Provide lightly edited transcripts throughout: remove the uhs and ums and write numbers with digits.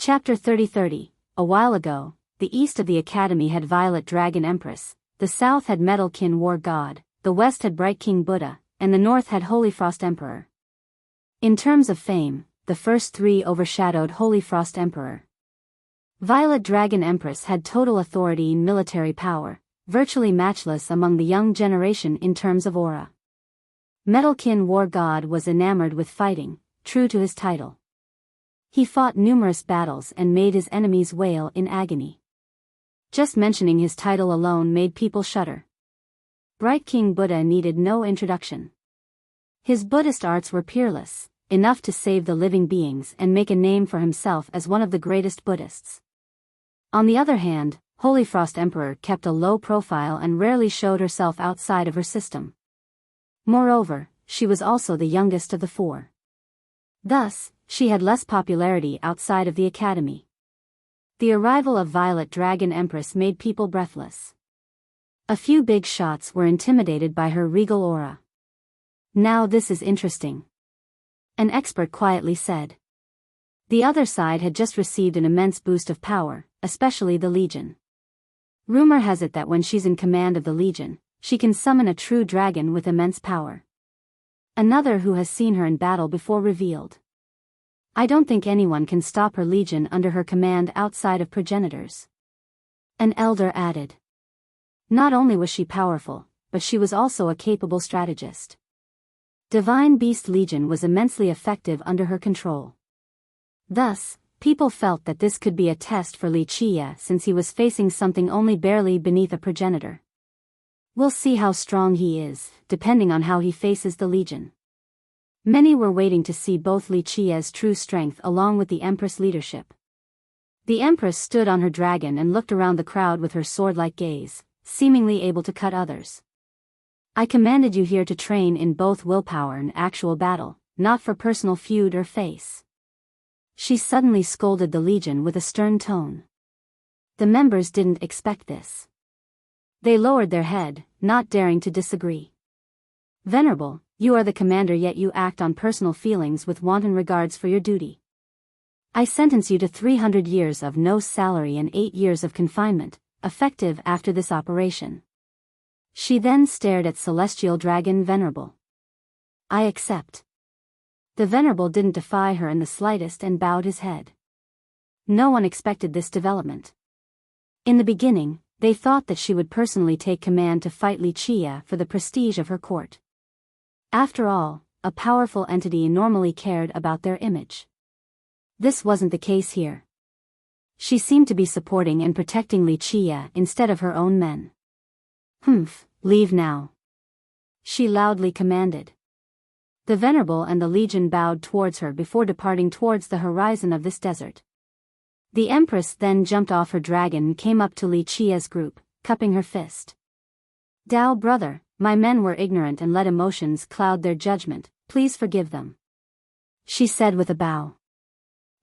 Chapter 30. A while ago, the east of the academy had Violet Dragon Empress, the south had Metalkin War God, the west had Bright King Buddha, and the north had Holy Frost Emperor. In terms of fame, the first three overshadowed Holy Frost Emperor. Violet Dragon Empress had total authority and military power, virtually matchless among the young generation in terms of aura. Metalkin War God was enamored with fighting, true to his title. He fought numerous battles and made his enemies wail in agony. Just mentioning his title alone made people shudder. Bright King Buddha needed no introduction. His Buddhist arts were peerless, enough to save the living beings and make a name for himself as one of the greatest Buddhists. On the other hand, Holy Frost Emperor kept a low profile and rarely showed herself outside of her system. Moreover, she was also the youngest of the four. Thus, she had less popularity outside of the academy. The arrival of Violet Dragon Empress made people breathless. A few big shots were intimidated by her regal aura. Now this is interesting, an expert quietly said. The other side had just received an immense boost of power, especially the Legion. Rumor has it that when she's in command of the Legion, she can summon a true dragon with immense power. Another who has seen her in battle before revealed. I don't think anyone can stop her legion under her command outside of progenitors. An elder added. Not only was she powerful, but she was also a capable strategist. Divine Beast Legion was immensely effective under her control. Thus, people felt that this could be a test for Wuxia since he was facing something only barely beneath a progenitor. We'll see how strong he is, depending on how he faces the Legion. Many were waiting to see both Wuxia's true strength along with the Empress' leadership. The Empress stood on her dragon and looked around the crowd with her sword-like gaze, seemingly able to cut others. I commanded you here to train in both willpower and actual battle, not for personal feud or face. She suddenly scolded the Legion with a stern tone. The members didn't expect this. They lowered their head, not daring to disagree. Venerable, you are the commander yet you act on personal feelings with wanton regards for your duty. I sentence you to 300 years of no salary and 8 years of confinement, effective after this operation. She then stared at Celestial Dragon Venerable. I accept. The Venerable didn't defy her in the slightest and bowed his head. No one expected this development. In the beginning, they thought that she would personally take command to fight Wuxia for the prestige of her court. After all, a powerful entity normally cared about their image. This wasn't the case here. She seemed to be supporting and protecting Wuxia instead of her own men. Leave now. She loudly commanded. The Venerable and the Legion bowed towards her before departing towards the horizon of this desert. The Empress then jumped off her dragon and came up to Wuxia's group, cupping her fist. Dao brother, my men were ignorant and let emotions cloud their judgment, please forgive them. She said with a bow.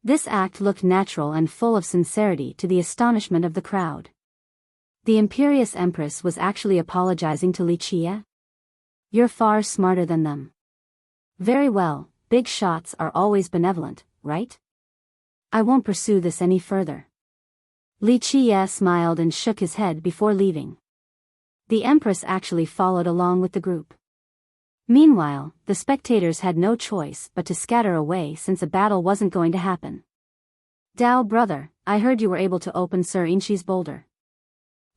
This act looked natural and full of sincerity to the astonishment of the crowd. The imperious Empress was actually apologizing to Wuxia? You're far smarter than them. Very well, big shots are always benevolent, right? I won't pursue this any further. Wuxia smiled and shook his head before leaving. The Empress actually followed along with the group. Meanwhile, the spectators had no choice but to scatter away since a battle wasn't going to happen. Dao brother, I heard you were able to open Sir Inshi's boulder.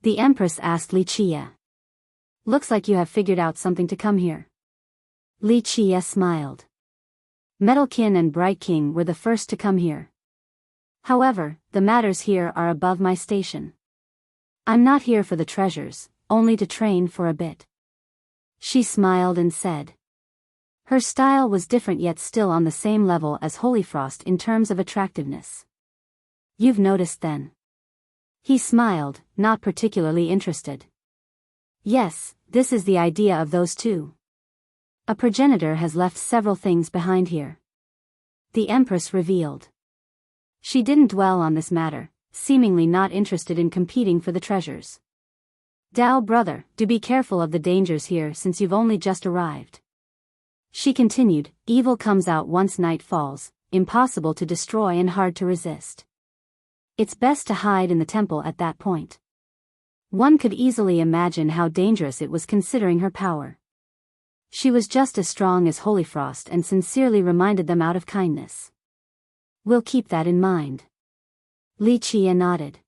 The Empress asked Wuxia. Looks like you have figured out something to come here. Wuxia smiled. Metalkin and Bright King were the first to come here. However, the matters here are above my station. I'm not here for the treasures, only to train for a bit. She smiled and said. Her style was different yet still on the same level as Holy Frost in terms of attractiveness. You've noticed then? He smiled, not particularly interested. Yes, this is the idea of those two. A progenitor has left several things behind here. The Empress revealed. She didn't dwell on this matter, seemingly not interested in competing for the treasures. Dao brother, do be careful of the dangers here since you've only just arrived. She continued, evil comes out once night falls, impossible to destroy and hard to resist. It's best to hide in the temple at that point. One could easily imagine how dangerous it was considering her power. She was just as strong as Holyfrost and sincerely reminded them out of kindness. We'll keep that in mind. Wuxia nodded.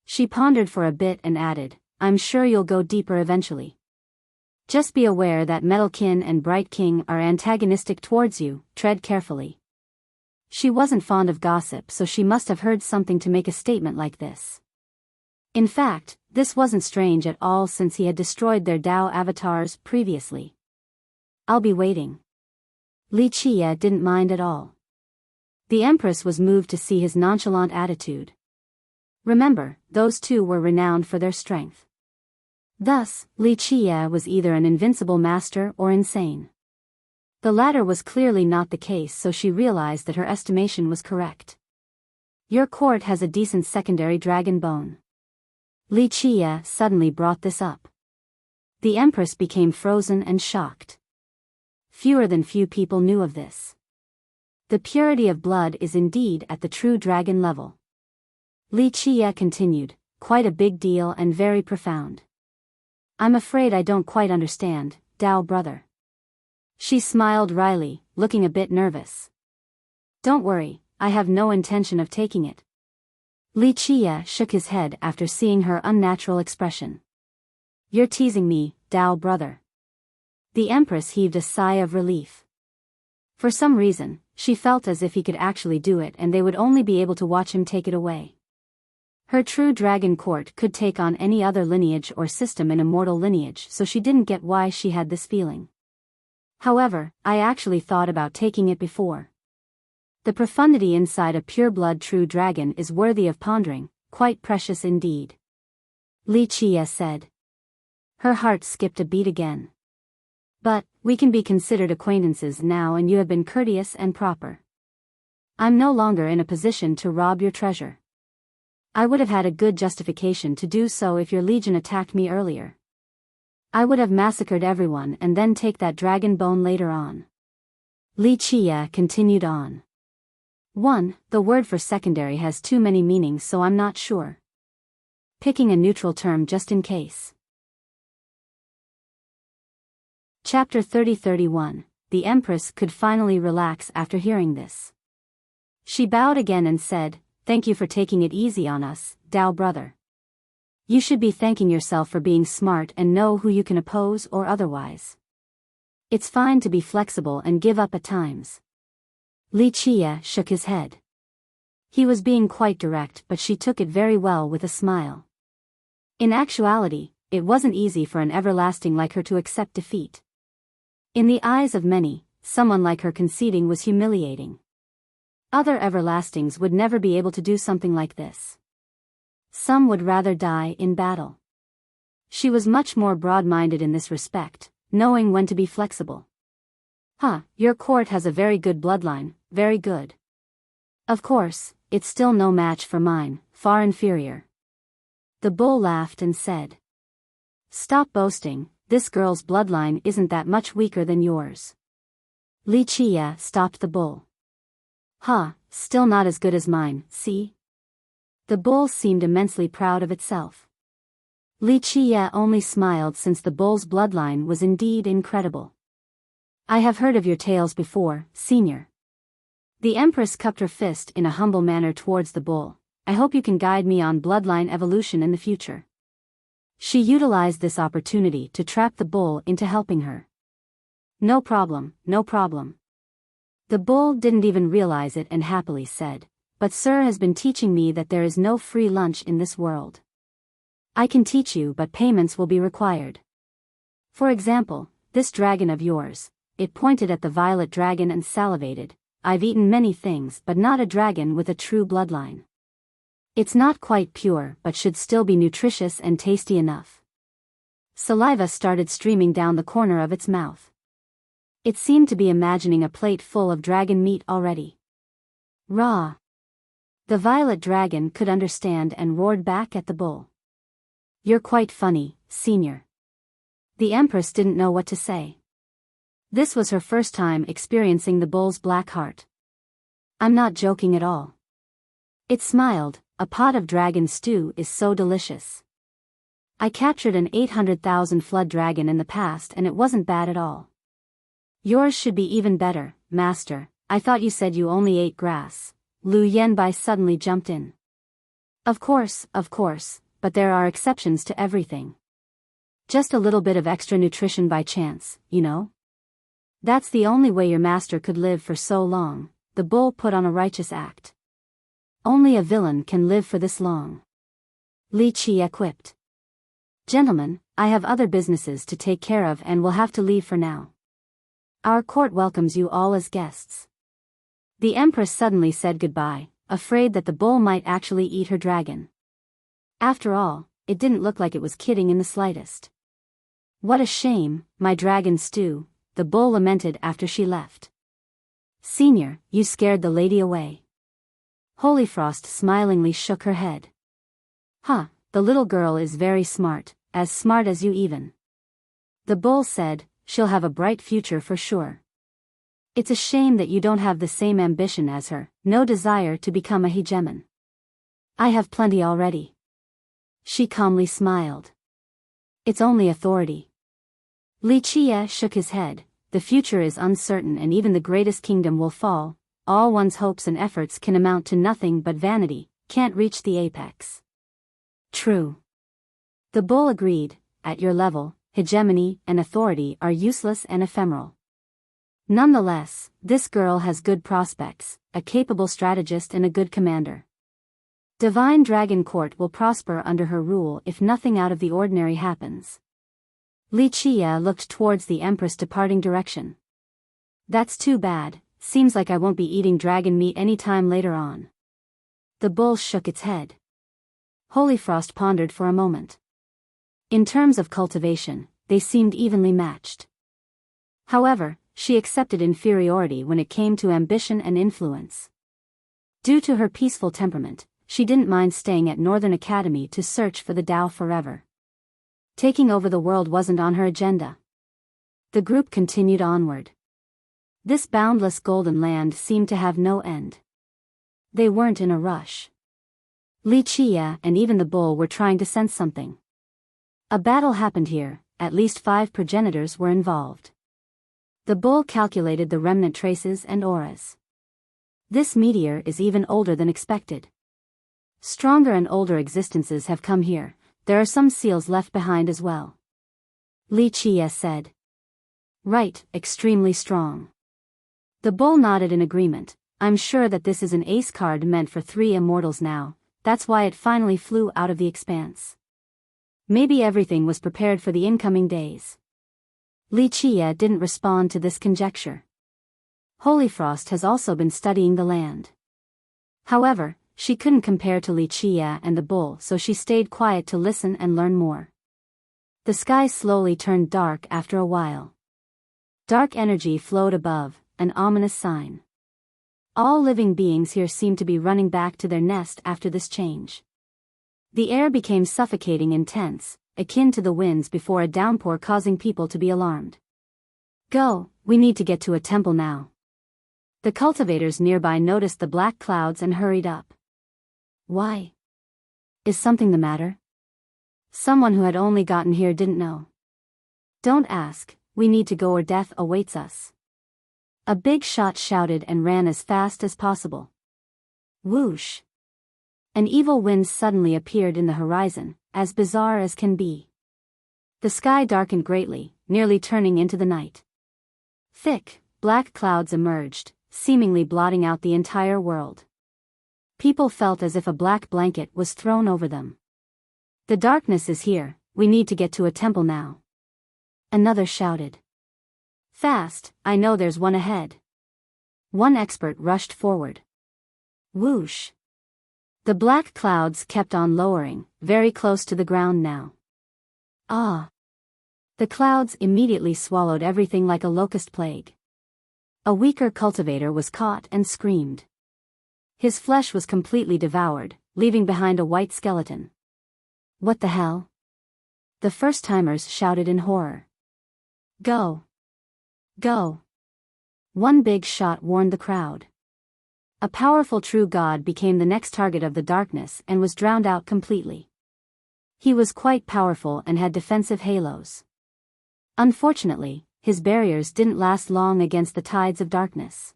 She pondered for a bit and added, I'm sure you'll go deeper eventually. Just be aware that Metalkin and Bright King are antagonistic towards you, tread carefully. She wasn't fond of gossip, so she must have heard something to make a statement like this. In fact, this wasn't strange at all since he had destroyed their Dao avatars previously. I'll be waiting. Wuxia didn't mind at all. The Empress was moved to see his nonchalant attitude. Remember, those two were renowned for their strength. Thus, Wuxia was either an invincible master or insane. The latter was clearly not the case, so she realized that her estimation was correct. Your court has a decent secondary dragon bone. Wuxia suddenly brought this up. The Empress became frozen and shocked. Fewer than few people knew of this. The purity of blood is indeed at the true dragon level. Wuxia continued, quite a big deal and very profound. I'm afraid I don't quite understand, Dao brother. She smiled wryly, looking a bit nervous. Don't worry, I have no intention of taking it. Wuxia shook his head after seeing her unnatural expression. You're teasing me, Dao brother. The Empress heaved a sigh of relief. For some reason, she felt as if he could actually do it and they would only be able to watch him take it away. Her true dragon court could take on any other lineage or system in immortal lineage, so she didn't get why she had this feeling. However, I actually thought about taking it before. The profundity inside a pure-blood true dragon is worthy of pondering, quite precious indeed. Wuxia said. Her heart skipped a beat again. But, we can be considered acquaintances now and you have been courteous and proper. I'm no longer in a position to rob your treasure. I would have had a good justification to do so if your legion attacked me earlier. I would have massacred everyone and then take that dragon bone later on. Wuxia continued on. 1. The word for secondary has too many meanings, so I'm not sure. Picking a neutral term just in case. Chapter 30-31. The Empress could finally relax after hearing this. She bowed again and said, Thank you for taking it easy on us, Dao brother. You should be thanking yourself for being smart and know who you can oppose or otherwise. It's fine to be flexible and give up at times. Wuxia shook his head. He was being quite direct, but she took it very well with a smile. In actuality, it wasn't easy for an everlasting like her to accept defeat. In the eyes of many, someone like her conceding was humiliating. Other everlastings would never be able to do something like this. Some would rather die in battle. She was much more broad-minded in this respect, knowing when to be flexible. Your court has a very good bloodline, very good. Of course, it's still no match for mine, far inferior. The bull laughed and said. Stop boasting, this girl's bloodline isn't that much weaker than yours. Wuxia stopped the bull. Still not as good as mine, see? The bull seemed immensely proud of itself. Wuxia only smiled since the bull's bloodline was indeed incredible. I have heard of your tales before, senior. The Empress cupped her fist in a humble manner towards the bull. I hope you can guide me on bloodline evolution in the future. She utilized this opportunity to trap the bull into helping her. No problem, no problem. The bull didn't even realize it and happily said, But Sir has been teaching me that there is no free lunch in this world. I can teach you, but payments will be required. For example, this dragon of yours. It pointed at the violet dragon and salivated. I've eaten many things, but not a dragon with a true bloodline. It's not quite pure, but should still be nutritious and tasty enough. Saliva started streaming down the corner of its mouth. It seemed to be imagining a plate full of dragon meat already. Raw. The violet dragon could understand and roared back at the bull. You're quite funny, senior. The Empress didn't know what to say. This was her first time experiencing the bull's black heart. I'm not joking at all. It smiled, a pot of dragon stew is so delicious. I captured an 800,000 flood dragon in the past and it wasn't bad at all. Yours should be even better, master. I thought you said you only ate grass. Lu Yanbai suddenly jumped in. Of course, but there are exceptions to everything. Just a little bit of extra nutrition by chance, you know? That's the only way your master could live for so long. The bull put on a righteous act. Only a villain can live for this long. Li Qie quipped. Gentlemen, I have other businesses to take care of and will have to leave for now. Our court welcomes you all as guests. The empress suddenly said goodbye, afraid that the bull might actually eat her dragon. After all, it didn't look like it was kidding in the slightest. What a shame, my dragon stew, the bull lamented after she left. Senior, you scared the lady away. Holyfrost smilingly shook her head. Huh, the little girl is very smart, as smart as you even. The bull said, she'll have a bright future for sure. It's a shame that you don't have the same ambition as her, no desire to become a hegemon. I have plenty already. She calmly smiled. It's only authority. Li Qie shook his head, the future is uncertain and even the greatest kingdom will fall, all one's hopes and efforts can amount to nothing but vanity, can't reach the apex. True. The bull agreed, at your level, hegemony and authority are useless and ephemeral. Nonetheless, this girl has good prospects, a capable strategist and a good commander. Divine Dragon Court will prosper under her rule if nothing out of the ordinary happens. Li Qie looked towards the Empress' departing direction. That's too bad, seems like I won't be eating dragon meat any time later on. The bull shook its head. Holyfrost pondered for a moment. In terms of cultivation, they seemed evenly matched. However, she accepted inferiority when it came to ambition and influence. Due to her peaceful temperament, she didn't mind staying at Northern Academy to search for the Tao forever. Taking over the world wasn't on her agenda. The group continued onward. This boundless golden land seemed to have no end. They weren't in a rush. Li Qie and even the bull were trying to sense something. A battle happened here, at least 5 progenitors were involved. The bull calculated the remnant traces and auras. This meteor is even older than expected. Stronger and older existences have come here, there are some seals left behind as well. Li Qie said. Right, extremely strong. The bull nodded in agreement. I'm sure that this is an ace card meant for 3 immortals now, that's why it finally flew out of the expanse. Maybe everything was prepared for the incoming days. Li Qie didn't respond to this conjecture. Holyfrost has also been studying the land. However, she couldn't compare to Li Qie and the bull, so she stayed quiet to listen and learn more. The sky slowly turned dark after a while. Dark energy flowed above, an ominous sign. All living beings here seemed to be running back to their nest after this change. The air became suffocating intense, akin to the winds before a downpour, causing people to be alarmed. Go, we need to get to a temple now. The cultivators nearby noticed the black clouds and hurried up. Why? Is something the matter? Someone who had only gotten here didn't know. Don't ask, we need to go or death awaits us. A big shot shouted and ran as fast as possible. Whoosh! An evil wind suddenly appeared in the horizon, as bizarre as can be. The sky darkened greatly, nearly turning into the night. Thick, black clouds emerged, seemingly blotting out the entire world. People felt as if a black blanket was thrown over them. The darkness is here, we need to get to a temple now. Another shouted. Fast, I know there's one ahead. One expert rushed forward. Whoosh! The black clouds kept on lowering, very close to the ground now. Ah! The clouds immediately swallowed everything like a locust plague. A weaker cultivator was caught and screamed. His flesh was completely devoured, leaving behind a white skeleton. What the hell? The first-timers shouted in horror. Go! Go! One big shot warned the crowd. A powerful true god became the next target of the darkness and was drowned out completely. He was quite powerful and had defensive halos. Unfortunately, his barriers didn't last long against the tides of darkness.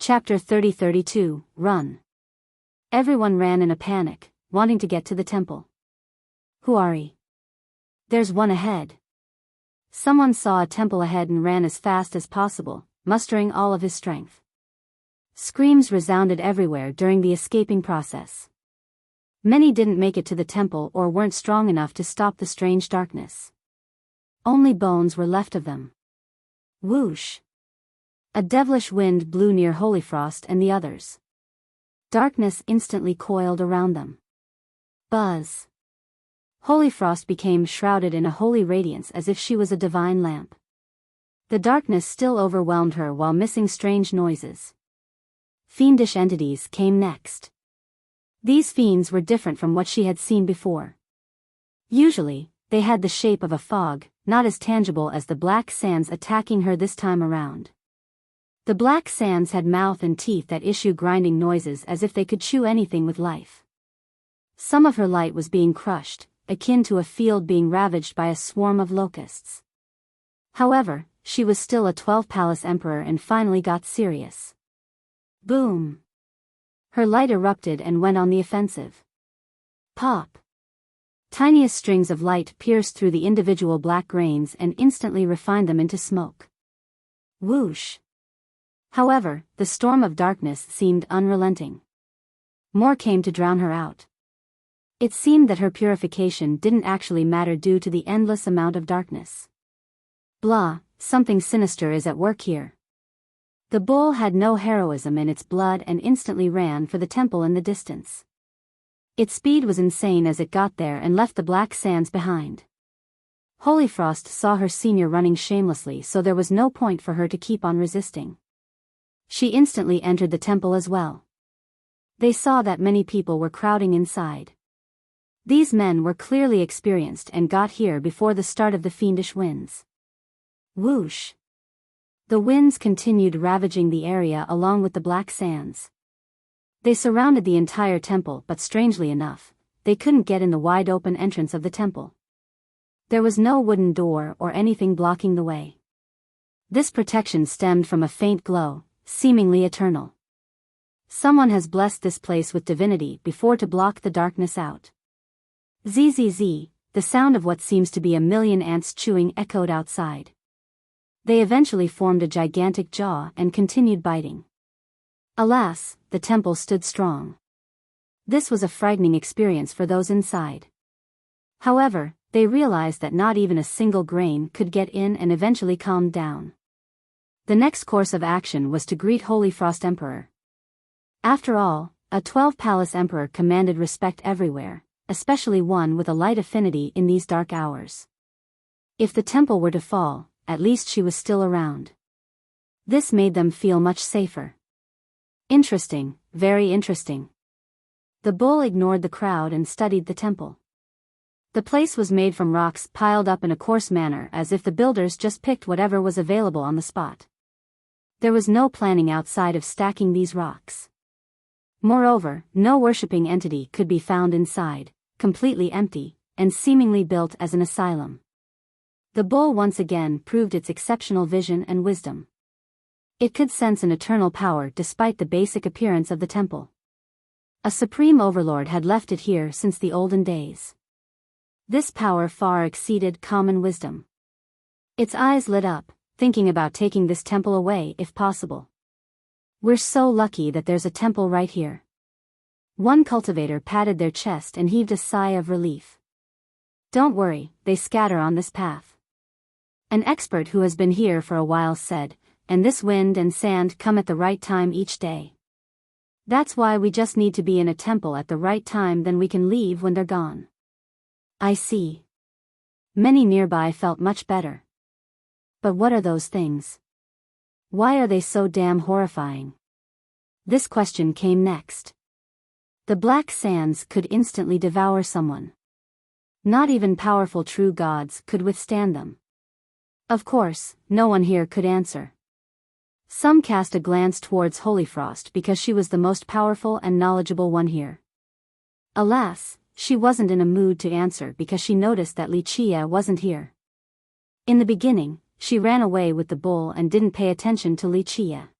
Chapter 30-32, Run. Everyone ran in a panic, wanting to get to the temple. Huari. There's one ahead. Someone saw a temple ahead and ran as fast as possible, mustering all of his strength. Screams resounded everywhere during the escaping process. Many didn't make it to the temple or weren't strong enough to stop the strange darkness. Only bones were left of them. Whoosh! A devilish wind blew near Holyfrost and the others. Darkness instantly coiled around them. Buzz! Holyfrost became shrouded in a holy radiance as if she was a divine lamp. The darkness still overwhelmed her while missing strange noises. Fiendish entities came next. These fiends were different from what she had seen before. Usually, they had the shape of a fog, not as tangible as the black sands attacking her this time around. The black sands had mouth and teeth that issue grinding noises as if they could chew anything with life. Some of her light was being crushed, akin to a field being ravaged by a swarm of locusts. However, she was still a 12-palace emperor and finally got serious. Boom! Her light erupted and went on the offensive. Pop! Tiniest strings of light pierced through the individual black grains and instantly refined them into smoke. Whoosh! However, the storm of darkness seemed unrelenting. More came to drown her out. It seemed that her purification didn't actually matter due to the endless amount of darkness. Blah, something sinister is at work here. The bull had no heroism in its blood and instantly ran for the temple in the distance. Its speed was insane as it got there and left the black sands behind. Holyfrost saw her senior running shamelessly, so there was no point for her to keep on resisting. She instantly entered the temple as well. They saw that many people were crowding inside. These men were clearly experienced and got here before the start of the fiendish winds. Whoosh! The winds continued ravaging the area along with the black sands. They surrounded the entire temple, but strangely enough, they couldn't get in the wide-open entrance of the temple. There was no wooden door or anything blocking the way. This protection stemmed from a faint glow, seemingly eternal. Someone has blessed this place with divinity before to block the darkness out. Zzz, the sound of what seems to be a million ants chewing echoed outside. They eventually formed a gigantic jaw and continued biting. Alas, the temple stood strong. This was a frightening experience for those inside. However, they realized that not even a single grain could get in and eventually calmed down. The next course of action was to greet Holyfrost Emperor. After all, a 12-palace emperor commanded respect everywhere, especially one with a light affinity in these dark hours. If the temple were to fall, at least she was still around. This made them feel much safer. Interesting, very interesting. The bull ignored the crowd and studied the temple. The place was made from rocks piled up in a coarse manner, as if the builders just picked whatever was available on the spot. There was no planning outside of stacking these rocks. Moreover, no worshipping entity could be found inside, completely empty, and seemingly built as an asylum. The bull once again proved its exceptional vision and wisdom. It could sense an eternal power despite the basic appearance of the temple. A supreme overlord had left it here since the olden days. This power far exceeded common wisdom. Its eyes lit up, thinking about taking this temple away if possible. We're so lucky that there's a temple right here. One cultivator patted their chest and heaved a sigh of relief. Don't worry, they scatter on this path. An expert who has been here for a while said, and this wind and sand come at the right time each day. That's why we just need to be in a temple at the right time, then we can leave when they're gone. I see. Many nearby felt much better. But what are those things? Why are they so damn horrifying? This question came next. The black sands could instantly devour someone. Not even powerful true gods could withstand them. Of course, no one here could answer. Some cast a glance towards Holyfrost because she was the most powerful and knowledgeable one here. Alas, she wasn't in a mood to answer because she noticed that Wuxia wasn't here. In the beginning, she ran away with the bull and didn't pay attention to Wuxia.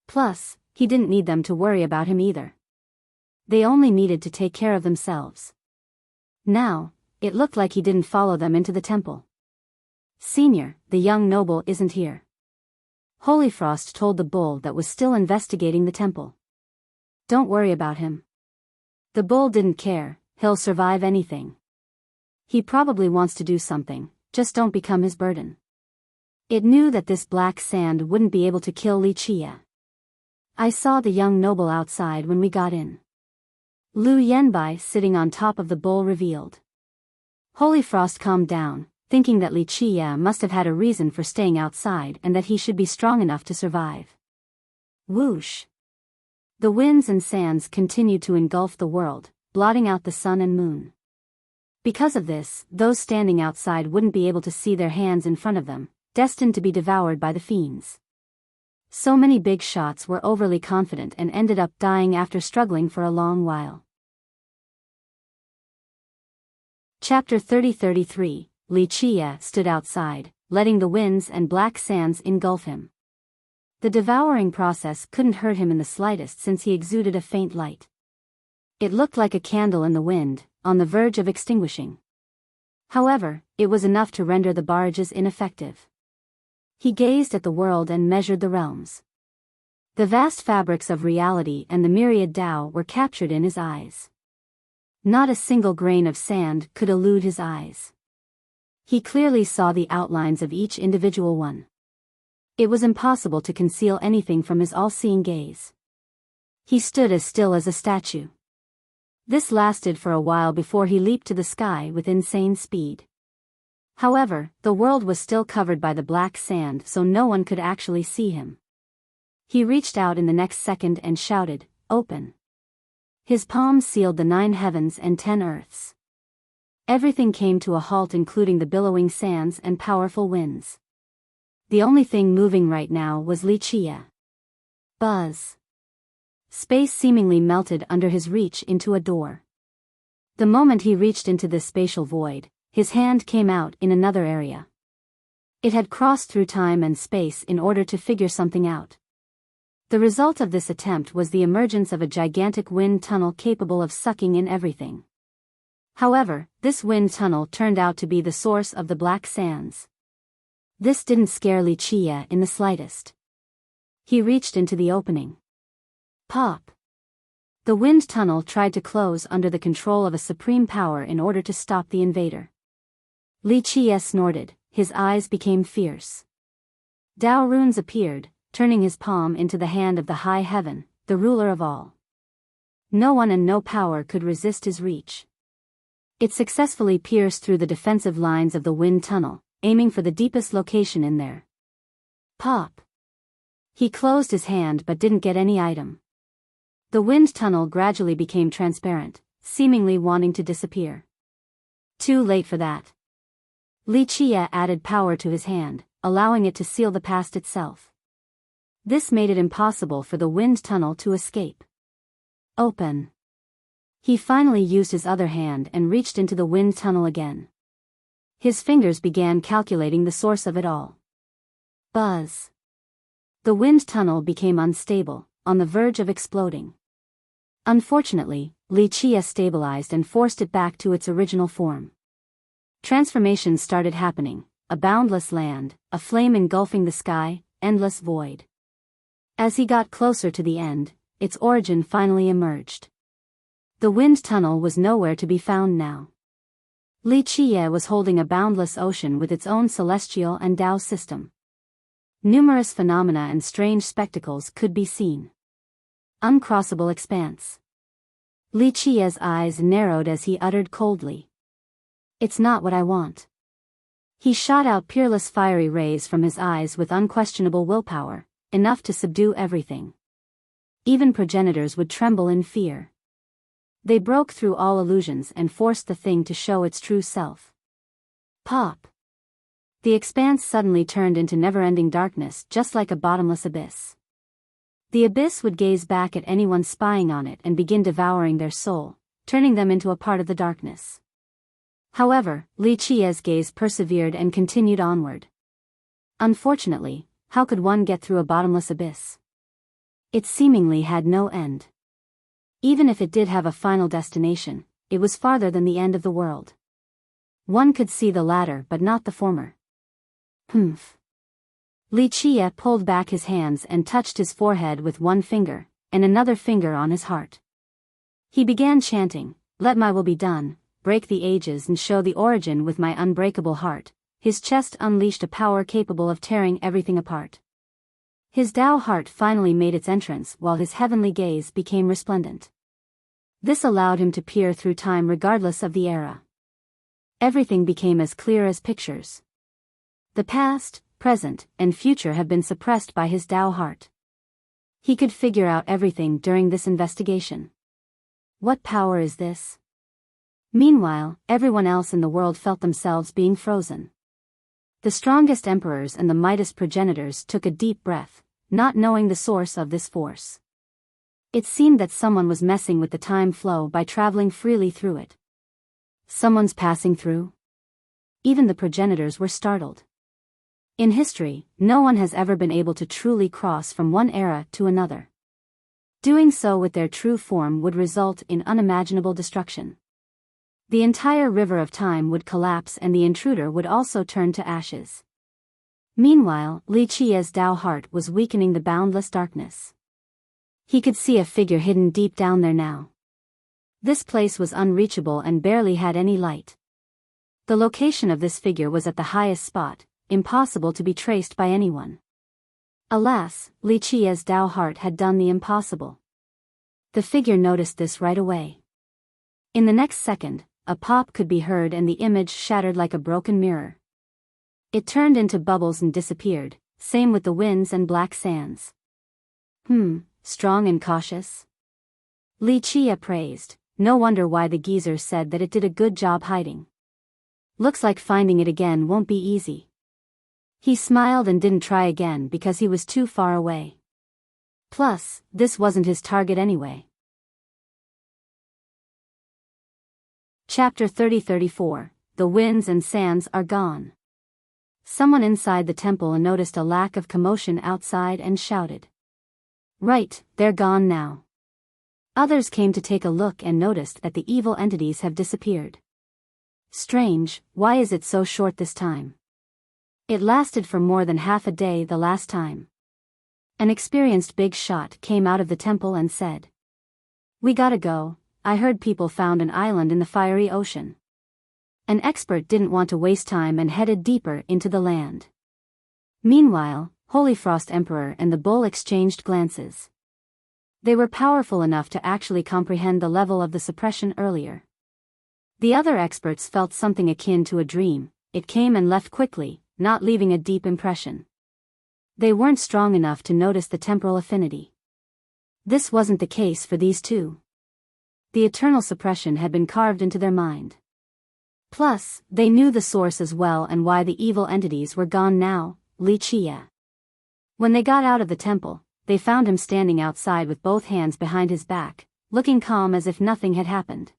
Plus, he didn't need them to worry about him either. They only needed to take care of themselves. Now, it looked like he didn't follow them into the temple. Senior, the young noble isn't here. Holyfrost told the bull that was still investigating the temple. Don't worry about him. The bull didn't care, he'll survive anything. He probably wants to do something, just don't become his burden. It knew that this black sand wouldn't be able to kill Wuxia. I saw the young noble outside when we got in. Lu Yanbai sitting on top of the bull revealed. Holyfrost calmed down, thinking that Wuxia must have had a reason for staying outside and that he should be strong enough to survive. Whoosh! The winds and sands continued to engulf the world, blotting out the sun and moon. Because of this, those standing outside wouldn't be able to see their hands in front of them, destined to be devoured by the fiends. So many big shots were overly confident and ended up dying after struggling for a long while. Chapter 30-33, Wuxia stood outside, letting the winds and black sands engulf him. The devouring process couldn't hurt him in the slightest since he exuded a faint light. It looked like a candle in the wind, on the verge of extinguishing. However, it was enough to render the barrages ineffective. He gazed at the world and measured the realms. The vast fabrics of reality and the myriad Tao were captured in his eyes. Not a single grain of sand could elude his eyes. He clearly saw the outlines of each individual one. It was impossible to conceal anything from his all-seeing gaze. He stood as still as a statue. This lasted for a while before he leaped to the sky with insane speed. However, the world was still covered by the black sand, so no one could actually see him. He reached out in the next second and shouted, "Open." His palms sealed the 9 heavens and 10 earths. Everything came to a halt, including the billowing sands and powerful winds. The only thing moving right now was Wuxia. Buzz. Space seemingly melted under his reach into a door. The moment he reached into this spatial void, his hand came out in another area. It had crossed through time and space in order to figure something out. The result of this attempt was the emergence of a gigantic wind tunnel capable of sucking in everything. However, this wind tunnel turned out to be the source of the black sands. This didn't scare Wuxia in the slightest. He reached into the opening. Pop! The wind tunnel tried to close under the control of a supreme power in order to stop the invader. Wuxia snorted, his eyes became fierce. Tao runes appeared, turning his palm into the hand of the high heaven, the ruler of all. No one and no power could resist his reach. It successfully pierced through the defensive lines of the wind tunnel, aiming for the deepest location in there. Pop! He closed his hand but didn't get any item. The wind tunnel gradually became transparent, seemingly wanting to disappear. Too late for that. Wuxia added power to his hand, allowing it to seal the past itself. This made it impossible for the wind tunnel to escape. Open. He finally used his other hand and reached into the wind tunnel again. His fingers began calculating the source of it all. Buzz. The wind tunnel became unstable, on the verge of exploding. Unfortunately, Wuxia stabilized and forced it back to its original form. Transformations started happening, a boundless land, a flame engulfing the sky, endless void. As he got closer to the end, its origin finally emerged. The wind tunnel was nowhere to be found now. Wuxia was holding a boundless ocean with its own celestial and Tao system. Numerous phenomena and strange spectacles could be seen. Uncrossable expanse. Wuxia's eyes narrowed as he uttered coldly. It's not what I want. He shot out peerless fiery rays from his eyes with unquestionable willpower, enough to subdue everything. Even progenitors would tremble in fear. They broke through all illusions and forced the thing to show its true self. Pop! The expanse suddenly turned into never-ending darkness, just like a bottomless abyss. The abyss would gaze back at anyone spying on it and begin devouring their soul, turning them into a part of the darkness. However, Li Qia's gaze persevered and continued onward. Unfortunately, how could one get through a bottomless abyss? It seemingly had no end. Even if it did have a final destination, it was farther than the end of the world. One could see the latter but not the former. Humph. Li Qia pulled back his hands and touched his forehead with one finger, and another finger on his heart. He began chanting, "Let my will be done, break the ages and show the origin with my unbreakable heart." His chest unleashed a power capable of tearing everything apart. His Tao heart finally made its entrance while his heavenly gaze became resplendent. This allowed him to peer through time regardless of the era. Everything became as clear as pictures. The past, present, and future have been suppressed by his Tao heart. He could figure out everything during this investigation. What power is this? Meanwhile, everyone else in the world felt themselves being frozen. The strongest emperors and the mightiest progenitors took a deep breath, not knowing the source of this force. It seemed that someone was messing with the time flow by traveling freely through it. Someone's passing through? Even the progenitors were startled. In history, no one has ever been able to truly cross from one era to another. Doing so with their true form would result in unimaginable destruction. The entire river of time would collapse and the intruder would also turn to ashes. Meanwhile, Li Qia's Tao heart was weakening the boundless darkness. He could see a figure hidden deep down there now. This place was unreachable and barely had any light. The location of this figure was at the highest spot, impossible to be traced by anyone. Alas, Li Qia's Tao heart had done the impossible. The figure noticed this right away. In the next second, a pop could be heard and the image shattered like a broken mirror. It turned into bubbles and disappeared, same with the winds and black sands. Strong and cautious? Li Qia praised. No wonder why the geezer said that it did a good job hiding. Looks like finding it again won't be easy. He smiled and didn't try again because he was too far away. Plus, this wasn't his target anyway. Chapter 30-34, The winds and sands are gone. Someone inside the temple noticed a lack of commotion outside and shouted. Right, they're gone now. Others came to take a look and noticed that the evil entities have disappeared. Strange, why is it so short this time? It lasted for more than half a day the last time. An experienced big shot came out of the temple and said. We gotta go, I heard people found an island in the fiery ocean. An expert didn't want to waste time and headed deeper into the land. Meanwhile, Holy Frost Emperor and the bull exchanged glances. They were powerful enough to actually comprehend the level of the suppression earlier. The other experts felt something akin to a dream. It came and left quickly, not leaving a deep impression. They weren't strong enough to notice the temporal affinity. This wasn't the case for these two. The eternal suppression had been carved into their mind. Plus, they knew the source as well and why the evil entities were gone now, Li Qia. When they got out of the temple, they found him standing outside with both hands behind his back, looking calm as if nothing had happened.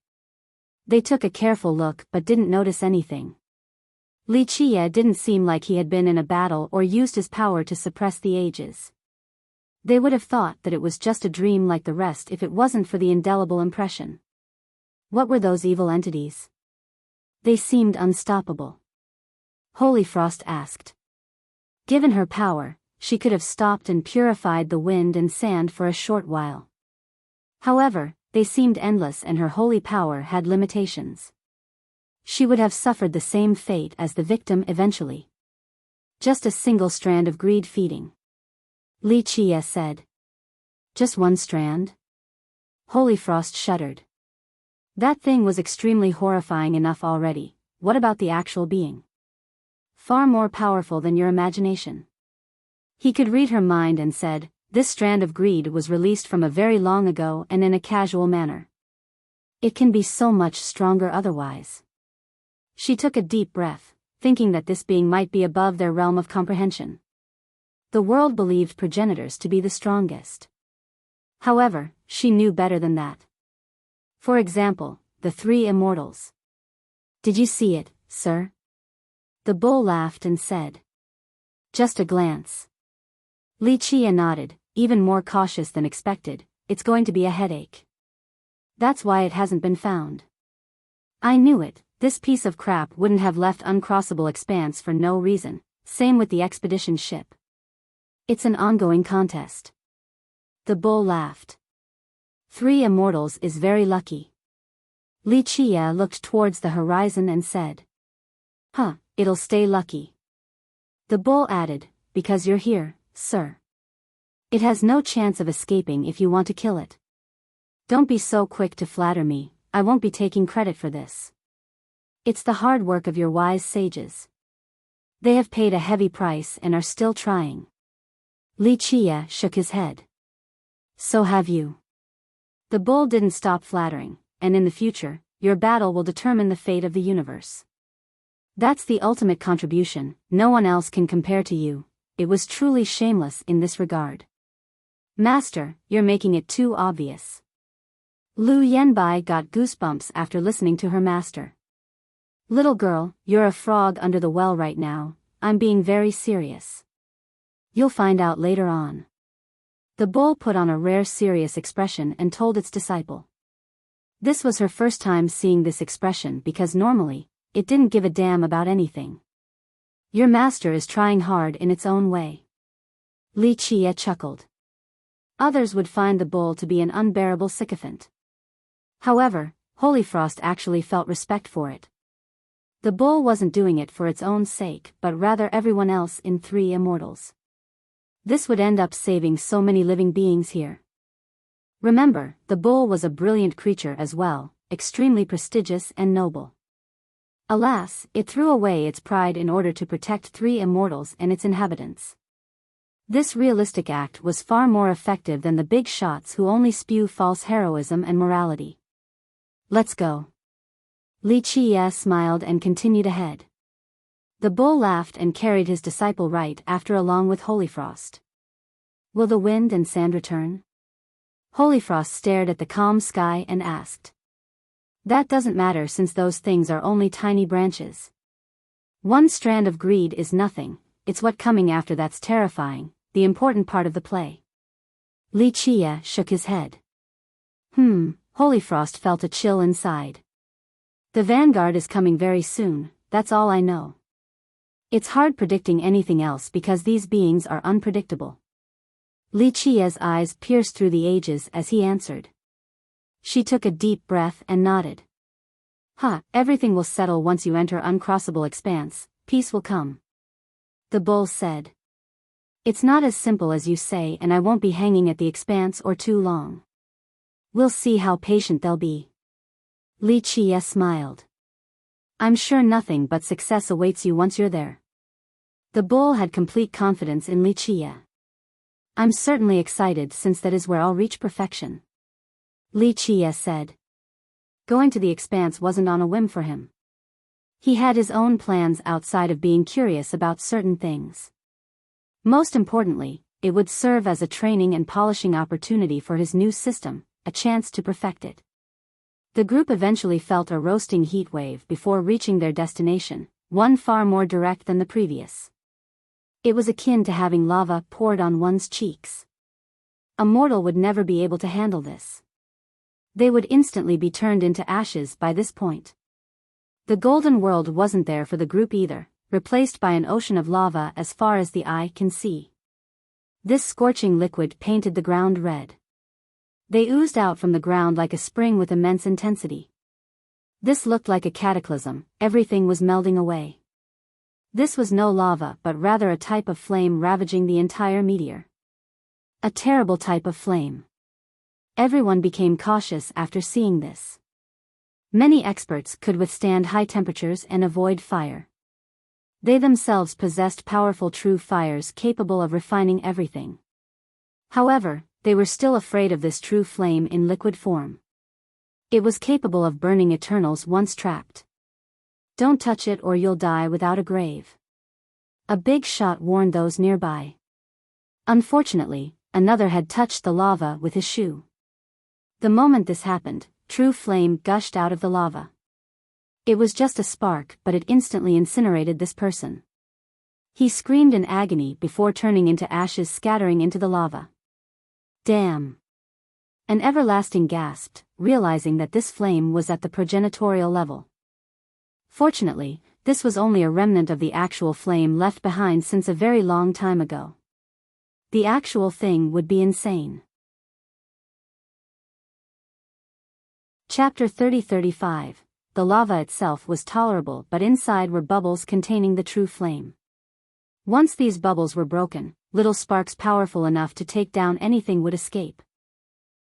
They took a careful look but didn't notice anything. Li Qia didn't seem like he had been in a battle or used his power to suppress the ages. They would have thought that it was just a dream like the rest if it wasn't for the indelible impression. What were those evil entities? They seemed unstoppable. Holy Frost asked. Given her power, she could have stopped and purified the wind and sand for a short while. However, they seemed endless and her holy power had limitations. She would have suffered the same fate as the victim eventually. Just a single strand of greed feeding. Li Qia said. Just one strand? Holy Frost shuddered. That thing was extremely horrifying enough already. What about the actual being? Far more powerful than your imagination. He could read her mind and said, this strand of greed was released from a very long ago and in a casual manner. It can be so much stronger otherwise. She took a deep breath, thinking that this being might be above their realm of comprehension. The world believed progenitors to be the strongest. However, she knew better than that. For example, the three immortals. Did you see it, sir? The bull laughed and said. Just a glance. Li Chia nodded, even more cautious than expected. It's going to be a headache. That's why it hasn't been found. I knew it, this piece of crap wouldn't have left uncrossable expanse for no reason, same with the expedition ship. It's an ongoing contest. The bull laughed. Three immortals is very lucky. Li Chia looked towards the horizon and said. It'll stay lucky. The bull added, because you're here, sir. It has no chance of escaping if you want to kill it. Don't be so quick to flatter me, I won't be taking credit for this. It's the hard work of your wise sages. They have paid a heavy price and are still trying. Li Chia shook his head. So have you. The bull didn't stop flattering, and in the future, your battle will determine the fate of the universe. That's the ultimate contribution, no one else can compare to you. It was truly shameless in this regard. Master, you're making it too obvious. Lu Yanbai got goosebumps after listening to her master. Little girl, you're a frog under the well right now, I'm being very serious. You'll find out later on. The bull put on a rare serious expression and told its disciple. This was her first time seeing this expression because normally, it didn't give a damn about anything. Your master is trying hard in its own way. Li Chia chuckled. Others would find the bull to be an unbearable sycophant. However, Holyfrost actually felt respect for it. The bull wasn't doing it for its own sake but rather everyone else in Three Immortals. This would end up saving so many living beings here. Remember, the bull was a brilliant creature as well, extremely prestigious and noble. Alas, it threw away its pride in order to protect Three Immortals and its inhabitants. This realistic act was far more effective than the big shots who only spew false heroism and morality. Let's go. Li Chia smiled and continued ahead. The bull laughed and carried his disciple right after along with Holyfrost. Will the wind and sand return? Holyfrost stared at the calm sky and asked. That doesn't matter since those things are only tiny branches. One strand of greed is nothing, it's what coming after that's terrifying, the important part of the play. Li Chia shook his head. Holyfrost felt a chill inside. The vanguard is coming very soon, that's all I know. It's hard predicting anything else because these beings are unpredictable. Li Chia's eyes pierced through the ages as he answered. She took a deep breath and nodded. Everything will settle once you enter uncrossable expanse, peace will come. The bull said. It's not as simple as you say and I won't be hanging at the expanse or too long. We'll see how patient they'll be. Li Chia smiled. I'm sure nothing but success awaits you once you're there. The bull had complete confidence in Li Chia. I'm certainly excited since that is where I'll reach perfection. Li Chia said. Going to the expanse wasn't on a whim for him. He had his own plans outside of being curious about certain things. Most importantly, it would serve as a training and polishing opportunity for his new system, a chance to perfect it. The group eventually felt a roasting heat wave before reaching their destination, one far more direct than the previous. It was akin to having lava poured on one's cheeks. A mortal would never be able to handle this. They would instantly be turned into ashes by this point. The golden world wasn't there for the group either, replaced by an ocean of lava as far as the eye can see. This scorching liquid painted the ground red. They oozed out from the ground like a spring with immense intensity. This looked like a cataclysm, everything was melding away. This was no lava but rather a type of flame ravaging the entire meteor. A terrible type of flame. Everyone became cautious after seeing this. Many experts could withstand high temperatures and avoid fire. They themselves possessed powerful true fires capable of refining everything. However, they were still afraid of this true flame in liquid form. It was capable of burning Eternals once trapped. Don't touch it or you'll die without a grave. A big shot warned those nearby. Unfortunately, another had touched the lava with his shoe. The moment this happened, true flame gushed out of the lava. It was just a spark, but it instantly incinerated this person. He screamed in agony before turning into ashes scattering into the lava. Damn! An everlasting gasped, realizing that this flame was at the progenitorial level. Fortunately, this was only a remnant of the actual flame left behind since a very long time ago. The actual thing would be insane. Chapter 30-35. The lava itself was tolerable, but inside were bubbles containing the true flame. Once these bubbles were broken, little sparks powerful enough to take down anything would escape.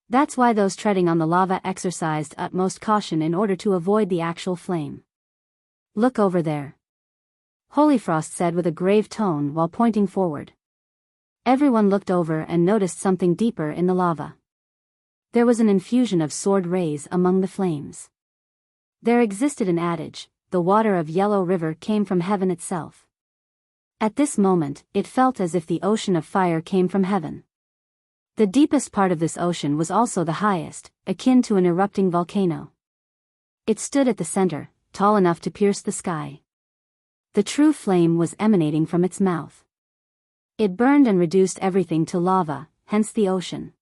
That's why those treading on the lava exercised utmost caution in order to avoid the actual flame. Look over there. Holyfrost said with a grave tone while pointing forward. Everyone looked over and noticed something deeper in the lava. There was an infusion of sword rays among the flames. There existed an adage, the water of Yellow River came from heaven itself. At this moment, it felt as if the ocean of fire came from heaven. The deepest part of this ocean was also the highest, akin to an erupting volcano. It stood at the center, tall enough to pierce the sky. The true flame was emanating from its mouth. It burned and reduced everything to lava, hence the ocean.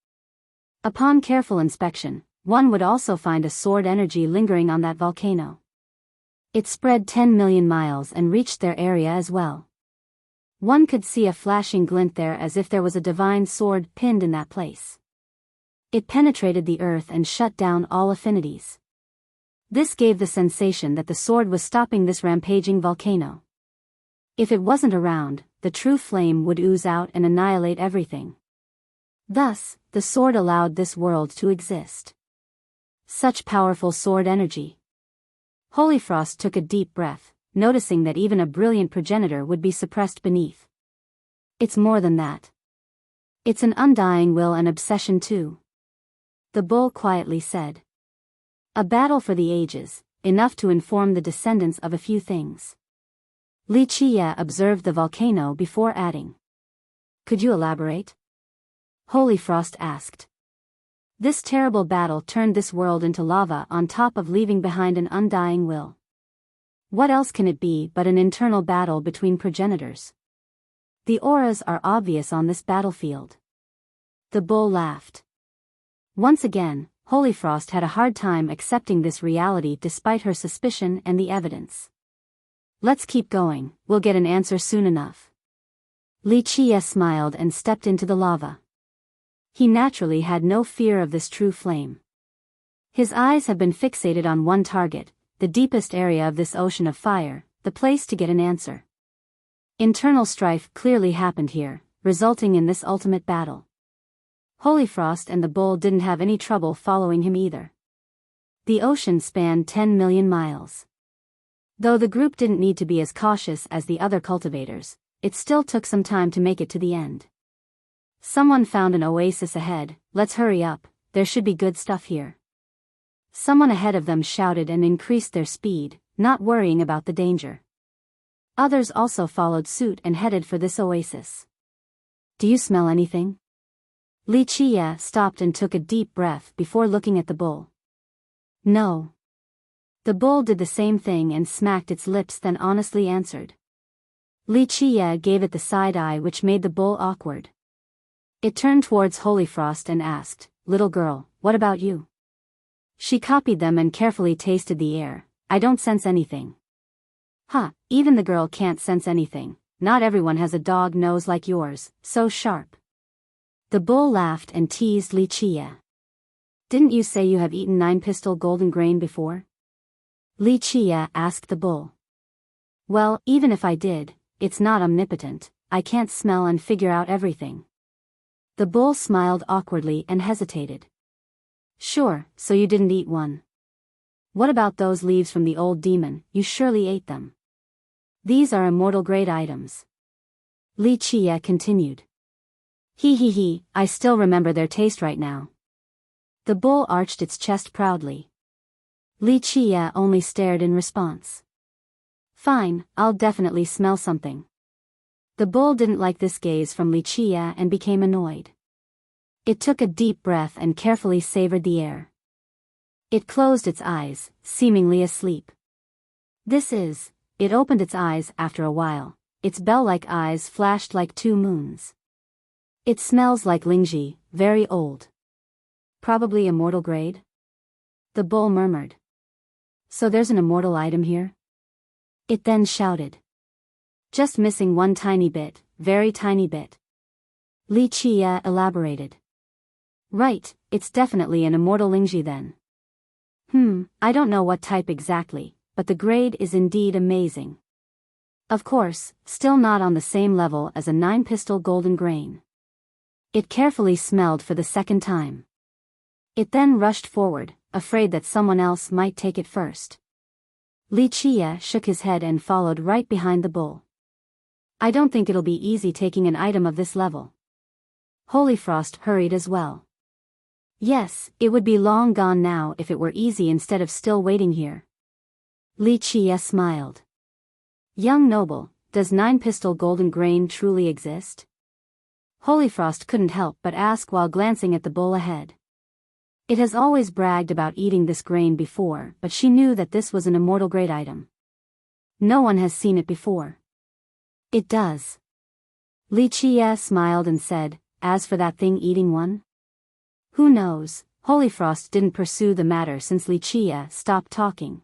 Upon careful inspection, one would also find a sword energy lingering on that volcano. It spread 10 million miles and reached their area as well. One could see a flashing glint there as if there was a divine sword pinned in that place. It penetrated the earth and shut down all affinities. This gave the sensation that the sword was stopping this rampaging volcano. If it wasn't around, the true flame would ooze out and annihilate everything. Thus, the sword allowed this world to exist. Such powerful sword energy. Holyfrost took a deep breath, noticing that even a brilliant progenitor would be suppressed beneath. It's more than that. It's an undying will and obsession too. The bull quietly said. A battle for the ages, enough to inform the descendants of a few things. Li Qie observed the volcano before adding. Could you elaborate? Holyfrost asked. This terrible battle turned this world into lava on top of leaving behind an undying will. What else can it be but an internal battle between progenitors? The auras are obvious on this battlefield. The bull laughed. Once again, Holyfrost had a hard time accepting this reality despite her suspicion and the evidence. Let's keep going, we'll get an answer soon enough. Li Qie smiled and stepped into the lava. He naturally had no fear of this true flame. His eyes have been fixated on one target, the deepest area of this ocean of fire, the place to get an answer. Internal strife clearly happened here, resulting in this ultimate battle. Holyfrost and the bull didn't have any trouble following him either. The ocean spanned 10 million miles. Though the group didn't need to be as cautious as the other cultivators, it still took some time to make it to the end. Someone found an oasis ahead, let's hurry up, there should be good stuff here. Someone ahead of them shouted and increased their speed, not worrying about the danger. Others also followed suit and headed for this oasis. Do you smell anything? Li Qie stopped and took a deep breath before looking at the bull. No. The bull did the same thing and smacked its lips, then honestly answered. Li Qie gave it the side eye, which made the bull awkward. It turned towards Holyfrost and asked, "Little girl, what about you?" She copied them and carefully tasted the air. I don't sense anything. Huh, even the girl can't sense anything. Not everyone has a dog nose like yours, so sharp. The bull laughed and teased Li Qie. Didn't you say you have eaten 9-pistol golden grain before? Li Qie asked the bull. Well, even if I did, it's not omnipotent, I can't smell and figure out everything. The bull smiled awkwardly and hesitated. Sure, so you didn't eat one. What about those leaves from the old demon, you surely ate them. These are immortal grade items. Li Qie continued. He, I still remember their taste right now. The bull arched its chest proudly. Li Qie only stared in response. Fine, I'll definitely smell something. The bull didn't like this gaze from Wuxia and became annoyed. It took a deep breath and carefully savored the air. It closed its eyes, seemingly asleep. It opened its eyes after a while. Its bell-like eyes flashed like two moons. It smells like Lingji, very old. Probably immortal grade? The bull murmured. So there's an immortal item here? It then shouted. Just missing one tiny bit, very tiny bit. Li Qia elaborated. Right, it's definitely an immortal Lingji then. I don't know what type exactly, but the grade is indeed amazing. Of course, still not on the same level as a 9-pistol golden grain. It carefully smelled for the second time. It then rushed forward, afraid that someone else might take it first. Li Qia shook his head and followed right behind the bull. I don't think it'll be easy taking an item of this level. Holyfrost hurried as well. Yes, it would be long gone now if it were easy instead of still waiting here. Li Qia smiled. Young noble, does 9-pistol golden grain truly exist? Holyfrost couldn't help but ask while glancing at the bull ahead. It has always bragged about eating this grain before, but she knew that this was an immortal grade item. No one has seen it before. It does. Li Qia smiled and said, as for that thing eating one? Who knows, Holyfrost didn't pursue the matter since Li Qia stopped talking.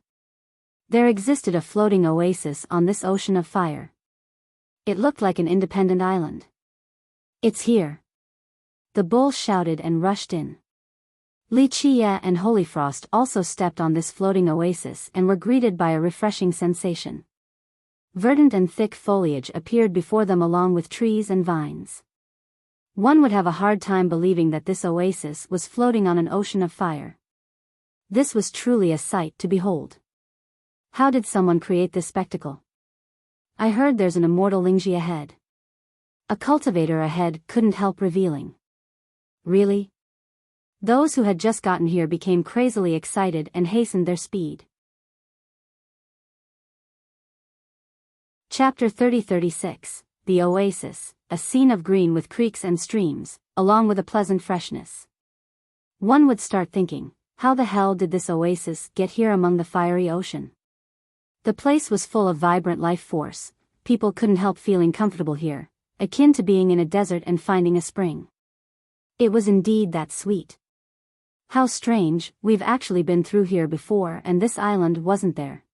There existed a floating oasis on this ocean of fire. It looked like an independent island. It's here. The bull shouted and rushed in. Li Qia and Holyfrost also stepped on this floating oasis and were greeted by a refreshing sensation. Verdant and thick foliage appeared before them along with trees and vines. One would have a hard time believing that this oasis was floating on an ocean of fire. This was truly a sight to behold. How did someone create this spectacle? I heard there's an immortal Lingji ahead. A cultivator ahead couldn't help revealing. Really? Those who had just gotten here became crazily excited and hastened their speed. Chapter 30-36, The Oasis, a scene of green with creeks and streams, along with a pleasant freshness. One would start thinking, how the hell did this oasis get here among the fiery ocean? The place was full of vibrant life force. People couldn't help feeling comfortable here, akin to being in a desert and finding a spring. It was indeed that sweet. How strange, we've actually been through here before and this island wasn't there.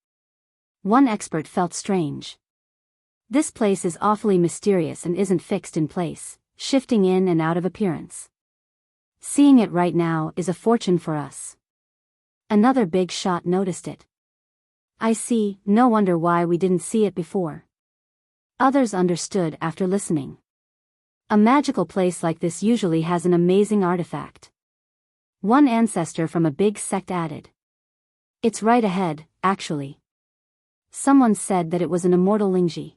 One expert felt strange. This place is awfully mysterious and isn't fixed in place, shifting in and out of appearance. Seeing it right now is a fortune for us. Another big shot noticed it. I see, no wonder why we didn't see it before. Others understood after listening. A magical place like this usually has an amazing artifact. One ancestor from a big sect added. It's right ahead, actually. Someone said that it was an immortal Lingji.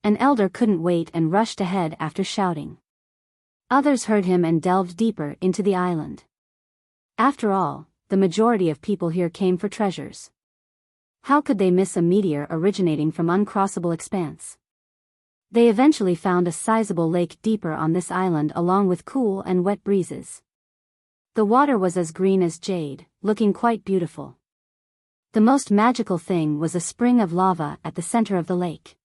An elder couldn't wait and rushed ahead after shouting. Others heard him and delved deeper into the island. After all, the majority of people here came for treasures. How could they miss a meteor originating from uncrossable expanse? They eventually found a sizable lake deeper on this island along with cool and wet breezes. The water was as green as jade, looking quite beautiful. The most magical thing was a spring of lava at the center of the lake.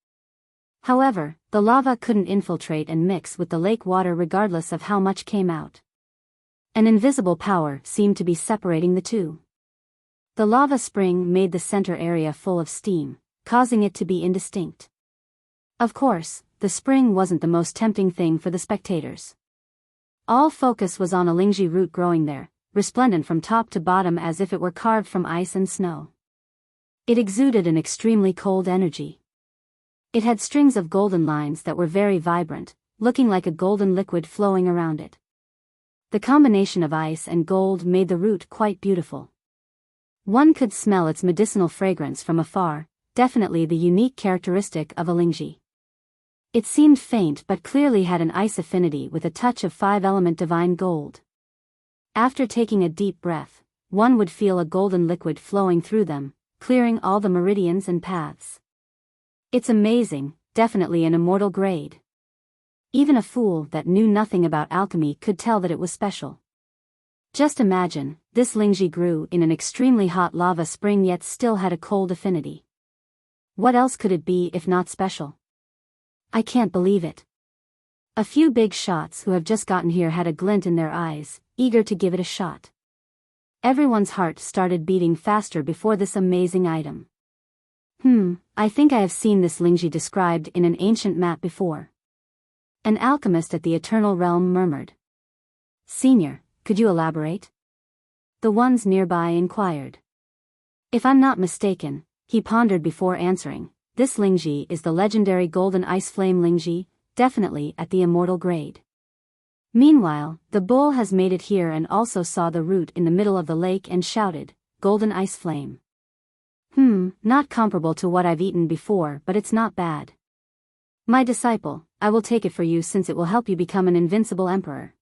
However, the lava couldn't infiltrate and mix with the lake water regardless of how much came out. An invisible power seemed to be separating the two. The lava spring made the center area full of steam, causing it to be indistinct. Of course, the spring wasn't the most tempting thing for the spectators. All focus was on a Lingji root growing there, resplendent from top to bottom as if it were carved from ice and snow. It exuded an extremely cold energy. It had strings of golden lines that were very vibrant, looking like a golden liquid flowing around it. The combination of ice and gold made the root quite beautiful. One could smell its medicinal fragrance from afar, definitely the unique characteristic of a Lingji. It seemed faint but clearly had an ice affinity with a touch of 5-element divine gold. After taking a deep breath, one would feel a golden liquid flowing through them, clearing all the meridians and paths. It's amazing, definitely an immortal grade. Even a fool that knew nothing about alchemy could tell that it was special. Just imagine, this Lingji grew in an extremely hot lava spring yet still had a cold affinity. What else could it be if not special? I can't believe it. A few big shots who have just gotten here had a glint in their eyes, eager to give it a shot. Everyone's heart started beating faster before this amazing item. I think I have seen this Lingji described in an ancient map before. An alchemist at the Eternal Realm murmured. Senior, could you elaborate? The ones nearby inquired. If I'm not mistaken, he pondered before answering, this Lingji is the legendary golden ice flame Lingji, definitely at the immortal grade. Meanwhile, the bull has made it here and also saw the root in the middle of the lake and shouted, golden ice flame. Not comparable to what I've eaten before, but it's not bad. My disciple, I will take it for you since it will help you become an invincible emperor.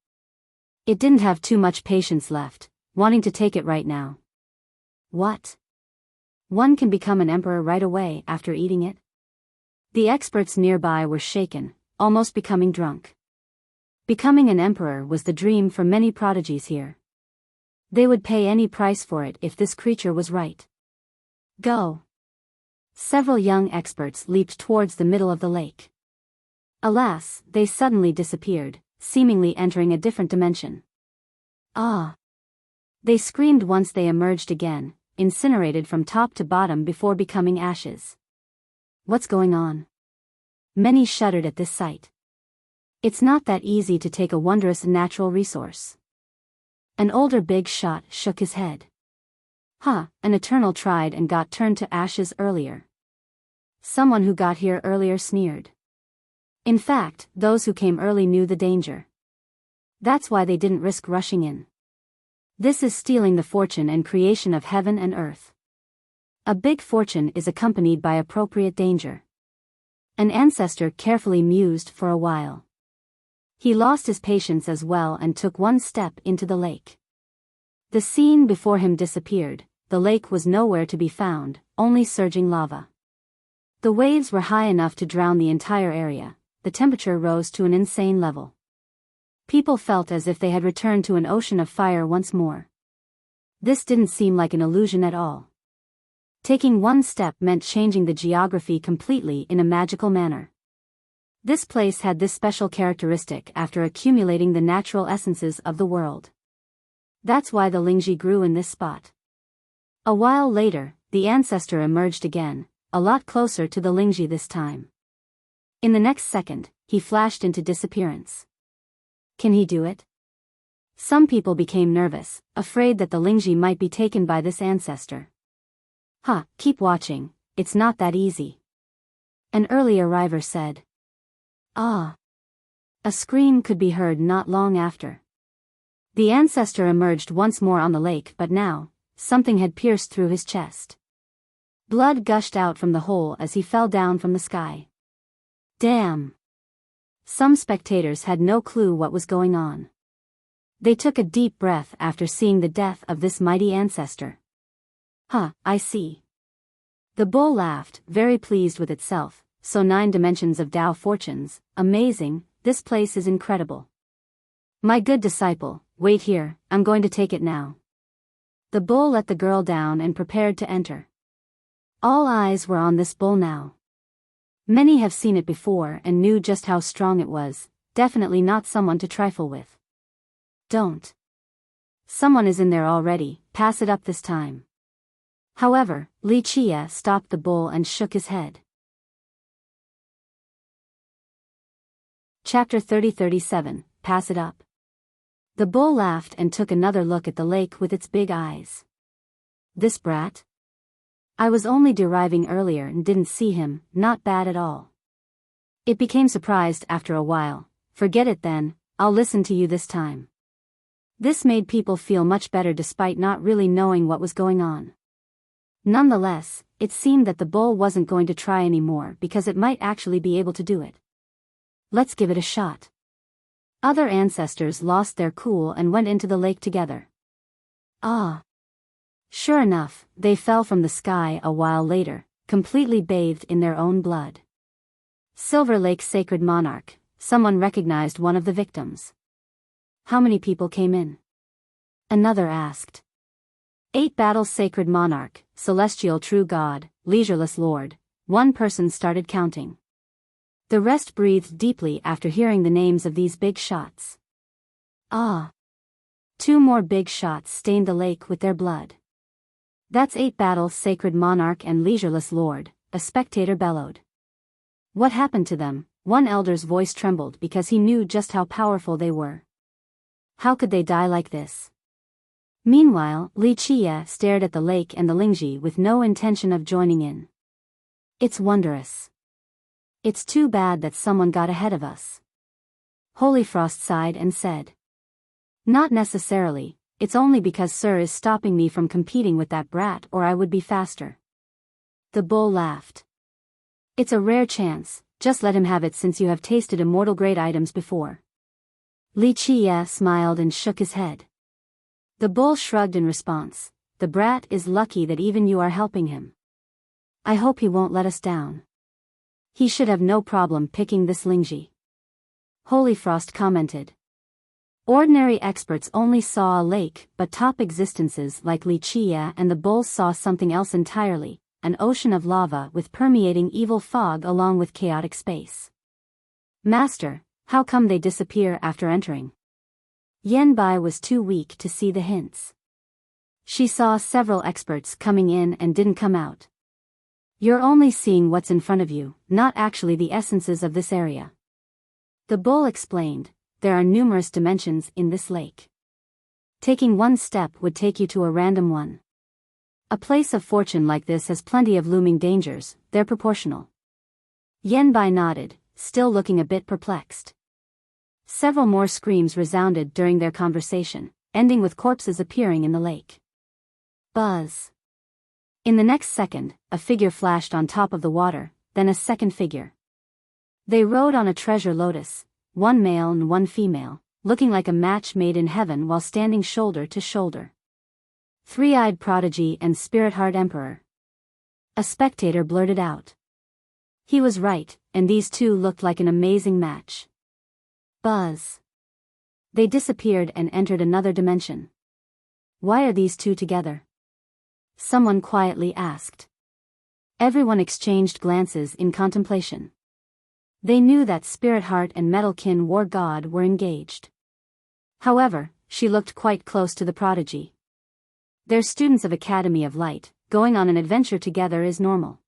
It didn't have too much patience left, wanting to take it right now. What? One can become an emperor right away after eating it? The experts nearby were shaken, almost becoming drunk. Becoming an emperor was the dream for many prodigies here. They would pay any price for it if this creature was right. Go! Several young experts leaped towards the middle of the lake. Alas, they suddenly disappeared, seemingly entering a different dimension. Ah! They screamed once they emerged again, incinerated from top to bottom before becoming ashes. What's going on? Many shuddered at this sight. It's not that easy to take a wondrous natural resource. An older big shot shook his head. An Eternal tried and got turned to ashes earlier. Someone who got here earlier sneered. In fact, those who came early knew the danger. That's why they didn't risk rushing in. This is stealing the fortune and creation of heaven and earth. A big fortune is accompanied by appropriate danger. An ancestor carefully mused for a while. He lost his patience as well and took one step into the lake. The scene before him disappeared, the lake was nowhere to be found, only surging lava. The waves were high enough to drown the entire area, the temperature rose to an insane level. People felt as if they had returned to an ocean of fire once more. This didn't seem like an illusion at all. Taking one step meant changing the geography completely in a magical manner. This place had this special characteristic after accumulating the natural essences of the world. That's why the Lingji grew in this spot. A while later, the ancestor emerged again, a lot closer to the Lingji this time. In the next second, he flashed into disappearance. Can he do it? Some people became nervous, afraid that the Lingji might be taken by this ancestor. Keep watching, it's not that easy. An early arriver said. Ah! A scream could be heard not long after. The ancestor emerged once more on the lake, but now, something had pierced through his chest. Blood gushed out from the hole as he fell down from the sky. Damn! Some spectators had no clue what was going on. They took a deep breath after seeing the death of this mighty ancestor. I see. The bull laughed, very pleased with itself. So 9 dimensions of Tao fortunes, amazing, this place is incredible. My good disciple, wait here, I'm going to take it now. The bull let the girl down and prepared to enter. All eyes were on this bull now. Many have seen it before and knew just how strong it was, definitely not someone to trifle with. Don't. Someone is in there already, pass it up this time. However, Li Chia stopped the bull and shook his head. Chapter 30-37, Pass It Up. The bull laughed and took another look at the lake with its big eyes. This brat? I was only deriving earlier and didn't see him, not bad at all. It became surprised after a while. Forget it then, I'll listen to you this time. This made people feel much better despite not really knowing what was going on. Nonetheless, it seemed that the bull wasn't going to try anymore because it might actually be able to do it. Let's give it a shot. Other ancestors lost their cool and went into the lake together. Sure enough, they fell from the sky a while later, completely bathed in their own blood. Silver Lake's sacred monarch, someone recognized one of the victims. How many people came in? Another asked. 8 battles sacred monarch, celestial true god, leisureless lord. One person started counting. The rest breathed deeply after hearing the names of these big shots. Ah! 2 more big shots stained the lake with their blood. That's 8 battles sacred monarch and leisureless lord, a spectator bellowed. What happened to them? One elder's voice trembled because he knew just how powerful they were. How could they die like this? Meanwhile, Li Qie stared at the lake and the Lingji with no intention of joining in. It's wondrous. It's too bad that someone got ahead of us. Holyfrost sighed and said. Not necessarily, it's only because Sir is stopping me from competing with that brat, or I would be faster. The bull laughed. It's a rare chance, just let him have it since you have tasted immortal grade items before. Li Qie smiled and shook his head. The bull shrugged in response. The brat is lucky that even you are helping him. I hope he won't let us down. He should have no problem picking this Lingji. Holyfrost commented. Ordinary experts only saw a lake, but top existences like Li Qie and the bull saw something else entirely, an ocean of lava with permeating evil fog along with chaotic space. Master, how come they disappear after entering? Yanbai was too weak to see the hints. She saw several experts coming in and didn't come out. You're only seeing what's in front of you, not actually the essences of this area. The bull explained, there are numerous dimensions in this lake. Taking one step would take you to a random one. A place of fortune like this has plenty of looming dangers, they're proportional. Yanbai nodded, still looking a bit perplexed. Several more screams resounded during their conversation, ending with corpses appearing in the lake. Buzz. In the next second, a figure flashed on top of the water, then a second figure. They rode on a treasure lotus, one male and one female, looking like a match made in heaven while standing shoulder to shoulder. Three-eyed prodigy and spirit-heart emperor. A spectator blurted out. He was right, and these two looked like an amazing match. Buzz. They disappeared and entered another dimension. Why are these two together? Someone quietly asked. Everyone exchanged glances in contemplation. They knew that Spirit Heart and Metalkin War God were engaged. However, she looked quite close to the prodigy. They're students of Academy of Light, going on an adventure together is normal.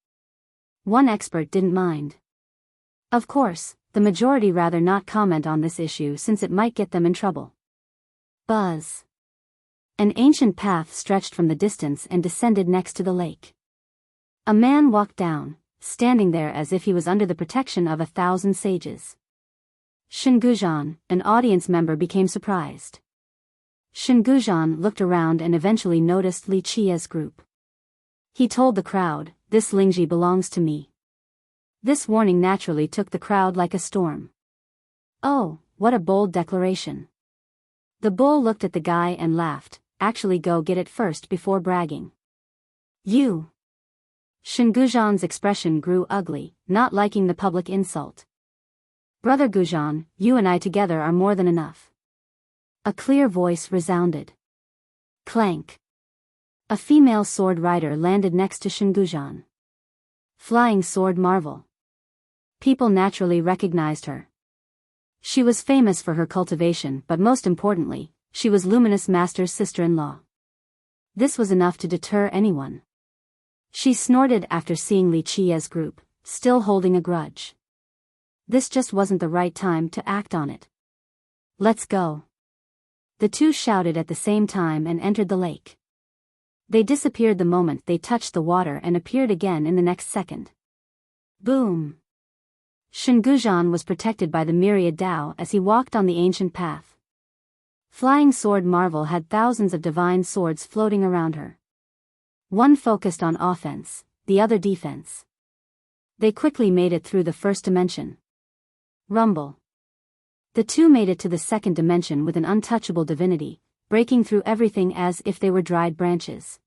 One expert didn't mind. Of course, the majority rather not comment on this issue since it might get them in trouble. Buzz. An ancient path stretched from the distance and descended next to the lake. A man walked down, standing there as if he was under the protection of 1,000 sages. Shingujan, an audience member, became surprised. Shingujan looked around and eventually noticed Li Qie's group. He told the crowd, this Lingji belongs to me. This warning naturally took the crowd like a storm. Oh, what a bold declaration. The bull looked at the guy and laughed, actually go get it first before bragging. You. Shingujan's expression grew ugly, not liking the public insult. Brother Gujan, you and I together are more than enough. A clear voice resounded. Clank. A female sword rider landed next to Shingujan. Flying sword marvel. People naturally recognized her. She was famous for her cultivation, but most importantly, she was Luminous Master's sister-in-law. This was enough to deter anyone. She snorted after seeing Li Qie's group, still holding a grudge. This just wasn't the right time to act on it. Let's go. The two shouted at the same time and entered the lake. They disappeared the moment they touched the water and appeared again in the next second. Boom! Shingujan was protected by the myriad Dao as he walked on the ancient path. Flying Sword Marvel had thousands of divine swords floating around her. One focused on offense, the other defense. They quickly made it through the first dimension. Rumble. The two made it to the second dimension with an untouchable divinity, breaking through everything as if they were dried branches.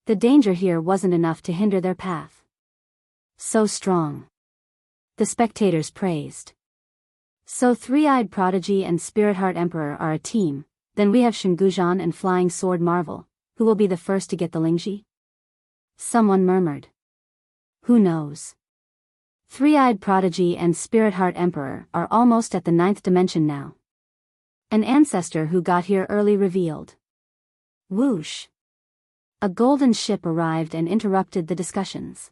The danger here wasn't enough to hinder their path. So strong. The spectators praised. So Three-Eyed Prodigy and Spirit Heart Emperor are a team, then we have Shungujan and Flying Sword Marvel, who will be the first to get the Lingji? Someone murmured. Who knows? Three-Eyed Prodigy and Spirit Heart Emperor are almost at the 9th dimension now. An ancestor who got here early revealed. Whoosh! A golden ship arrived and interrupted the discussions.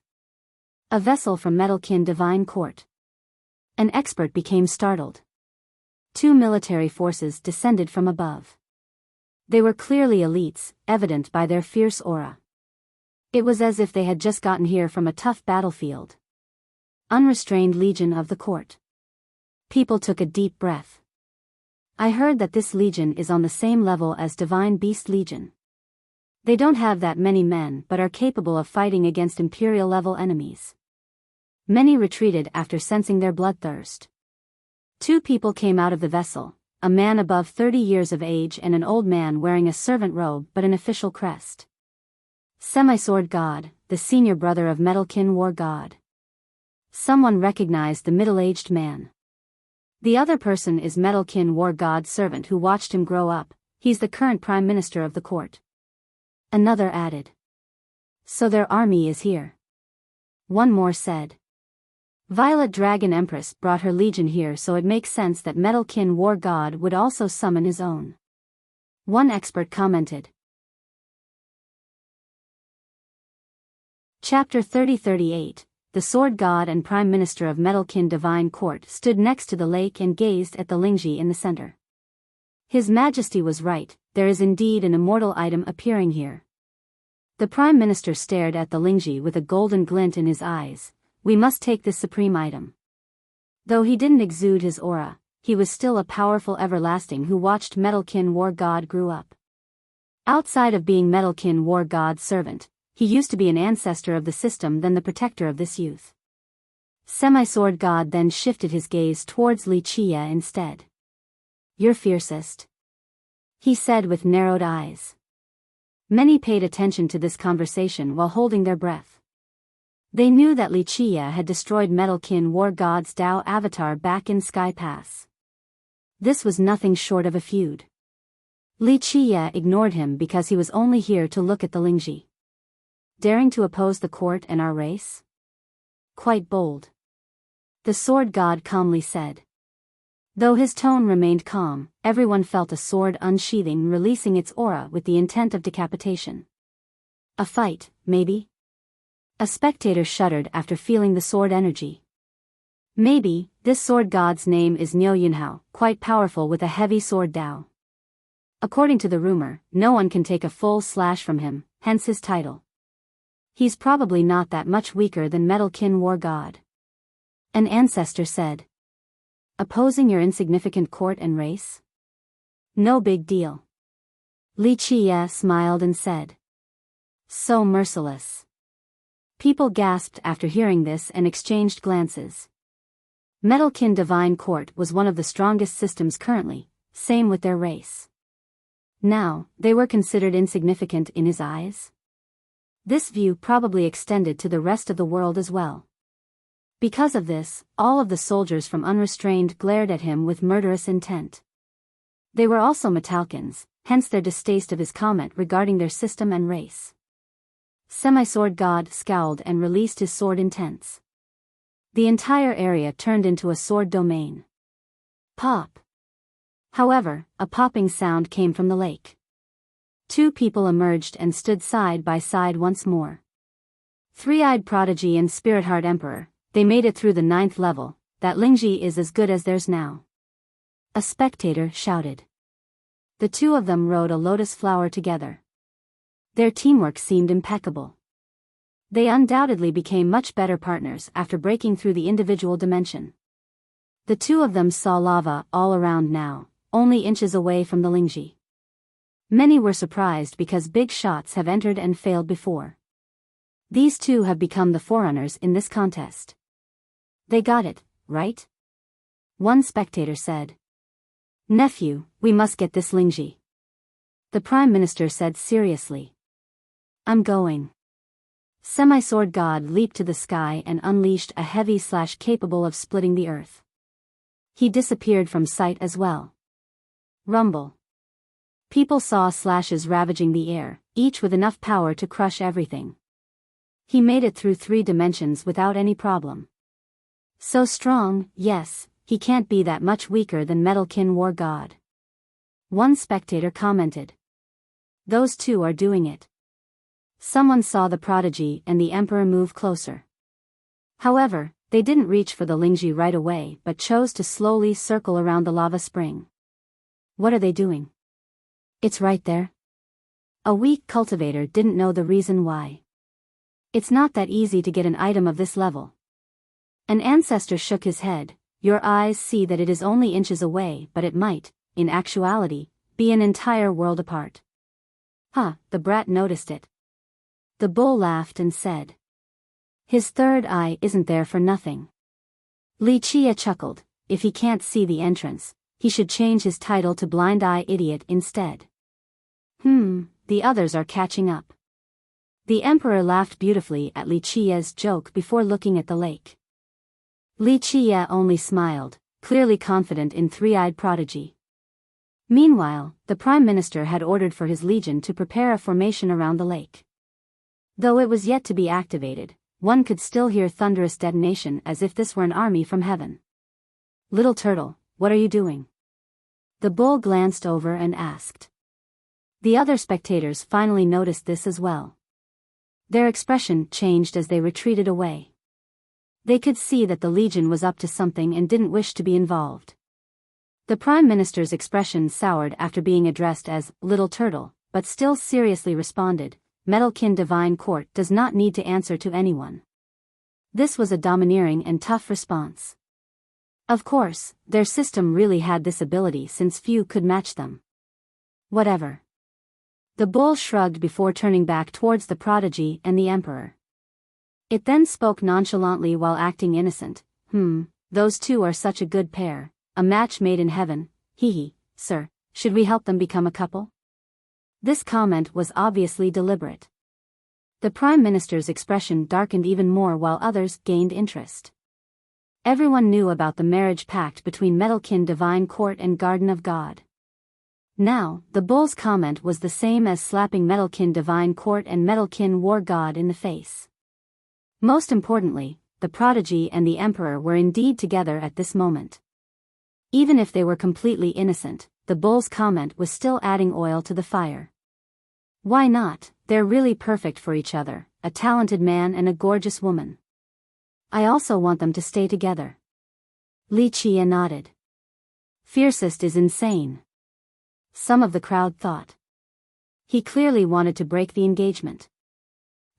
A vessel from Metalkin Divine Court. An expert became startled. 2 military forces descended from above. They were clearly elites, evident by their fierce aura. It was as if they had just gotten here from a tough battlefield. Unrestrained legion of the court. People took a deep breath. I heard that this legion is on the same level as Divine Beast Legion. They don't have that many men but are capable of fighting against Imperial-level enemies. Many retreated after sensing their bloodthirst. 2 people came out of the vessel, a man above 30 years of age and an old man wearing a servant robe but an official crest. Semi-Sword God, the senior brother of Metalkin War God. Someone recognized the middle-aged man. The other person is Metalkin War God's servant who watched him grow up. He's the current Prime Minister of the court. Another added. So their army is here. One more said. Violet Dragon Empress brought her legion here, so it makes sense that Metalkin War God would also summon his own. One expert commented. Chapter 30-38. The Sword God and Prime Minister of Metalkin Divine Court stood next to the lake and gazed at the Lingji in the center. His Majesty was right, there is indeed an immortal item appearing here. The Prime Minister stared at the Lingji with a golden glint in his eyes. We must take this supreme item. Though he didn't exude his aura, he was still a powerful everlasting who watched Metalkin War God grew up. Outside of being Metalkin War God's servant, he used to be an ancestor of the system, then the protector of this youth. Semi-Sword God then shifted his gaze towards Li Chia instead. You're fiercest, he said with narrowed eyes. Many paid attention to this conversation while holding their breath. They knew that Li Chia had destroyed Metalkin War God's Dao avatar back in Sky Pass. This was nothing short of a feud. Li Chia ignored him because he was only here to look at the Lingji. Daring to oppose the court and our race? Quite bold. The Sword God calmly said. Though his tone remained calm, everyone felt a sword unsheathing, releasing its aura with the intent of decapitation. A fight, maybe? A spectator shuddered after feeling the sword energy. Maybe. This Sword God's name is Niu Yunhao, quite powerful with a heavy sword Dao. According to the rumor, no one can take a full slash from him, hence his title. He's probably not that much weaker than Metalkin War God. An ancestor said. Opposing your insignificant court and race? No big deal. Li Chia smiled and said. So merciless. People gasped after hearing this and exchanged glances. Metalkin Divine Court was one of the strongest systems currently, same with their race. Now, they were considered insignificant in his eyes? This view probably extended to the rest of the world as well. Because of this, all of the soldiers from Unrestrained glared at him with murderous intent. They were also Metalkins, hence their distaste of his comment regarding their system and race. Semi-Sword God scowled and released his sword intense. The entire area turned into a sword domain. Pop. However, a popping sound came from the lake. 2 people emerged and stood side by side once more. Three-Eyed Prodigy and Spirit Heart Emperor, they made it through the 9th level, that Lingji is as good as theirs now. A spectator shouted. The 2 of them rode a lotus flower together. Their teamwork seemed impeccable. They undoubtedly became much better partners after breaking through the individual dimension. The 2 of them saw lava all around now, only inches away from the Lingji. Many were surprised because big shots have entered and failed before. These 2 have become the forerunners in this contest. They got it, right? One spectator said. Nephew, we must get this Lingji. The Prime Minister said seriously. I'm going. Semi-sword god leaped to the sky and unleashed a heavy slash capable of splitting the earth. He disappeared from sight as well. Rumble. People saw slashes ravaging the air, each with enough power to crush everything. He made it through 3 dimensions without any problem. So strong, yes, he can't be that much weaker than Metalkin War God. One spectator commented. Those 2 are doing it. Someone saw the prodigy and the emperor move closer. However, they didn't reach for the Lingji right away but chose to slowly circle around the lava spring. What are they doing? It's right there. A weak cultivator didn't know the reason why. It's not that easy to get an item of this level. An ancestor shook his head. Your eyes see that it is only inches away, but it might, in actuality, be an entire world apart. Huh, the brat noticed it. The bull laughed and said. His third eye isn't there for nothing. Li Chia chuckled. If he can't see the entrance, he should change his title to Blind Eye Idiot instead. The others are catching up. The emperor laughed beautifully at Li Chia's joke before looking at the lake. Li Chia only smiled, clearly confident in three-eyed prodigy. Meanwhile, the prime minister had ordered for his legion to prepare a formation around the lake. Though it was yet to be activated, one could still hear thunderous detonation as if this were an army from heaven. Little turtle, what are you doing? The bull glanced over and asked. The other spectators finally noticed this as well. Their expression changed as they retreated away. They could see that the legion was up to something and didn't wish to be involved. The prime minister's expression soured after being addressed as Little Turtle, but still seriously responded, Metalkin Divine Court does not need to answer to anyone. This was a domineering and tough response. Of course, their system really had this ability since few could match them. Whatever. The bull shrugged before turning back towards the prodigy and the emperor. It then spoke nonchalantly while acting innocent. Those 2 are such a good pair, a match made in heaven, hee, sir, should we help them become a couple? This comment was obviously deliberate. The prime minister's expression darkened even more while others gained interest. Everyone knew about the marriage pact between Metalkin Divine Court and Garden of God. Now, the bull's comment was the same as slapping Metalkin Divine Court and Metalkin War God in the face. Most importantly, the prodigy and the emperor were indeed together at this moment. Even if they were completely innocent, the bull's comment was still adding oil to the fire. Why not? They're really perfect for each other, a talented man and a gorgeous woman. I also want them to stay together. Li Chia nodded. Fiercest is insane. Some of the crowd thought. He clearly wanted to break the engagement.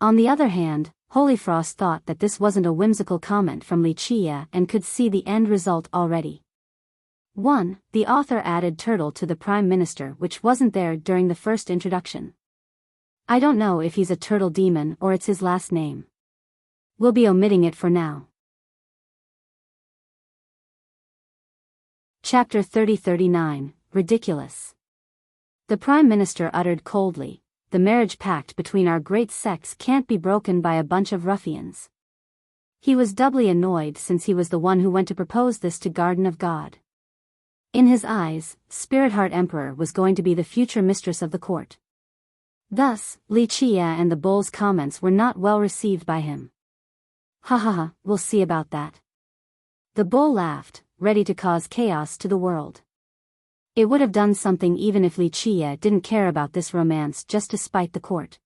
On the other hand, Holyfrost thought that this wasn't a whimsical comment from Li Chia and could see the end result already. 1. The author added turtle to the prime minister, which wasn't there during the first introduction. I don't know if he's a turtle demon or it's his last name. We'll be omitting it for now. Chapter 30-39, Ridiculous. The prime minister uttered coldly, the marriage pact between our great sects can't be broken by a bunch of ruffians. He was doubly annoyed since he was the one who went to propose this to Garden of God. In his eyes, Spirit Heart Emperor was going to be the future mistress of the court. Thus, Li Chia and the bull's comments were not well received by him. Ha, we'll see about that. The bull laughed, ready to cause chaos to the world. It would have done something even if Li Chia didn't care about this romance just to spite the court.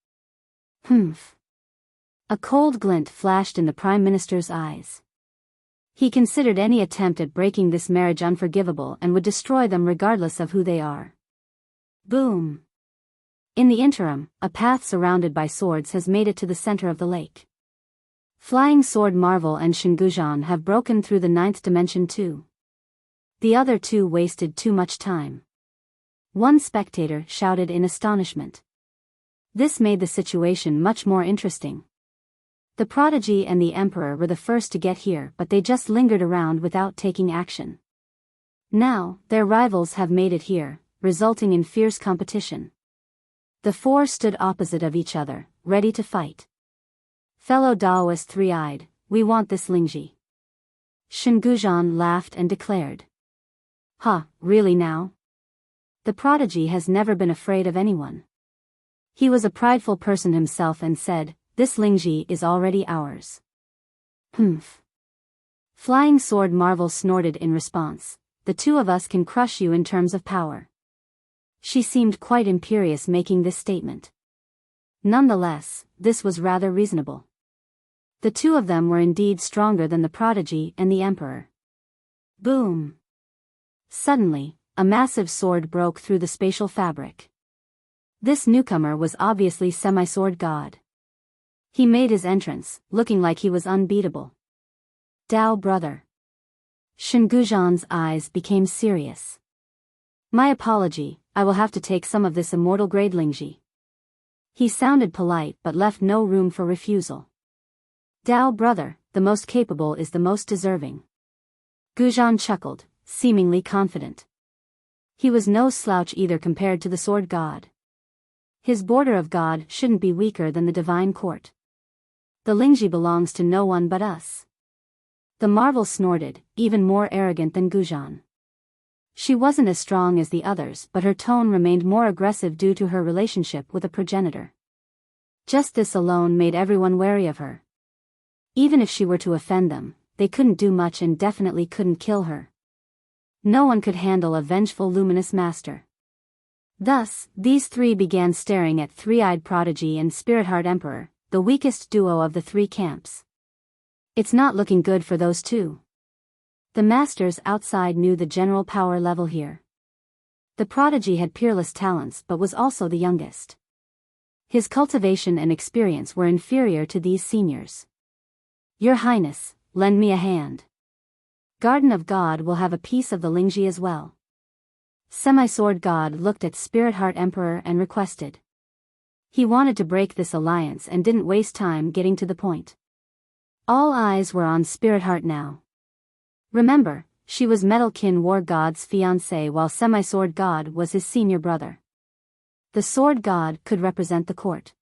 A cold glint flashed in the prime minister's eyes. He considered any attempt at breaking this marriage unforgivable and would destroy them regardless of who they are. Boom. In the interim, a path surrounded by swords has made it to the center of the lake. Flying Sword Marvel and Shingujan have broken through the 9th dimension too. The other 2 wasted too much time. One spectator shouted in astonishment. This made the situation much more interesting. The prodigy and the emperor were the first to get here, but they just lingered around without taking action. Now, their rivals have made it here, resulting in fierce competition. The 4 stood opposite of each other, ready to fight. Fellow Daoist three-eyed, we want this Lingji. Shenguzhan laughed and declared. Ha, really now? The prodigy has never been afraid of anyone. He was a prideful person himself and said, this Lingji is already ours. Humph. Flying Sword Marvel snorted in response, the two of us can crush you in terms of power. She seemed quite imperious making this statement. Nonetheless, this was rather reasonable. The two of them were indeed stronger than the prodigy and the emperor. Boom! Suddenly, a massive sword broke through the spatial fabric. This newcomer was obviously Semi-Sword God. He made his entrance, looking like he was unbeatable. Dao brother. Shenguzhan's eyes became serious. My apology, I will have to take some of this immortal grade Lingji. He sounded polite but left no room for refusal. Dao brother, the most capable is the most deserving. Guzhan chuckled, seemingly confident. He was no slouch either compared to the sword god. His border of god shouldn't be weaker than the divine court. The Lingji belongs to no one but us. The marvel snorted, even more arrogant than Guzhan. She wasn't as strong as the others but her tone remained more aggressive due to her relationship with a progenitor. Just this alone made everyone wary of her. Even if she were to offend them, they couldn't do much and definitely couldn't kill her. No one could handle a vengeful luminous master. Thus, these three began staring at Three-Eyed Prodigy and Spirit-Heart Emperor, the weakest duo of the three camps. It's not looking good for those two. The masters outside knew the general power level here. The prodigy had peerless talents but was also the youngest. His cultivation and experience were inferior to these seniors. Your Highness, lend me a hand. Garden of God will have a piece of the Lingji as well. Semi-Sword God looked at Spirit-Heart Emperor and requested. He wanted to break this alliance and didn't waste time getting to the point. All eyes were on Spirit-Heart now. Remember, she was Metal-Kin War God's fiancé while Semi-Sword God was his senior brother. The Sword God could represent the court.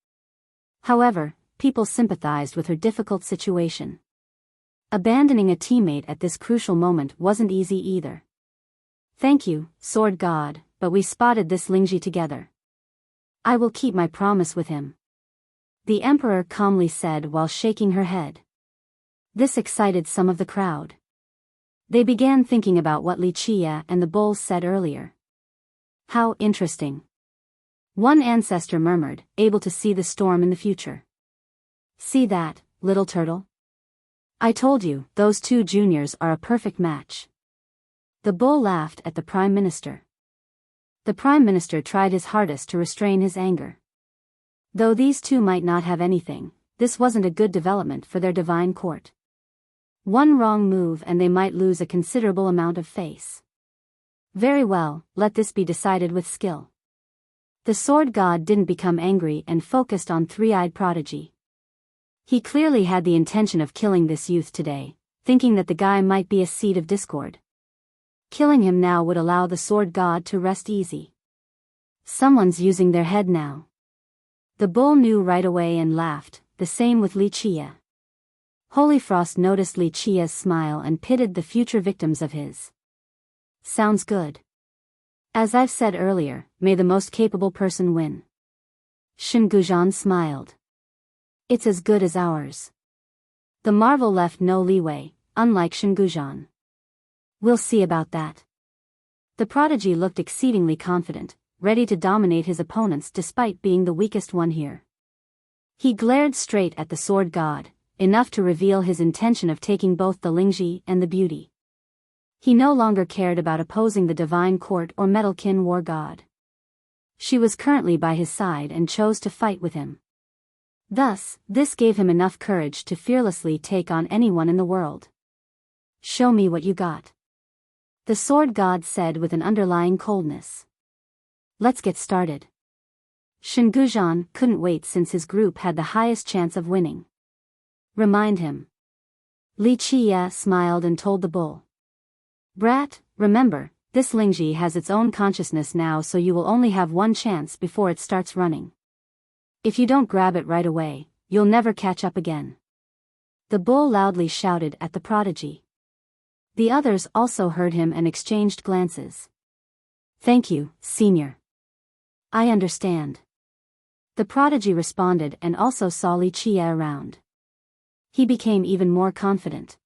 However, people sympathized with her difficult situation. Abandoning a teammate at this crucial moment wasn't easy either. Thank you, Sword God, but we spotted this Lingji together. I will keep my promise with him. The Emperor calmly said while shaking her head. This excited some of the crowd. They began thinking about what Li Chia and the bulls said earlier. How interesting. One ancestor murmured, able to see the storm in the future. See that, little turtle? I told you, those two juniors are a perfect match. The bull laughed at the Prime Minister. The Prime Minister tried his hardest to restrain his anger. Though these two might not have anything, this wasn't a good development for their divine court. One wrong move and they might lose a considerable amount of face. Very well, let this be decided with skill. The sword god didn't become angry and focused on Three-Eyed Prodigy. He clearly had the intention of killing this youth today, thinking that the guy might be a seed of discord. Killing him now would allow the sword god to rest easy. Someone's using their head now. The bull knew right away and laughed, the same with Li Chia. Holy Frost noticed Li Chia's smile and pitied the future victims of his. Sounds good. As I've said earlier, may the most capable person win. Shenguzhan smiled. It's as good as ours. The marvel left no leeway, unlike Shenguzhan. We'll see about that. The prodigy looked exceedingly confident, ready to dominate his opponents despite being the weakest one here. He glared straight at the sword god, enough to reveal his intention of taking both the Lingji and the beauty. He no longer cared about opposing the divine court or Metal-Kin War God. She was currently by his side and chose to fight with him. Thus, this gave him enough courage to fearlessly take on anyone in the world. Show me what you got. The sword god said with an underlying coldness. Let's get started. Shenguzhan couldn't wait since his group had the highest chance of winning. Remind him. Li Chia smiled and told the bull. Brat, remember, this Lingji has its own consciousness now, so you will only have one chance before it starts running. If you don't grab it right away, you'll never catch up again." The bull loudly shouted at the prodigy. The others also heard him and exchanged glances. "Thank you, Senior. I understand." The prodigy responded and also saw Li Chia around. He became even more confident.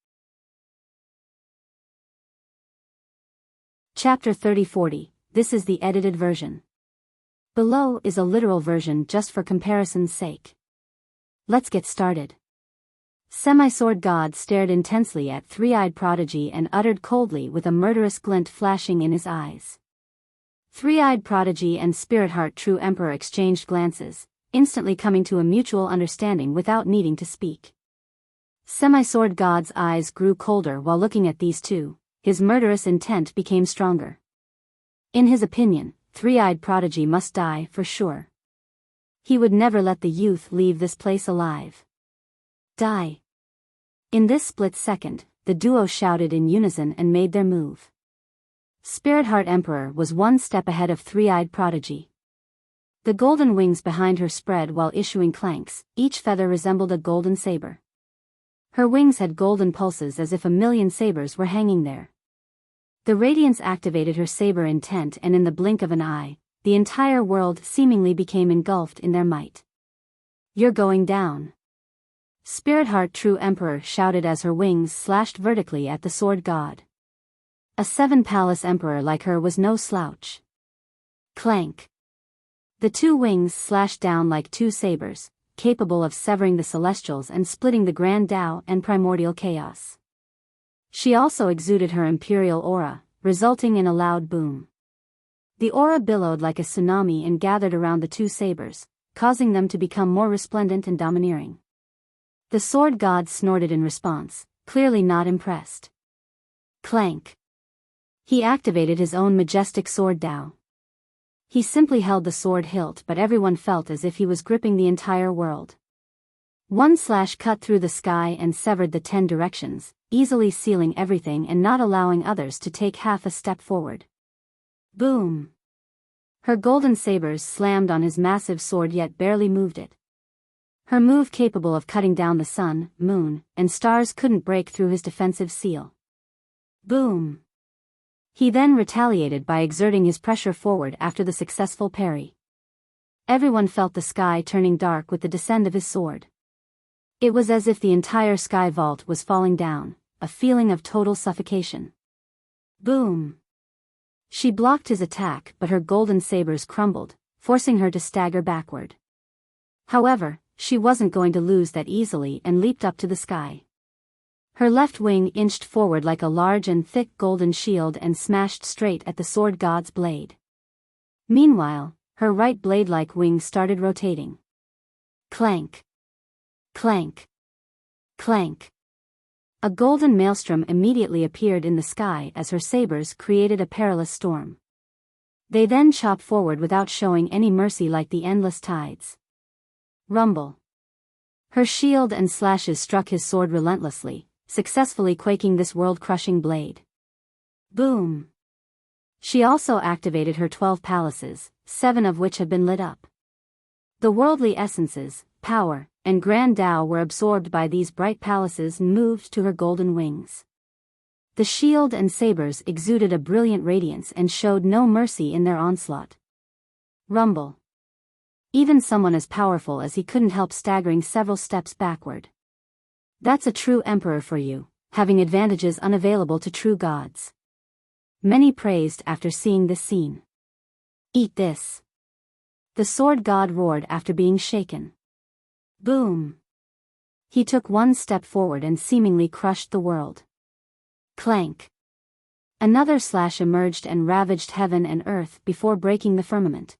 Chapter 30-40, this is the edited version. Below is a literal version just for comparison's sake. Let's get started. Semi-sword god stared intensely at three-eyed prodigy and uttered coldly with a murderous glint flashing in his eyes. Three-eyed prodigy and Spirit Heart True Emperor exchanged glances, instantly coming to a mutual understanding without needing to speak. Semi-sword god's eyes grew colder while looking at these two. His murderous intent became stronger. In his opinion, three-eyed prodigy must die for sure. He would never let the youth leave this place alive. Die. In this split second, the duo shouted in unison and made their move. Spirit Heart Emperor was one step ahead of three-eyed prodigy. The golden wings behind her spread while issuing clanks, each feather resembled a golden saber. Her wings had golden pulses as if a million sabers were hanging there. The radiance activated her saber intent and in the blink of an eye, the entire world seemingly became engulfed in their might. "You're going down." Spirit Heart True Emperor shouted as her wings slashed vertically at the sword god. A seven-palace emperor like her was no slouch. Clank. The two wings slashed down like two sabers, capable of severing the celestials and splitting the grand Tao and primordial chaos. She also exuded her imperial aura, resulting in a loud boom. The aura billowed like a tsunami and gathered around the two sabers, causing them to become more resplendent and domineering. The sword god snorted in response, clearly not impressed. Clank. He activated his own majestic sword Tao. He simply held the sword hilt, but everyone felt as if he was gripping the entire world. One slash cut through the sky and severed the 10 directions, easily sealing everything and not allowing others to take half a step forward. Boom! Her golden sabers slammed on his massive sword yet barely moved it. Her move capable of cutting down the sun, moon, and stars couldn't break through his defensive seal. Boom! He then retaliated by exerting his pressure forward after the successful parry. Everyone felt the sky turning dark with the descent of his sword. It was as if the entire sky vault was falling down, a feeling of total suffocation. Boom! She blocked his attack, but her golden sabers crumbled, forcing her to stagger backward. However, she wasn't going to lose that easily and leaped up to the sky. Her left wing inched forward like a large and thick golden shield and smashed straight at the sword god's blade. Meanwhile, her right blade-like wing started rotating. Clank. Clank. Clank. A golden maelstrom immediately appeared in the sky as her sabers created a perilous storm. They then chopped forward without showing any mercy like the endless tides. Rumble. Her shield and slashes struck his sword relentlessly, successfully quaking this world-crushing blade. Boom! She also activated her 12 palaces, 7 of which had been lit up. The worldly essences, power, and grand Tao were absorbed by these bright palaces and moved to her golden wings. The shield and sabers exuded a brilliant radiance and showed no mercy in their onslaught. Rumble. Even someone as powerful as he couldn't help staggering several steps backward. That's a true emperor for you, having advantages unavailable to true gods. Many praised after seeing this scene. Eat this. The sword god roared after being shaken. Boom! He took one step forward and seemingly crushed the world. Clank! Another slash emerged and ravaged heaven and earth before breaking the firmament.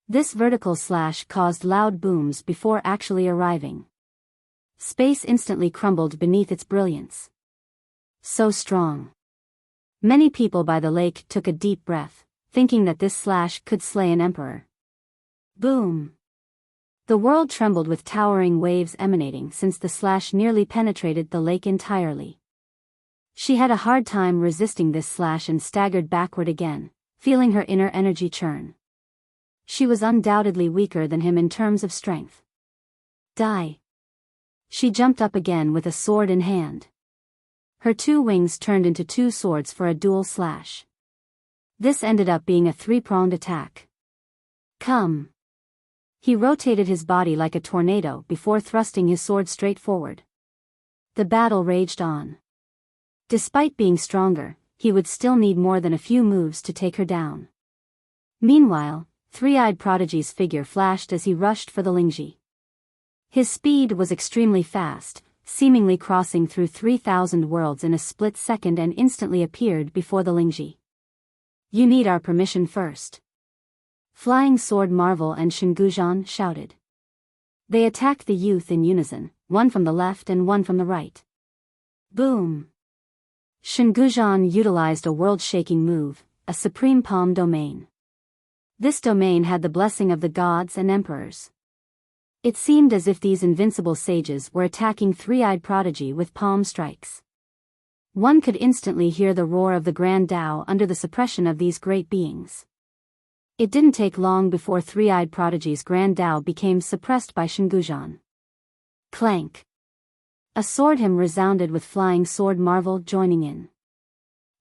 This vertical slash caused loud booms before actually arriving. Space instantly crumbled beneath its brilliance. So strong. Many people by the lake took a deep breath, thinking that this slash could slay an emperor. Boom! The world trembled with towering waves emanating since the slash nearly penetrated the lake entirely. She had a hard time resisting this slash and staggered backward again, feeling her inner energy churn. She was undoubtedly weaker than him in terms of strength. Die. She jumped up again with a sword in hand. Her two wings turned into two swords for a dual slash. This ended up being a three-pronged attack. Come. He rotated his body like a tornado before thrusting his sword straight forward. The battle raged on. Despite being stronger, he would still need more than a few moves to take her down. Meanwhile, Three-Eyed Prodigy's figure flashed as he rushed for the Lingji. His speed was extremely fast, seemingly crossing through 3,000 worlds in a split second, and instantly appeared before the Lingji. You need our permission first. Flying Sword Marvel and Shinguzhan shouted. They attacked the youth in unison, one from the left and one from the right. Boom! Shinguzhan utilized a world-shaking move, a Supreme Palm Domain. This domain had the blessing of the gods and emperors. It seemed as if these invincible sages were attacking Three-Eyed Prodigy with palm strikes. One could instantly hear the roar of the Grand Tao under the suppression of these great beings. It didn't take long before Three-Eyed Prodigy's Grand Tao became suppressed by Shinguzhan. Clank! A sword hymn resounded with Flying Sword Marvel joining in.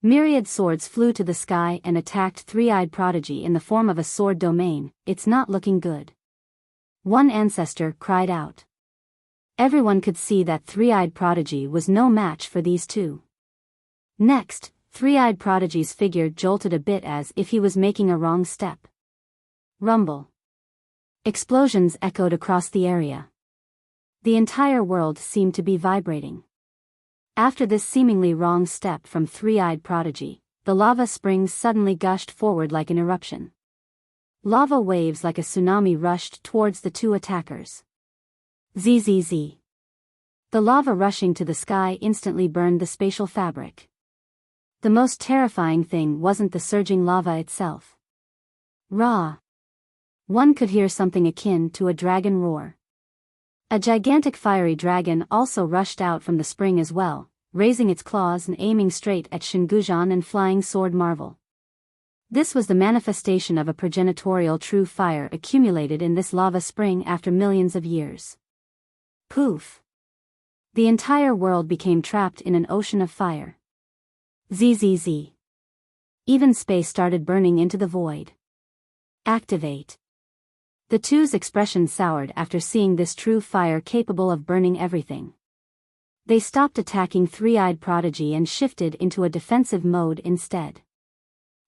Myriad swords flew to the sky and attacked Three-Eyed Prodigy in the form of a sword domain. It's not looking good. One ancestor cried out. Everyone could see that Three-Eyed Prodigy was no match for these two. Next, Three-Eyed Prodigy's figure jolted a bit as if he was making a wrong step. Rumble. Explosions echoed across the area. The entire world seemed to be vibrating. After this seemingly wrong step from Three-Eyed Prodigy, the lava springs suddenly gushed forward like an eruption. Lava waves like a tsunami rushed towards the two attackers. Zzz. The lava rushing to the sky instantly burned the spatial fabric. The most terrifying thing wasn't the surging lava itself. Rah! One could hear something akin to a dragon roar. A gigantic fiery dragon also rushed out from the spring as well, raising its claws and aiming straight at Shinguzhan and Flying Sword Marvel. This was the manifestation of a progenitorial true fire accumulated in this lava spring after millions of years. Poof! The entire world became trapped in an ocean of fire. Zzz. Even space started burning into the void. Activate. The two's expression soured after seeing this true fire capable of burning everything. They stopped attacking Three-Eyed Prodigy and shifted into a defensive mode instead.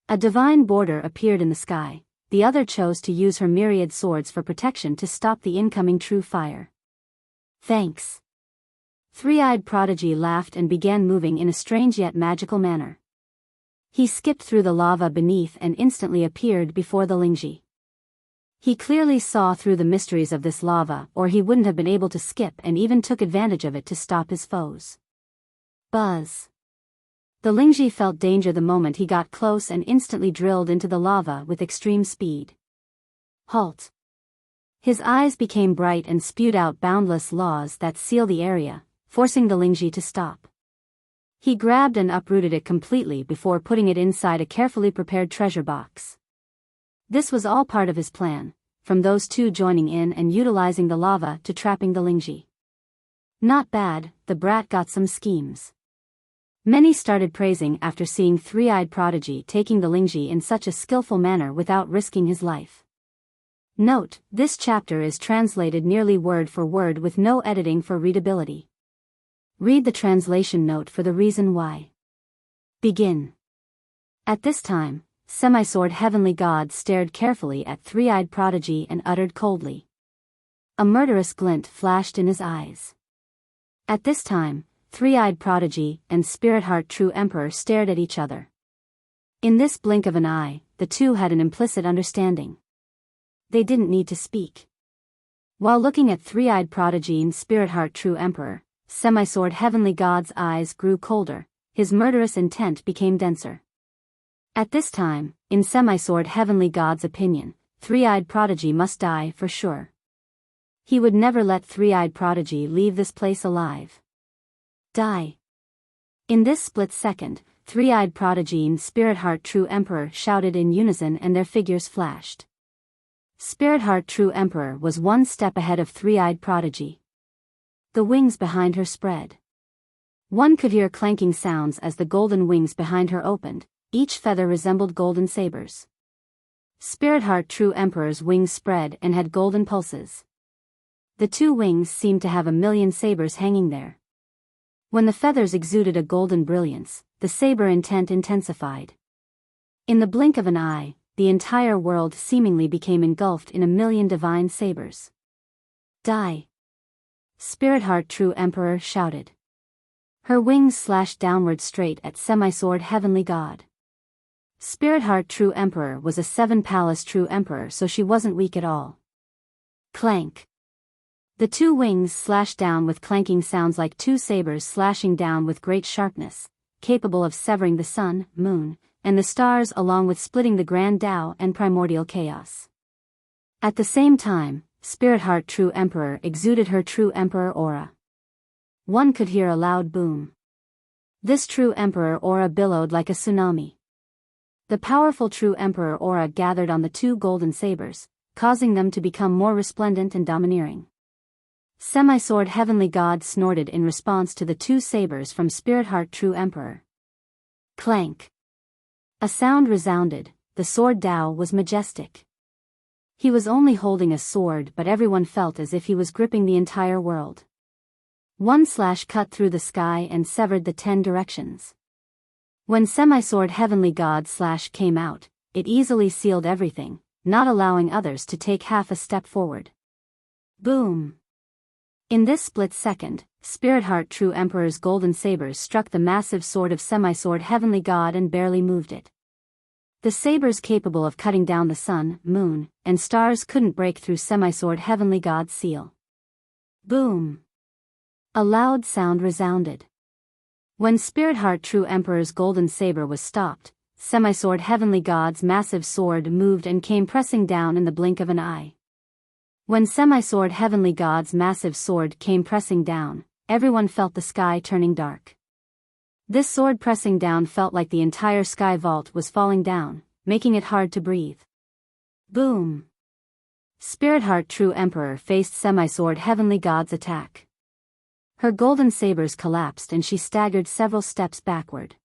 A divine border appeared in the sky. The other chose to use her myriad swords for protection to stop the incoming true fire. Thanks. Three-Eyed Prodigy laughed and began moving in a strange yet magical manner. He skipped through the lava beneath and instantly appeared before the Lingji. He clearly saw through the mysteries of this lava, or he wouldn't have been able to skip, and even took advantage of it to stop his foes. Buzz. The Lingji felt danger the moment he got close and instantly drilled into the lava with extreme speed. Halt. His eyes became bright and spewed out boundless laws that seal the area, forcing the Lingji to stop. He grabbed and uprooted it completely before putting it inside a carefully prepared treasure box. This was all part of his plan, from those two joining in and utilizing the lava to trapping the Lingji. Not bad, the brat got some schemes. Many started praising after seeing Three-Eyed Prodigy taking the Lingji in such a skillful manner without risking his life. Note, this chapter is translated nearly word for word with no editing for readability. Read the translation note for the reason why. Begin. At this time, Semi-Sword Heavenly God stared carefully at Three-Eyed Prodigy and uttered coldly. A murderous glint flashed in his eyes. At this time, Three-Eyed Prodigy and Spirit Heart True Emperor stared at each other. In this blink of an eye, the two had an implicit understanding. They didn't need to speak. While looking at Three-Eyed Prodigy and Spirit Heart True Emperor, Semi-Sword Heavenly God's eyes grew colder, his murderous intent became denser. At this time, in Semi-Sword Heavenly God's opinion, Three-Eyed Prodigy must die for sure. He would never let Three-Eyed Prodigy leave this place alive. Die. In this split second, Three-Eyed Prodigy and Spirit Heart True Emperor shouted in unison and their figures flashed. Spirit Heart True Emperor was one step ahead of Three-Eyed Prodigy. The wings behind her spread. One could hear clanking sounds as the golden wings behind her opened, each feather resembled golden sabers. Spirit Heart True Emperor's wings spread and had golden pulses. The two wings seemed to have 1,000,000 sabers hanging there. When the feathers exuded a golden brilliance, the saber intent intensified. In the blink of an eye, the entire world seemingly became engulfed in 1,000,000 divine sabers. Die! Spirit Heart True Emperor shouted. Her wings slashed downward straight at Semi-Sword Heavenly God. Spirit Heart True Emperor was a 7-palace True Emperor, so she wasn't weak at all. Clank! The two wings slashed down with clanking sounds like two sabers slashing down with great sharpness, capable of severing the sun, moon, and the stars along with splitting the Grand Tao and primordial chaos. At the same time, Spirit Heart True Emperor exuded her True Emperor aura. One could hear a loud boom. This True Emperor aura billowed like a tsunami. The powerful True Emperor aura gathered on the two golden sabers, causing them to become more resplendent and domineering. Semi-Sword Heavenly God snorted in response to the two sabers from Spirit Heart True Emperor. Clank! A sound resounded. The sword Tao was majestic. He was only holding a sword, but everyone felt as if he was gripping the entire world. One slash cut through the sky and severed the 10 directions. When Semi-Sword Heavenly God slash came out, it easily sealed everything, not allowing others to take half a step forward. Boom! In this split second, Spirit Heart True Emperor's golden sabers struck the massive sword of Semi-Sword Heavenly God and barely moved it. The sabers capable of cutting down the sun, moon, and stars couldn't break through Semi-Sword Heavenly God's seal. Boom! A loud sound resounded. When Spirit Heart True Emperor's golden saber was stopped, Semi-Sword Heavenly God's massive sword moved and came pressing down in the blink of an eye. When Semi-Sword Heavenly God's massive sword came pressing down, everyone felt the sky turning dark. This sword pressing down felt like the entire sky vault was falling down, making it hard to breathe. Boom! Spirit Heart True Emperor faced Semi-Sword Heavenly God's attack. Her golden sabers collapsed and she staggered several steps backward.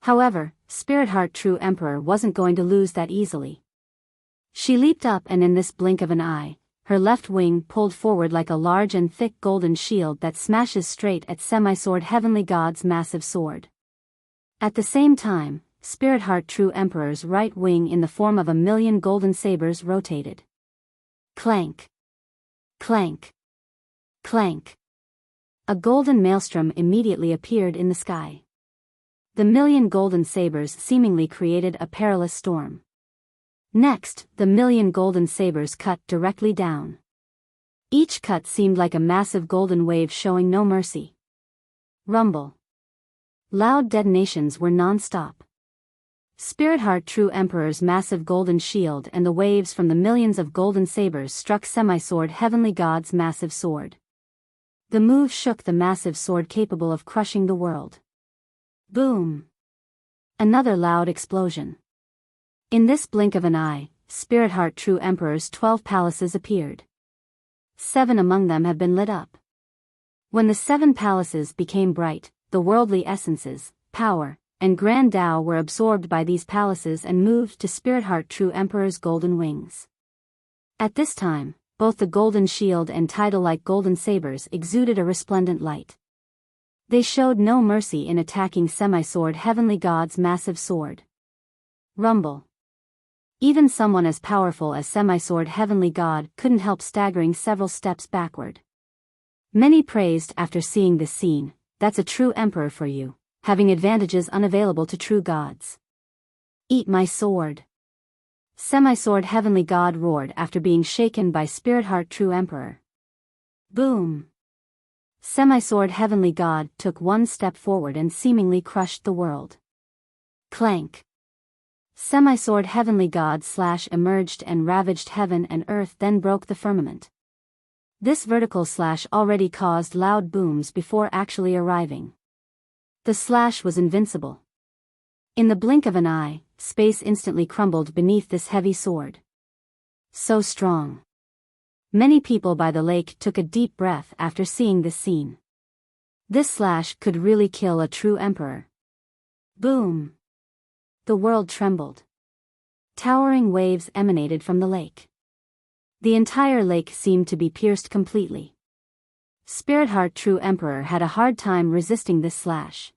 However, Spirit Heart True Emperor wasn't going to lose that easily. She leaped up and in this blink of an eye, her left wing pulled forward like a large and thick golden shield that smashes straight at Semi-Sword Heavenly God's massive sword. At the same time, Spirit Heart True Emperor's right wing in the form of 1,000,000 golden sabers rotated. Clank! Clank! Clank! A golden maelstrom immediately appeared in the sky. The 1,000,000 golden sabers seemingly created a perilous storm. Next, the 1,000,000 golden sabers cut directly down. Each cut seemed like a massive golden wave showing no mercy. Rumble. Loud detonations were non-stop. Spirit Heart True Emperor's massive golden shield and the waves from the millions of golden sabers struck Semi-Sword Heavenly God's massive sword. The move shook the massive sword capable of crushing the world. Boom! Another loud explosion. In this blink of an eye, Spirit Heart True Emperor's 12 palaces appeared. 7 among them have been lit up. When the 7 palaces became bright, the worldly essences, power, and Grand Tao were absorbed by these palaces and moved to Spirit Heart True Emperor's golden wings. At this time, both the golden shield and tidal-like golden sabers exuded a resplendent light. They showed no mercy in attacking Semi-Sword Heavenly God's massive sword. Rumble. Even someone as powerful as Semi-Sword Heavenly God couldn't help staggering several steps backward. Many praised after seeing this scene, "That's a true emperor for you, having advantages unavailable to true gods." "Eat my sword!" Semi-Sword Heavenly God roared after being shaken by Spirit Heart True Emperor. Boom! Semi-Sword Heavenly God took one step forward and seemingly crushed the world. Clank! Semi-Sword Heavenly God slash emerged and ravaged heaven and earth, then broke the firmament. This vertical slash already caused loud booms before actually arriving. The slash was invincible. In the blink of an eye, space instantly crumbled beneath this heavy sword. So strong. Many people by the lake took a deep breath after seeing this scene. This slash could really kill a true emperor. Boom! The world trembled. Towering waves emanated from the lake. The entire lake seemed to be pierced completely. Spirit Heart True Emperor had a hard time resisting this slash.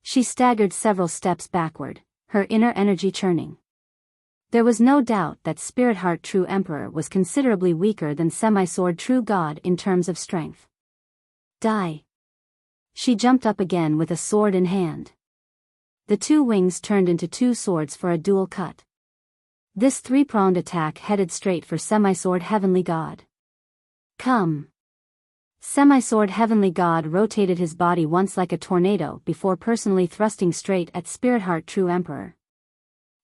She staggered several steps backward, her inner energy churning. There was no doubt that Spirit Heart True Emperor was considerably weaker than Semi-Sword True God in terms of strength. Die! She jumped up again with a sword in hand. The two wings turned into two swords for a dual cut. This three-pronged attack headed straight for Semi-Sword Heavenly God. Come! Semi-Sword Heavenly God rotated his body once like a tornado before personally thrusting straight at Spirit Heart True Emperor.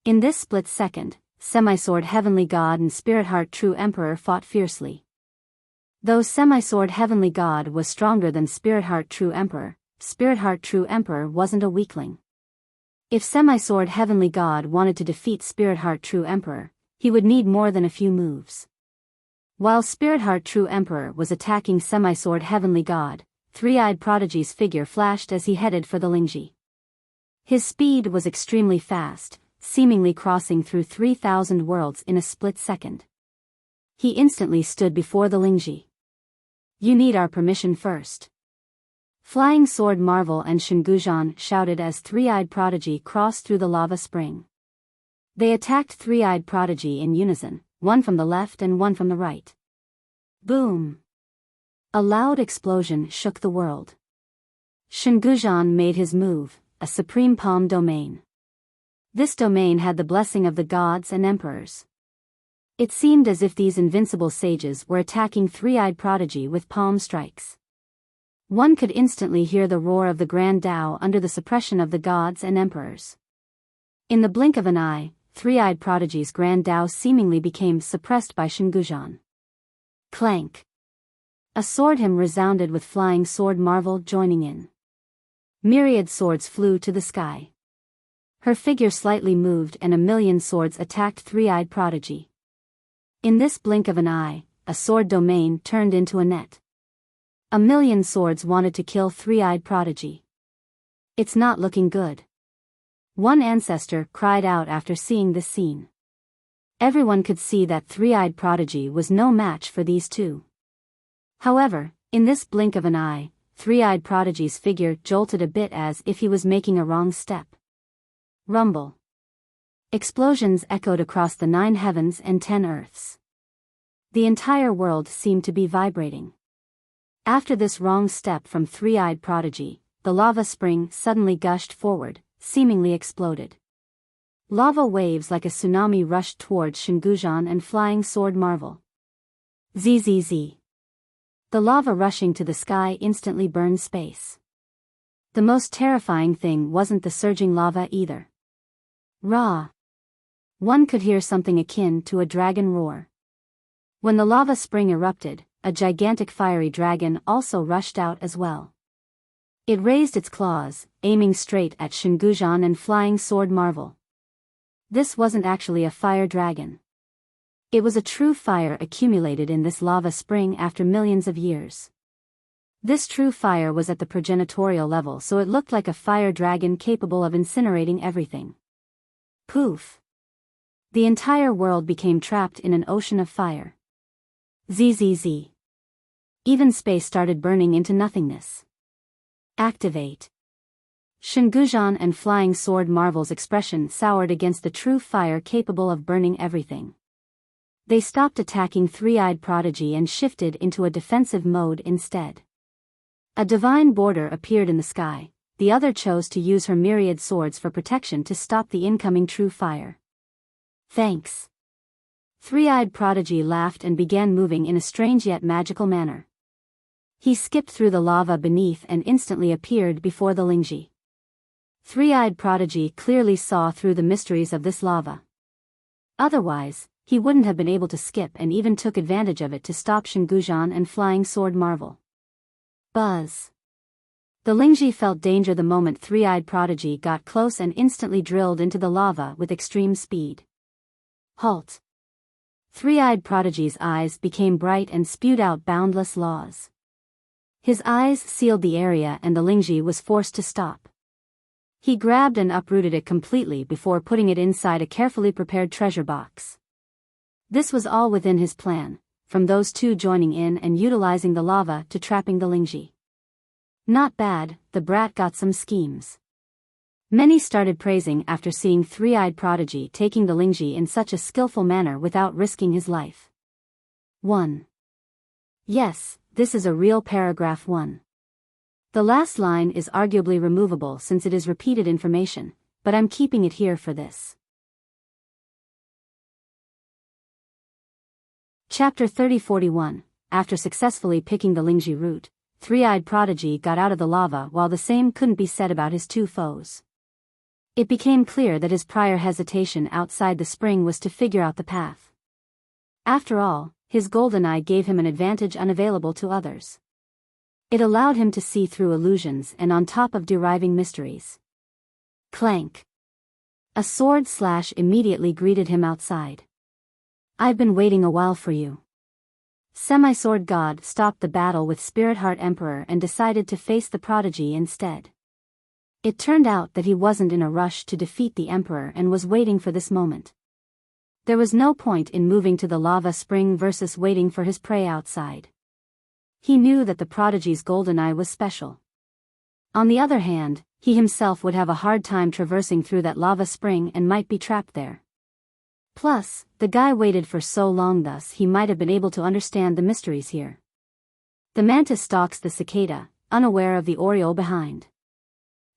In this split second, Semi-Sword Heavenly God and Spirit Heart True Emperor fought fiercely. Though Semi-Sword Heavenly God was stronger than Spirit Heart True Emperor, Spirit Heart True Emperor wasn't a weakling. If Semi-Sword Heavenly God wanted to defeat Spirit Heart True Emperor, he would need more than a few moves. While Spirit Heart True Emperor was attacking Semi-Sword Heavenly God, Three-Eyed Prodigy's figure flashed as he headed for the Lingji. His speed was extremely fast, seemingly crossing through 3,000 worlds in a split second. He instantly stood before the Lingji. You need our permission first. Flying Sword Marvel and Shingujan shouted as Three-Eyed Prodigy crossed through the lava spring. They attacked Three-Eyed Prodigy in unison, one from the left and one from the right. Boom! A loud explosion shook the world. Shingujan made his move, a Supreme Palm Domain. This domain had the blessing of the gods and emperors. It seemed as if these invincible sages were attacking Three-Eyed Prodigy with palm strikes. One could instantly hear the roar of the Grand Tao under the suppression of the gods and emperors. In the blink of an eye, Three-Eyed Prodigy's Grand Tao seemingly became suppressed by Shingujan. Clank! A sword hymn resounded with Flying Sword Marvel joining in. Myriad swords flew to the sky. Her figure slightly moved and a million swords attacked Three-Eyed Prodigy. In this blink of an eye, a sword domain turned into a net. A million swords wanted to kill Three-Eyed Prodigy. It's not looking good. One ancestor cried out after seeing this scene. Everyone could see that Three-Eyed Prodigy was no match for these two. However, in this blink of an eye, Three-Eyed Prodigy's figure jolted a bit as if he was making a wrong step. Rumble. Explosions echoed across the 9 heavens and 10 earths. The entire world seemed to be vibrating. After this wrong step from Three-Eyed Prodigy, the lava spring suddenly gushed forward, seemingly exploded. Lava waves like a tsunami rushed towards Shingujan and Flying Sword Marvel. ZZZ. The lava rushing to the sky instantly burned space. The most terrifying thing wasn't the surging lava either. Rah! One could hear something akin to a dragon roar. When the lava spring erupted, a gigantic fiery dragon also rushed out as well. It raised its claws, aiming straight at Shingujan and Flying Sword Marvel. This wasn't actually a fire dragon. It was a true fire accumulated in this lava spring after millions of years. This true fire was at the progenitorial level, so it looked like a fire dragon capable of incinerating everything. Poof! The entire world became trapped in an ocean of fire. ZZZ. Even space started burning into nothingness. Activate. Shingujan and Flying Sword Marvel's expression soured against the true fire capable of burning everything. They stopped attacking Three-Eyed Prodigy and shifted into a defensive mode instead. A divine border appeared in the sky. The other chose to use her myriad swords for protection to stop the incoming true fire. Thanks. Three-Eyed Prodigy laughed and began moving in a strange yet magical manner. He skipped through the lava beneath and instantly appeared before the Lingji. Three-Eyed Prodigy clearly saw through the mysteries of this lava. Otherwise, he wouldn't have been able to skip and even took advantage of it to stop Shingujan and Flying Sword Marvel. Buzz. The Lingji felt danger the moment Three-Eyed Prodigy got close and instantly drilled into the lava with extreme speed. Halt. Three-eyed prodigy's eyes became bright and spewed out boundless laws. His eyes sealed the area and the Lingji was forced to stop. He grabbed and uprooted it completely before putting it inside a carefully prepared treasure box. This was all within his plan, from those two joining in and utilizing the lava to trapping the Lingji. Not bad, the brat got some schemes. Many started praising after seeing Three-Eyed Prodigy taking the Lingji in such a skillful manner without risking his life. 1. Yes, this is a real paragraph 1. The last line is arguably removable since it is repeated information, but I'm keeping it here for this. Chapter 30-41. After successfully picking the Lingji root, Three-Eyed Prodigy got out of the lava while the same couldn't be said about his two foes. It became clear that his prior hesitation outside the spring was to figure out the path. After all, his golden eye gave him an advantage unavailable to others. It allowed him to see through illusions and on top of deriving mysteries. Clank. A sword slash immediately greeted him outside. I've been waiting a while for you. Semi-Sword God stopped the battle with Spirit Heart Emperor and decided to face the prodigy instead. It turned out that he wasn't in a rush to defeat the Emperor and was waiting for this moment. There was no point in moving to the lava spring versus waiting for his prey outside. He knew that the prodigy's golden eye was special. On the other hand, he himself would have a hard time traversing through that lava spring and might be trapped there. Plus, the guy waited for so long, thus he might have been able to understand the mysteries here. The mantis stalks the cicada, unaware of the oriole behind.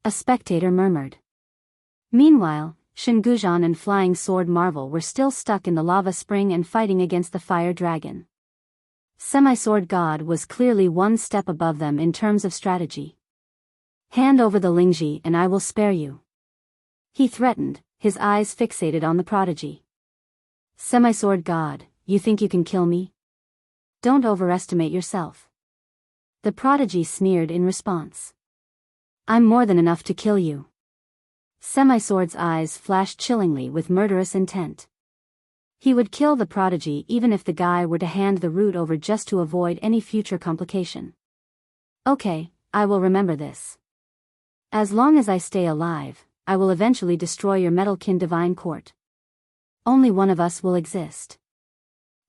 A spectator murmured. Meanwhile, Shingujan and Flying Sword Marvel were still stuck in the lava spring and fighting against the fire dragon. Semi-Sword God was clearly one step above them in terms of strategy. Hand over the Lingji and I will spare you. He threatened, his eyes fixated on the prodigy. Semi-Sword God, you think you can kill me? Don't overestimate yourself. The prodigy sneered in response. I'm more than enough to kill you. Semi-Sword's eyes flashed chillingly with murderous intent. He would kill the prodigy even if the guy were to hand the root over just to avoid any future complication. Okay, I will remember this. As long as I stay alive, I will eventually destroy your Metalkin Divine Court. Only one of us will exist.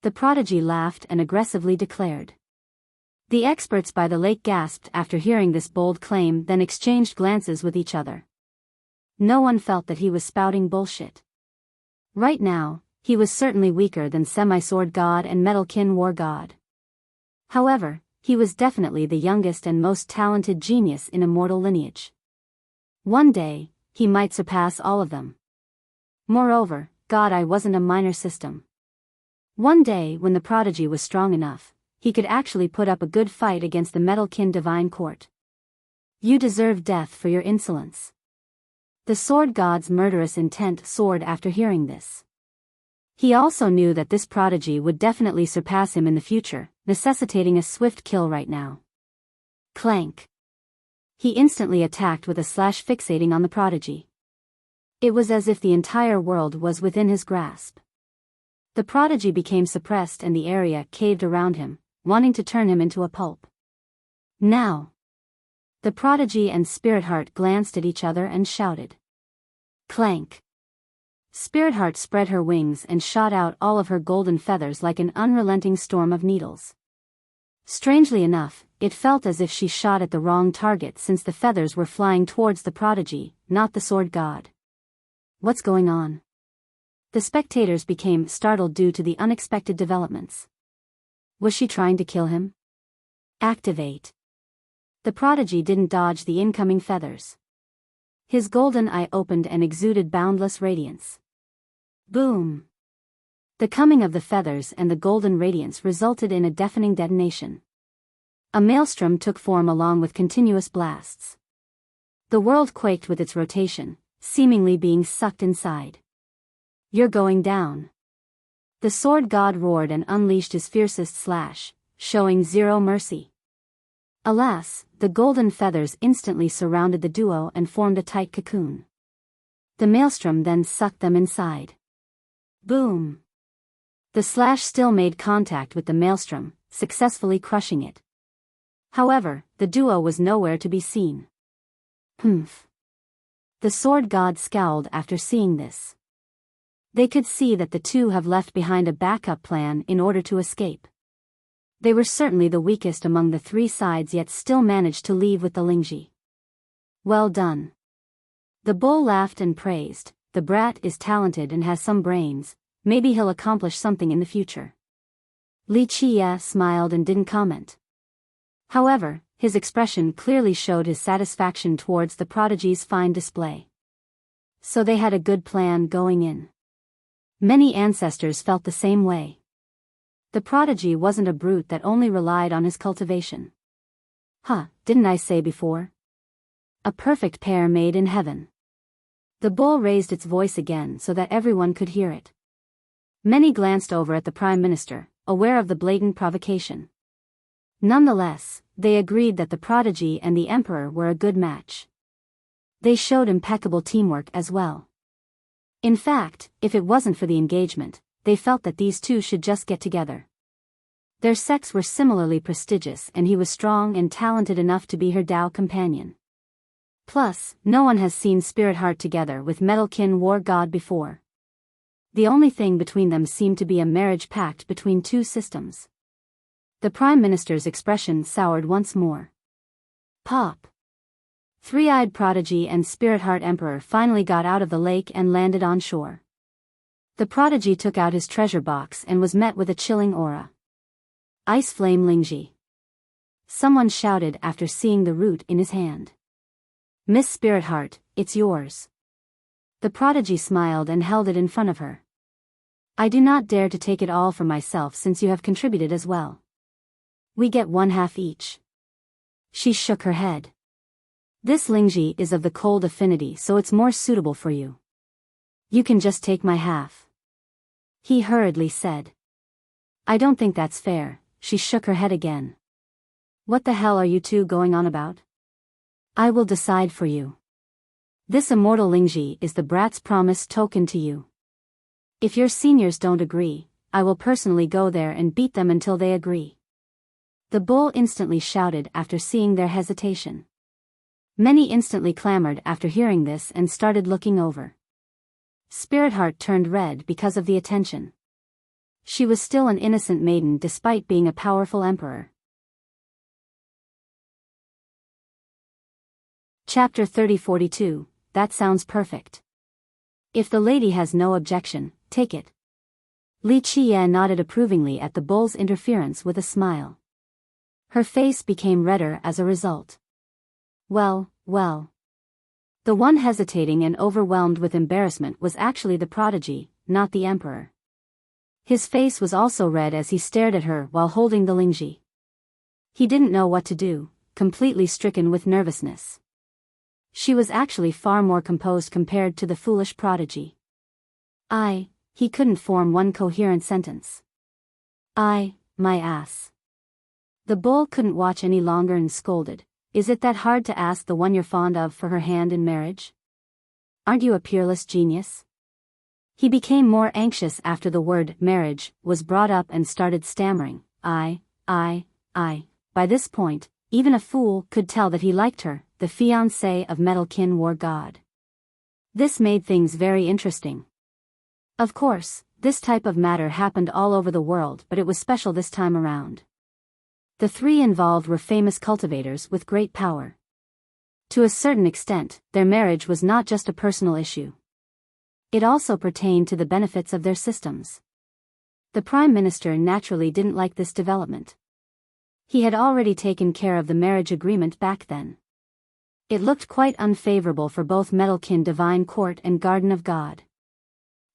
The prodigy laughed and aggressively declared. The experts by the lake gasped after hearing this bold claim, then exchanged glances with each other. No one felt that he was spouting bullshit. Right now, he was certainly weaker than Semi-Sword God and Metalkin War God. However, he was definitely the youngest and most talented genius in immortal lineage. One day, he might surpass all of them. Moreover, God Eye wasn't a minor system. One day when the prodigy was strong enough, he could actually put up a good fight against the Metalkin Divine Court. You deserve death for your insolence. The sword god's murderous intent soared after hearing this. He also knew that this prodigy would definitely surpass him in the future, necessitating a swift kill right now. Clank. He instantly attacked with a slash fixating on the prodigy. It was as if the entire world was within his grasp. The prodigy became suppressed and the area caved around him, wanting to turn him into a pulp. Now. The prodigy and Spirit Heart glanced at each other and shouted. Clank. Spirit Heart spread her wings and shot out all of her golden feathers like an unrelenting storm of needles. Strangely enough, it felt as if she shot at the wrong target since the feathers were flying towards the prodigy, not the sword god. What's going on? The spectators became startled due to the unexpected developments. Was she trying to kill him? Activate. The prodigy didn't dodge the incoming feathers. His golden eye opened and exuded boundless radiance. Boom! The coming of the feathers and the golden radiance resulted in a deafening detonation. A maelstrom took form along with continuous blasts. The world quaked with its rotation, seemingly being sucked inside. You're going down. The sword god roared and unleashed his fiercest slash, showing zero mercy. Alas, the golden feathers instantly surrounded the duo and formed a tight cocoon. The maelstrom then sucked them inside. Boom! The slash still made contact with the maelstrom, successfully crushing it. However, the duo was nowhere to be seen. Humph. The sword god scowled after seeing this. They could see that the two have left behind a backup plan in order to escape. They were certainly the weakest among the three sides, yet still managed to leave with the Lingji. Well done. The bull laughed and praised, the brat is talented and has some brains, maybe he'll accomplish something in the future. Li Qie smiled and didn't comment. However, his expression clearly showed his satisfaction towards the prodigy's fine display. So they had a good plan going in. Many ancestors felt the same way. The prodigy wasn't a brute that only relied on his cultivation. Didn't I say before? A perfect pair made in heaven. The bull raised its voice again so that everyone could hear it. Many glanced over at the Prime Minister, aware of the blatant provocation. Nonetheless, they agreed that the prodigy and the Emperor were a good match. They showed impeccable teamwork as well. In fact, if it wasn't for the engagement, they felt that these two should just get together. Their sects were similarly prestigious and he was strong and talented enough to be her Tao companion. Plus, no one has seen Spirit Heart together with Metalkin War God before. The only thing between them seemed to be a marriage pact between two systems. The Prime Minister's expression soured once more. Pop. Three-eyed prodigy and Spirit Heart Emperor finally got out of the lake and landed on shore. The prodigy took out his treasure box and was met with a chilling aura. Ice Flame Lingji. Someone shouted after seeing the root in his hand. Miss Spirit Heart, it's yours. The prodigy smiled and held it in front of her. I do not dare to take it all for myself since you have contributed as well. We get 1/2 each. She shook her head. This Lingji is of the cold affinity, so it's more suitable for you. You can just take my half. He hurriedly said. I don't think that's fair. She shook her head again. What the hell are you two going on about? I will decide for you. This immortal Lingji is the brat's promise token to you. If your seniors don't agree, I will personally go there and beat them until they agree. The bull instantly shouted after seeing their hesitation. Many instantly clamored after hearing this and started looking over. Spirit Heart turned red because of the attention. She was still an innocent maiden despite being a powerful emperor. Chapter 3042, that sounds perfect. If the lady has no objection, take it. Li Qie nodded approvingly at the bull's interference with a smile. Her face became redder as a result. Well. The one hesitating and overwhelmed with embarrassment was actually the prodigy, not the emperor. His face was also red as he stared at her while holding the Lingji. He didn't know what to do, completely stricken with nervousness. She was actually far more composed compared to the foolish prodigy. He couldn't form one coherent sentence. My ass. The bull couldn't watch any longer and scolded. Is it that hard to ask the one you're fond of for her hand in marriage? Aren't you a peerless genius? He became more anxious after the word marriage was brought up and started stammering. I. By this point, even a fool could tell that he liked her, the fiancée of Metalkin War God. This made things very interesting. Of course, this type of matter happened all over the world, but it was special this time around. The three involved were famous cultivators with great power. To a certain extent, their marriage was not just a personal issue. It also pertained to the benefits of their systems. The Prime Minister naturally didn't like this development. He had already taken care of the marriage agreement back then. It looked quite unfavorable for both Metalkin Divine Court and Garden of God.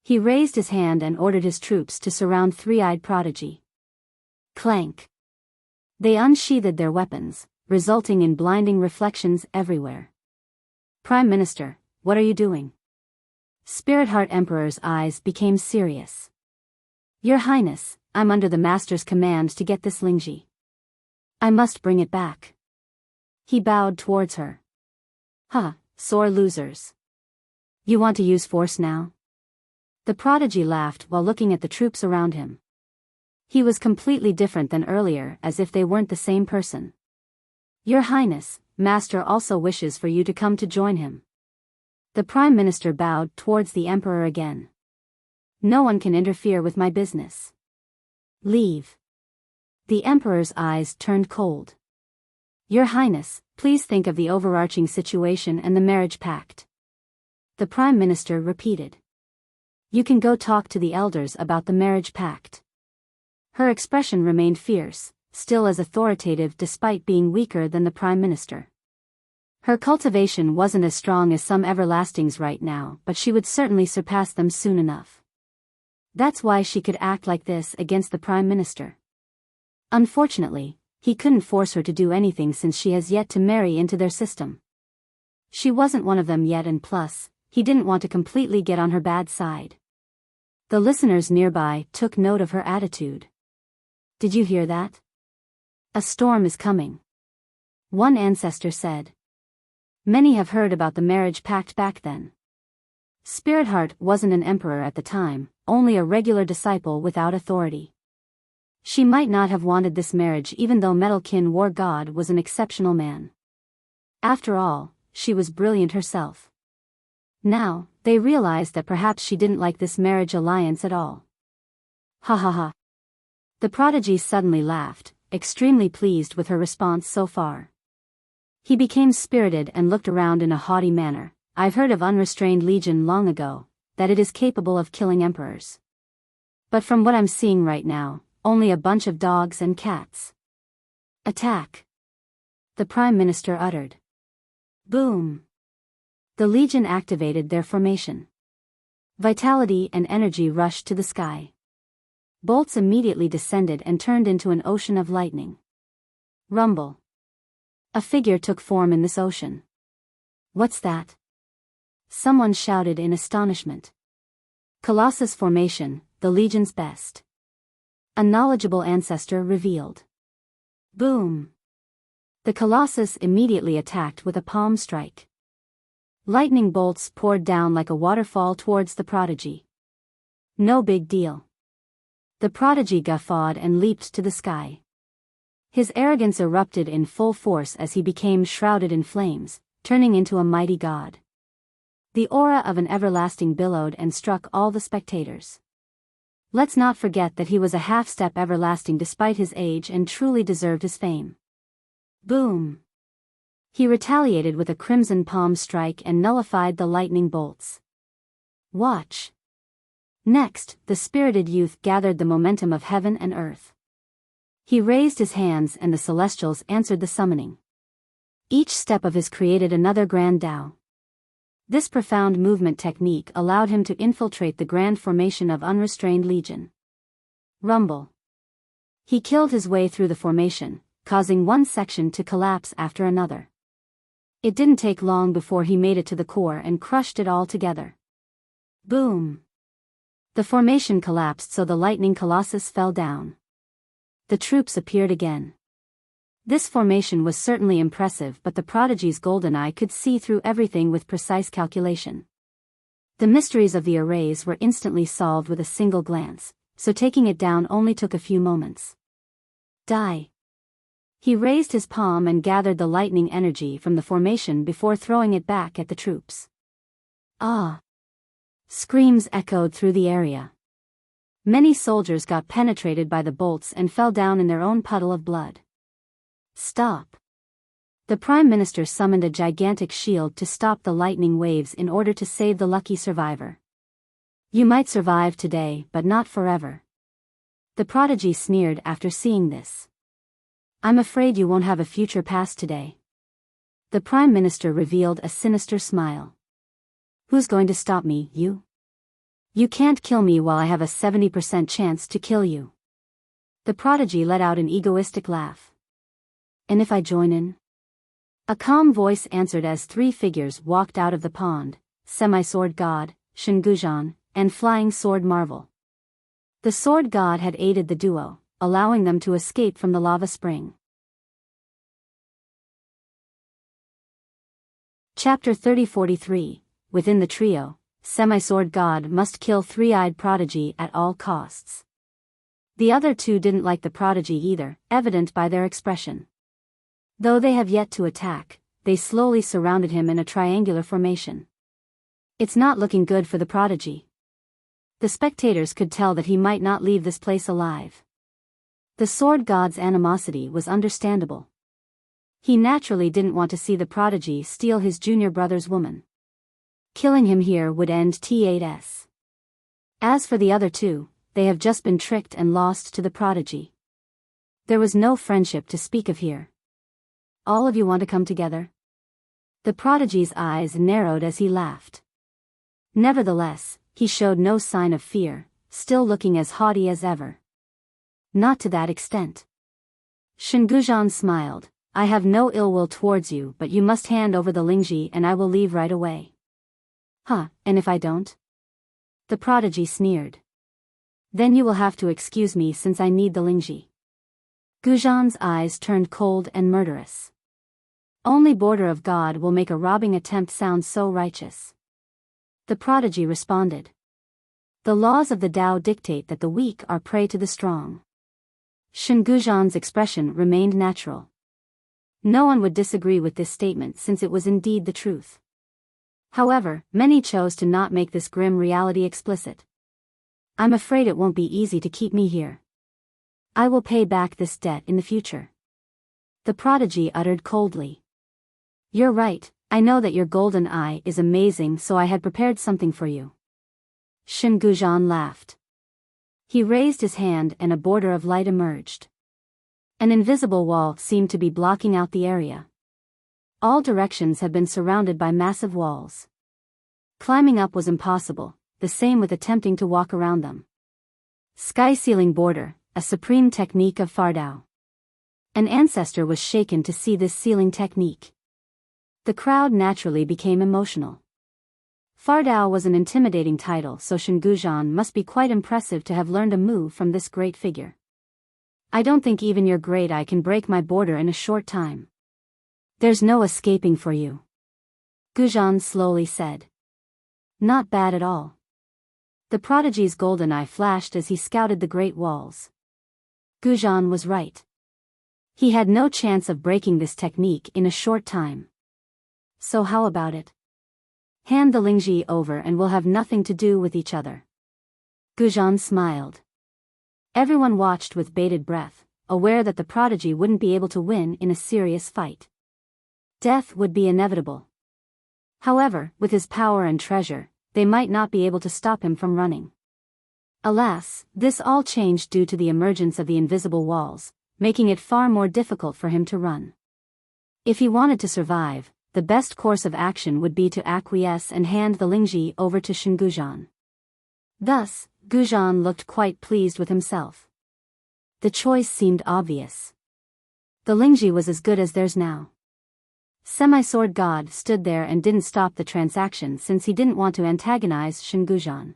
He raised his hand and ordered his troops to surround Three-Eyed Prodigy. Clank. They unsheathed their weapons, resulting in blinding reflections everywhere. Prime Minister, what are you doing? Spirit Heart Emperor's eyes became serious. Your Highness, I'm under the Master's command to get this Lingji. I must bring it back. He bowed towards her. Sore losers. You want to use force now? The prodigy laughed while looking at the troops around him. He was completely different than earlier, as if they weren't the same person. Your Highness, Master also wishes for you to come to join him. The Prime Minister bowed towards the Emperor again. No one can interfere with my business. Leave. The Emperor's eyes turned cold. Your Highness, please think of the overarching situation and the marriage pact. The Prime Minister repeated. You can go talk to the elders about the marriage pact. Her expression remained fierce, still as authoritative despite being weaker than the Prime Minister. Her cultivation wasn't as strong as some everlastings right now, but she would certainly surpass them soon enough. That's why she could act like this against the Prime Minister. Unfortunately, he couldn't force her to do anything since she has yet to marry into their system. She wasn't one of them yet, and plus, he didn't want to completely get on her bad side. The listeners nearby took note of her attitude. Did you hear that? A storm is coming. One ancestor said. Many have heard about the marriage pact back then. Spirit wasn't an emperor at the time, only a regular disciple without authority. She might not have wanted this marriage even though Metalkin War God was an exceptional man. After all, she was brilliant herself. Now, they realized that perhaps she didn't like this marriage alliance at all. Ha ha ha. The prodigy suddenly laughed, extremely pleased with her response so far. He became spirited and looked around in a haughty manner. I've heard of unrestrained legion long ago, that it is capable of killing emperors. But from what I'm seeing right now, only a bunch of dogs and cats. Attack! The Prime Minister uttered. Boom! The legion activated their formation. Vitality and energy rushed to the sky. Bolts immediately descended and turned into an ocean of lightning. Rumble. A figure took form in this ocean. What's that? Someone shouted in astonishment. Colossus formation, the legion's best. A knowledgeable ancestor revealed. Boom! The Colossus immediately attacked with a palm strike. Lightning bolts poured down like a waterfall towards the prodigy. No big deal. The prodigy guffawed and leaped to the sky. His arrogance erupted in full force as he became shrouded in flames, turning into a mighty god. The aura of an everlasting billowed and struck all the spectators. Let's not forget that he was a half-step everlasting despite his age and truly deserved his fame. Boom! He retaliated with a crimson palm strike and nullified the lightning bolts. Watch! Next, the spirited youth gathered the momentum of heaven and earth. He raised his hands and the celestials answered the summoning. Each step of his created another grand Tao. This profound movement technique allowed him to infiltrate the grand formation of unrestrained legion. Rumble. He killed his way through the formation, causing one section to collapse after another. It didn't take long before he made it to the core and crushed it all together. Boom. The formation collapsed so the lightning colossus fell down. The troops appeared again. This formation was certainly impressive, but the prodigy's golden eye could see through everything with precise calculation. The mysteries of the arrays were instantly solved with a single glance, so taking it down only took a few moments. Die. He raised his palm and gathered the lightning energy from the formation before throwing it back at the troops. Ah! Screams echoed through the area. Many soldiers got penetrated by the bolts and fell down in their own puddle of blood. Stop. The Prime Minister summoned a gigantic shield to stop the lightning waves in order to save the lucky survivor. You might survive today, but not forever. The prodigy sneered after seeing this. I'm afraid you won't have a future past today. The Prime Minister revealed a sinister smile. Who's going to stop me, you? You can't kill me while I have a 70% chance to kill you. The prodigy let out an egoistic laugh. And if I join in? A calm voice answered as three figures walked out of the pond, Semi-Sword God, Shingujan, and Flying Sword Marvel. The Sword God had aided the duo, allowing them to escape from the lava spring. Chapter 3043. Within the trio, Semi-Sword God must kill Three-Eyed Prodigy at all costs. The other two didn't like the prodigy either, evident by their expression. Though they have yet to attack, they slowly surrounded him in a triangular formation. It's not looking good for the prodigy. The spectators could tell that he might not leave this place alive. The sword god's animosity was understandable. He naturally didn't want to see the prodigy steal his junior brother's woman. Killing him here would end T8s. As for the other two, they have just been tricked and lost to the prodigy. There was no friendship to speak of here. All of you want to come together? The prodigy's eyes narrowed as he laughed. Nevertheless, he showed no sign of fear, still looking as haughty as ever. Not to that extent. Shingujan smiled. I have no ill will towards you, but you must hand over the Lingji and I will leave right away. Huh, and if I don't? The prodigy sneered. Then you will have to excuse me since I need the Lingji. Gujan's eyes turned cold and murderous. Only border of God will make a robbing attempt sound so righteous. The prodigy responded. The laws of the Tao dictate that the weak are prey to the strong. Shingujan's expression remained natural. No one would disagree with this statement since it was indeed the truth. However, many chose to not make this grim reality explicit. I'm afraid it won't be easy to keep me here. I will pay back this debt in the future. The prodigy uttered coldly. You're right, I know that your golden eye is amazing, so I had prepared something for you. Shingujan laughed. He raised his hand and a border of light emerged. An invisible wall seemed to be blocking out the area. All directions had been surrounded by massive walls. Climbing up was impossible, the same with attempting to walk around them. Sky ceiling border, a supreme technique of Fardao. An ancestor was shaken to see this sealing technique. The crowd naturally became emotional. Fardao was an intimidating title, so Shingujan must be quite impressive to have learned a move from this great figure. I don't think even your great eye can break my border in a short time. There's no escaping for you. Gujan slowly said. Not bad at all. The prodigy's golden eye flashed as he scouted the great walls. Gujan was right. He had no chance of breaking this technique in a short time. So how about it? Hand the Lingji over and we'll have nothing to do with each other. Gujan smiled. Everyone watched with bated breath, aware that the prodigy wouldn't be able to win in a serious fight. Death would be inevitable. However, with his power and treasure, they might not be able to stop him from running. Alas, this all changed due to the emergence of the invisible walls, making it far more difficult for him to run. If he wanted to survive, the best course of action would be to acquiesce and hand the Lingji over to Shingujan. Thus, Gujan looked quite pleased with himself. The choice seemed obvious. The Lingji was as good as theirs now. Semi-Sword God stood there and didn't stop the transaction since he didn't want to antagonize Shingujan.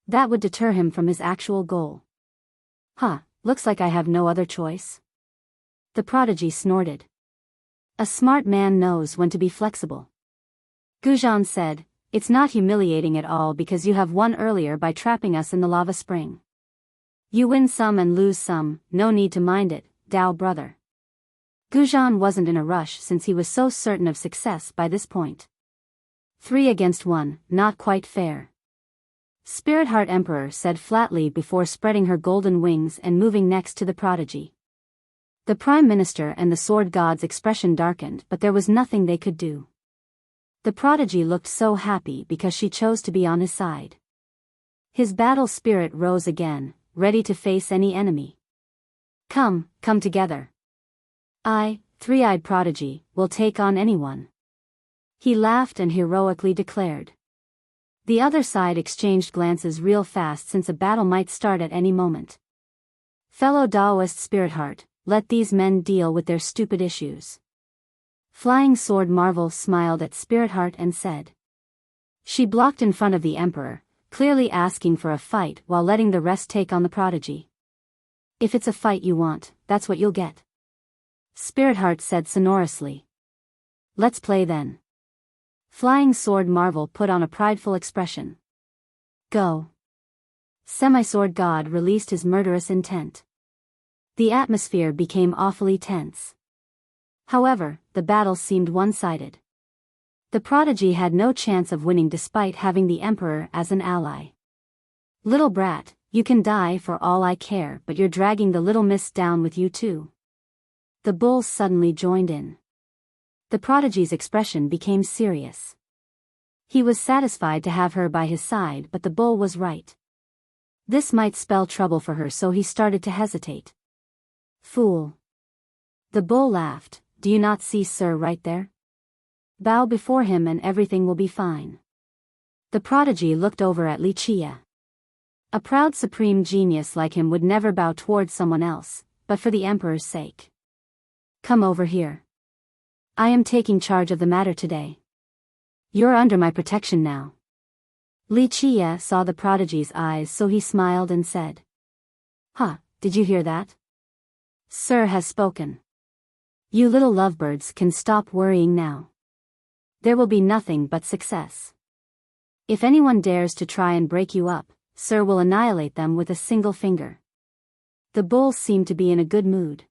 That would deter him from his actual goal. Looks like I have no other choice. The prodigy snorted. A smart man knows when to be flexible. Gujan said, it's not humiliating at all because you have won earlier by trapping us in the lava spring. You win some and lose some, no need to mind it, Dao brother. Gujan wasn't in a rush since he was so certain of success by this point. 3 against 1, not quite fair. Spirit Heart Emperor said flatly before spreading her golden wings and moving next to the prodigy. The Prime Minister and the Sword God's expression darkened, but there was nothing they could do. The prodigy looked so happy because she chose to be on his side. His battle spirit rose again, ready to face any enemy. Come together. I, Three-Eyed Prodigy, will take on anyone. He laughed and heroically declared. The other side exchanged glances real fast since a battle might start at any moment. Fellow Daoist Spirit Heart, let these men deal with their stupid issues. Flying Sword Marvel smiled at Spirit Heart and said. She blocked in front of the Emperor, clearly asking for a fight while letting the rest take on the prodigy. If it's a fight you want, that's what you'll get. Spirit Heart said sonorously. Let's play then. Flying Sword Marvel put on a prideful expression. Go. Semi-sword god released his murderous intent. The atmosphere became awfully tense. However, the battle seemed one-sided. The prodigy had no chance of winning despite having the emperor as an ally. Little brat, you can die for all I care, but you're dragging the little miss down with you too. The bull suddenly joined in. The prodigy's expression became serious. He was satisfied to have her by his side, but the bull was right. This might spell trouble for her, so he started to hesitate. Fool. The bull laughed. Do you not see Sir right there? Bow before him and everything will be fine. The prodigy looked over at Wuxia. A proud supreme genius like him would never bow towards someone else, but for the emperor's sake. Come over here. I am taking charge of the matter today. You're under my protection now. Wuxia saw the prodigy's eyes, so he smiled and said, "Huh, did you hear that? Sir has spoken. You little lovebirds can stop worrying now. There will be nothing but success. If anyone dares to try and break you up, Sir will annihilate them with a single finger." The bull seemed to be in a good mood.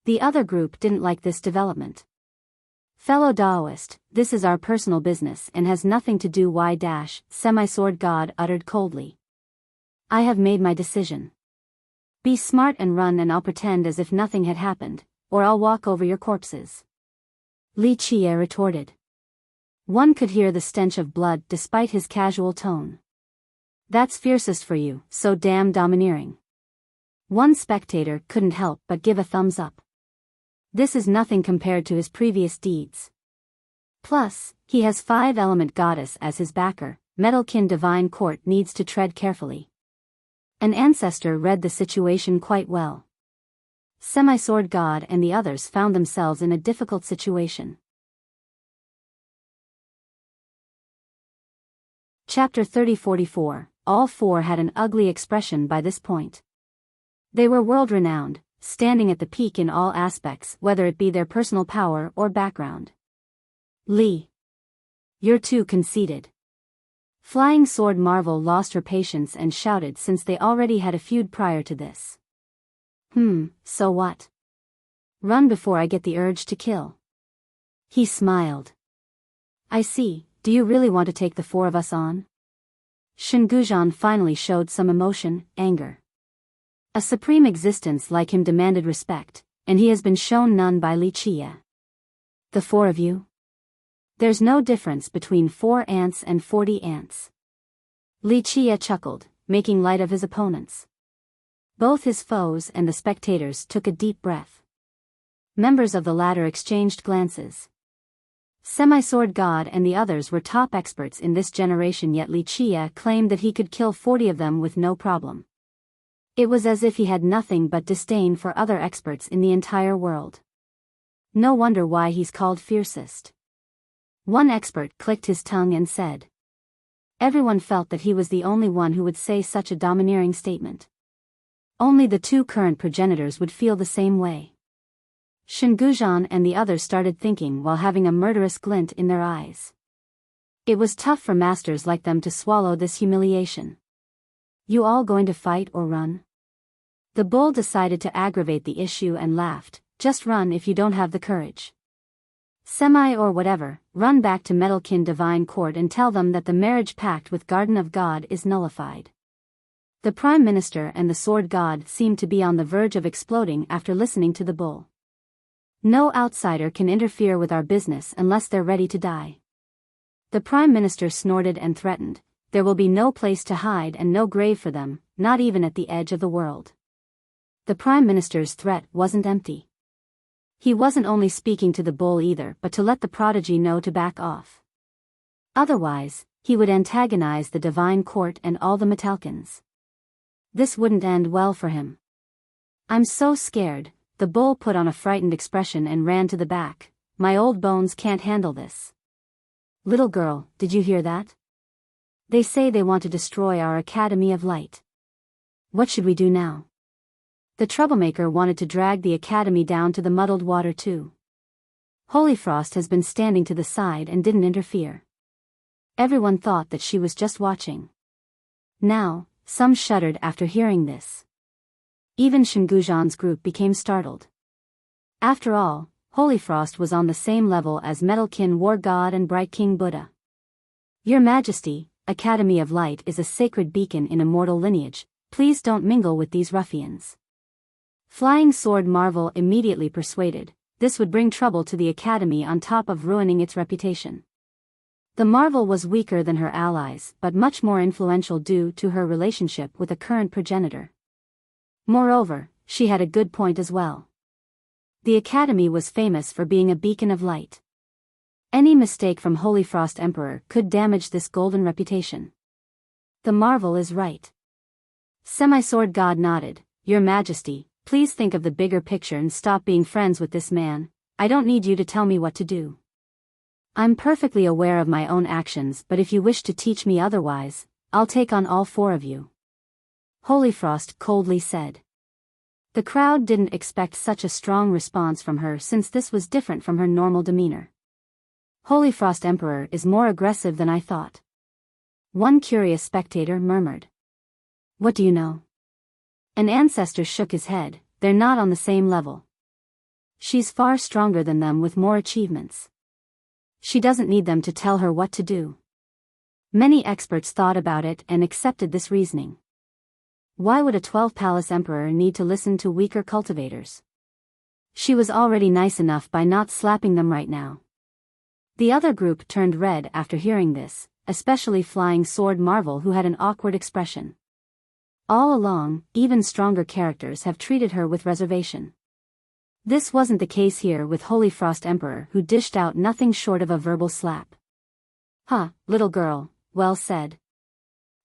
The other group didn't like this development. Fellow Daoist, this is our personal business and has nothing to do with Semi-sword god uttered coldly. I have made my decision. Be smart and run, and I'll pretend as if nothing had happened, or I'll walk over your corpses. Wuxia retorted. One could hear the stench of blood despite his casual tone. That's fiercest for you, so damn domineering. One spectator couldn't help but give a thumbs up. This is nothing compared to his previous deeds. Plus, he has 5-element goddess as his backer. Metalkin divine court needs to tread carefully. An ancestor read the situation quite well. Semi-sword god and the others found themselves in a difficult situation. Chapter 30-44. All four had an ugly expression by this point. They were world-renowned, standing at the peak in all aspects, whether it be their personal power or background. Li. You're too conceited. Flying Sword Marvel lost her patience and shouted, since they already had a feud prior to this. So what? Run before I get the urge to kill. He smiled. I see, do you really want to take the four of us on? Shingujan finally showed some emotion, anger. A supreme existence like him demanded respect, and he has been shown none by Wuxia. The four of you? There's no difference between 4 ants and 40 ants. Wuxia chuckled, making light of his opponents. Both his foes and the spectators took a deep breath. Members of the latter exchanged glances. Semi-sword god and the others were top experts in this generation, yet Wuxia claimed that he could kill 40 of them with no problem. It was as if he had nothing but disdain for other experts in the entire world. No wonder why he's called fiercest. One expert clicked his tongue and said. Everyone felt that he was the only one who would say such a domineering statement. Only the 2 current progenitors would feel the same way. Shingujan and the others started thinking while having a murderous glint in their eyes. It was tough for masters like them to swallow this humiliation. You all going to fight or run? The bull decided to aggravate the issue and laughed. Just run if you don't have the courage. Semi or whatever, run back to Metalkin Divine Court and tell them that the marriage pact with Garden of God is nullified. The Prime Minister and the Sword God seemed to be on the verge of exploding after listening to the bull. No outsider can interfere with our business unless they're ready to die. The Prime Minister snorted and threatened, there will be no place to hide and no grave for them, not even at the edge of the world. The Prime Minister's threat wasn't empty. He wasn't only speaking to the bull either, but to let the prodigy know to back off. Otherwise, he would antagonize the Divine Court and all the Metalkins. This wouldn't end well for him. I'm so scared. The bull put on a frightened expression and ran to the back. My old bones can't handle this. Little girl, did you hear that? They say they want to destroy our Academy of Light. What should we do now? The troublemaker wanted to drag the Academy down to the muddled water too. Holyfrost has been standing to the side and didn't interfere. Everyone thought that she was just watching. Now, Some shuddered after hearing this. Even Shingujan's group became startled. After all, Holy Frost was on the same level as Metalkin War God and Bright King Buddha. Your Majesty, Academy of Light is a sacred beacon in immortal lineage, please don't mingle with these ruffians. Flying Sword Marvel immediately persuaded, this would bring trouble to the Academy on top of ruining its reputation. The Marvel was weaker than her allies but much more influential due to her relationship with a current progenitor. Moreover, she had a good point as well. The Academy was famous for being a beacon of light. Any mistake from Holy Frost Emperor could damage this golden reputation. The Marvel is right. Semi-Sword God nodded, Your Majesty, please think of the bigger picture and stop being friends with this man. I don't need you to tell me what to do. I'm perfectly aware of my own actions, but if you wish to teach me otherwise, I'll take on all four of you. Holy Frost coldly said. The crowd didn't expect such a strong response from her since this was different from her normal demeanor. Holy Frost Emperor is more aggressive than I thought. One curious spectator murmured. What do you know? An ancestor shook his head, they're not on the same level. She's far stronger than them with more achievements. She doesn't need them to tell her what to do. Many experts thought about it and accepted this reasoning. Why would a 12-palace emperor need to listen to weaker cultivators? She was already nice enough by not slapping them right now. The other group turned red after hearing this, especially Flying Sword Marvel who had an awkward expression. All along, even stronger characters have treated her with reservation. This wasn't the case here with Holy Frost Emperor who dished out nothing short of a verbal slap. Huh, little girl, well said.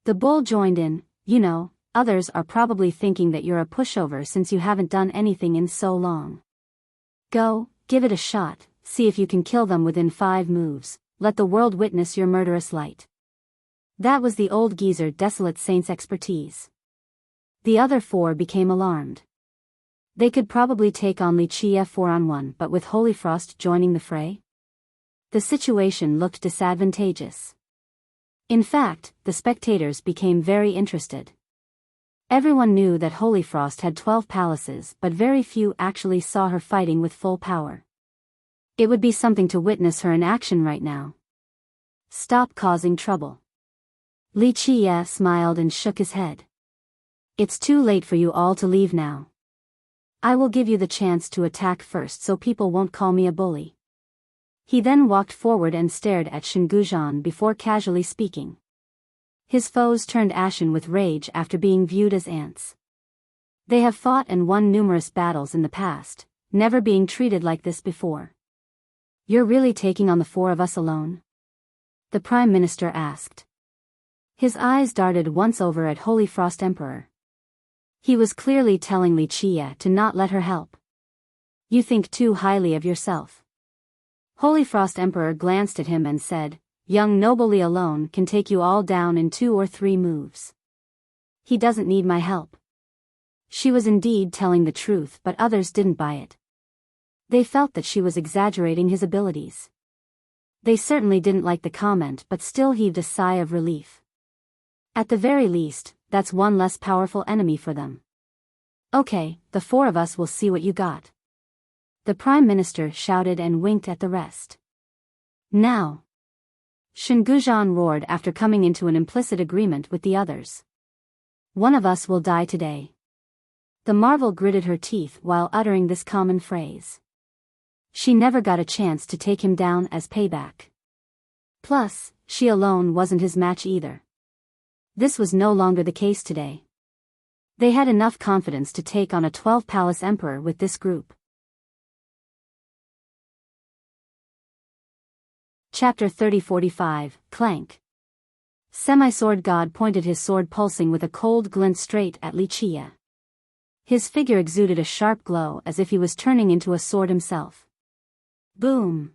The bull joined in, you know, others are probably thinking that you're a pushover since you haven't done anything in so long. Go, give it a shot. See if you can kill them within 5 moves, let the world witness your murderous light. That was the old geezer Desolate Saint's expertise. The other 4 became alarmed. They could probably take on Wuxia 4-on-1, but with Holy Frost joining the fray? The situation looked disadvantageous. In fact, the spectators became very interested. Everyone knew that Holy Frost had 12 palaces, but very few actually saw her fighting with full power. It would be something to witness her in action right now. Stop causing trouble. Wuxia smiled and shook his head. It's too late for you all to leave now. I will give you the chance to attack first so people won't call me a bully. He then walked forward and stared at Shingujan before casually speaking. His foes turned ashen with rage after being viewed as ants. They have fought and won numerous battles in the past, never being treated like this before. You're really taking on the 4 of us alone? The Prime Minister asked. His eyes darted once over at Holy Frost Emperor. He was clearly telling Wuxia to not let her help. You think too highly of yourself. Holy Frost Emperor glanced at him and said, Young Noble alone can take you all down in 2 or 3 moves. He doesn't need my help. She was indeed telling the truth, but others didn't buy it. They felt that she was exaggerating his abilities. They certainly didn't like the comment but still heaved a sigh of relief. At the very least, that's one less powerful enemy for them. Okay, the 4 of us will see what you got. The Prime Minister shouted and winked at the rest. Now! Shingujan roared after coming into an implicit agreement with the others. One of us will die today. The Marvel gritted her teeth while uttering this common phrase. She never got a chance to take him down as payback. Plus, she alone wasn't his match either. This was no longer the case today. They had enough confidence to take on a 12-palace emperor with this group. Chapter 30-45, Clank. Semi-Sword God pointed his sword pulsing with a cold glint straight at Wuxia. His figure exuded a sharp glow as if he was turning into a sword himself. Boom!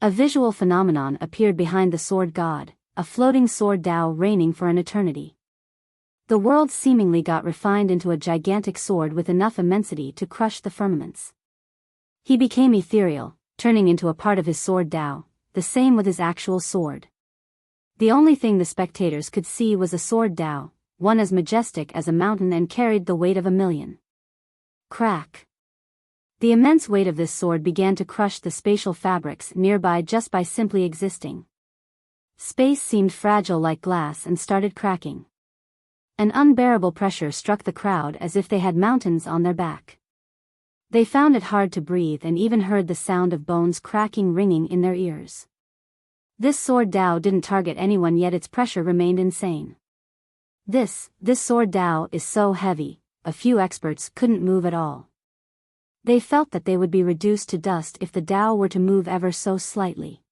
A visual phenomenon appeared behind the sword god, a floating sword Tao reigning for an eternity. The world seemingly got refined into a gigantic sword with enough immensity to crush the firmaments. He became ethereal, turning into a part of his sword Tao, the same with his actual sword. The only thing the spectators could see was a sword Tao, one as majestic as a mountain and carried the weight of 1,000,000. Crack. The immense weight of this sword began to crush the spatial fabrics nearby just by simply existing. Space seemed fragile like glass and started cracking. An unbearable pressure struck the crowd as if they had mountains on their back. They found it hard to breathe and even heard the sound of bones cracking ringing in their ears. This sword Dao didn't target anyone, yet its pressure remained insane. This sword Dao is so heavy, a few experts couldn't move at all. They felt that they would be reduced to dust if the Dao were to move ever so slightly.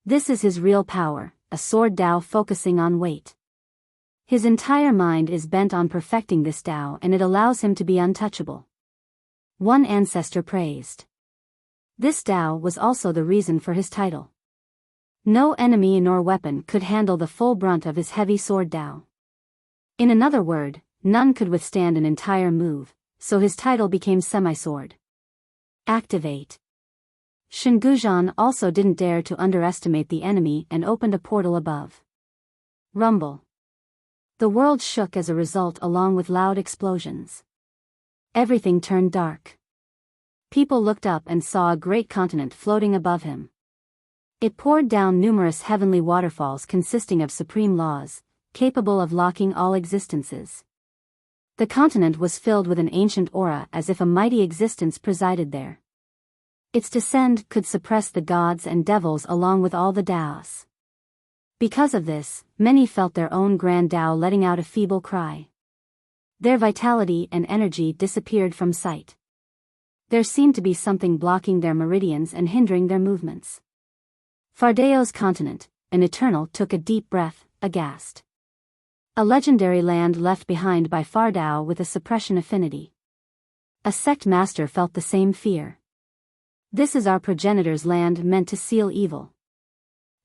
This is his real power, a sword Dao focusing on weight. His entire mind is bent on perfecting this Dao, and it allows him to be untouchable. One ancestor praised. This Dao was also the reason for his title. No enemy nor weapon could handle the full brunt of his heavy sword Dao. In another word, none could withstand an entire move, so his title became semi-sword. Activate. Shenguzhan also didn't dare to underestimate the enemy and opened a portal above. Rumble. The world shook as a result, along with loud explosions. Everything turned dark. People looked up and saw a great continent floating above him. It poured down numerous heavenly waterfalls consisting of supreme laws, capable of locking all existences. The continent was filled with an ancient aura, as if a mighty existence presided there. Its descent could suppress the gods and devils along with all the Daos. Because of this, many felt their own grand Dao letting out a feeble cry. Their vitality and energy disappeared from sight. There seemed to be something blocking their meridians and hindering their movements. Fardeo's continent, an eternal, took a deep breath, aghast. A legendary land left behind by Fardao with a suppression affinity. A sect master felt the same fear. This is our progenitor's land, meant to seal evil.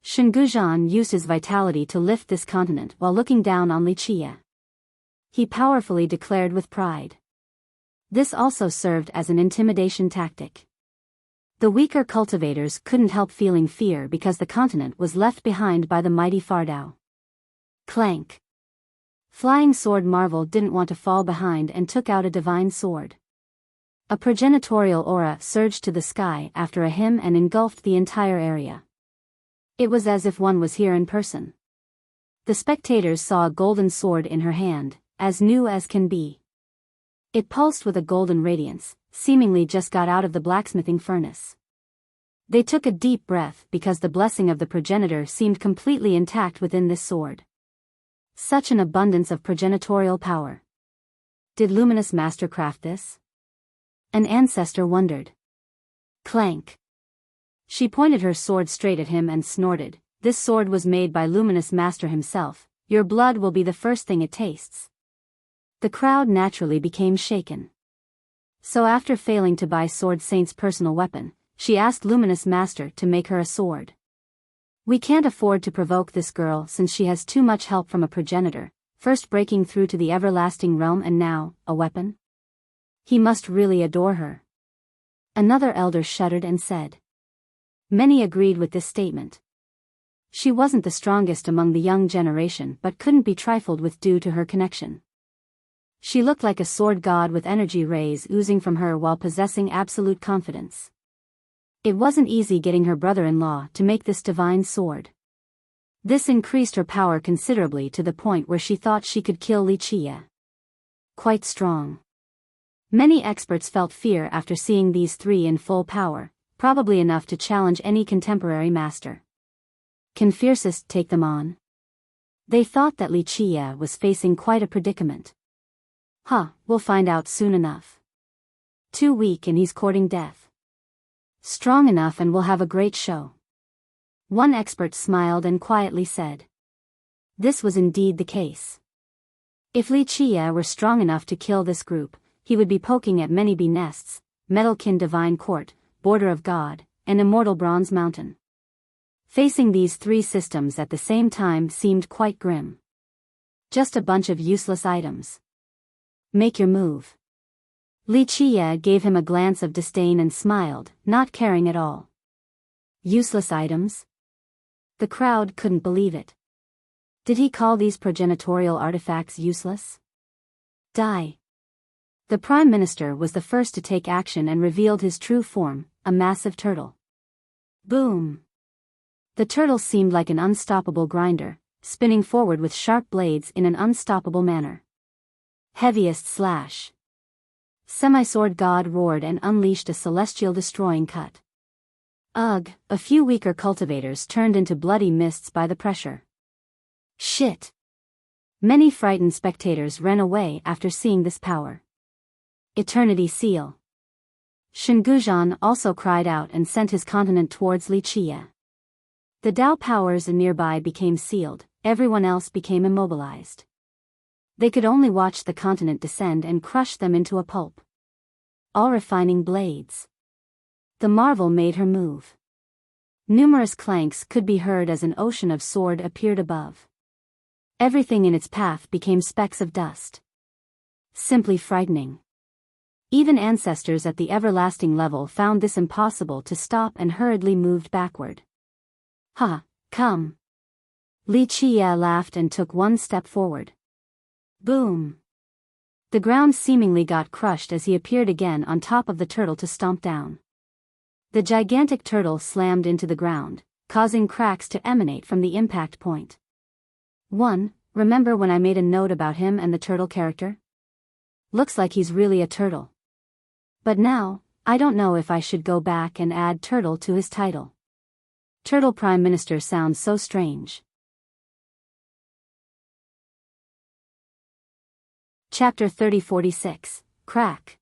Shenguzhan used his vitality to lift this continent while looking down on Wuxia. He powerfully declared with pride. This also served as an intimidation tactic. The weaker cultivators couldn't help feeling fear because the continent was left behind by the mighty Fardao. Clank. Flying Sword Marvel didn't want to fall behind and took out a divine sword. A progenitorial aura surged to the sky after a hymn and engulfed the entire area. It was as if one was here in person. The spectators saw a golden sword in her hand, as new as can be. It pulsed with a golden radiance, seemingly just got out of the blacksmithing furnace. They took a deep breath because the blessing of the progenitor seemed completely intact within this sword. Such an abundance of progenitorial power. Did Luminous Master craft this? An ancestor wondered. Clank. She pointed her sword straight at him and snorted, "This sword was made by Luminous Master himself. Your blood will be the first thing it tastes." The crowd naturally became shaken. So after failing to buy Sword Saint's personal weapon, she asked Luminous Master to make her a sword. "We can't afford to provoke this girl since she has too much help from a progenitor, first breaking through to the everlasting realm and now, a weapon? He must really adore her." Another elder shuddered and said. Many agreed with this statement. She wasn't the strongest among the young generation but couldn't be trifled with due to her connection. She looked like a sword god with energy rays oozing from her while possessing absolute confidence. It wasn't easy getting her brother-in-law to make this divine sword. This increased her power considerably to the point where she thought she could kill Wuxia. Quite strong. Many experts felt fear after seeing these three in full power, probably enough to challenge any contemporary master. Can Fiercest take them on? They thought that Wuxia was facing quite a predicament. We'll find out soon enough. Too weak and he's courting death. Strong enough and we'll have a great show. One expert smiled and quietly said. This was indeed the case. If Wuxia were strong enough to kill this group, he would be poking at many bee nests, Metalkin Divine Court, Border of God, and Immortal Bronze Mountain. Facing these three systems at the same time seemed quite grim. Just a bunch of useless items. Make your move. Wuxia gave him a glance of disdain and smiled, not caring at all. Useless items? The crowd couldn't believe it. Did he call these progenitorial artifacts useless? Die. The Prime Minister was the first to take action and revealed his true form, a massive turtle. Boom! The turtle seemed like an unstoppable grinder, spinning forward with sharp blades in an unstoppable manner. Heaviest slash. Semi-sword god roared and unleashed a celestial destroying cut. Ugh, a few weaker cultivators turned into bloody mists by the pressure. Shit! Many frightened spectators ran away after seeing this power. Eternity seal. Shinguzhan also cried out and sent his continent towards Wuxia. The Dao powers nearby became sealed, everyone else became immobilized. They could only watch the continent descend and crush them into a pulp. All refining blades. The marvel made her move. Numerous clanks could be heard as an ocean of sword appeared above. Everything in its path became specks of dust. Simply frightening. Even ancestors at the everlasting level found this impossible to stop and hurriedly moved backward. Ha, come. Wuxia laughed and took one step forward. Boom. The ground seemingly got crushed as he appeared again on top of the turtle to stomp down. The gigantic turtle slammed into the ground, causing cracks to emanate from the impact point. 1. Remember when I made a note about him and the turtle character? Looks like he's really a turtle. But now, I don't know if I should go back and add turtle to his title. Turtle Prime Minister sounds so strange. Chapter 3046, Crack.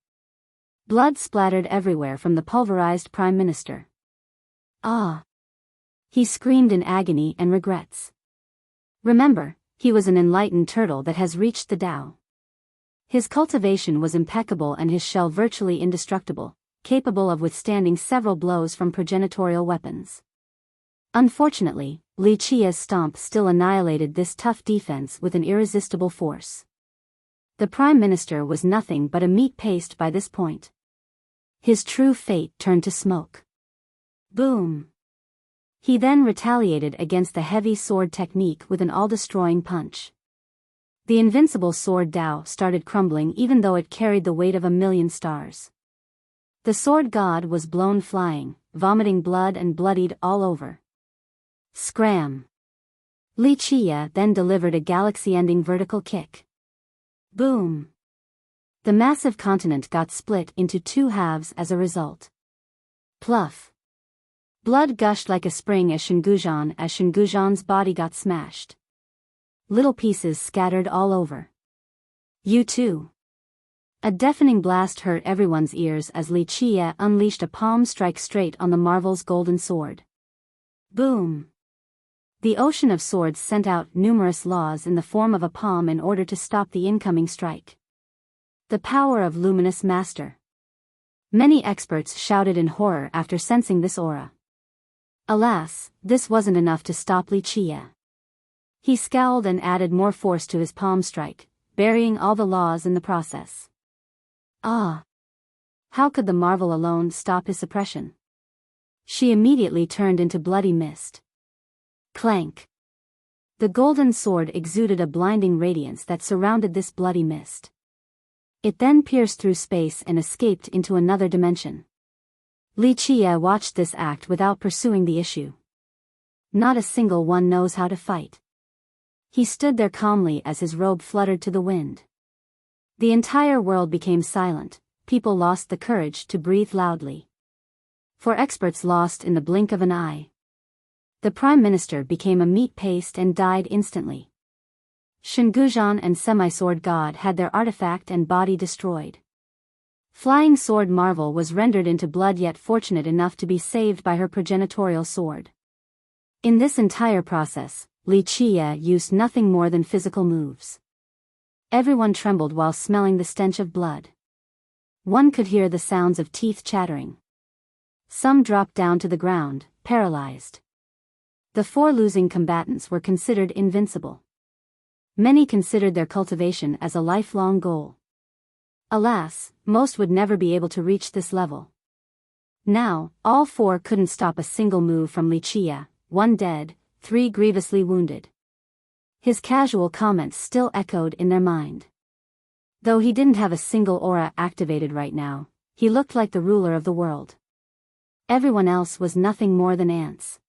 Blood splattered everywhere from the pulverized Prime Minister. Ah! He screamed in agony and regrets. Remember, he was an enlightened turtle that has reached the Tao. His cultivation was impeccable and his shell virtually indestructible, capable of withstanding several blows from progenitorial weapons. Unfortunately, Wuxia's stomp still annihilated this tough defense with an irresistible force. The Prime Minister was nothing but a meat paste by this point. His true fate turned to smoke. Boom! He then retaliated against the heavy sword technique with an all-destroying punch. The invincible sword Dao started crumbling even though it carried the weight of 1,000,000 stars. The sword god was blown flying, vomiting blood and bloodied all over. Scram! Wuxia then delivered a galaxy-ending vertical kick. Boom! The massive continent got split into 2 halves as a result. Pluff! Blood gushed like a spring as Shinguzhan's body got smashed. Little pieces scattered all over. You too. A deafening blast hurt everyone's ears as Wuxia unleashed a palm strike straight on the marvel's golden sword. Boom! The ocean of swords sent out numerous laws in the form of a palm in order to stop the incoming strike. The power of Luminous Master. Many experts shouted in horror after sensing this aura. Alas, this wasn't enough to stop Wuxia. He scowled and added more force to his palm strike, burying all the laws in the process. Ah! How could the marvel alone stop his suppression? She immediately turned into bloody mist. Clank! The golden sword exuded a blinding radiance that surrounded this bloody mist. It then pierced through space and escaped into another dimension. Wuxia watched this act without pursuing the issue. Not a single one knows how to fight. He stood there calmly as his robe fluttered to the wind. The entire world became silent, people lost the courage to breathe loudly. For experts lost in the blink of an eye. The Prime Minister became a meat paste and died instantly. Shinguzhan and Semi-Sword God had their artifact and body destroyed. Flying Sword Marvel was rendered into blood yet fortunate enough to be saved by her progenitorial sword. In this entire process, Wuxia used nothing more than physical moves. Everyone trembled while smelling the stench of blood. One could hear the sounds of teeth chattering. Some dropped down to the ground, paralyzed. The 4 losing combatants were considered invincible. Many considered their cultivation as a lifelong goal. Alas, most would never be able to reach this level. Now, all 4 couldn't stop a single move from Wuxia, 1 dead, 3 grievously wounded. His casual comments still echoed in their mind. Though he didn't have a single aura activated right now, he looked like the ruler of the world. Everyone else was nothing more than ants.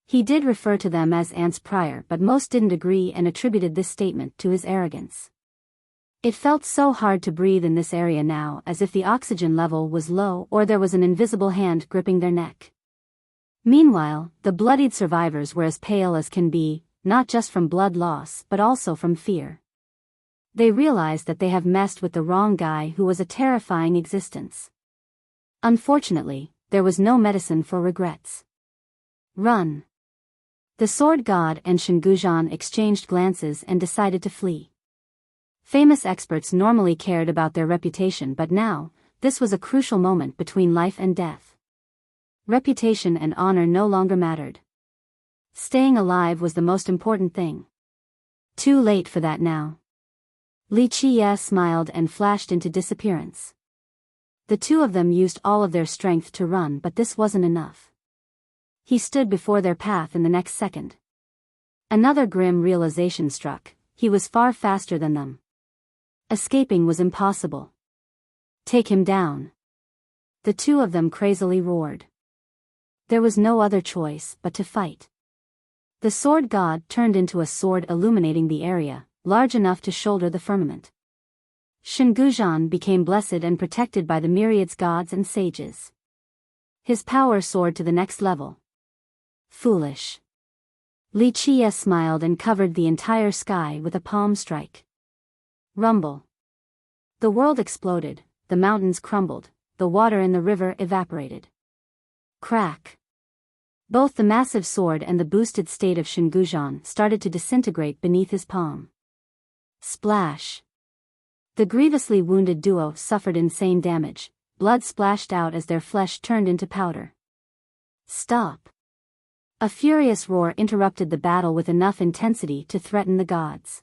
He did refer to them as ants prior, but most didn't agree and attributed this statement to his arrogance. It felt so hard to breathe in this area now, as if the oxygen level was low or there was an invisible hand gripping their neck. Meanwhile, the bloodied survivors were as pale as can be, not just from blood loss but also from fear. They realized that they have messed with the wrong guy who was a terrifying existence. Unfortunately, there was no medicine for regrets. Run. The sword god and Shingujan exchanged glances and decided to flee. Famous experts normally cared about their reputation, but now, this was a crucial moment between life and death. Reputation and honor no longer mattered. Staying alive was the most important thing. Too late for that now. Li Qie smiled and flashed into disappearance. The two of them used all of their strength to run, but this wasn't enough. He stood before their path in the next second. Another grim realization struck: he was far faster than them. Escaping was impossible. Take him down. The two of them crazily roared. There was no other choice but to fight. The sword god turned into a sword illuminating the area, large enough to shoulder the firmament. Shingujan became blessed and protected by the myriads gods and sages. His power soared to the next level. Foolish. Li Qie smiled and covered the entire sky with a palm strike. Rumble. The world exploded, the mountains crumbled, the water in the river evaporated. Crack. Both the massive sword and the boosted state of Shingujan started to disintegrate beneath his palm. Splash. The grievously wounded duo suffered insane damage, blood splashed out as their flesh turned into powder. Stop. A furious roar interrupted the battle with enough intensity to threaten the gods.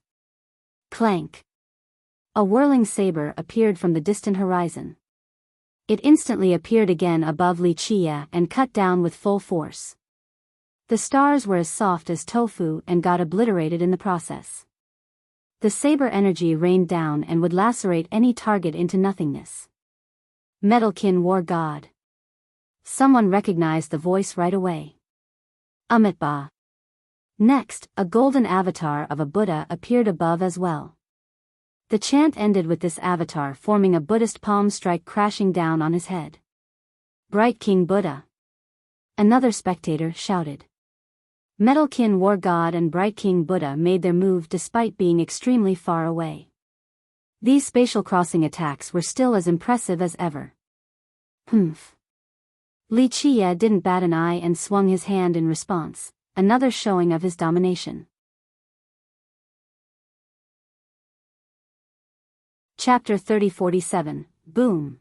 Clank. A whirling saber appeared from the distant horizon. It instantly appeared again above Li Qie and cut down with full force. The stars were as soft as tofu and got obliterated in the process. The saber energy rained down and would lacerate any target into nothingness. Metalkin War God. Someone recognized the voice right away. Amitabha. Next, a golden avatar of a Buddha appeared above as well. The chant ended with this avatar forming a Buddhist palm strike crashing down on his head. Bright King Buddha. Another spectator shouted. Metalkin War God and Bright King Buddha made their move despite being extremely far away. These spatial crossing attacks were still as impressive as ever. Humph. Li Qie didn't bat an eye and swung his hand in response, another showing of his domination. Chapter 3047, Boom.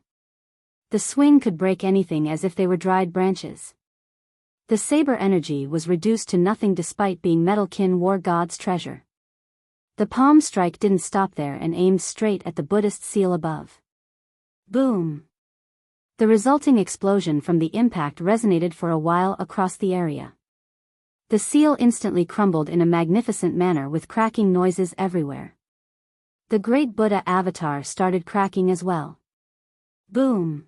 The swing could break anything as if they were dried branches. The saber energy was reduced to nothing despite being Metalkin War God's treasure. The palm strike didn't stop there and aimed straight at the Buddhist seal above. Boom. The resulting explosion from the impact resonated for a while across the area. The seal instantly crumbled in a magnificent manner with cracking noises everywhere. The great Buddha avatar started cracking as well. Boom.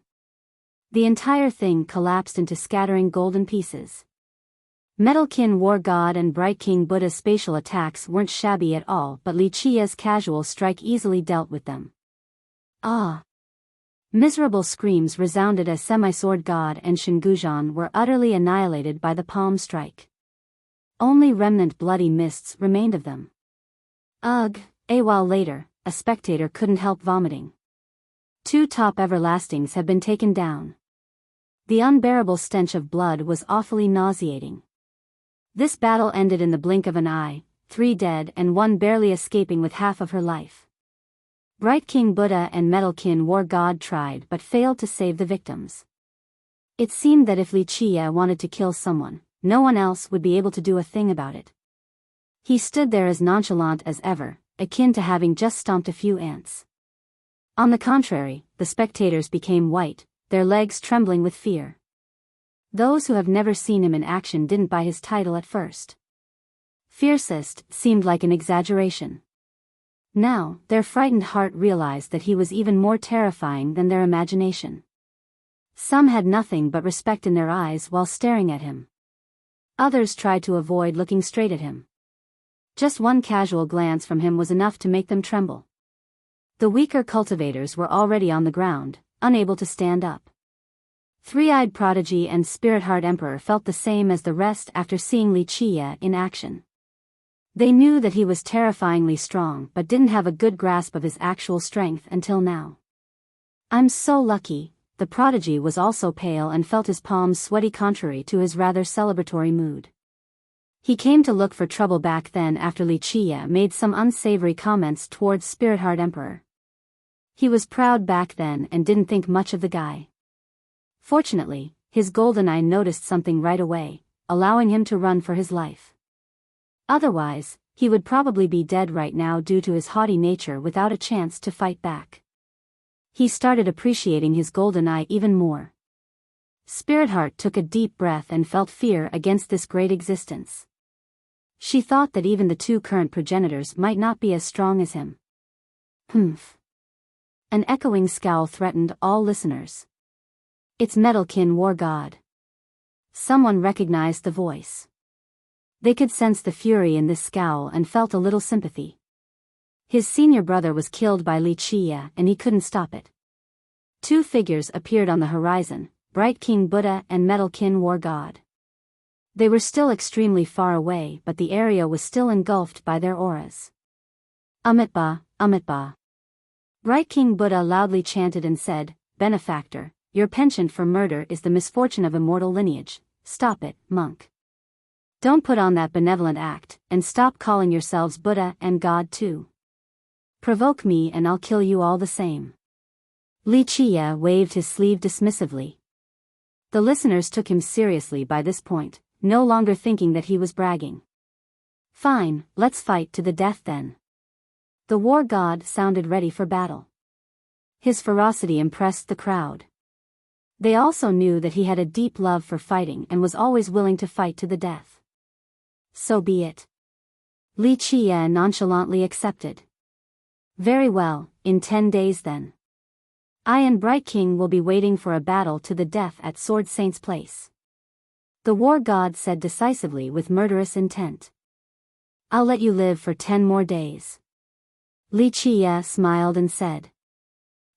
The entire thing collapsed into scattering golden pieces. Metalkin War God and Bright King Buddha's spatial attacks weren't shabby at all, but Li Qie's casual strike easily dealt with them. Ah! Miserable screams resounded as Semi-Sword God and Shingujan were utterly annihilated by the palm strike. Only remnant bloody mists remained of them. Ugh! A while later, a spectator couldn't help vomiting. 2 top everlastings had been taken down. The unbearable stench of blood was awfully nauseating. This battle ended in the blink of an eye, 3 dead and 1 barely escaping with half of her life. Bright King Buddha and Metalkin War God tried but failed to save the victims. It seemed that if Li Qie wanted to kill someone, no one else would be able to do a thing about it. He stood there as nonchalant as ever, akin to having just stomped a few ants. On the contrary, the spectators became white, their legs trembling with fear. Those who have never seen him in action didn't buy his title at first. Fiercest seemed like an exaggeration. Now, their frightened heart realized that he was even more terrifying than their imagination. Some had nothing but respect in their eyes while staring at him. Others tried to avoid looking straight at him. Just one casual glance from him was enough to make them tremble. The weaker cultivators were already on the ground, unable to stand up. Three-eyed prodigy and Spirit-Heart Emperor felt the same as the rest after seeing Wuxia in action. They knew that he was terrifyingly strong but didn't have a good grasp of his actual strength until now. I'm so lucky. The prodigy was also pale and felt his palms sweaty contrary to his rather celebratory mood. He came to look for trouble back then after Wuxia made some unsavory comments towards Spirit-Heart Emperor. He was proud back then and didn't think much of the guy. Fortunately, his golden eye noticed something right away, allowing him to run for his life. Otherwise, he would probably be dead right now due to his haughty nature without a chance to fight back. He started appreciating his golden eye even more. Spirit-Heart took a deep breath and felt fear against this great existence. She thought that even the two current progenitors might not be as strong as him. Humph. An echoing scowl threatened all listeners. It's Metalkin War God. Someone recognized the voice. They could sense the fury in this scowl and felt a little sympathy. His senior brother was killed by Wuxia and he couldn't stop it. Two figures appeared on the horizon, Bright King Buddha and Metalkin War God. They were still extremely far away but the area was still engulfed by their auras. Amitba, Amitba. Bright King Buddha loudly chanted and said, Benefactor, your penchant for murder is the misfortune of immortal lineage. Stop it, monk. Don't put on that benevolent act, and stop calling yourselves Buddha and God too. Provoke me and I'll kill you all the same. Wuxia waved his sleeve dismissively. The listeners took him seriously by this point, no longer thinking that he was bragging. Fine, let's fight to the death then. The war god sounded ready for battle. His ferocity impressed the crowd. They also knew that he had a deep love for fighting and was always willing to fight to the death. So be it. Wuxia nonchalantly accepted. Very well, in 10 days then. I and Bright King will be waiting for a battle to the death at Sword Saint's place. The war god said decisively with murderous intent. I'll let you live for 10 more days. Wuxia smiled and said.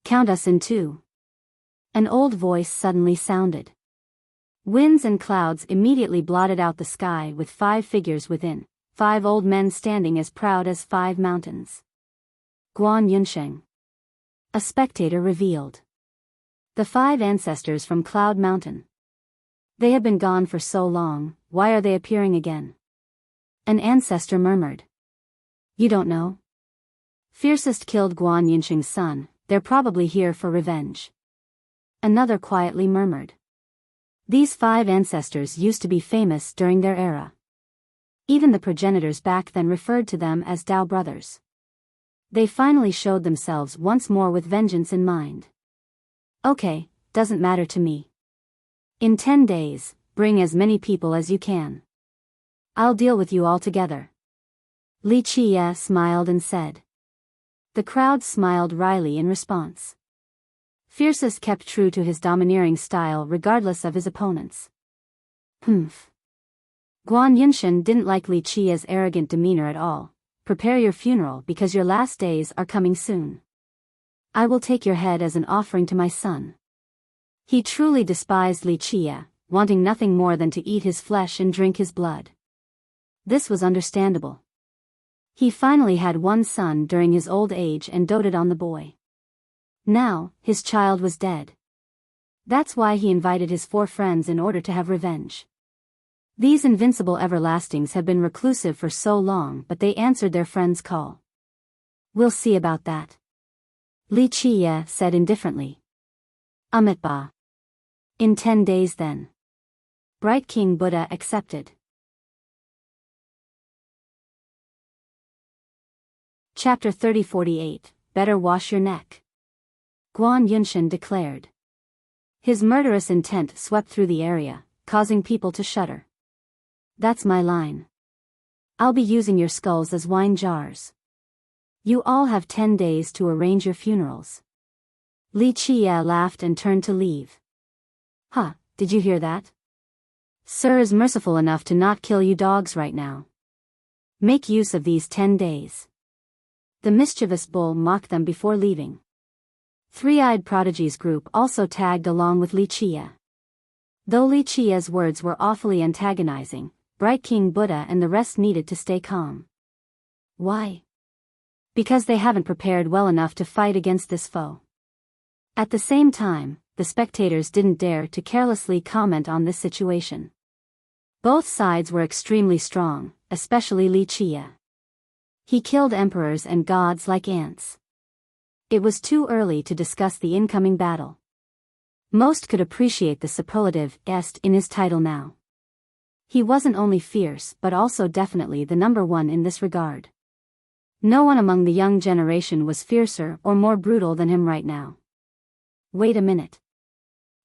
Count us in 2. An old voice suddenly sounded. Winds and clouds immediately blotted out the sky with 5 figures within, 5 old men standing as proud as 5 mountains. Guan Yunsheng. A spectator revealed. The 5 ancestors from Cloud Mountain. They have been gone for so long, why are they appearing again? An ancestor murmured. You don't know? Fiercest killed Guan Yunsheng's son, they're probably here for revenge. Another quietly murmured. These 5 ancestors used to be famous during their era. Even the progenitors back then referred to them as Dao brothers. They finally showed themselves once more with vengeance in mind. Okay, doesn't matter to me. In 10 days, bring as many people as you can. I'll deal with you all together. Wuxia smiled and said. The crowd smiled wryly in response. Fiercest kept true to his domineering style regardless of his opponents. Humph. Guan Yunshen didn't like Wuxia's arrogant demeanor at all. Prepare your funeral because your last days are coming soon. I will take your head as an offering to my son. He truly despised Wuxia, wanting nothing more than to eat his flesh and drink his blood. This was understandable. He finally had one son during his old age and doted on the boy. Now, his child was dead. That's why he invited his 4 friends in order to have revenge. These invincible everlastings have been reclusive for so long but they answered their friend's call. We'll see about that. Wuxia said indifferently. Amitba. In 10 days then. Bright King Buddha accepted. Chapter 3048, Better wash your neck. Guan Yunshen declared. His murderous intent swept through the area, causing people to shudder. That's my line. I'll be using your skulls as wine jars. You all have 10 days to arrange your funerals. Li Qie laughed and turned to leave. Huh, did you hear that? Sir is merciful enough to not kill you dogs right now. Make use of these 10 days. The mischievous bull mocked them before leaving. Three-eyed prodigies group also tagged along with Li Qie. Though Li Qie's words were awfully antagonizing, Bright King Buddha and the rest needed to stay calm. Why? Because they haven't prepared well enough to fight against this foe. At the same time, the spectators didn't dare to carelessly comment on this situation. Both sides were extremely strong, especially Li Qie. He killed emperors and gods like ants. It was too early to discuss the incoming battle. Most could appreciate the superlative est in his title now. He wasn't only fierce but also definitely the number one in this regard. No one among the young generation was fiercer or more brutal than him right now. Wait a minute.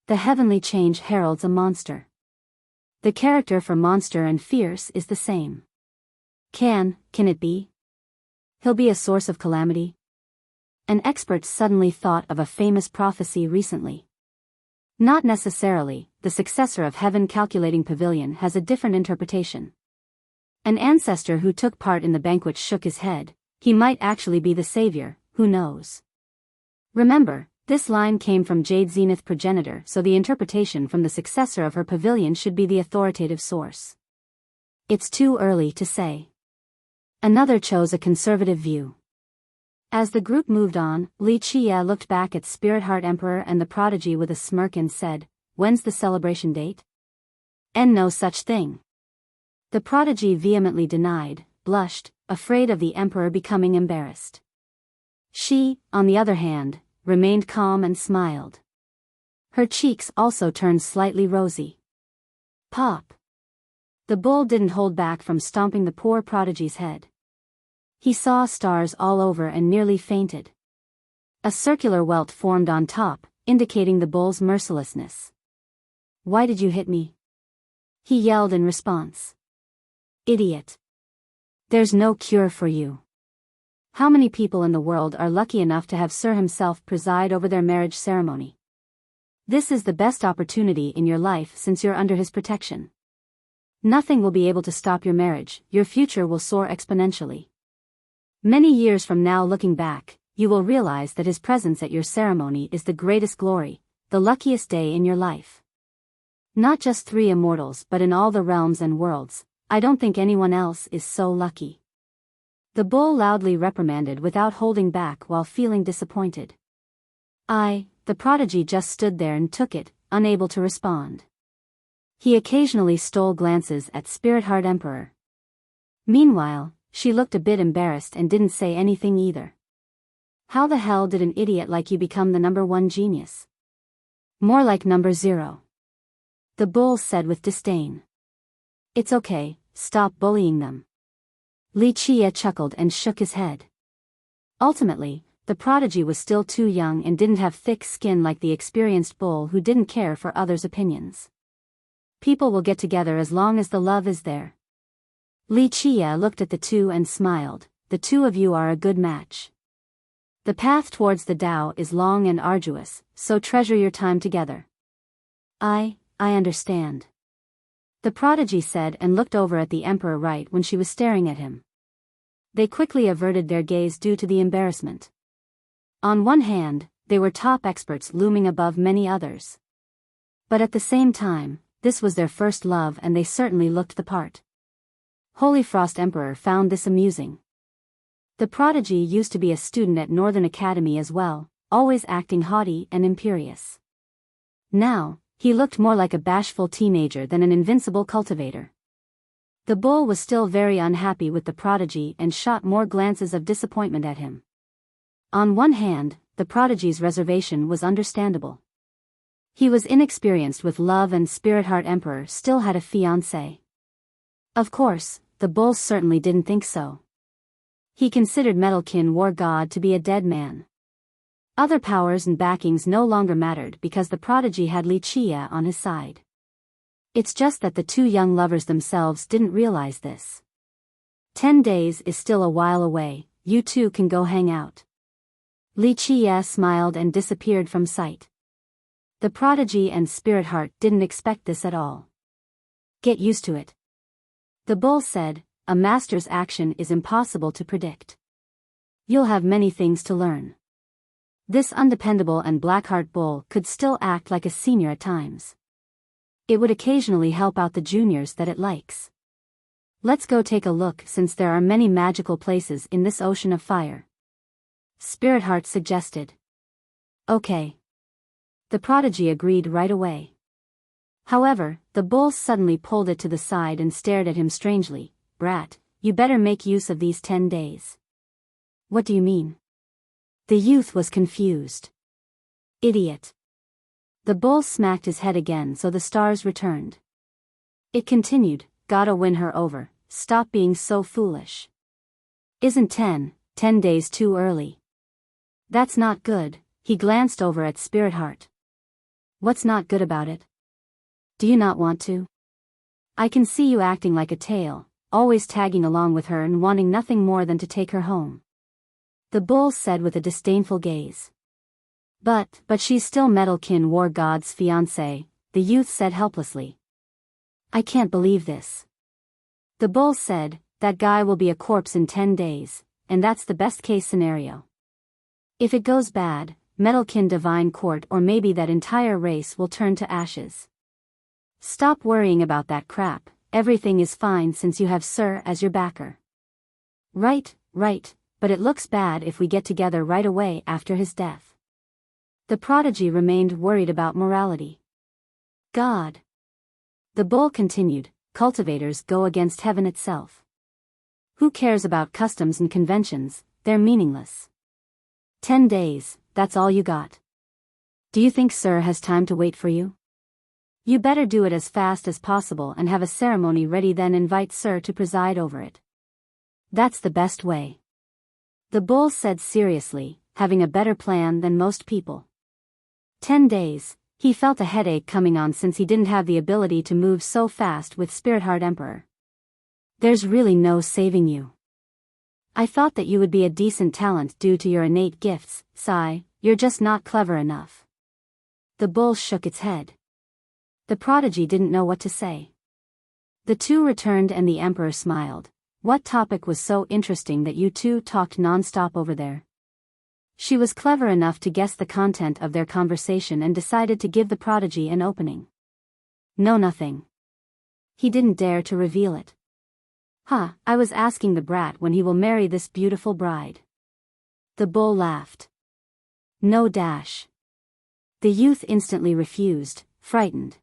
The heavenly change heralds a monster. The character for monster and fierce is the same. Can it be? He'll be a source of calamity? An expert suddenly thought of a famous prophecy recently. Not necessarily, the successor of Heaven Calculating Pavilion has a different interpretation. An ancestor who took part in the banquet shook his head. He might actually be the savior, who knows? Remember, this line came from Jade Zenith progenitor, so the interpretation from the successor of her pavilion should be the authoritative source. It's too early to say. Another chose a conservative view. As the group moved on, Li Qie looked back at Spirit Heart Emperor and the prodigy with a smirk and said, "When's the celebration date?" "And no such thing." The prodigy vehemently denied, blushed, afraid of the emperor becoming embarrassed. She, on the other hand, remained calm and smiled. Her cheeks also turned slightly rosy. Pop. The bull didn't hold back from stomping the poor prodigy's head. He saw stars all over and nearly fainted. A circular welt formed on top, indicating the bull's mercilessness. "Why did you hit me?" he yelled in response. "Idiot. There's no cure for you. How many people in the world are lucky enough to have Sir himself preside over their marriage ceremony? This is the best opportunity in your life since you're under his protection. Nothing will be able to stop your marriage, your future will soar exponentially. Many years from now, looking back, you will realize that his presence at your ceremony is the greatest glory, the luckiest day in your life. Not just 3 immortals but in all the realms and worlds, I don't think anyone else is so lucky." The bull loudly reprimanded without holding back while feeling disappointed. The prodigy just stood there and took it, unable to respond. He occasionally stole glances at Spirit Heart Emperor. Meanwhile, she looked a bit embarrassed and didn't say anything either. How the hell did an idiot like you become the number 1 genius? More like number 0. The bull said with disdain. "It's okay, stop bullying them." Li Qie chuckled and shook his head. Ultimately, the prodigy was still too young and didn't have thick skin like the experienced bull who didn't care for others' opinions. People will get together as long as the love is there. Li Qie looked at the two and smiled. "The two of you are a good match. The path towards the Tao is long and arduous, so treasure your time together." I understand," the prodigy said and looked over at the emperor right when she was staring at him. They quickly averted their gaze due to the embarrassment. On one hand, they were top experts looming above many others. But at the same time, this was their first love and they certainly looked the part. Holy Frost Emperor found this amusing. The prodigy used to be a student at Northern Academy as well, always acting haughty and imperious. Now, he looked more like a bashful teenager than an invincible cultivator. The bull was still very unhappy with the prodigy and shot more glances of disappointment at him. On one hand, the prodigy's reservation was understandable. He was inexperienced with love and Spirit Heart Emperor still had a fiancée. Of course, the bull certainly didn't think so. He considered Metalkin War God to be a dead man. Other powers and backings no longer mattered because the prodigy had Li Qie on his side. It's just that the two young lovers themselves didn't realize this. 10 days is still a while away, you two can go hang out. Li Qie smiled and disappeared from sight. The prodigy and Spirit Heart didn't expect this at all. Get used to it. The bull said, a master's action is impossible to predict. You'll have many things to learn. This undependable and Blackheart bull could still act like a senior at times. It would occasionally help out the juniors that it likes. Let's go take a look since there are many magical places in this ocean of fire. Spirit Heart suggested. Okay. The prodigy agreed right away. However, the bull suddenly pulled it to the side and stared at him strangely. Brat, you better make use of these 10 days. What do you mean? The youth was confused. Idiot. The bull smacked his head again so the stars returned. It continued, gotta win her over, stop being so foolish. Isn't 10 days too early? That's not good, he glanced over at Spirit Heart. What's not good about it? Do you not want to? I can see you acting like a tail, always tagging along with her and wanting nothing more than to take her home. The bull said with a disdainful gaze. But she's still Metalkin War God's fiancée, the youth said helplessly. I can't believe this. The bull said, that guy will be a corpse in 10 days, and that's the best case scenario. If it goes bad, Metalkin Divine Court or maybe that entire race will turn to ashes. Stop worrying about that crap, everything is fine since you have Sir as your backer. Right, but it looks bad if we get together right away after his death. The prodigy remained worried about morality. God. The bull continued, cultivators go against heaven itself. Who cares about customs and conventions, they're meaningless. 10 days, that's all you got. Do you think Sir has time to wait for you? You better do it as fast as possible and have a ceremony ready, then invite Sir to preside over it. That's the best way. The bull said seriously, having a better plan than most people. 10 days, he felt a headache coming on since he didn't have the ability to move so fast with Spirit Heart Emperor. There's really no saving you. I thought that you would be a decent talent due to your innate gifts, Sai, you're just not clever enough. The bull shook its head. The prodigy didn't know what to say. The two returned and the emperor smiled. What topic was so interesting that you two talked non-stop over there? She was clever enough to guess the content of their conversation and decided to give the prodigy an opening. No, nothing. He didn't dare to reveal it. I was asking the brat when he will marry this beautiful bride. The bull laughed. No dash. The youth instantly refused, frightened.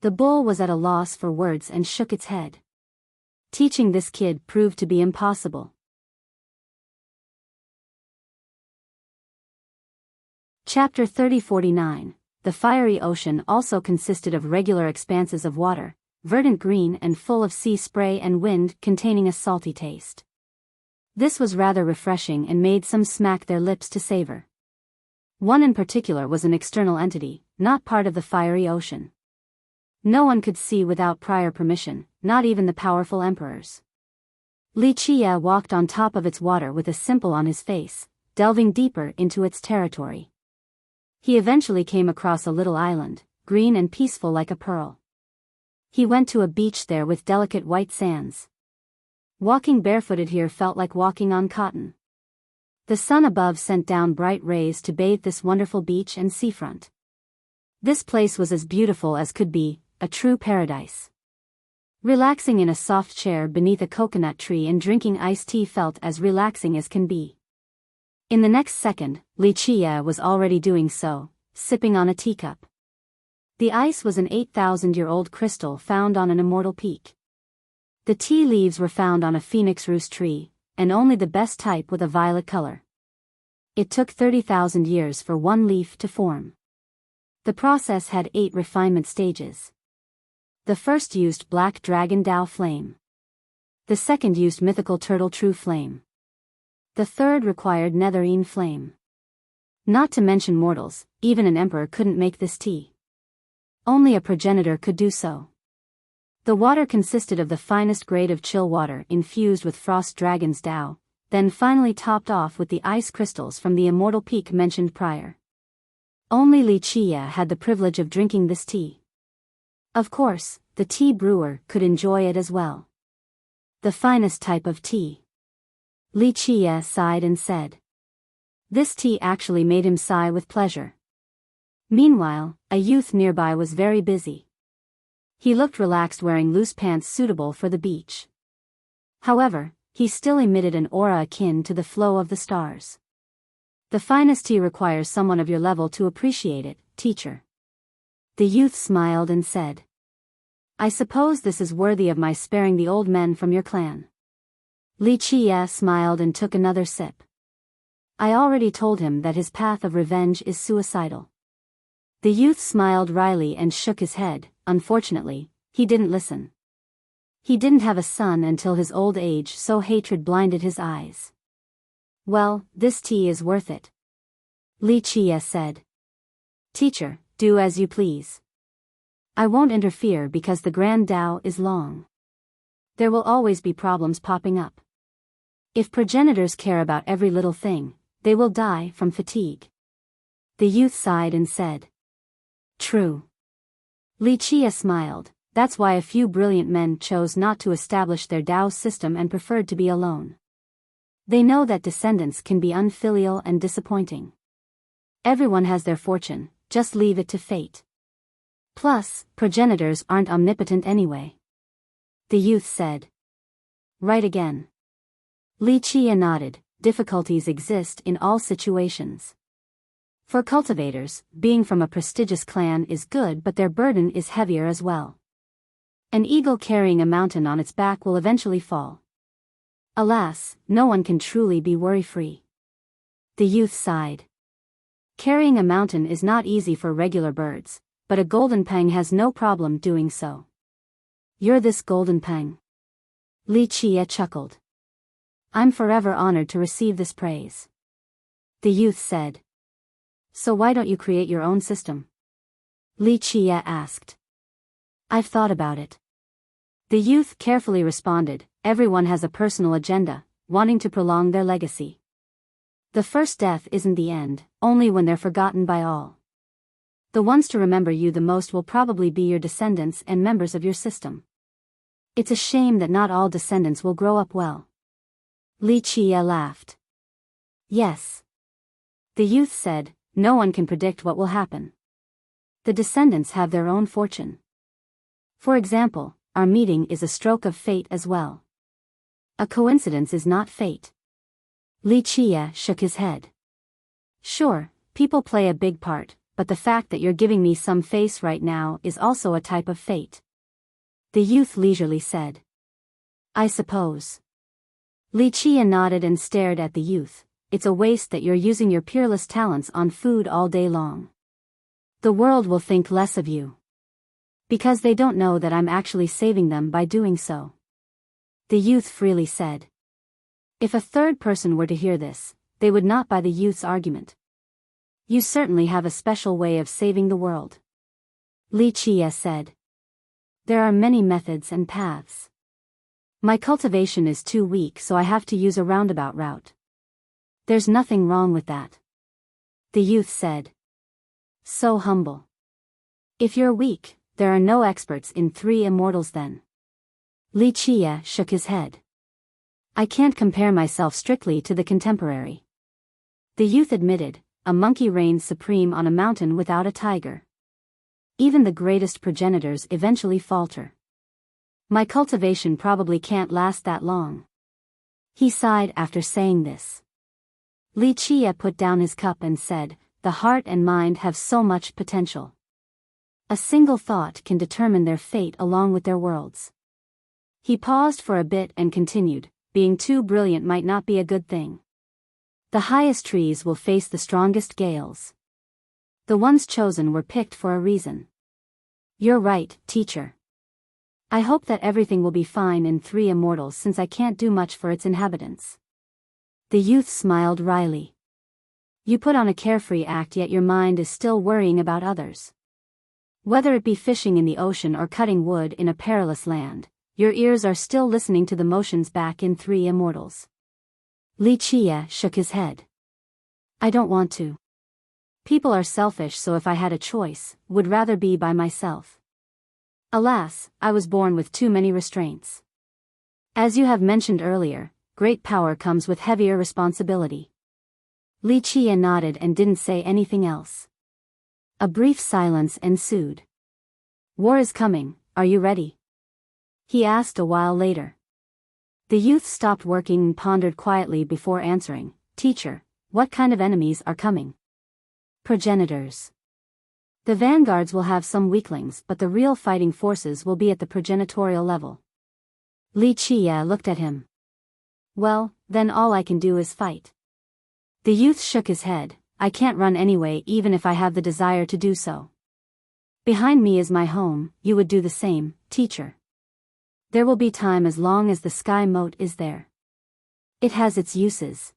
The bull was at a loss for words and shook its head. Teaching this kid proved to be impossible. Chapter 3049. The fiery ocean also consisted of regular expanses of water, verdant green and full of sea spray and wind containing a salty taste. This was rather refreshing and made some smack their lips to savor. One in particular was an external entity, not part of the fiery ocean. No one could see without prior permission, not even the powerful emperors. Li Qie walked on top of its water with a simple on his face, delving deeper into its territory. He eventually came across a little island, green and peaceful like a pearl. He went to a beach there with delicate white sands. Walking barefooted here felt like walking on cotton. The sun above sent down bright rays to bathe this wonderful beach and seafront. This place was as beautiful as could be, a true paradise. Relaxing in a soft chair beneath a coconut tree and drinking iced tea felt as relaxing as can be. In the next second, Li Qie was already doing so, sipping on a teacup. The ice was an 8,000-year-old crystal found on an immortal peak. The tea leaves were found on a phoenix roost tree, and only the best type with a violet color. It took 30,000 years for one leaf to form. The process had 8 refinement stages. The first used Black Dragon Dao Flame. The second used Mythical Turtle True Flame. The third required Netherine Flame. Not to mention mortals, even an emperor couldn't make this tea. Only a progenitor could do so. The water consisted of the finest grade of chill water infused with frost dragon's Dao, then finally topped off with the ice crystals from the immortal peak mentioned prior. Only Li Qia had the privilege of drinking this tea. Of course, the tea brewer could enjoy it as well. The finest type of tea. Li Qia sighed and said. This tea actually made him sigh with pleasure. Meanwhile, a youth nearby was very busy. He looked relaxed, wearing loose pants suitable for the beach. However, he still emitted an aura akin to the flow of the stars. The finest tea requires someone of your level to appreciate it, teacher. The youth smiled and said. I suppose this is worthy of my sparing the old men from your clan. Li Qia smiled and took another sip. I already told him that his path of revenge is suicidal. The youth smiled wryly and shook his head. Unfortunately, he didn't listen. He didn't have a son until his old age, so hatred blinded his eyes. Well, this tea is worth it. Li Qia said. Teacher, do as you please. I won't interfere because the Grand Tao is long. There will always be problems popping up. If progenitors care about every little thing, they will die from fatigue. The youth sighed and said. True. Li Qia smiled. That's why a few brilliant men chose not to establish their Tao system and preferred to be alone. They know that descendants can be unfilial and disappointing. Everyone has their fortune, just leave it to fate. Plus, progenitors aren't omnipotent anyway. The youth said. Right again. Li Qia nodded. Difficulties exist in all situations. For cultivators, being from a prestigious clan is good, but their burden is heavier as well. An eagle carrying a mountain on its back will eventually fall. Alas, no one can truly be worry-free. The youth sighed. Carrying a mountain is not easy for regular birds, but a golden pang has no problem doing so. You're this golden pang. Li Qia chuckled. I'm forever honored to receive this praise. The youth said. So why don't you create your own system? Li Qia asked. I've thought about it. The youth carefully responded. Everyone has a personal agenda, wanting to prolong their legacy. The first death isn't the end, only when they're forgotten by all. The ones to remember you the most will probably be your descendants and members of your system. It's a shame that not all descendants will grow up well. Li Qia laughed. Yes. The youth said, no one can predict what will happen. The descendants have their own fortune. For example, our meeting is a stroke of fate as well. A coincidence is not fate. Li Qia shook his head. Sure, people play a big part, but the fact that you're giving me some face right now is also a type of fate. The youth leisurely said. I suppose. Li Qia nodded and stared at the youth. It's a waste that you're using your peerless talents on food all day long. The world will think less of you. Because they don't know that I'm actually saving them by doing so. The youth freely said. If a third person were to hear this, they would not buy the youth's argument. You certainly have a special way of saving the world. Li Qia said. There are many methods and paths. My cultivation is too weak, so I have to use a roundabout route. There's nothing wrong with that. The youth said. So humble. If you're weak, there are no experts in 3 immortals then. Li Qia shook his head. I can't compare myself strictly to the contemporary. The youth admitted, a monkey reigns supreme on a mountain without a tiger. Even the greatest progenitors eventually falter. My cultivation probably can't last that long. He sighed after saying this. Li Qia put down his cup and said, the heart and mind have so much potential. A single thought can determine their fate along with their worlds. He paused for a bit and continued, being too brilliant might not be a good thing. The highest trees will face the strongest gales. The ones chosen were picked for a reason. You're right, teacher. I hope that everything will be fine in 3 immortals since I can't do much for its inhabitants. The youth smiled wryly. You put on a carefree act, yet your mind is still worrying about others. Whether it be fishing in the ocean or cutting wood in a perilous land, your ears are still listening to the motions back in Three Immortals. Li Qie shook his head. I don't want to. People are selfish, so if I had a choice, would rather be by myself. Alas, I was born with too many restraints. As you have mentioned earlier, great power comes with heavier responsibility. Li Qie nodded and didn't say anything else. A brief silence ensued. War is coming, are you ready? He asked a while later. The youth stopped working and pondered quietly before answering. Teacher, what kind of enemies are coming? Progenitors. The vanguards will have some weaklings, but the real fighting forces will be at the progenitorial level. Li Qie looked at him. Well, then all I can do is fight. The youth shook his head. I can't run anyway, even if I have the desire to do so. Behind me is my home, you would do the same, teacher. There will be time as long as the sky moat is there. It has its uses.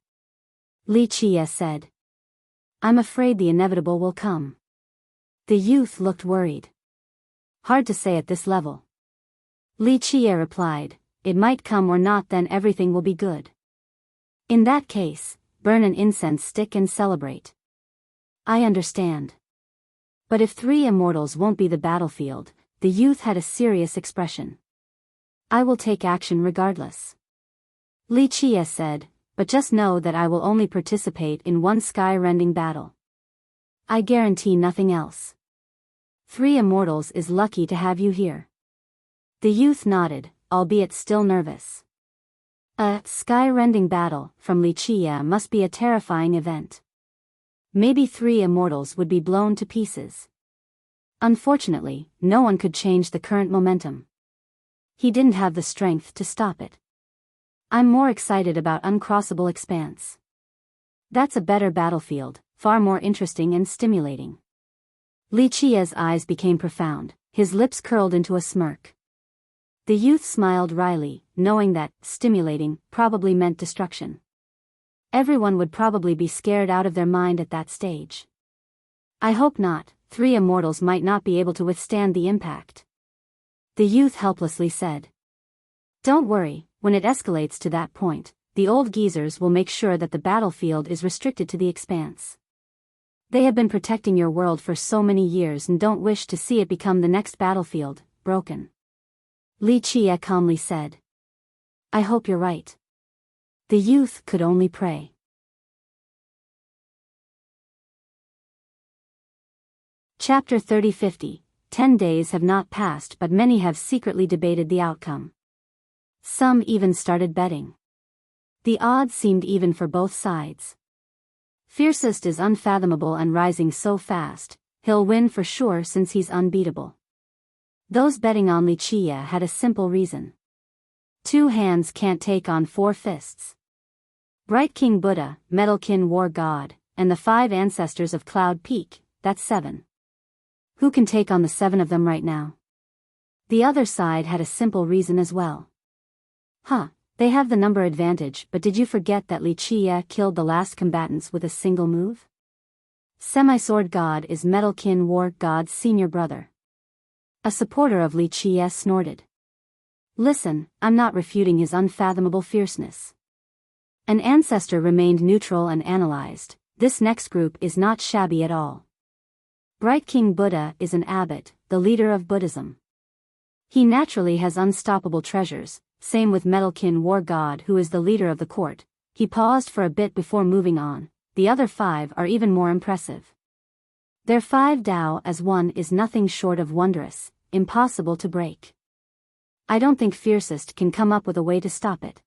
Li Qie said. I'm afraid the inevitable will come. The youth looked worried. Hard to say at this level. Li Qie replied, it might come or not, then everything will be good. In that case, burn an incense stick and celebrate. I understand. But if Three Immortals won't be the battlefield, the youth had a serious expression. I will take action regardless. Li Qie said, but just know that I will only participate in one sky-rending battle. I guarantee nothing else. Three Immortals is lucky to have you here. The youth nodded, albeit still nervous. A sky-rending battle, from Li Qie, must be a terrifying event. Maybe Three Immortals would be blown to pieces. Unfortunately, no one could change the current momentum. He didn't have the strength to stop it. I'm more excited about uncrossable expanse. That's a better battlefield, far more interesting and stimulating. Li Qie's eyes became profound, his lips curled into a smirk. The youth smiled wryly, knowing that stimulating probably meant destruction. Everyone would probably be scared out of their mind at that stage. I hope not, Three Immortals might not be able to withstand the impact. The youth helplessly said. Don't worry, when it escalates to that point, the old geezers will make sure that the battlefield is restricted to the expanse. They have been protecting your world for so many years and don't wish to see it become the next battlefield, broken. Li Qie calmly said. I hope you're right. The youth could only pray. Chapter 30-50. 10 days have not passed, but many have secretly debated the outcome. Some even started betting. The odds seemed even for both sides. Fiercest is unfathomable and rising so fast, he'll win for sure since he's unbeatable. Those betting on Li Qie had a simple reason. 2 hands can't take on 4 fists. Bright King Buddha, Metalkin War God, and the 5 ancestors of Cloud Peak, that's 7. Who can take on the 7 of them right now? The other side had a simple reason as well. They have the number advantage, but did you forget that Li Qie killed the last combatants with a single move? Semi-Sword God is Metalkin War God's senior brother. A supporter of Li Qie snorted. Listen, I'm not refuting his unfathomable fierceness. An ancestor remained neutral and analyzed. This next group is not shabby at all. Bright King Buddha is an abbot, the leader of Buddhism. He naturally has unstoppable treasures, same with Metalkin War God, who is the leader of the court. He paused for a bit before moving on. The other 5 are even more impressive. Their 5 Dao as one is nothing short of wondrous, impossible to break. I don't think Fiercest can come up with a way to stop it.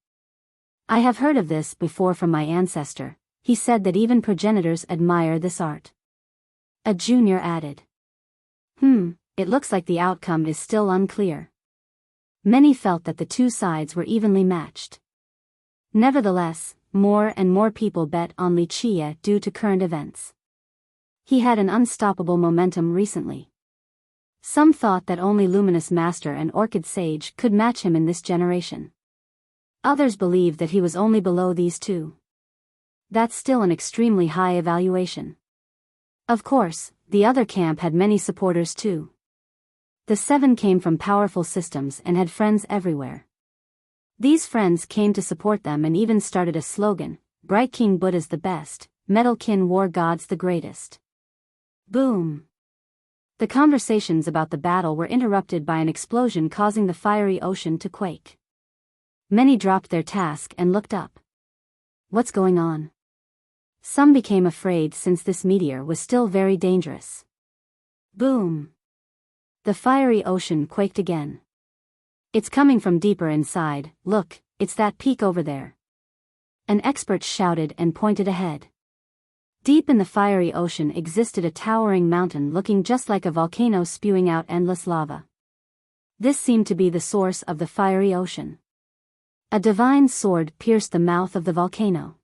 I have heard of this before from my ancestor. He said that even progenitors admire this art. A junior added. It looks like the outcome is still unclear. Many felt that the 2 sides were evenly matched. Nevertheless, more and more people bet on Li Qie due to current events. He had an unstoppable momentum recently. Some thought that only Luminous Master and Orchid Sage could match him in this generation. Others believed that he was only below these 2. That's still an extremely high evaluation. Of course, the other camp had many supporters too. The 7 came from powerful systems and had friends everywhere. These friends came to support them and even started a slogan, Bright King Buddha's the best, Metal Kin War God's the greatest. Boom! The conversations about the battle were interrupted by an explosion causing the fiery ocean to quake. Many dropped their task and looked up. What's going on? Some became afraid since this meteor was still very dangerous. Boom! The fiery ocean quaked again. It's coming from deeper inside. Look, it's that peak over there. An expert shouted and pointed ahead. Deep in the fiery ocean existed a towering mountain looking just like a volcano spewing out endless lava. This seemed to be the source of the fiery ocean. A divine sword pierced the mouth of the volcano.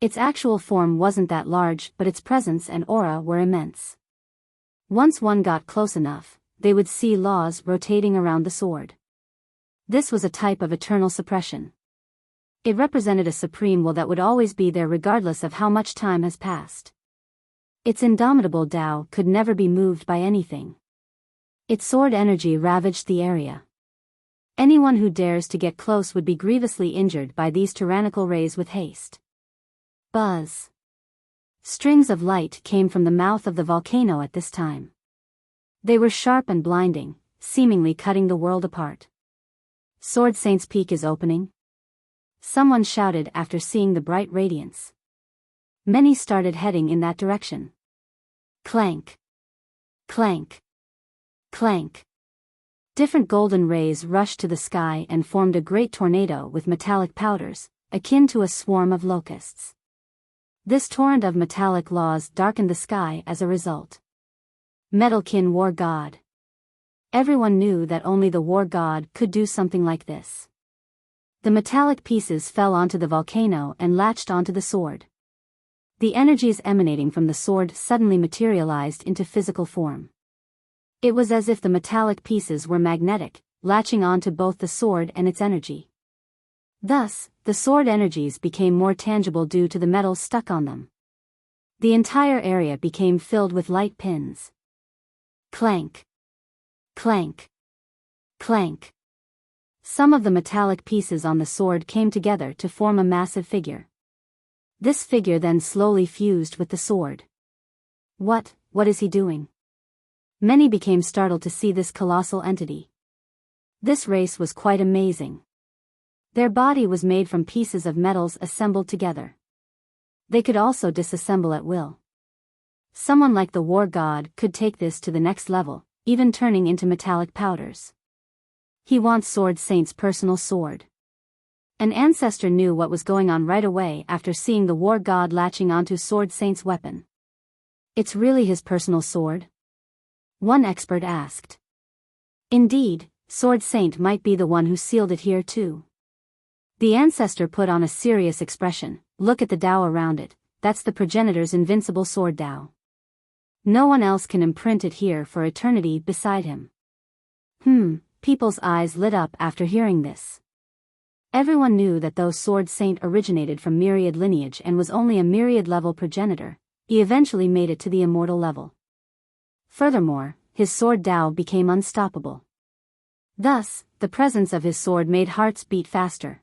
Its actual form wasn't that large, but its presence and aura were immense. Once one got close enough, they would see laws rotating around the sword. This was a type of eternal suppression. It represented a supreme will that would always be there regardless of how much time has passed. Its indomitable Tao could never be moved by anything. Its sword energy ravaged the area. Anyone who dares to get close would be grievously injured by these tyrannical rays with haste. Buzz. Strings of light came from the mouth of the volcano at this time. They were sharp and blinding, seemingly cutting the world apart. Sword Saint's Peak is opening. Someone shouted after seeing the bright radiance. Many started heading in that direction. Clank. Clank. Clank. Different golden rays rushed to the sky and formed a great tornado with metallic powders, akin to a swarm of locusts. This torrent of metallic laws darkened the sky as a result. Metalkin War God. Everyone knew that only the War God could do something like this. The metallic pieces fell onto the volcano and latched onto the sword. The energies emanating from the sword suddenly materialized into physical form. It was as if the metallic pieces were magnetic, latching onto both the sword and its energy. Thus, the sword energies became more tangible due to the metals stuck on them. The entire area became filled with light pins. Clank. Clank. Clank. Some of the metallic pieces on the sword came together to form a massive figure. This figure then slowly fused with the sword. What is he doing? Many became startled to see this colossal entity. This race was quite amazing. Their body was made from pieces of metals assembled together. They could also disassemble at will. Someone like the War God could take this to the next level, even turning into metallic powders. He wants Sword Saint's personal sword. An ancestor knew what was going on right away after seeing the War God latching onto Sword Saint's weapon. It's really his personal sword? One expert asked. Indeed, Sword Saint might be the one who sealed it here too. The ancestor put on a serious expression. Look at the Tao around it, that's the progenitor's invincible sword Tao. No one else can imprint it here for eternity beside him. People's eyes lit up after hearing this. Everyone knew that though Sword Saint originated from myriad lineage and was only a myriad level progenitor, he eventually made it to the immortal level. Furthermore, his sword Tao became unstoppable. Thus, the presence of his sword made hearts beat faster.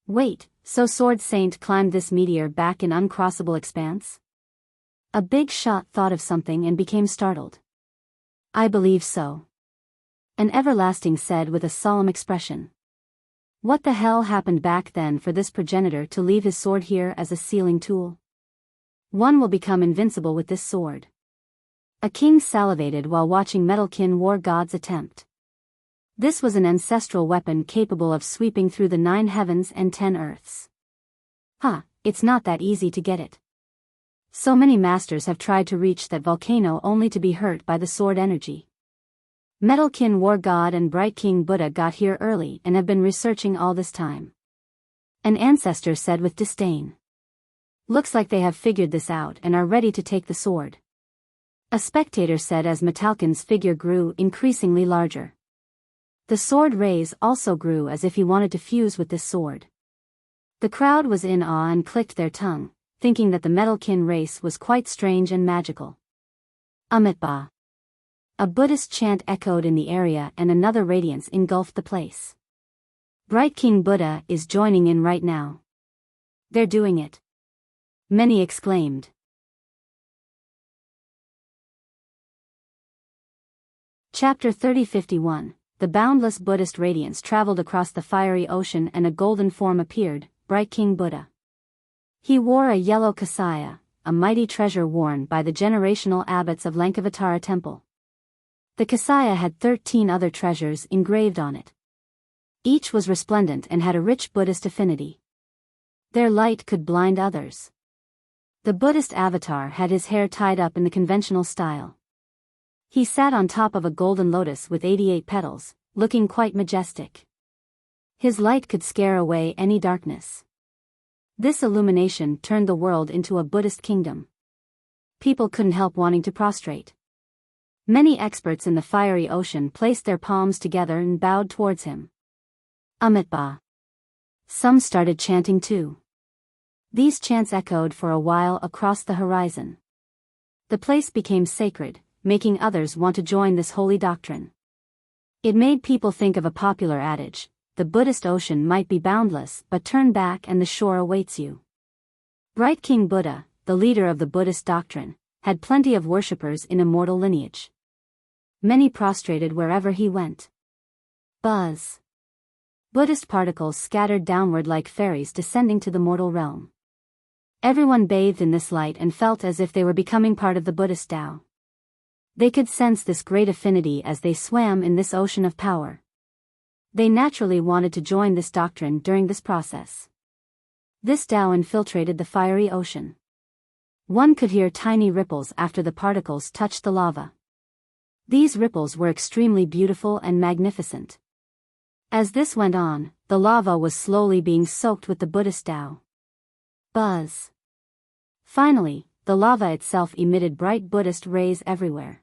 Wait, so Sword Saint climbed this meteor back in uncrossable expanse? A big shot thought of something and became startled. I believe so. An everlasting said with a solemn expression. What the hell happened back then for this progenitor to leave his sword here as a sealing tool? One will become invincible with this sword. A king salivated while watching Metalkin War God's attempt. This was an ancestral weapon capable of sweeping through the 9 heavens and 10 earths. It's not that easy to get it. So many masters have tried to reach that volcano only to be hurt by the sword energy. Metalkin War God and Bright King Buddha got here early and have been researching all this time. An ancestor said with disdain. Looks like they have figured this out and are ready to take the sword. A spectator said as Metalkin's figure grew increasingly larger. The sword rays also grew as if he wanted to fuse with this sword. The crowd was in awe and clicked their tongue, thinking that the Metalkin race was quite strange and magical. Amitba. A Buddhist chant echoed in the area and another radiance engulfed the place. Bright King Buddha is joining in right now. They're doing it. Many exclaimed. Chapter 30:51. The boundless Buddhist radiance traveled across the fiery ocean and a golden form appeared, Bright King Buddha. He wore a yellow kasaya, a mighty treasure worn by the generational abbots of Lankavatara Temple. The kasaya had 13 other treasures engraved on it. Each was resplendent and had a rich Buddhist affinity. Their light could blind others. The Buddhist avatar had his hair tied up in the conventional style. He sat on top of a golden lotus with 88 petals, looking quite majestic. His light could scare away any darkness. This illumination turned the world into a Buddhist kingdom. People couldn't help wanting to prostrate. Many experts in the fiery ocean placed their palms together and bowed towards him. Amitabha. Some started chanting too. These chants echoed for a while across the horizon. The place became sacred, making others want to join this holy doctrine. It made people think of a popular adage: the Buddhist ocean might be boundless, but turn back and the shore awaits you. Bright King Buddha, the leader of the Buddhist doctrine, had plenty of worshippers in immortal lineage. Many prostrated wherever he went. Buzz. Buddhist particles scattered downward like fairies descending to the mortal realm. Everyone bathed in this light and felt as if they were becoming part of the Buddhist Tao. They could sense this great affinity as they swam in this ocean of power. They naturally wanted to join this doctrine during this process. This Tao infiltrated the fiery ocean. One could hear tiny ripples after the particles touched the lava. These ripples were extremely beautiful and magnificent. As this went on, the lava was slowly being soaked with the Buddhist Tao. Buzz. Finally, the lava itself emitted bright Buddhist rays everywhere.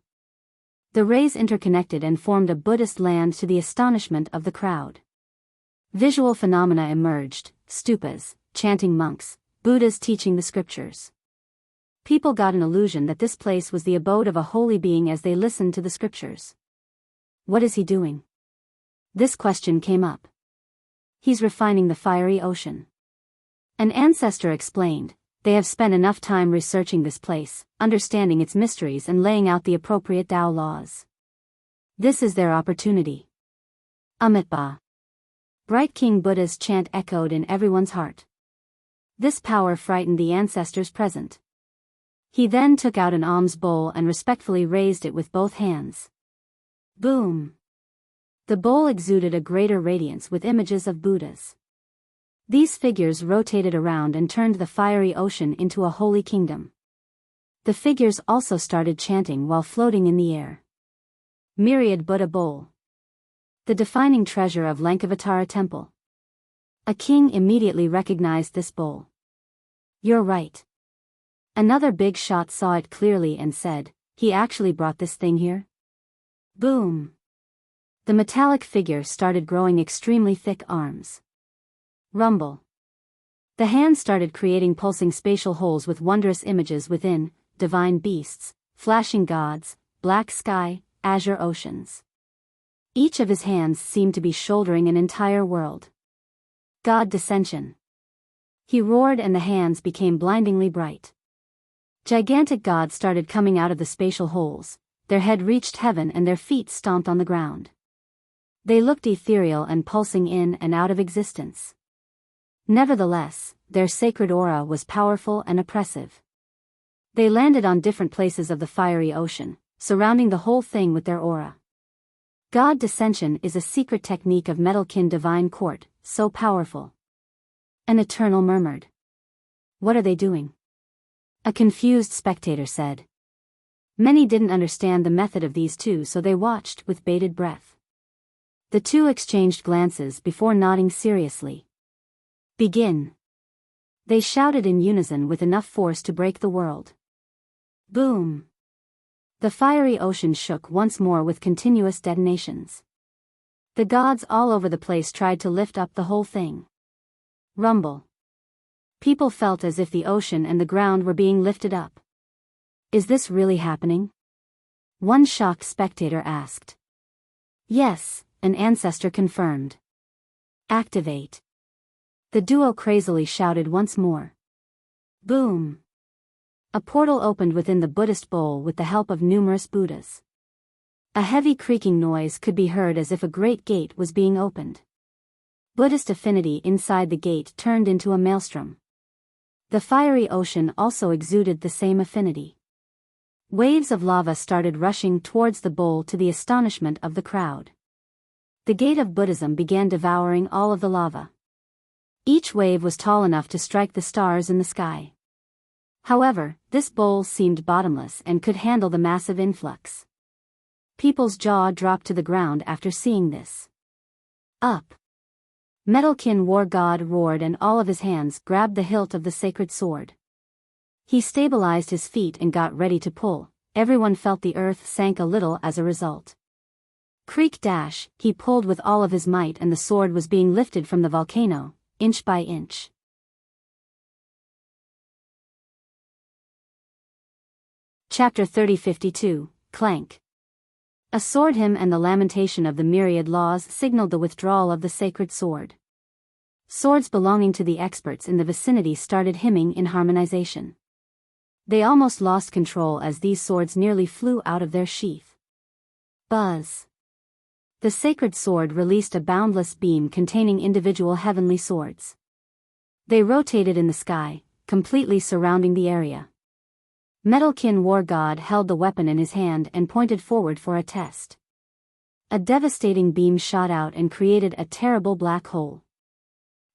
The rays interconnected and formed a Buddhist land to the astonishment of the crowd. Visual phenomena emerged: stupas, chanting monks, Buddhas teaching the scriptures. People got an illusion that this place was the abode of a holy being as they listened to the scriptures. What is he doing? This question came up. He's refining the fiery ocean. An ancestor explained, they have spent enough time researching this place, understanding its mysteries and laying out the appropriate Tao laws. This is their opportunity. Amitabha. Bright King Buddha's chant echoed in everyone's heart. This power frightened the ancestors present. He then took out an alms bowl and respectfully raised it with both hands. Boom! The bowl exuded a greater radiance with images of Buddhas. These figures rotated around and turned the fiery ocean into a holy kingdom. The figures also started chanting while floating in the air. Myriad Buddha Bowl. The defining treasure of Lankavatara Temple. A king immediately recognized this bowl. You're right. Another big shot saw it clearly and said, he actually brought this thing here? Boom! The metallic figure started growing extremely thick arms. Rumble. The hands started creating pulsing spatial holes with wondrous images within: divine beasts, flashing gods, black sky, azure oceans. Each of his hands seemed to be shouldering an entire world. God Dissension. He roared and the hands became blindingly bright. Gigantic gods started coming out of the spatial holes, their head reached heaven and their feet stomped on the ground. They looked ethereal and pulsing in and out of existence. Nevertheless, their sacred aura was powerful and oppressive. They landed on different places of the fiery ocean, surrounding the whole thing with their aura. God Dissension is a secret technique of Metalkin Divine Court, so powerful. An Eternal murmured. What are they doing? A confused spectator said. Many didn't understand the method of these two, so they watched with bated breath. The two exchanged glances before nodding seriously. Begin. They shouted in unison with enough force to break the world. Boom. The fiery ocean shook once more with continuous detonations. The gods all over the place tried to lift up the whole thing. Rumble. People felt as if the ocean and the ground were being lifted up. Is this really happening? One shocked spectator asked. Yes, an ancestor confirmed. Activate. The duo crazily shouted once more. Boom. A portal opened within the Buddhist bowl with the help of numerous Buddhas. A heavy creaking noise could be heard as if a great gate was being opened. Buddhist affinity inside the gate turned into a maelstrom. The fiery ocean also exuded the same affinity. Waves of lava started rushing towards the bowl to the astonishment of the crowd. The gate of Buddhism began devouring all of the lava. Each wave was tall enough to strike the stars in the sky. However, this bowl seemed bottomless and could handle the massive influx. People's jaw dropped to the ground after seeing this. Up! Metalkin War God roared, and all of his hands grabbed the hilt of the sacred sword. He stabilized his feet and got ready to pull. Everyone felt the earth sank a little as a result. Creak dash, he pulled with all of his might and the sword was being lifted from the volcano, inch by inch. Chapter 30:52, Clank. A sword hymn and the lamentation of the myriad laws signaled the withdrawal of the sacred sword. Swords belonging to the experts in the vicinity started hymning in harmonization. They almost lost control as these swords nearly flew out of their sheath. Buzz. The sacred sword released a boundless beam containing individual heavenly swords. They rotated in the sky, completely surrounding the area. Metalkin War God held the weapon in his hand and pointed forward for a test. A devastating beam shot out and created a terrible black hole.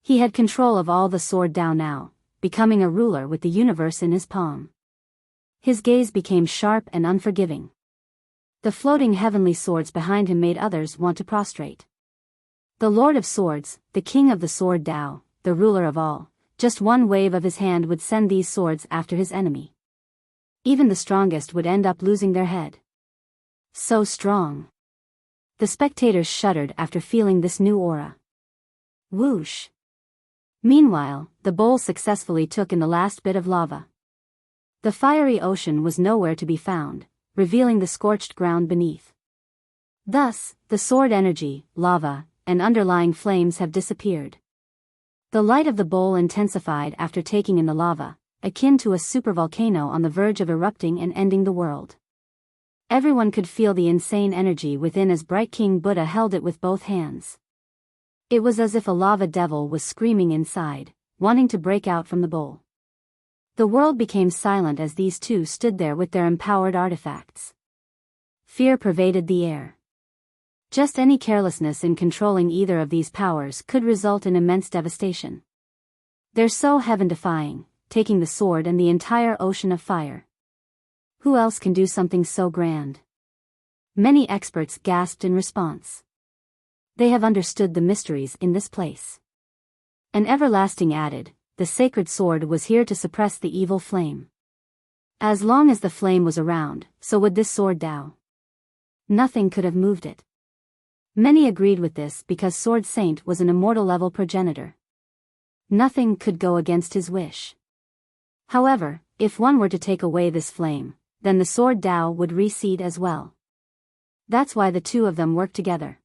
He had control of all the sword Dao now, becoming a ruler with the universe in his palm. His gaze became sharp and unforgiving. The floating heavenly swords behind him made others want to prostrate. The Lord of Swords, the King of the Sword Dao, the ruler of all, just one wave of his hand would send these swords after his enemy. Even the strongest would end up losing their head. So strong. The spectators shuddered after feeling this new aura. Whoosh. Meanwhile, the bowl successfully took in the last bit of lava. The fiery ocean was nowhere to be found, revealing the scorched ground beneath. Thus, the sword energy, lava, and underlying flames have disappeared. The light of the bowl intensified after taking in the lava, akin to a supervolcano on the verge of erupting and ending the world. Everyone could feel the insane energy within as Bright King Buddha held it with both hands. It was as if a lava devil was screaming inside, wanting to break out from the bowl. The world became silent as these two stood there with their empowered artifacts. Fear pervaded the air. Just any carelessness in controlling either of these powers could result in immense devastation. They're so heaven-defying, taking the sword and the entire ocean of fire. Who else can do something so grand? Many experts gasped in response. They have understood the mysteries in this place. An everlasting added, the sacred sword was here to suppress the evil flame. As long as the flame was around, so would this sword Dao. Nothing could have moved it. Many agreed with this because Sword Saint was an immortal-level progenitor. Nothing could go against his wish. However, if one were to take away this flame, then the sword Dao would recede as well. That's why the two of them worked together.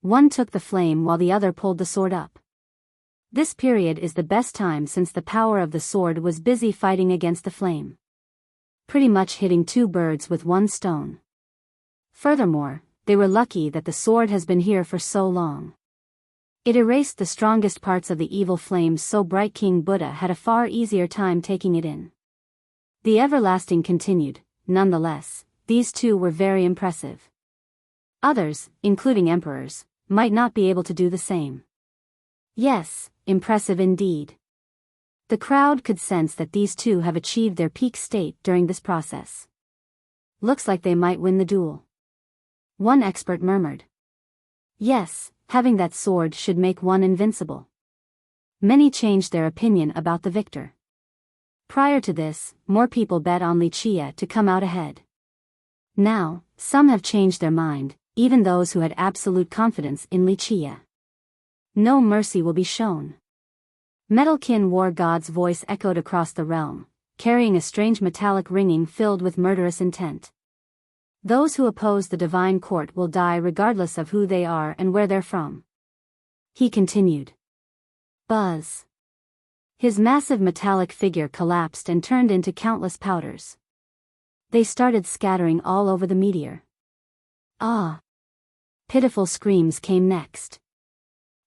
One took the flame while the other pulled the sword up. This period is the best time since the power of the sword was busy fighting against the flame. Pretty much hitting two birds with one stone. Furthermore, they were lucky that the sword has been here for so long. It erased the strongest parts of the evil flames, so Bright King Buddha had a far easier time taking it in. The everlasting continued, nonetheless, these two were very impressive. Others, including emperors, might not be able to do the same. Yes, impressive indeed. The crowd could sense that these two have achieved their peak state during this process. Looks like they might win the duel. One expert murmured. Yes, having that sword should make one invincible. Many changed their opinion about the victor. Prior to this, more people bet on Wuxia to come out ahead. Now, some have changed their mind, even those who had absolute confidence in Wuxia. No mercy will be shown. Metalkin War God's voice echoed across the realm, carrying a strange metallic ringing filled with murderous intent. Those who oppose the divine court will die regardless of who they are and where they're from. He continued. Buzz. His massive metallic figure collapsed and turned into countless powders. They started scattering all over the meteor. Ah! Pitiful screams came next.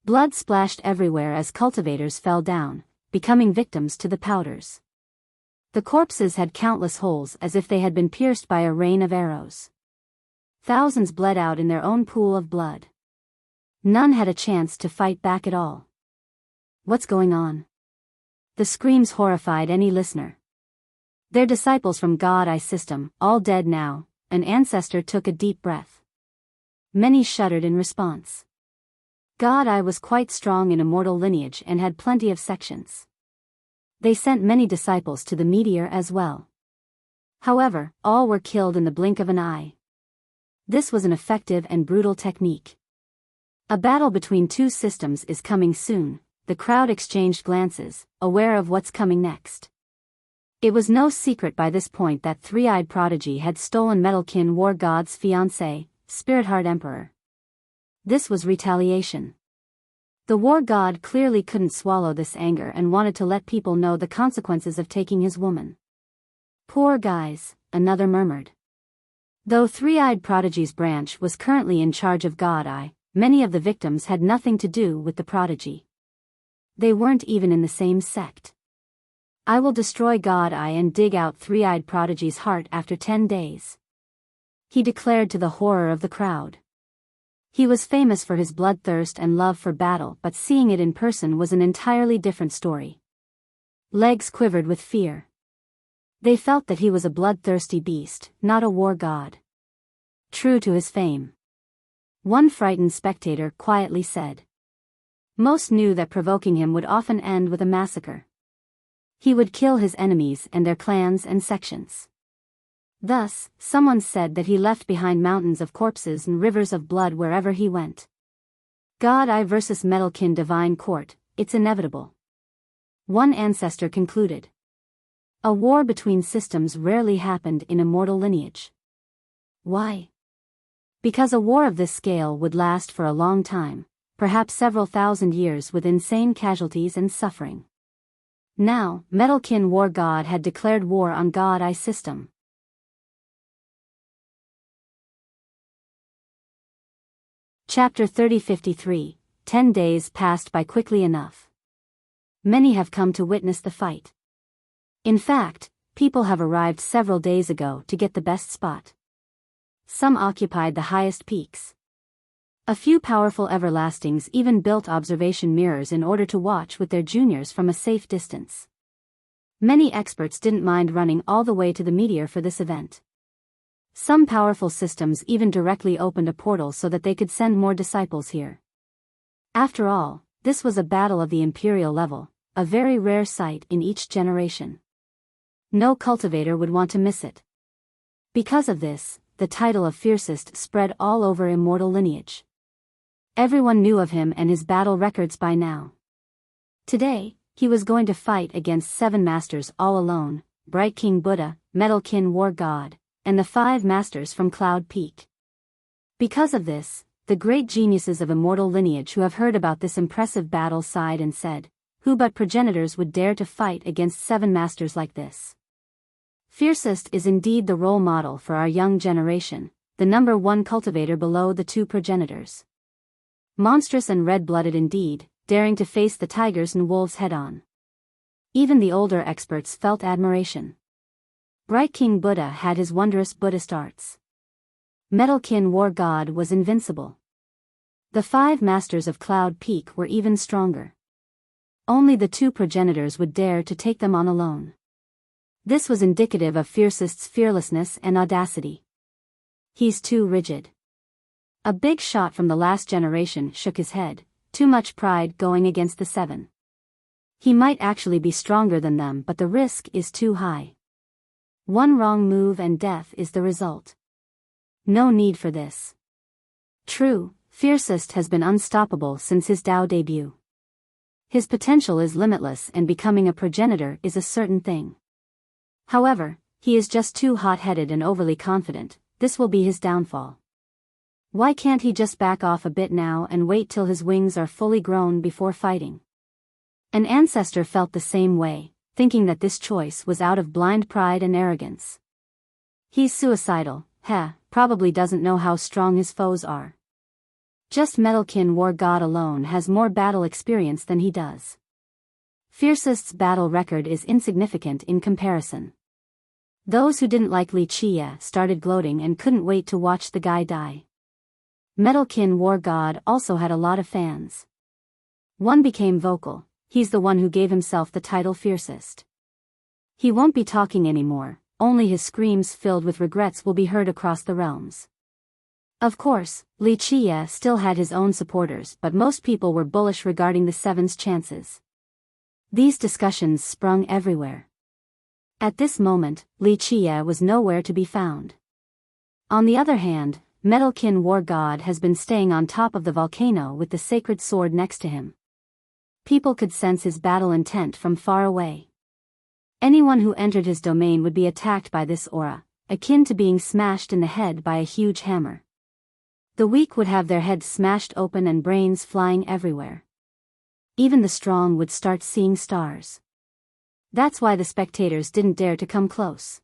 Blood splashed everywhere as cultivators fell down, becoming victims to the powders. The corpses had countless holes as if they had been pierced by a rain of arrows. Thousands bled out in their own pool of blood. None had a chance to fight back at all. What's going on? The screams horrified any listener. Their disciples from God Eye system, all dead now. An ancestor took a deep breath. Many shuddered in response. God Eye was quite strong in immortal lineage and had plenty of sections. They sent many disciples to the meteor as well. However, all were killed in the blink of an eye. This was an effective and brutal technique. A battle between two systems is coming soon. The crowd exchanged glances, aware of what's coming next. It was no secret by this point that three-eyed prodigy had stolen Metalkin War God's fiancé, Spirit-Heart Emperor. This was retaliation. The war god clearly couldn't swallow this anger and wanted to let people know the consequences of taking his woman. Poor guys, another murmured. Though Three-Eyed Prodigy's branch was currently in charge of God Eye, many of the victims had nothing to do with the prodigy. They weren't even in the same sect. I will destroy God Eye and dig out Three-Eyed Prodigy's heart after 10 days. He declared to the horror of the crowd. He was famous for his bloodthirst and love for battle, but seeing it in person was an entirely different story. Legs quivered with fear. They felt that he was a bloodthirsty beast, not a war god. True to his fame. One frightened spectator quietly said. Most knew that provoking him would often end with a massacre. He would kill his enemies and their clans and sections. Thus, someone said that he left behind mountains of corpses and rivers of blood wherever he went. God Eye versus Metalkin Divine Court, it's inevitable. One ancestor concluded. A war between systems rarely happened in immortal lineage. Why? Because a war of this scale would last for a long time, perhaps several thousand years with insane casualties and suffering. Now, Metalkin War God had declared war on God Eye system. Chapter 3053, 10 days passed by quickly enough. Many have come to witness the fight. In fact, people have arrived several days ago to get the best spot. Some occupied the highest peaks. A few powerful everlastings even built observation mirrors in order to watch with their juniors from a safe distance. Many experts didn't mind running all the way to the meteor for this event. Some powerful systems even directly opened a portal so that they could send more disciples here. After all, this was a battle of the imperial level, a very rare sight in each generation. No cultivator would want to miss it. Because of this, the title of fiercest spread all over immortal lineage. Everyone knew of him and his battle records by now. Today, he was going to fight against 7 masters all alone, Bright King Buddha, Metalkin War God, and the 5 masters from Cloud Peak. Because of this, the great geniuses of immortal lineage who have heard about this impressive battle sighed and said, who but progenitors would dare to fight against 7 masters like this? Fiercest is indeed the role model for our young generation, the number 1 cultivator below the 2 progenitors. Monstrous and red-blooded indeed, daring to face the tigers and wolves head-on. Even the older experts felt admiration. Bright King Buddha had his wondrous Buddhist arts. Metalkin War God was invincible. The 5 masters of Cloud Peak were even stronger. Only the 2 progenitors would dare to take them on alone. This was indicative of Fiercest's fearlessness and audacity. He's too rigid. A big shot from the last generation shook his head, too much pride going against the 7. He might actually be stronger than them, but the risk is too high. One wrong move and death is the result. No need for this. True, Fiercest has been unstoppable since his Tao debut. His potential is limitless and becoming a progenitor is a certain thing. However, he is just too hot-headed and overly confident, this will be his downfall. Why can't he just back off a bit now and wait till his wings are fully grown before fighting? An ancestor felt the same way, thinking that this choice was out of blind pride and arrogance. He's suicidal, probably doesn't know how strong his foes are. Just Metalkin War God alone has more battle experience than he does. Fiercest's battle record is insignificant in comparison. Those who didn't like Wuxia started gloating and couldn't wait to watch the guy die. Metalkin War God also had a lot of fans. One became vocal, he's the one who gave himself the title Fiercest. He won't be talking anymore, only his screams filled with regrets will be heard across the realms. Of course, Wuxia still had his own supporters, but most people were bullish regarding the Seven's chances. These discussions sprung everywhere. At this moment, Wuxia was nowhere to be found. On the other hand, Metalkin War God has been staying on top of the volcano with the sacred sword next to him. People could sense his battle intent from far away. Anyone who entered his domain would be attacked by this aura, akin to being smashed in the head by a huge hammer. The weak would have their heads smashed open and brains flying everywhere. Even the strong would start seeing stars. That's why the spectators didn't dare to come close.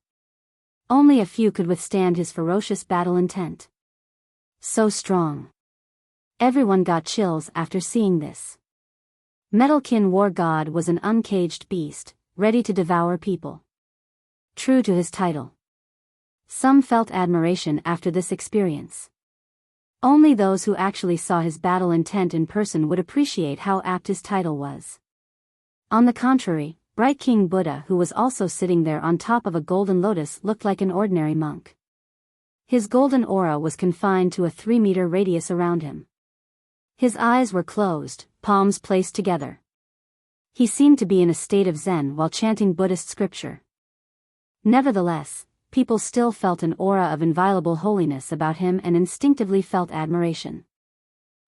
Only a few could withstand his ferocious battle intent. So strong. Everyone got chills after seeing this. Metalkin War God was an uncaged beast, ready to devour people. True to his title. Some felt admiration after this experience. Only those who actually saw his battle intent in person would appreciate how apt his title was. On the contrary, Bright King Buddha, who was also sitting there on top of a golden lotus, looked like an ordinary monk. His golden aura was confined to a 3-meter radius around him. His eyes were closed, palms placed together. He seemed to be in a state of Zen while chanting Buddhist scripture. Nevertheless, people still felt an aura of inviolable holiness about him and instinctively felt admiration.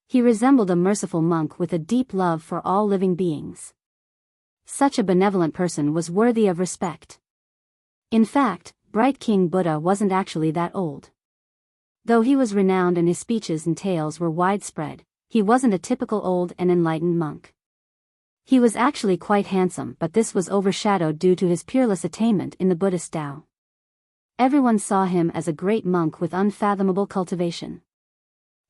He resembled a merciful monk with a deep love for all living beings. Such a benevolent person was worthy of respect. In fact, Bright King Buddha wasn't actually that old. Though he was renowned and his speeches and tales were widespread, he wasn't a typical old and enlightened monk. He was actually quite handsome, but this was overshadowed due to his peerless attainment in the Buddhist Tao. Everyone saw him as a great monk with unfathomable cultivation.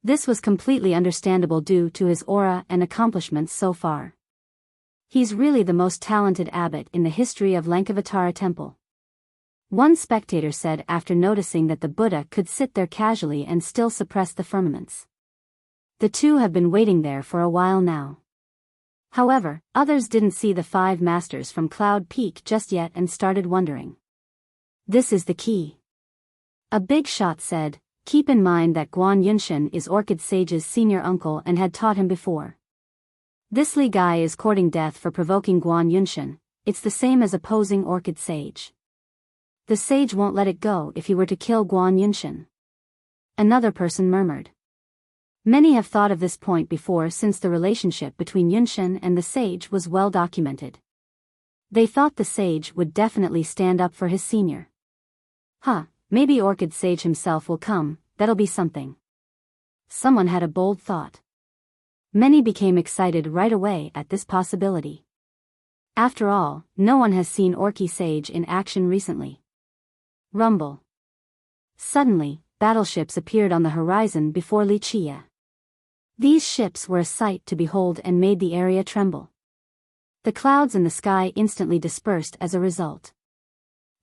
This was completely understandable due to his aura and accomplishments so far. He's really the most talented abbot in the history of Lankavatara Temple. One spectator said after noticing that the Buddha could sit there casually and still suppress the firmaments. The two have been waiting there for a while now. However, others didn't see the 5 masters from Cloud Peak just yet and started wondering. This is the key. A big shot said, keep in mind that Guan Yunshan is Orchid Sage's senior uncle and had taught him before. This Li guy is courting death for provoking Guan Yunshan, it's the same as opposing Orchid Sage. The sage won't let it go if he were to kill Guan Yunshan. Another person murmured. Many have thought of this point before since the relationship between Yunshan and the sage was well documented. They thought the sage would definitely stand up for his senior. Maybe Orchid Sage himself will come, that'll be something. Someone had a bold thought. Many became excited right away at this possibility. After all, no one has seen Orchid Sage in action recently. Rumble. Suddenly, battleships appeared on the horizon before Wuxia. These ships were a sight to behold and made the area tremble. The clouds in the sky instantly dispersed as a result.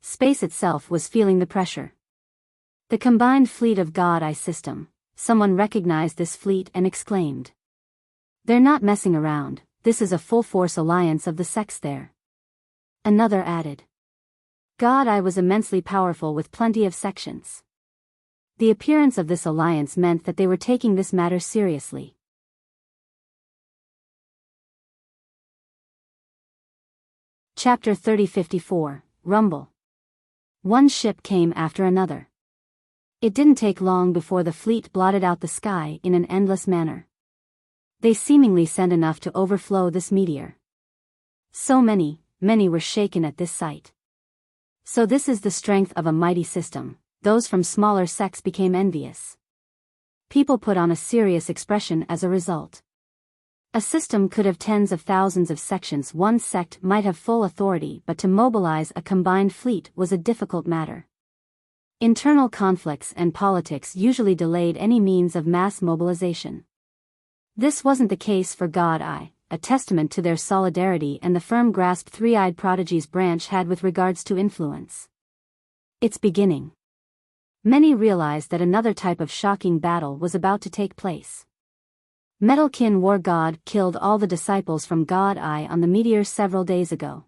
Space itself was feeling the pressure. The combined fleet of God-Eye system, someone recognized this fleet and exclaimed. They're not messing around, this is a full-force alliance of the sects there. Another added. God-Eye was immensely powerful with plenty of sections. The appearance of this alliance meant that they were taking this matter seriously. Chapter 3054, Rumble. One ship came after another. It didn't take long before the fleet blotted out the sky in an endless manner. They seemingly sent enough to overflow this meteor. So many were shaken at this sight. So this is the strength of a mighty system, those from smaller sects became envious. People put on a serious expression as a result. A system could have tens of thousands of sections. One sect might have full authority, but to mobilize a combined fleet was a difficult matter. Internal conflicts and politics usually delayed any means of mass mobilization. This wasn't the case for God Eye, a testament to their solidarity and the firm grasp Three-Eyed Prodigy's branch had with regards to influence. Its beginning. Many realized that another type of shocking battle was about to take place. Metalkin War God killed all the disciples from God Eye on the meteor several days ago.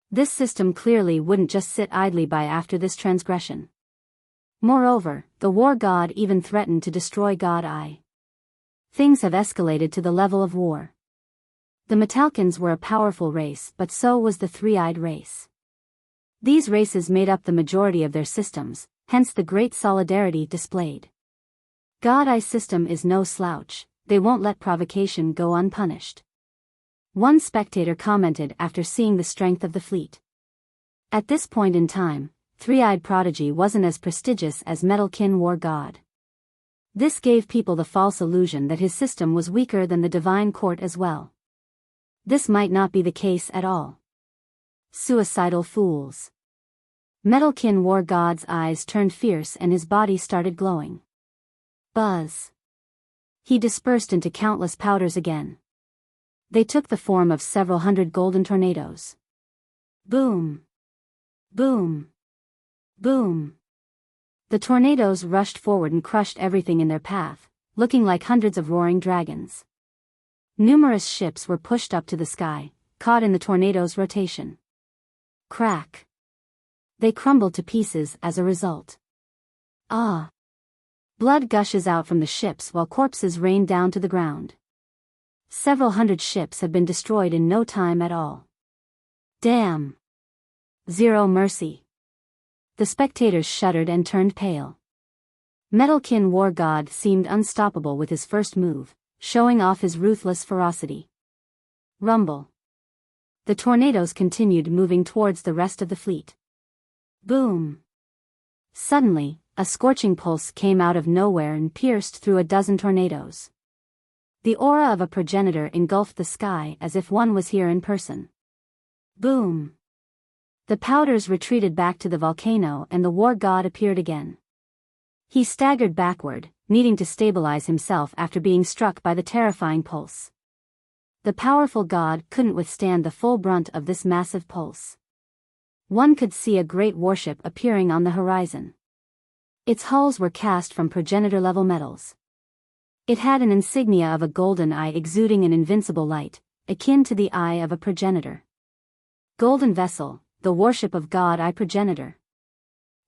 This system clearly wouldn't just sit idly by after this transgression. Moreover, the War God even threatened to destroy God Eye. Things have escalated to the level of war. The Metalkins were a powerful race, but so was the Three-Eyed race. These races made up the majority of their systems, hence the great solidarity displayed. God Eye's system is no slouch, they won't let provocation go unpunished. One spectator commented after seeing the strength of the fleet. At this point in time, Three-Eyed Prodigy wasn't as prestigious as Metalkin War God. This gave people the false illusion that his system was weaker than the Divine Court as well. This might not be the case at all. Suicidal fools. Metalkin War God's eyes turned fierce and his body started glowing. Buzz. He dispersed into countless powders again. They took the form of several hundred golden tornadoes. Boom. Boom. Boom. The tornadoes rushed forward and crushed everything in their path, looking like hundreds of roaring dragons. Numerous ships were pushed up to the sky, caught in the tornado's rotation. Crack. They crumbled to pieces as a result. Ah! Blood gushes out from the ships while corpses rain down to the ground. Several hundred ships have been destroyed in no time at all. Damn! Zero mercy. The spectators shuddered and turned pale. Metalkin War God seemed unstoppable with his first move, showing off his ruthless ferocity. Rumble. The tornadoes continued moving towards the rest of the fleet. Boom. Suddenly, a scorching pulse came out of nowhere and pierced through a dozen tornadoes. The aura of a progenitor engulfed the sky as if one was here in person. Boom. The powders retreated back to the volcano and the war god appeared again. He staggered backward, needing to stabilize himself after being struck by the terrifying pulse. The powerful god couldn't withstand the full brunt of this massive pulse. One could see a great warship appearing on the horizon. Its hulls were cast from progenitor-level metals. It had an insignia of a golden eye exuding an invincible light, akin to the eye of a progenitor. Golden vessel, the warship of God Eye Progenitor.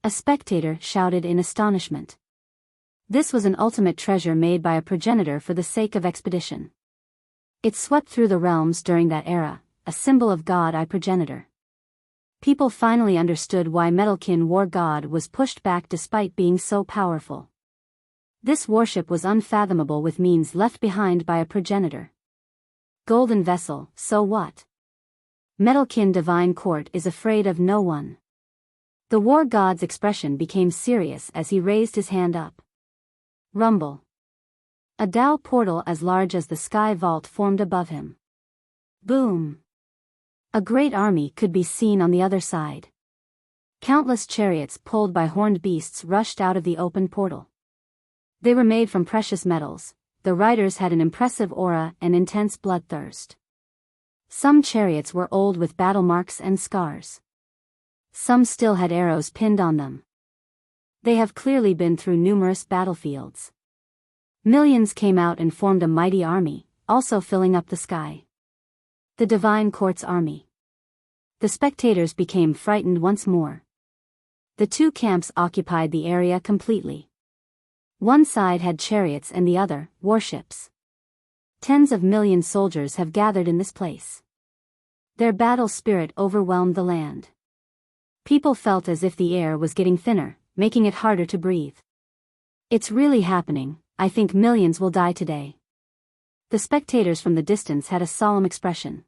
A spectator shouted in astonishment. This was an ultimate treasure made by a progenitor for the sake of expedition. It swept through the realms during that era, a symbol of God Eye Progenitor. People finally understood why Metalkin War God was pushed back despite being so powerful. This warship was unfathomable with means left behind by a progenitor. Golden vessel, so what? Metalkin Divine Court is afraid of no one. The war god's expression became serious as he raised his hand up. Rumble. A Tao portal as large as the sky vault formed above him. Boom. A great army could be seen on the other side. Countless chariots pulled by horned beasts rushed out of the open portal. They were made from precious metals. The riders had an impressive aura and intense bloodthirst. Some chariots were old with battle marks and scars. Some still had arrows pinned on them. They have clearly been through numerous battlefields. Millions came out and formed a mighty army, also filling up the sky. The Divine Court's army. The spectators became frightened once more. The two camps occupied the area completely. One side had chariots and the other, warships. Tens of million soldiers have gathered in this place. Their battle spirit overwhelmed the land. People felt as if the air was getting thinner, making it harder to breathe. It's really happening, I think millions will die today. The spectators from the distance had a solemn expression.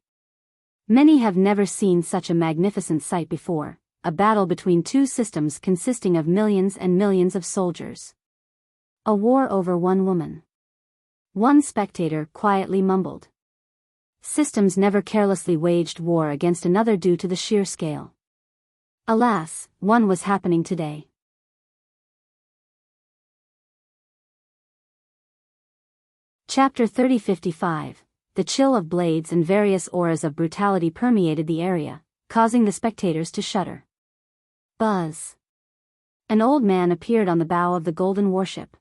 Many have never seen such a magnificent sight before, a battle between two systems consisting of millions and millions of soldiers. A war over one woman. One spectator quietly mumbled. Systems never carelessly waged war against another due to the sheer scale. Alas, one was happening today. Chapter 30:55. The chill of blades and various auras of brutality permeated the area, causing the spectators to shudder. Buzz. An old man appeared on the bow of the golden warship.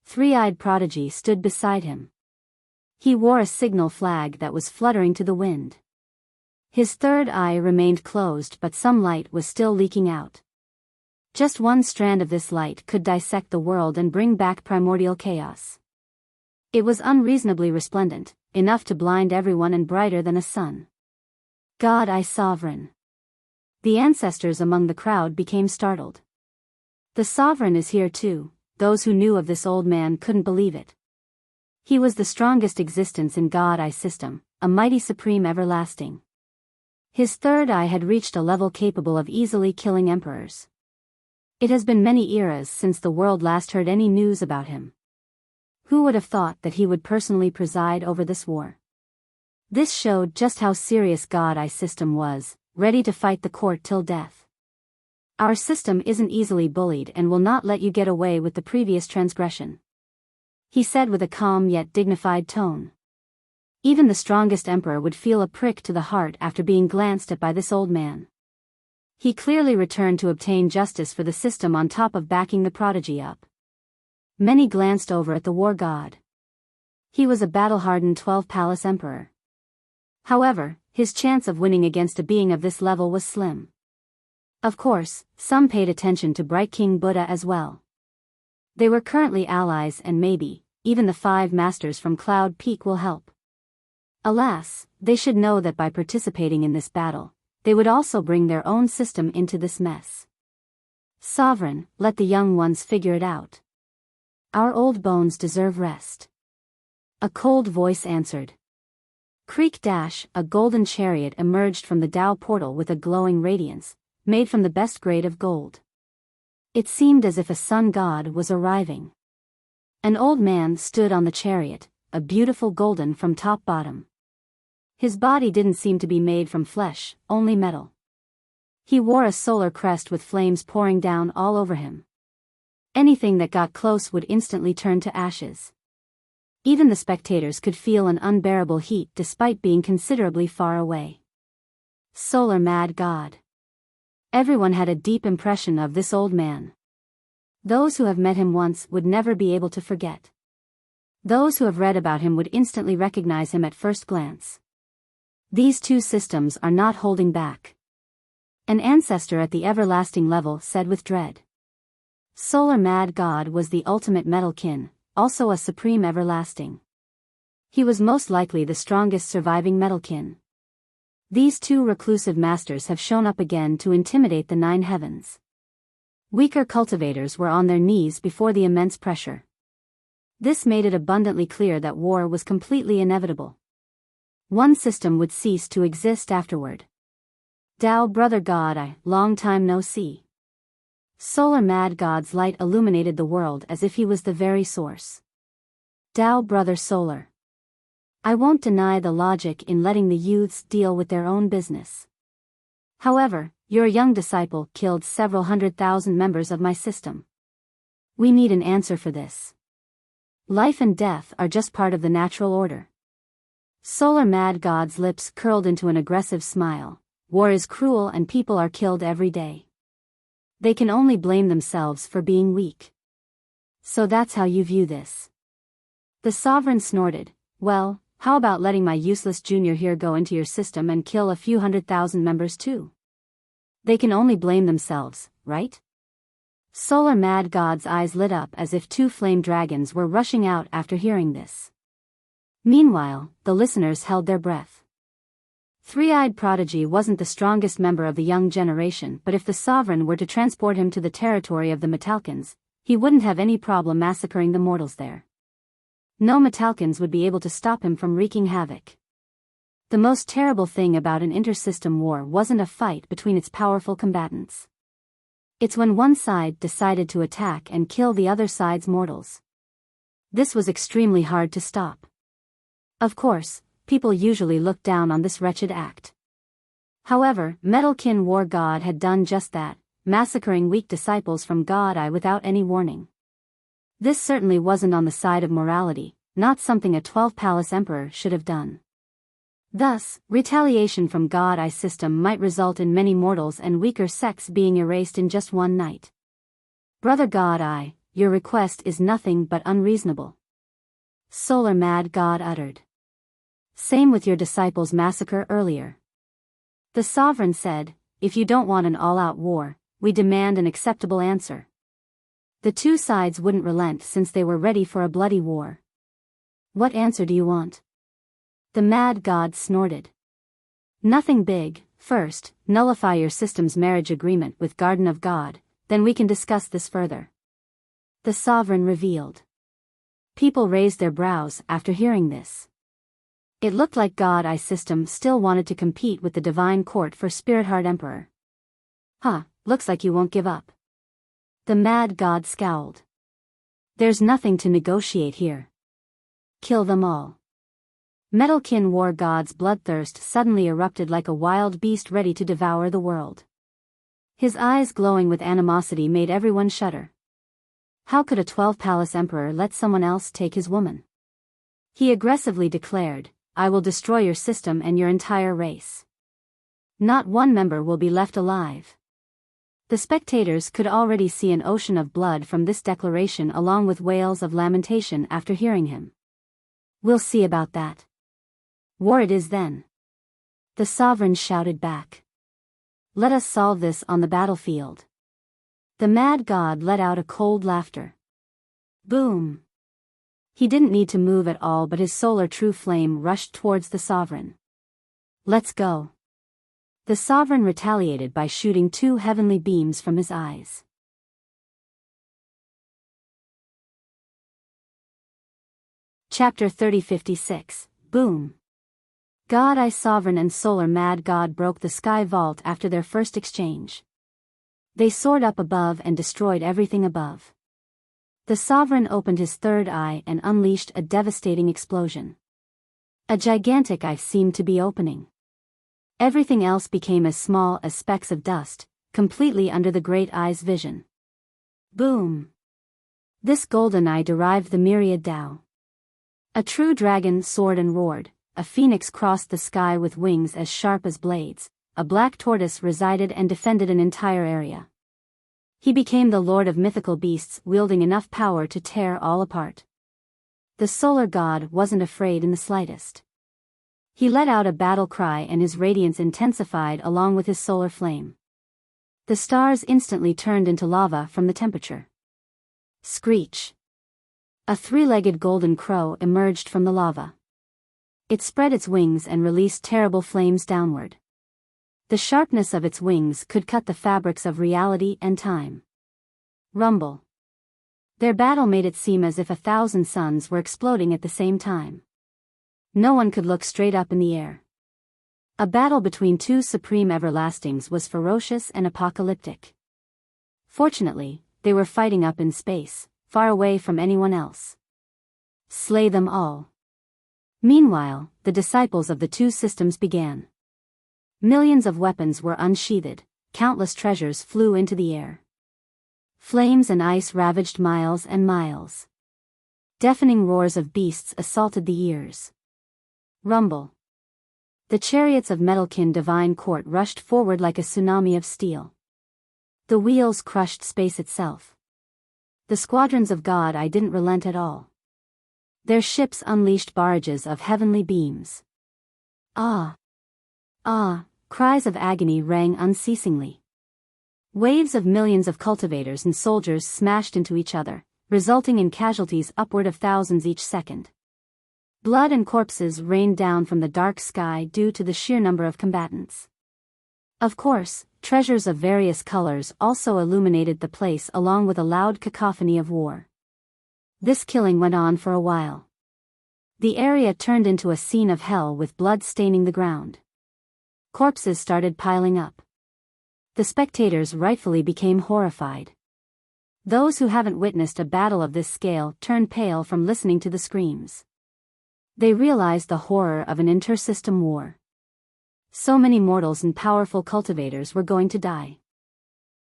Three-eyed prodigy stood beside him. He wore a signal flag that was fluttering to the wind. His third eye remained closed, but some light was still leaking out. Just one strand of this light could dissect the world and bring back primordial chaos. It was unreasonably resplendent, enough to blind everyone and brighter than a sun. God, I sovereign. The ancestors among the crowd became startled. The sovereign is here too. Those who knew of this old man couldn't believe it. He was the strongest existence in God-eye system, a mighty supreme everlasting. His third eye had reached a level capable of easily killing emperors. It has been many eras since the world last heard any news about him. Who would have thought that he would personally preside over this war? This showed just how serious God-eye system was, ready to fight the court till death. Our system isn't easily bullied and will not let you get away with the previous transgression, he said with a calm yet dignified tone. Even the strongest emperor would feel a prick to the heart after being glanced at by this old man. He clearly returned to obtain justice for the system on top of backing the prodigy up. Many glanced over at the war god. He was a battle-hardened 12-palace emperor. However, his chance of winning against a being of this level was slim. Of course, some paid attention to Bright King Buddha as well. They were currently allies and maybe, even the 5 masters from Cloud Peak will help. Alas, they should know that by participating in this battle, they would also bring their own system into this mess. Sovereign, let the young ones figure it out. Our old bones deserve rest. A cold voice answered. Creak dash, a golden chariot emerged from the Tao portal with a glowing radiance, made from the best grade of gold. It seemed as if a sun god was arriving. An old man stood on the chariot, a beautiful golden from top-bottom. His body didn't seem to be made from flesh, only metal. He wore a solar crest with flames pouring down all over him. Anything that got close would instantly turn to ashes. Even the spectators could feel an unbearable heat despite being considerably far away. Solar mad god. Everyone had a deep impression of this old man. Those who have met him once would never be able to forget. Those who have read about him would instantly recognize him at first glance. These two systems are not holding back. An ancestor at the everlasting level said with dread. Solar Mad God was the ultimate metalkin, also a supreme everlasting. He was most likely the strongest surviving metalkin. These two reclusive masters have shown up again to intimidate the 9 heavens. Weaker cultivators were on their knees before the immense pressure. This made it abundantly clear that war was completely inevitable. One system would cease to exist afterward. Tao brother God, I, long time no see. Solar Mad God's light illuminated the world as if he was the very source. Tao brother Solar. I won't deny the logic in letting the youths deal with their own business. However, your young disciple killed several 100,000 members of my system. We need an answer for this. Life and death are just part of the natural order. Solar Mad God's lips curled into an aggressive smile. War is cruel and people are killed every day. They can only blame themselves for being weak. So that's how you view this. The sovereign snorted. Well, how about letting my useless junior here go into your system and kill a few 100,000 members too? They can only blame themselves, right? Solar Mad God's eyes lit up as if 2 flame dragons were rushing out after hearing this. Meanwhile, the listeners held their breath. Three-eyed prodigy wasn't the strongest member of the young generation, but if the sovereign were to transport him to the territory of the Metalkins, he wouldn't have any problem massacring the mortals there. No Metalkins would be able to stop him from wreaking havoc. The most terrible thing about an intersystem war wasn't a fight between its powerful combatants. It's when one side decided to attack and kill the other side's mortals. This was extremely hard to stop. Of course, people usually looked down on this wretched act. However, Metalkin War God had done just that, massacring weak disciples from God Eye without any warning. This certainly wasn't on the side of morality, not something a 12-palace emperor should have done. Thus, retaliation from God Eye system might result in many mortals and weaker sects being erased in just one night. Brother God Eye, your request is nothing but unreasonable. Solar Mad God uttered. Same with your disciples' massacre earlier. The sovereign said, if you don't want an all-out war, we demand an acceptable answer. The two sides wouldn't relent since they were ready for a bloody war. What answer do you want? The mad god snorted. Nothing big. First, nullify your system's marriage agreement with Garden of God, then we can discuss this further. The sovereign revealed. People raised their brows after hearing this. It looked like God Eye system still wanted to compete with the divine court for Spirit Heart Emperor. Looks like you won't give up. The mad god scowled. There's nothing to negotiate here. Kill them all. Metalkin War God's bloodthirst suddenly erupted like a wild beast ready to devour the world. His eyes glowing with animosity made everyone shudder. How could a 12-palace emperor let someone else take his woman? He aggressively declared, I will destroy your system and your entire race. Not one member will be left alive. The spectators could already see an ocean of blood from this declaration along with wails of lamentation after hearing him. We'll see about that. War it is then. The sovereign shouted back. Let us solve this on the battlefield. The mad god let out a cold laughter. Boom. He didn't need to move at all, but his solar true flame rushed towards the sovereign. Let's go. The sovereign retaliated by shooting 2 heavenly beams from his eyes. Chapter 3056, Boom. God Eye Sovereign and Solar Mad God broke the sky vault after their first exchange. They soared up above and destroyed everything above. The sovereign opened his third eye and unleashed a devastating explosion. A gigantic eye seemed to be opening. Everything else became as small as specks of dust, completely under the great eye's vision. Boom! This golden eye derived the myriad Tao. A true dragon soared and roared, a phoenix crossed the sky with wings as sharp as blades, a black tortoise resided and defended an entire area. He became the lord of mythical beasts, wielding enough power to tear all apart. The solar god wasn't afraid in the slightest. He let out a battle cry and his radiance intensified along with his solar flame. The stars instantly turned into lava from the temperature. Screech! A 3-legged golden crow emerged from the lava. It spread its wings and released terrible flames downward. The sharpness of its wings could cut the fabrics of reality and time. Rumble! Their battle made it seem as if 1,000 suns were exploding at the same time. No one could look straight up in the air. A battle between 2 supreme everlastings was ferocious and apocalyptic. Fortunately, they were fighting up in space, far away from anyone else. Slay them all. Meanwhile, the disciples of the 2 systems began. Millions of weapons were unsheathed, countless treasures flew into the air. Flames and ice ravaged miles and miles. Deafening roars of beasts assaulted the ears. Rumble! The chariots of Metalkin Divine Court rushed forward like a tsunami of steel. The wheels crushed space itself. The squadrons of God Eye didn't relent at all. Their ships unleashed barrages of heavenly beams. Ah! Ah! Cries of agony rang unceasingly. Waves of millions of cultivators and soldiers smashed into each other, resulting in casualties upward of thousands each second. Blood and corpses rained down from the dark sky due to the sheer number of combatants. Of course, treasures of various colors also illuminated the place along with a loud cacophony of war. This killing went on for a while. The area turned into a scene of hell with blood staining the ground. Corpses started piling up. The spectators rightfully became horrified. Those who haven't witnessed a battle of this scale turned pale from listening to the screams. They realized the horror of an inter-system war. So many mortals and powerful cultivators were going to die.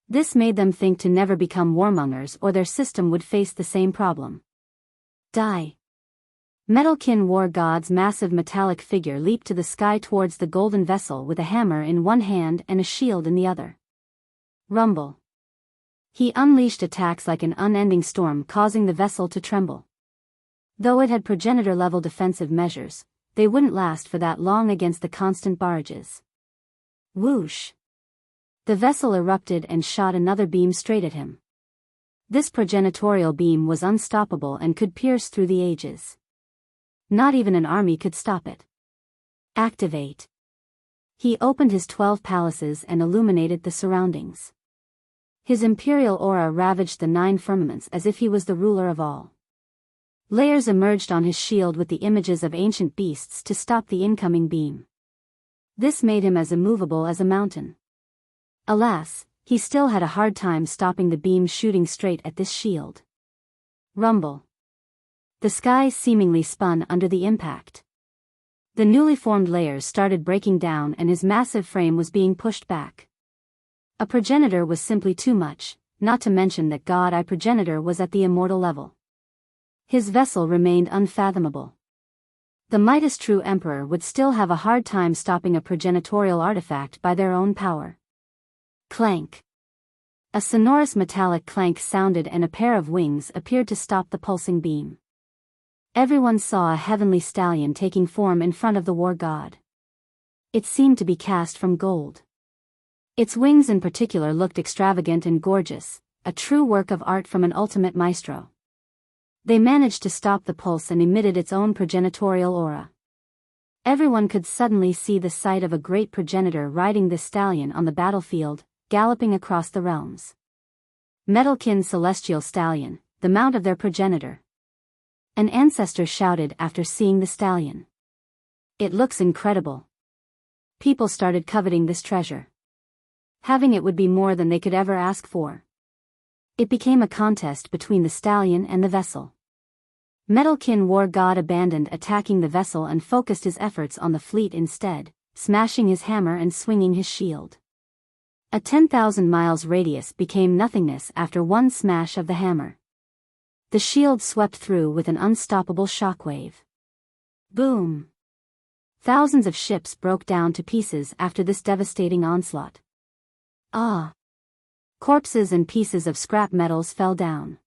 This made them think to never become warmongers or their system would face the same problem. Die. Metalkin War God's massive metallic figure leaped to the sky towards the golden vessel with a hammer in one hand and a shield in the other. Rumble. He unleashed attacks like an unending storm, causing the vessel to tremble. Though it had progenitor-level defensive measures, they wouldn't last for that long against the constant barrages. Whoosh! The vessel erupted and shot another beam straight at him. This progenitorial beam was unstoppable and could pierce through the ages. Not even an army could stop it. Activate. He opened his 12 palaces and illuminated the surroundings. His imperial aura ravaged the 9 firmaments as if he was the ruler of all. Layers emerged on his shield with the images of ancient beasts to stop the incoming beam. This made him as immovable as a mountain. Alas, he still had a hard time stopping the beam shooting straight at this shield. Rumble. The sky seemingly spun under the impact. The newly formed layers started breaking down and his massive frame was being pushed back. A progenitor was simply too much, not to mention that God-I progenitor was at the immortal level. His vessel remained unfathomable. The Midas True Emperor would still have a hard time stopping a progenitorial artifact by their own power. Clank. A sonorous metallic clank sounded and a pair of wings appeared to stop the pulsing beam. Everyone saw a heavenly stallion taking form in front of the war god. It seemed to be cast from gold. Its wings in particular looked extravagant and gorgeous, a true work of art from an ultimate maestro. They managed to stop the pulse and emitted its own progenitorial aura. Everyone could suddenly see the sight of a great progenitor riding this stallion on the battlefield, galloping across the realms. Metalkin Celestial Stallion, the mount of their progenitor. An ancestor shouted after seeing the stallion. It looks incredible. People started coveting this treasure. Having it would be more than they could ever ask for. It became a contest between the stallion and the vessel. Metalkin War God abandoned attacking the vessel and focused his efforts on the fleet instead, smashing his hammer and swinging his shield. A 10,000 miles radius became nothingness after one smash of the hammer. The shield swept through with an unstoppable shockwave. Boom! Thousands of ships broke down to pieces after this devastating onslaught. Ah! Corpses and pieces of scrap metals fell down.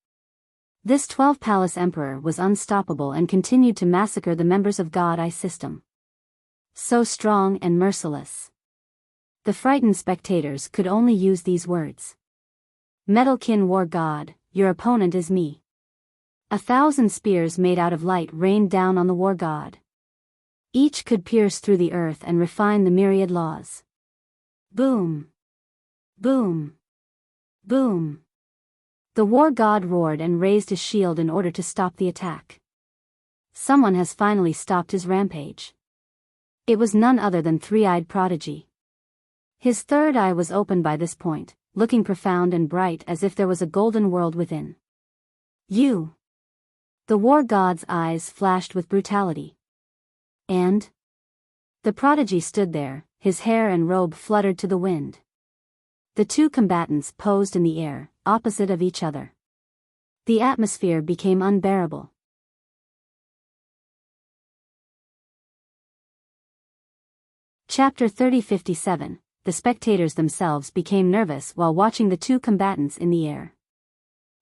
This 12-palace emperor was unstoppable and continued to massacre the members of God-I system. So strong and merciless. The frightened spectators could only use these words. Metalkin War God, your opponent is me. 1,000 spears made out of light rained down on the war god. Each could pierce through the earth and refine the myriad laws. Boom! Boom! Boom! The war god roared and raised his shield in order to stop the attack. Someone has finally stopped his rampage. It was none other than Three-Eyed Prodigy. His third eye was open by this point, looking profound and bright as if there was a golden world within. You! The war god's eyes flashed with brutality. And? The prodigy stood there, his hair and robe fluttered to the wind. The two combatants posed in the air, opposite of each other. The atmosphere became unbearable. Chapter 3057. The spectators themselves became nervous while watching the two combatants in the air.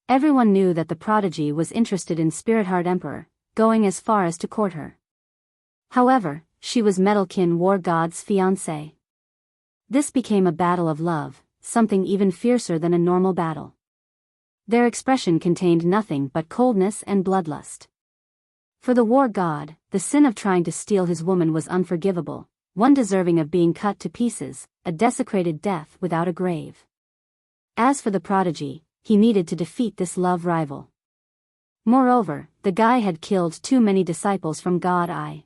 Everyone knew that the prodigy was interested in Spirit-Heart Emperor, going as far as to court her. However, she was Metalkin War God's fiancée. This became a battle of love, something even fiercer than a normal battle. Their expression contained nothing but coldness and bloodlust. For the war god, the sin of trying to steal his woman was unforgivable, one deserving of being cut to pieces, a desecrated death without a grave. As for the prodigy, he needed to defeat this love rival. Moreover, the guy had killed too many disciples from God I.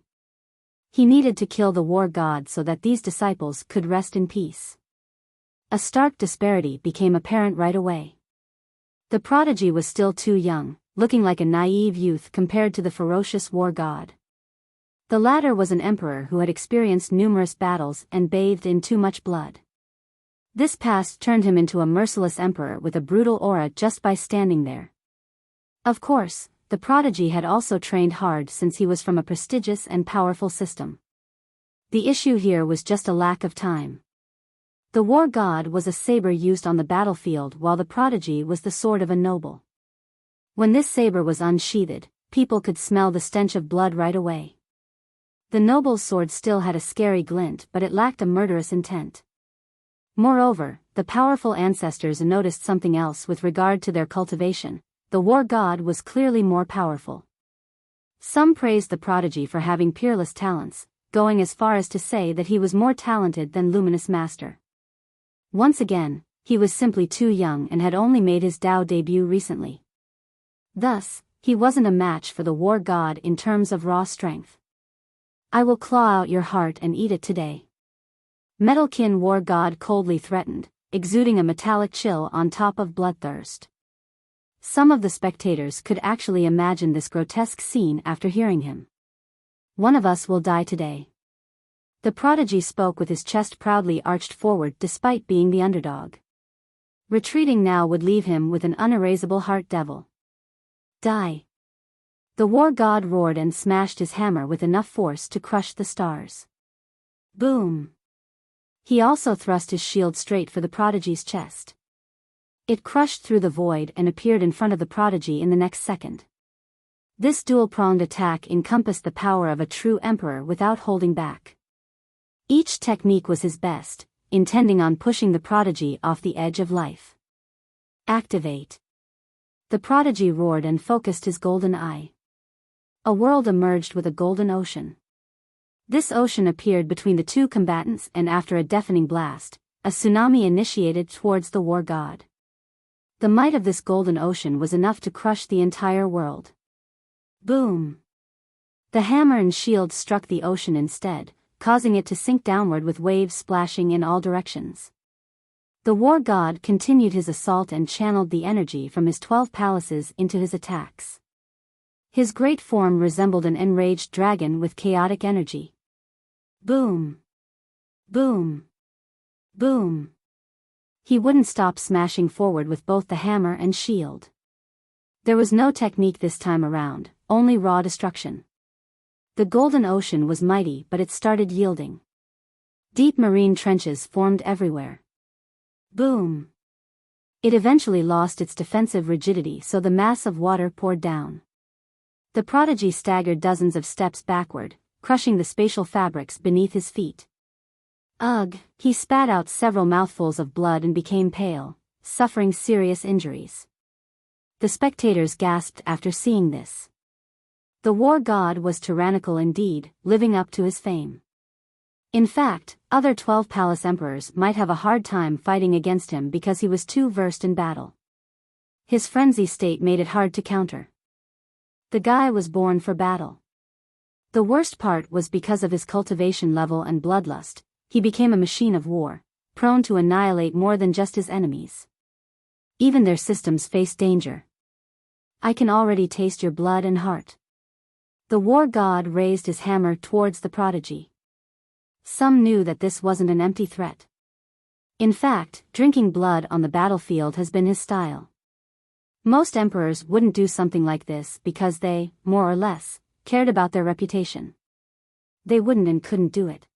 He needed to kill the war god so that these disciples could rest in peace. A stark disparity became apparent right away. The prodigy was still too young, looking like a naive youth compared to the ferocious war god. The latter was an emperor who had experienced numerous battles and bathed in too much blood. This past turned him into a merciless emperor with a brutal aura just by standing there. Of course, the prodigy had also trained hard since he was from a prestigious and powerful system. The issue here was just a lack of time. The war god was a saber used on the battlefield while the prodigy was the sword of a noble. When this saber was unsheathed, people could smell the stench of blood right away. The noble's sword still had a scary glint, but it lacked a murderous intent. Moreover, the powerful ancestors noticed something else with regard to their cultivation. The war god was clearly more powerful. Some praised the prodigy for having peerless talents, going as far as to say that he was more talented than Luminous Master. Once again, he was simply too young and had only made his Dao debut recently. Thus, he wasn't a match for the war god in terms of raw strength. I will claw out your heart and eat it today. Metalkin war god coldly threatened, exuding a metallic chill on top of bloodthirst. Some of the spectators could actually imagine this grotesque scene after hearing him. One of us will die today. The prodigy spoke with his chest proudly arched forward despite being the underdog. Retreating now would leave him with an unerasable heart devil. Die. The war god roared and smashed his hammer with enough force to crush the stars. Boom. He also thrust his shield straight for the prodigy's chest. It crushed through the void and appeared in front of the prodigy in the next second. This dual-pronged attack encompassed the power of a true emperor without holding back. Each technique was his best, intending on pushing the prodigy off the edge of life. Activate. The prodigy roared and focused his golden eye. A world emerged with a golden ocean. This ocean appeared between the two combatants, and after a deafening blast, a tsunami initiated towards the war god. The might of this golden ocean was enough to crush the entire world. Boom! The hammer and shield struck the ocean instead, causing it to sink downward with waves splashing in all directions. The war god continued his assault and channeled the energy from his 12 palaces into his attacks. His great form resembled an enraged dragon with chaotic energy. Boom! Boom! Boom! He wouldn't stop smashing forward with both the hammer and shield. There was no technique this time around, only raw destruction. The golden ocean was mighty, but it started yielding. Deep marine trenches formed everywhere. Boom! It eventually lost its defensive rigidity, so the mass of water poured down. The prodigy staggered dozens of steps backward, crushing the spatial fabrics beneath his feet. Ugh! He spat out several mouthfuls of blood and became pale, suffering serious injuries. The spectators gasped after seeing this. The war god was tyrannical indeed, living up to his fame. In fact, other 12 palace emperors might have a hard time fighting against him because he was too versed in battle. His frenzy state made it hard to counter. The guy was born for battle. The worst part was because of his cultivation level and bloodlust. He became a machine of war, prone to annihilate more than just his enemies. Even their systems faced danger. I can already taste your blood and heart. The war god raised his hammer towards the prodigy. Some knew that this wasn't an empty threat. In fact, drinking blood on the battlefield has been his style. Most emperors wouldn't do something like this because they, more or less, cared about their reputation. They wouldn't and couldn't do it.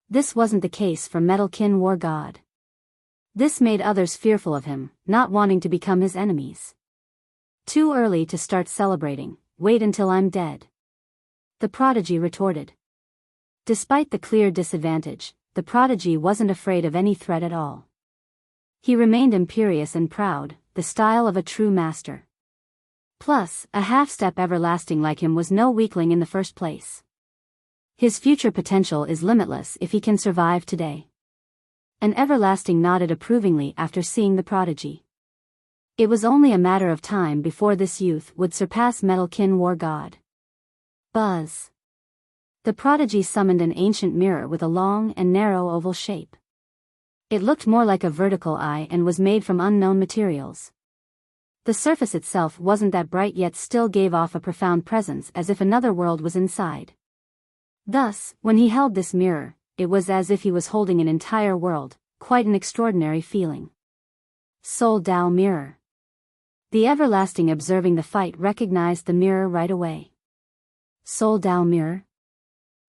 This wasn't the case for Metalkin war god. This made others fearful of him, not wanting to become his enemies. Too early to start celebrating, wait until I'm dead. The prodigy retorted. Despite the clear disadvantage, the prodigy wasn't afraid of any threat at all. He remained imperious and proud, the style of a true master. Plus, a half-step everlasting like him was no weakling in the first place. His future potential is limitless if he can survive today. An everlasting nodded approvingly after seeing the prodigy. It was only a matter of time before this youth would surpass Metalkin War God. Buzz. The prodigy summoned an ancient mirror with a long and narrow oval shape. It looked more like a vertical eye and was made from unknown materials. The surface itself wasn't that bright yet still gave off a profound presence as if another world was inside. Thus, when he held this mirror, it was as if he was holding an entire world, quite an extraordinary feeling. Soul Dao Mirror. The everlasting observing the fight recognized the mirror right away. Soul Dao Mirror?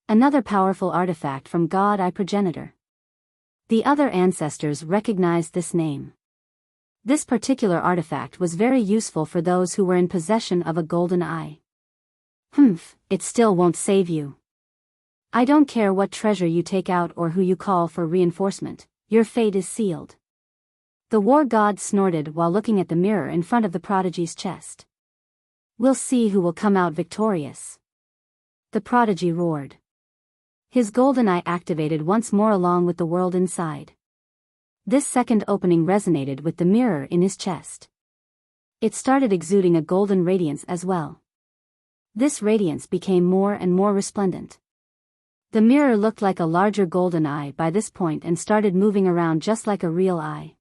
Another powerful artifact from God I Progenitor. The other ancestors recognized this name. This particular artifact was very useful for those who were in possession of a golden eye. It still won't save you. I don't care what treasure you take out or who you call for reinforcement, your fate is sealed. The war god snorted while looking at the mirror in front of the prodigy's chest. We'll see who will come out victorious. The prodigy roared. His golden eye activated once more along with the world inside. This second opening resonated with the mirror in his chest. It started exuding a golden radiance as well. This radiance became more and more resplendent. The mirror looked like a larger golden eye by this point and started moving around just like a real eye.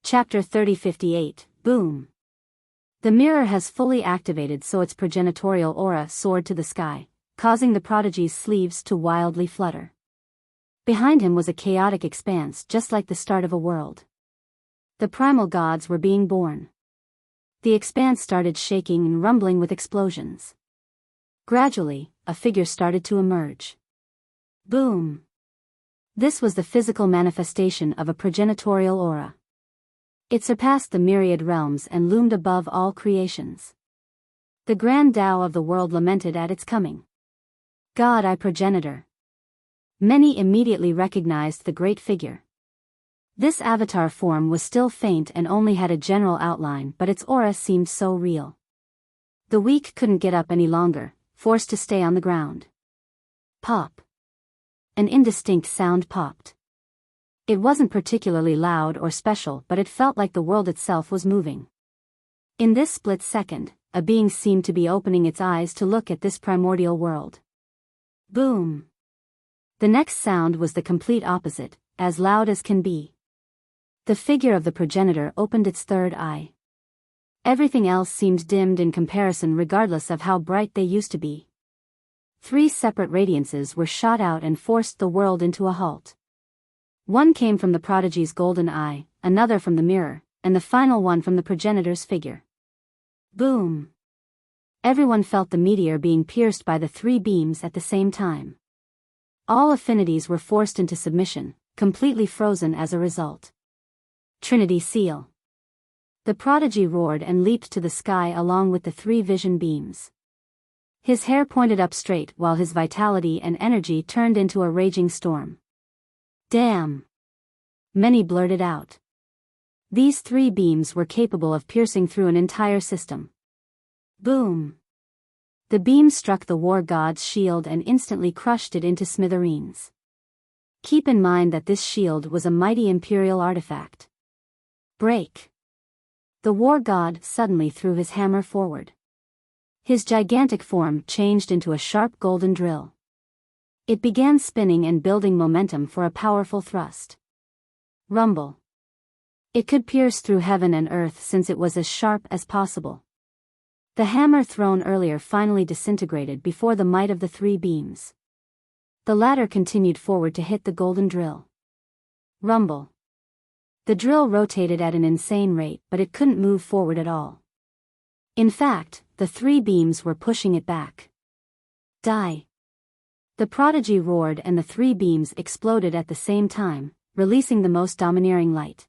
Chapter 3058, Boom. The mirror has fully activated so its progenitorial aura soared to the sky, causing the prodigy's sleeves to wildly flutter. Behind him was a chaotic expanse just like the start of a world. The primal gods were being born. The expanse started shaking and rumbling with explosions. Gradually, a figure started to emerge. Boom. This was the physical manifestation of a progenitorial aura. It surpassed the myriad realms and loomed above all creations. The grand Tao of the world lamented at its coming. God I Progenitor. Many immediately recognized the great figure. This avatar form was still faint and only had a general outline, but its aura seemed so real. The weak couldn't get up any longer, forced to stay on the ground. Pop. An indistinct sound popped. It wasn't particularly loud or special, but it felt like the world itself was moving. In this split second, a being seemed to be opening its eyes to look at this primordial world. Boom. The next sound was the complete opposite, as loud as can be. The figure of the progenitor opened its third eye. Everything else seemed dimmed in comparison regardless of how bright they used to be. 3 separate radiances were shot out and forced the world into a halt. One came from the prodigy's golden eye, another from the mirror, and the final one from the progenitor's figure. Boom. Everyone felt the meteor being pierced by the 3 beams at the same time. All affinities were forced into submission, completely frozen as a result. Trinity Seal. The prodigy roared and leaped to the sky along with the 3 vision beams. His hair pointed up straight while his vitality and energy turned into a raging storm. Damn! Many blurted out. These 3 beams were capable of piercing through an entire system. Boom! The beams struck the war god's shield and instantly crushed it into smithereens. Keep in mind that this shield was a mighty imperial artifact. Break! The war god suddenly threw his hammer forward. His gigantic form changed into a sharp golden drill. It began spinning and building momentum for a powerful thrust. Rumble. It could pierce through heaven and earth since it was as sharp as possible. The hammer thrown earlier finally disintegrated before the might of the 3 beams. The latter continued forward to hit the golden drill. Rumble. The drill rotated at an insane rate, but it couldn't move forward at all. In fact, the 3 beams were pushing it back. Die. The prodigy roared and the 3 beams exploded at the same time, releasing the most domineering light.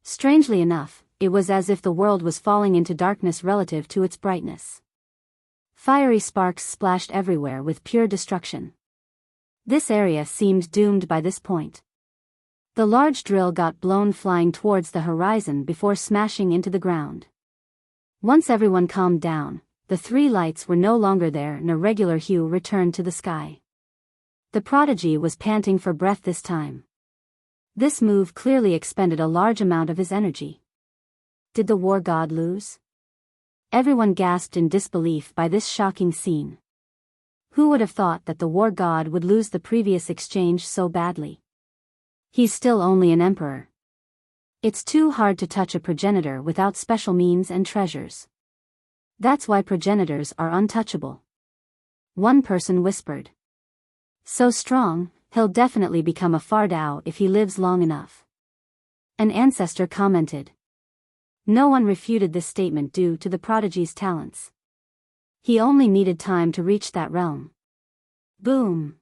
Strangely enough, it was as if the world was falling into darkness relative to its brightness. Fiery sparks splashed everywhere with pure destruction. This area seemed doomed by this point. The large drill got blown flying towards the horizon before smashing into the ground. Once everyone calmed down, the 3 lights were no longer there and a regular hue returned to the sky. The prodigy was panting for breath this time. This move clearly expended a large amount of his energy. Did the war god lose? Everyone gasped in disbelief by this shocking scene. Who would have thought that the war god would lose the previous exchange so badly? He's still only an emperor. It's too hard to touch a progenitor without special means and treasures. That's why progenitors are untouchable. One person whispered. So strong, he'll definitely become a Fardao if he lives long enough. An ancestor commented. No one refuted this statement due to the prodigy's talents. He only needed time to reach that realm. Boom!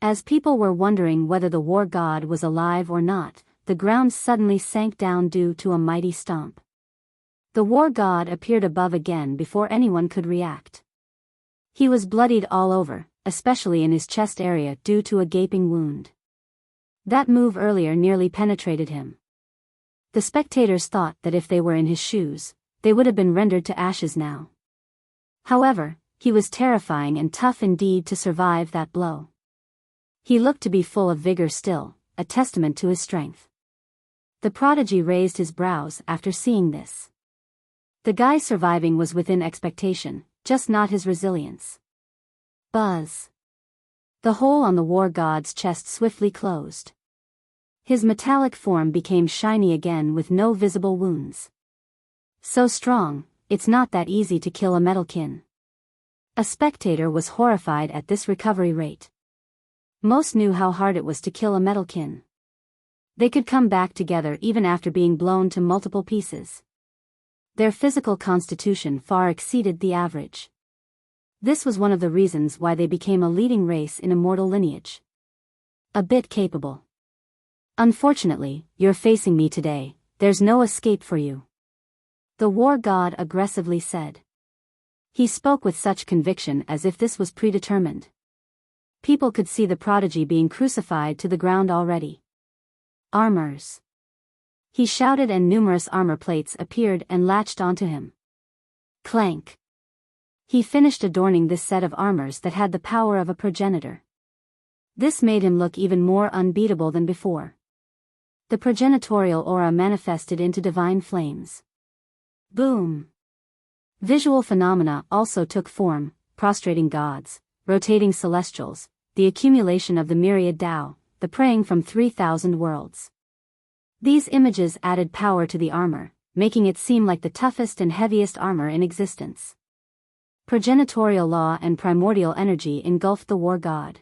As people were wondering whether the war god was alive or not, the ground suddenly sank down due to a mighty stomp. The war god appeared above again before anyone could react. He was bloodied all over, especially in his chest area due to a gaping wound. That move earlier nearly penetrated him. The spectators thought that if they were in his shoes, they would have been rendered to ashes now. However, he was terrifying and tough indeed to survive that blow. He looked to be full of vigor still, a testament to his strength. The prodigy raised his brows after seeing this. The guy surviving was within expectation, just not his resilience. Buzz. The hole on the war god's chest swiftly closed. His metallic form became shiny again with no visible wounds. So strong, it's not that easy to kill a metalkin. A spectator was horrified at this recovery rate. Most knew how hard it was to kill a metalkin. They could come back together even after being blown to multiple pieces. Their physical constitution far exceeded the average. This was one of the reasons why they became a leading race in immortal lineage. A bit capable. Unfortunately, you're facing me today, there's no escape for you. The war god aggressively said. He spoke with such conviction as if this was predetermined. People could see the prodigy being crucified to the ground already. Armors. He shouted and numerous armor plates appeared and latched onto him. Clank. He finished adorning this set of armors that had the power of a progenitor. This made him look even more unbeatable than before. The progenitorial aura manifested into divine flames. Boom! Visual phenomena also took form, prostrating gods, rotating celestials, the accumulation of the myriad Tao, the praying from 3,000 worlds. These images added power to the armor, making it seem like the toughest and heaviest armor in existence. Progenitorial law and primordial energy engulfed the war god.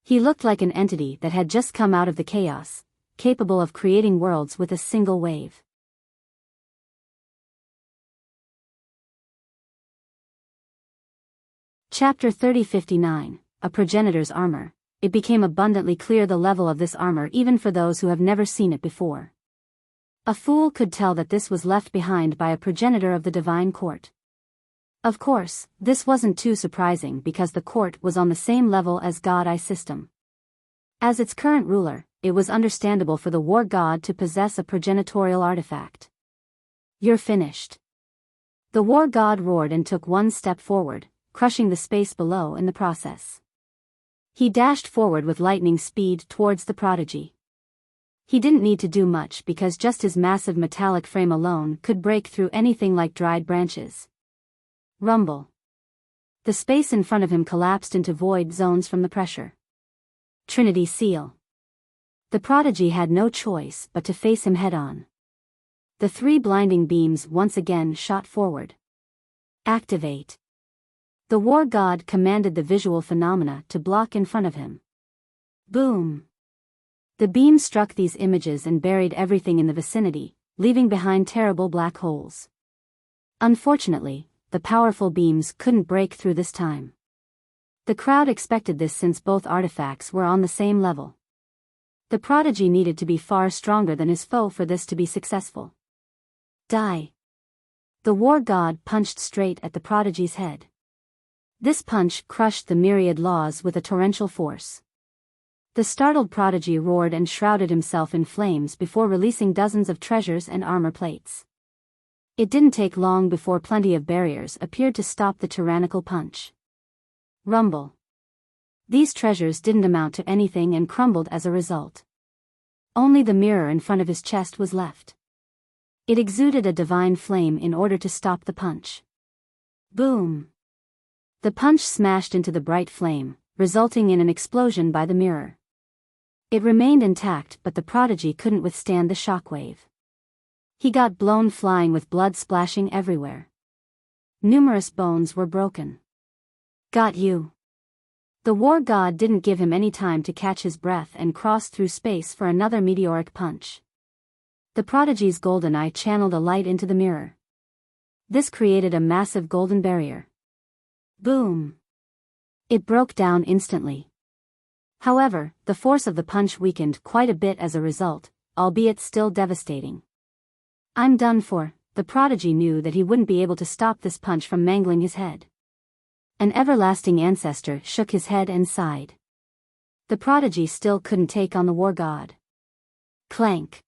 He looked like an entity that had just come out of the chaos, capable of creating worlds with a single wave. Chapter 3059, A Progenitor's Armor. It became abundantly clear the level of this armor even for those who have never seen it before. A fool could tell that this was left behind by a progenitor of the divine court. Of course, this wasn't too surprising because the court was on the same level as God I system. As its current ruler, it was understandable for the war god to possess a progenitorial artifact. You're finished. The war god roared and took one step forward, crushing the space below in the process. He dashed forward with lightning speed towards the prodigy. He didn't need to do much because just his massive metallic frame alone could break through anything like dried branches. Rumble. The space in front of him collapsed into void zones from the pressure. Trinity Seal. The prodigy had no choice but to face him head-on. The three blinding beams once again shot forward. Activate. The war god commanded the visual phenomena to block in front of him. Boom. The beam struck these images and buried everything in the vicinity, leaving behind terrible black holes. Unfortunately, the powerful beams couldn't break through this time. The crowd expected this since both artifacts were on the same level. The prodigy needed to be far stronger than his foe for this to be successful. Die. The war god punched straight at the prodigy's head. This punch crushed the myriad laws with a torrential force. The startled prodigy roared and shrouded himself in flames before releasing dozens of treasures and armor plates. It didn't take long before plenty of barriers appeared to stop the tyrannical punch. Rumble. These treasures didn't amount to anything and crumbled as a result. Only the mirror in front of his chest was left. It exuded a divine flame in order to stop the punch. Boom! The punch smashed into the bright flame, resulting in an explosion by the mirror. It remained intact, but the prodigy couldn't withstand the shockwave. He got blown flying with blood splashing everywhere. Numerous bones were broken. Got you. The war god didn't give him any time to catch his breath and crossed through space for another meteoric punch. The prodigy's golden eye channeled a light into the mirror. This created a massive golden barrier. Boom! It broke down instantly. However, the force of the punch weakened quite a bit as a result, albeit still devastating. I'm done for. The prodigy knew that he wouldn't be able to stop this punch from mangling his head. An everlasting ancestor shook his head and sighed. The prodigy still couldn't take on the war god. Clank!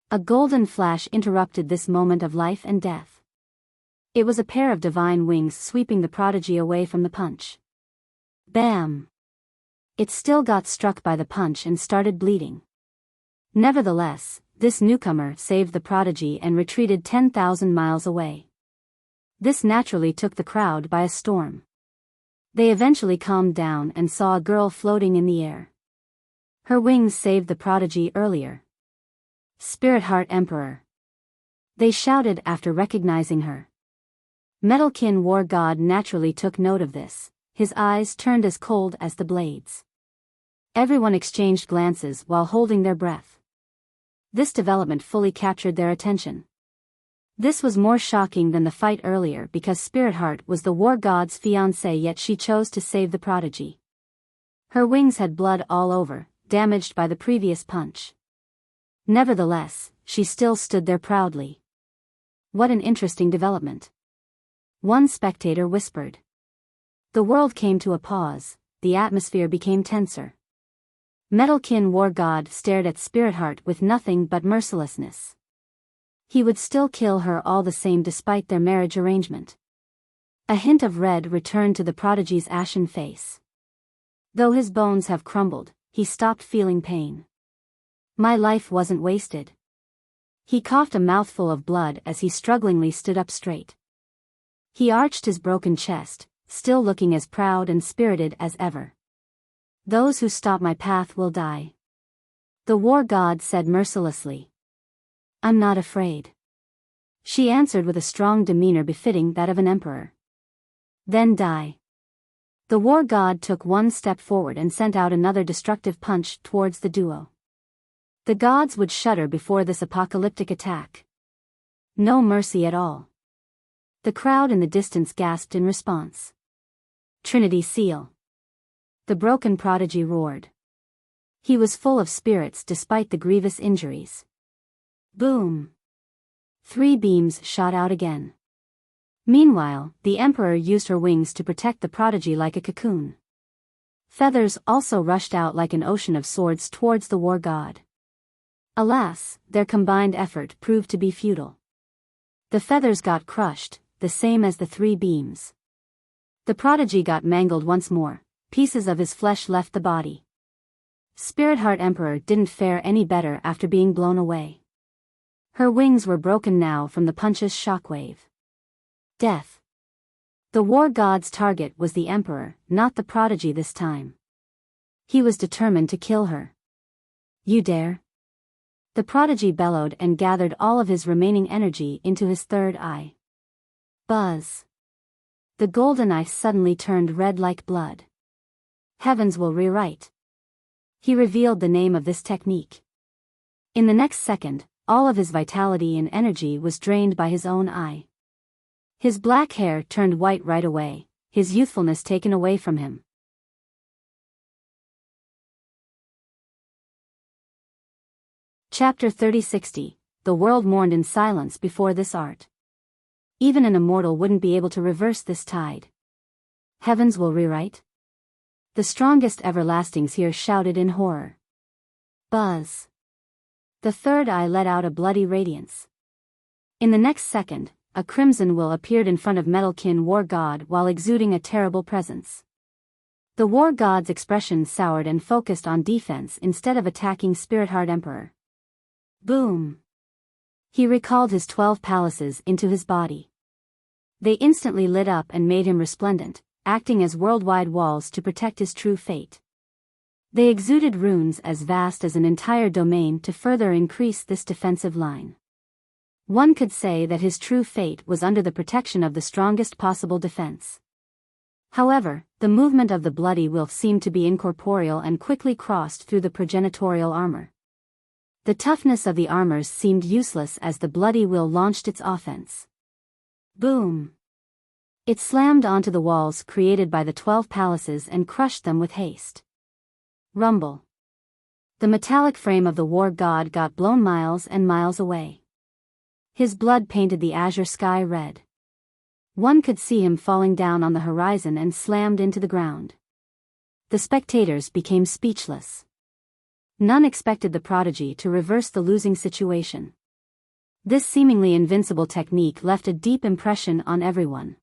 A golden flash interrupted this moment of life and death. It was a pair of divine wings sweeping the prodigy away from the punch. Bam! It still got struck by the punch and started bleeding. Nevertheless, this newcomer saved the prodigy and retreated 10,000 miles away. This naturally took the crowd by a storm. They eventually calmed down and saw a girl floating in the air. Her wings saved the prodigy earlier. Spirit Heart Emperor. They shouted after recognizing her. Metalkin War God naturally took note of this. His eyes turned as cold as the blades. Everyone exchanged glances while holding their breath. This development fully captured their attention. This was more shocking than the fight earlier because Spirit Heart was the war god's fiancée, yet she chose to save the prodigy. Her wings had blood all over, damaged by the previous punch. Nevertheless, she still stood there proudly. What an interesting development. One spectator whispered. The world came to a pause, the atmosphere became tenser. Metalkin War God stared at Spirit Heart with nothing but mercilessness. He would still kill her all the same despite their marriage arrangement. A hint of red returned to the prodigy's ashen face. Though his bones have crumbled, he stopped feeling pain. My life wasn't wasted. He coughed a mouthful of blood as he strugglingly stood up straight. He arched his broken chest, still looking as proud and spirited as ever. Those who stop my path will die. The war god said mercilessly. I'm not afraid. She answered with a strong demeanor befitting that of an emperor. Then die. The war god took one step forward and sent out another destructive punch towards the duo. The gods would shudder before this apocalyptic attack. No mercy at all. The crowd in the distance gasped in response. Trinity Seal. The broken prodigy roared. He was full of spirits despite the grievous injuries. Boom! 3 beams shot out again. Meanwhile, the emperor used her wings to protect the prodigy like a cocoon. Feathers also rushed out like an ocean of swords towards the war god. Alas, their combined effort proved to be futile. The feathers got crushed, the same as the 3 beams. The prodigy got mangled once more, pieces of his flesh left the body. Spirit Heart Emperor didn't fare any better after being blown away. Her wings were broken now from the punch's shockwave. Death. The war god's target was the emperor, not the prodigy this time. He was determined to kill her. You dare? The prodigy bellowed and gathered all of his remaining energy into his third eye. Buzz. The golden eye suddenly turned red like blood. Heavens will rewrite. He revealed the name of this technique. In the next second, all of his vitality and energy was drained by his own eye. His black hair turned white right away, his youthfulness taken away from him. Chapter 3060. The world mourned in silence before this art. Even an immortal wouldn't be able to reverse this tide. Heavens will rewrite? The strongest everlastings here shouted in horror. Buzz. The third eye let out a bloody radiance. In the next second, a crimson will appeared in front of Metalkin War God while exuding a terrible presence. The war god's expression soured and focused on defense instead of attacking Spirit Heart Emperor. Boom! He recalled his 12 palaces into his body. They instantly lit up and made him resplendent, acting as worldwide walls to protect his true fate. They exuded runes as vast as an entire domain to further increase this defensive line. One could say that his true fate was under the protection of the strongest possible defense. However, the movement of the bloody wolf seemed to be incorporeal and quickly crossed through the progenitorial armor. The toughness of the armors seemed useless as the bloody will launched its offense. Boom! It slammed onto the walls created by the 12 palaces and crushed them with haste. Rumble. The metallic frame of the war god got blown miles and miles away. His blood painted the azure sky red. One could see him falling down on the horizon and slammed into the ground. The spectators became speechless. None expected the prodigy to reverse the losing situation. This seemingly invincible technique left a deep impression on everyone.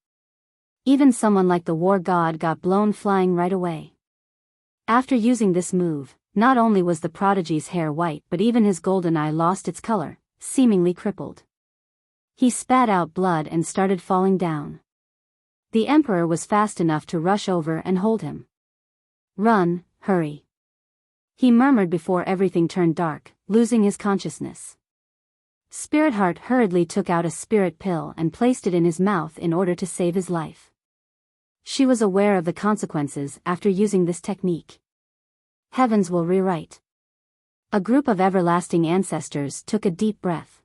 Even someone like the war god got blown flying right away. After using this move, not only was the prodigy's hair white but even his golden eye lost its color, seemingly crippled. He spat out blood and started falling down. The emperor was fast enough to rush over and hold him. "Run, hurry," he murmured before everything turned dark, losing his consciousness. Spirit Heart hurriedly took out a spirit pill and placed it in his mouth in order to save his life. She was aware of the consequences after using this technique. Heavens will rewrite. A group of everlasting ancestors took a deep breath.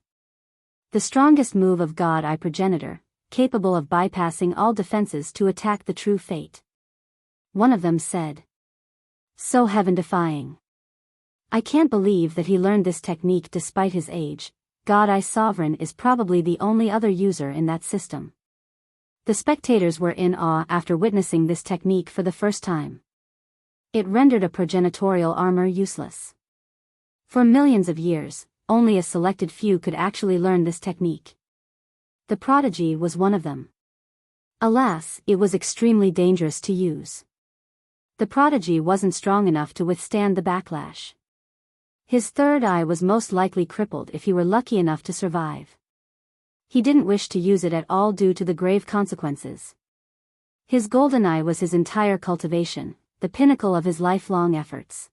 The strongest move of God Eye Progenitor, capable of bypassing all defenses to attack the true fate. One of them said. So heaven-defying. I can't believe that he learned this technique despite his age. God Eye Sovereign is probably the only other user in that system. The spectators were in awe after witnessing this technique for the first time. It rendered a progenitorial armor useless. For millions of years, only a selected few could actually learn this technique. The prodigy was one of them. Alas, it was extremely dangerous to use. The prodigy wasn't strong enough to withstand the backlash. His third eye was most likely crippled if he were lucky enough to survive. He didn't wish to use it at all due to the grave consequences. His golden eye was his entire cultivation, the pinnacle of his lifelong efforts.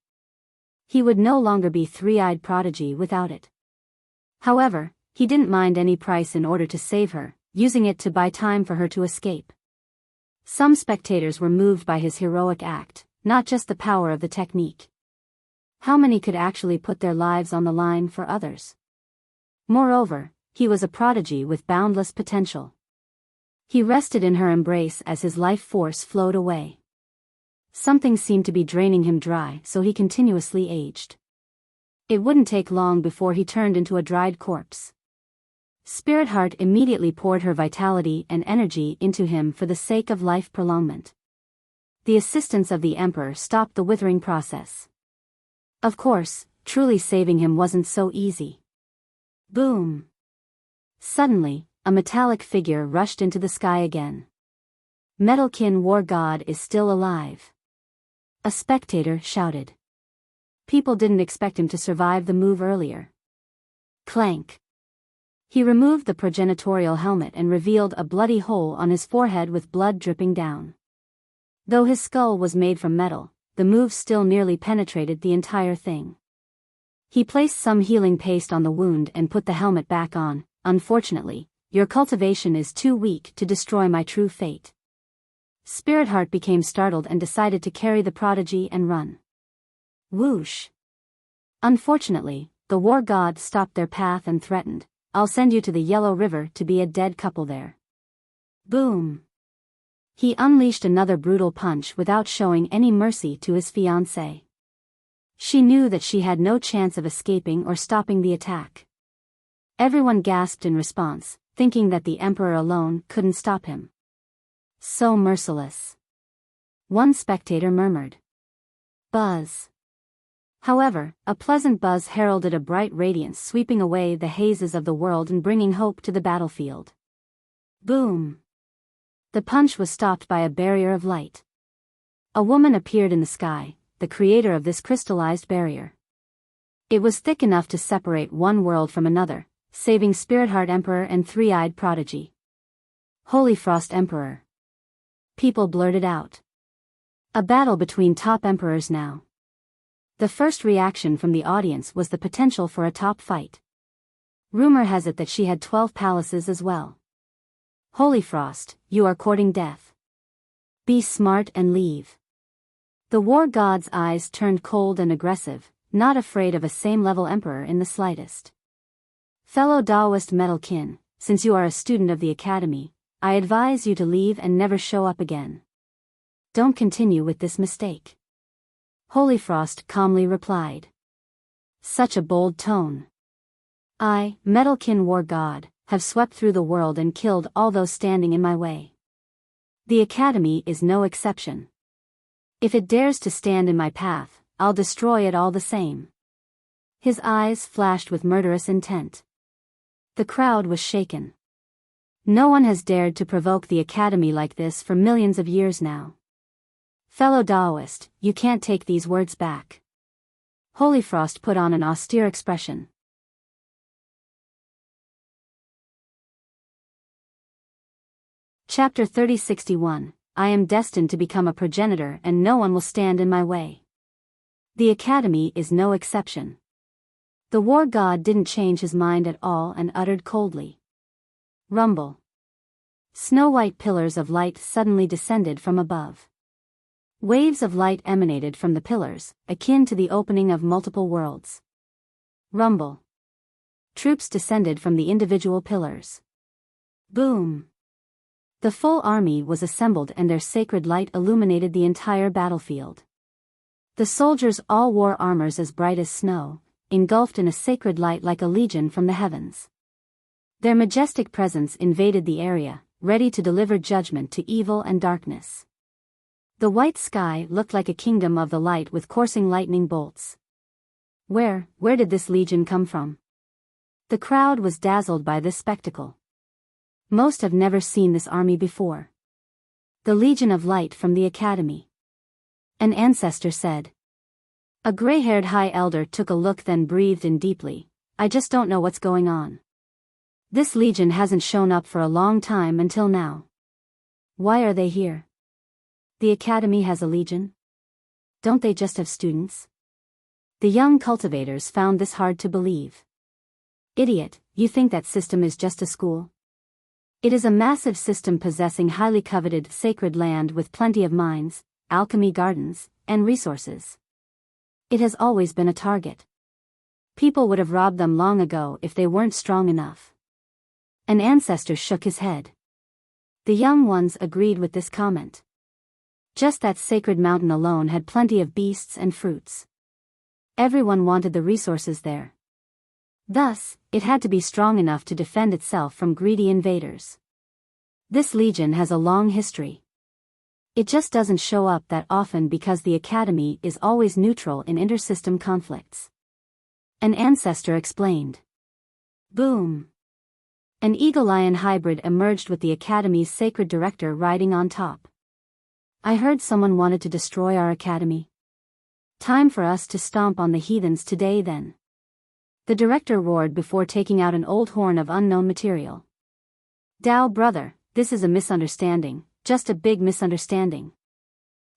He would no longer be three-eyed prodigy without it. However, he didn't mind any price in order to save her, using it to buy time for her to escape. Some spectators were moved by his heroic act, not just the power of the technique. How many could actually put their lives on the line for others? Moreover, he was a prodigy with boundless potential. He rested in her embrace as his life force flowed away. Something seemed to be draining him dry, so he continuously aged. It wouldn't take long before he turned into a dried corpse. Spirit Heart immediately poured her vitality and energy into him for the sake of life prolongment. The assistance of the Emperor stopped the withering process. Of course, truly saving him wasn't so easy. Boom! Suddenly, a metallic figure rushed into the sky again. Metalkin War God is still alive. A spectator shouted. People didn't expect him to survive the move earlier. Clank. He removed the progenitorial helmet and revealed a bloody hole on his forehead with blood dripping down. Though his skull was made from metal, the move still nearly penetrated the entire thing. He placed some healing paste on the wound and put the helmet back on. Unfortunately, your cultivation is too weak to destroy my true fate. Spirit Heart became startled and decided to carry the prodigy and run. Whoosh! Unfortunately, the war god stopped their path and threatened, I'll send you to the Yellow River to be a dead couple there. Boom! He unleashed another brutal punch without showing any mercy to his fiancée. She knew that she had no chance of escaping or stopping the attack. Everyone gasped in response, thinking that the Emperor alone couldn't stop him. So merciless. One spectator murmured. Buzz. However, a pleasant buzz heralded a bright radiance sweeping away the hazes of the world and bringing hope to the battlefield. Boom! The punch was stopped by a barrier of light. A woman appeared in the sky, the creator of this crystallized barrier. It was thick enough to separate one world from another, saving Spirit-Heart Emperor and Three-Eyed Prodigy. Holy Frost Emperor. People blurted out. A battle between top emperors now. The first reaction from the audience was the potential for a top fight. Rumor has it that she had 12 palaces as well. Holy Frost, you are courting death. Be smart and leave. The war god's eyes turned cold and aggressive, not afraid of a same-level emperor in the slightest. Fellow Daoist metalkin, since you are a student of the academy, I advise you to leave and never show up again. Don't continue with this mistake. Holy Frost calmly replied. Such a bold tone. I, Metalkin War God, have swept through the world and killed all those standing in my way. The Academy is no exception. If it dares to stand in my path, I'll destroy it all the same. His eyes flashed with murderous intent. The crowd was shaken. No one has dared to provoke the Academy like this for millions of years now. Fellow Daoist, you can't take these words back. Holy Frost put on an austere expression. Chapter 3061, I am destined to become a progenitor and no one will stand in my way. The Academy is no exception. The war god didn't change his mind at all and uttered coldly. Rumble. Snow-white pillars of light suddenly descended from above. Waves of light emanated from the pillars, akin to the opening of multiple worlds. Rumble. Troops descended from the individual pillars. Boom. The full army was assembled and their sacred light illuminated the entire battlefield. The soldiers all wore armors as bright as snow, engulfed in a sacred light like a legion from the heavens. Their majestic presence invaded the area, ready to deliver judgment to evil and darkness. The white sky looked like a kingdom of the light with coursing lightning bolts. Where did this legion come from? The crowd was dazzled by this spectacle. Most have never seen this army before. The Legion of Light from the Academy. An ancestor said. A gray-haired high elder took a look then breathed in deeply. I just don't know what's going on. This legion hasn't shown up for a long time until now. Why are they here? The Academy has a legion? Don't they just have students? The young cultivators found this hard to believe. Idiot, you think that system is just a school? It is a massive system possessing highly coveted sacred land with plenty of mines, alchemy gardens, and resources. It has always been a target. People would have robbed them long ago if they weren't strong enough. An ancestor shook his head. The young ones agreed with this comment. Just that sacred mountain alone had plenty of beasts and fruits. Everyone wanted the resources there. Thus, it had to be strong enough to defend itself from greedy invaders. This legion has a long history. It just doesn't show up that often because the Academy is always neutral in intersystem conflicts. An ancestor explained. Boom. An eagle-lion hybrid emerged with the Academy's sacred director riding on top. I heard someone wanted to destroy our Academy. Time for us to stomp on the heathens today then. The director roared before taking out an old horn of unknown material. Dao brother, this is a misunderstanding, just a big misunderstanding.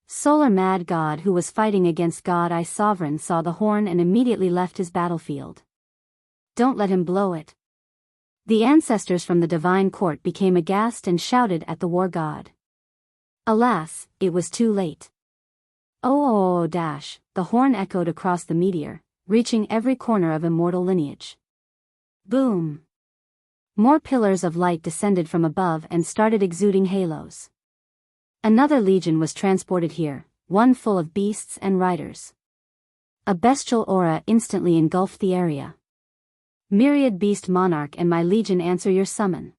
Solar Mad God who was fighting against God I Sovereign saw the horn and immediately left his battlefield. Don't let him blow it. The ancestors from the divine court became aghast and shouted at the war god. Alas, it was too late. Oh, the horn echoed across the meteor, reaching every corner of immortal lineage. Boom. More pillars of light descended from above and started exuding halos. Another legion was transported here, one full of beasts and riders. A bestial aura instantly engulfed the area. Myriad beast monarch and my legion answer your summon.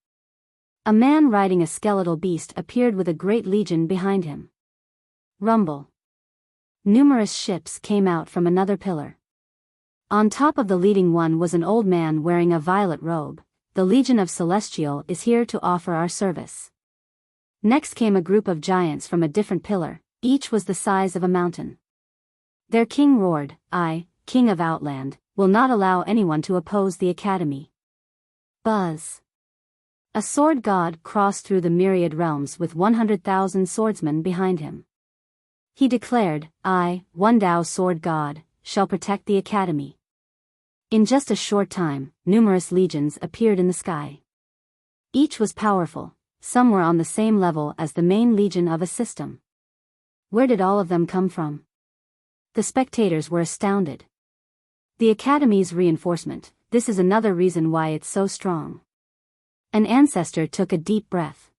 A man riding a skeletal beast appeared with a great legion behind him. Rumble. Numerous ships came out from another pillar. On top of the leading one was an old man wearing a violet robe. The Legion of Celestial is here to offer our service. Next came a group of giants from a different pillar, Each was the size of a mountain. Their king roared, "I, king of Outland, will not allow anyone to oppose the academy." Buzz. A sword god crossed through the myriad realms with 100,000 swordsmen behind him. He declared, "I, one Dao sword god, shall protect the academy." In just a short time, numerous legions appeared in the sky. Each was powerful, some were on the same level as the main legion of a system. Where did all of them come from? The spectators were astounded. The academy's reinforcement, this is another reason why it's so strong. An ancestor took a deep breath.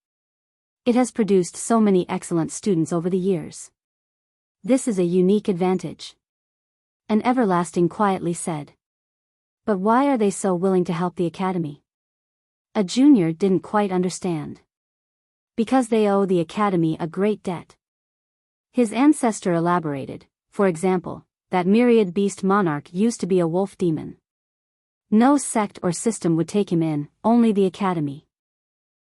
It has produced so many excellent students over the years. This is a unique advantage. An everlasting quietly said. But why are they so willing to help the academy? A junior didn't quite understand. Because they owe the academy a great debt. His ancestor elaborated, for example, that myriad beast monarch used to be a wolf demon. No sect or system would take him in, only the academy.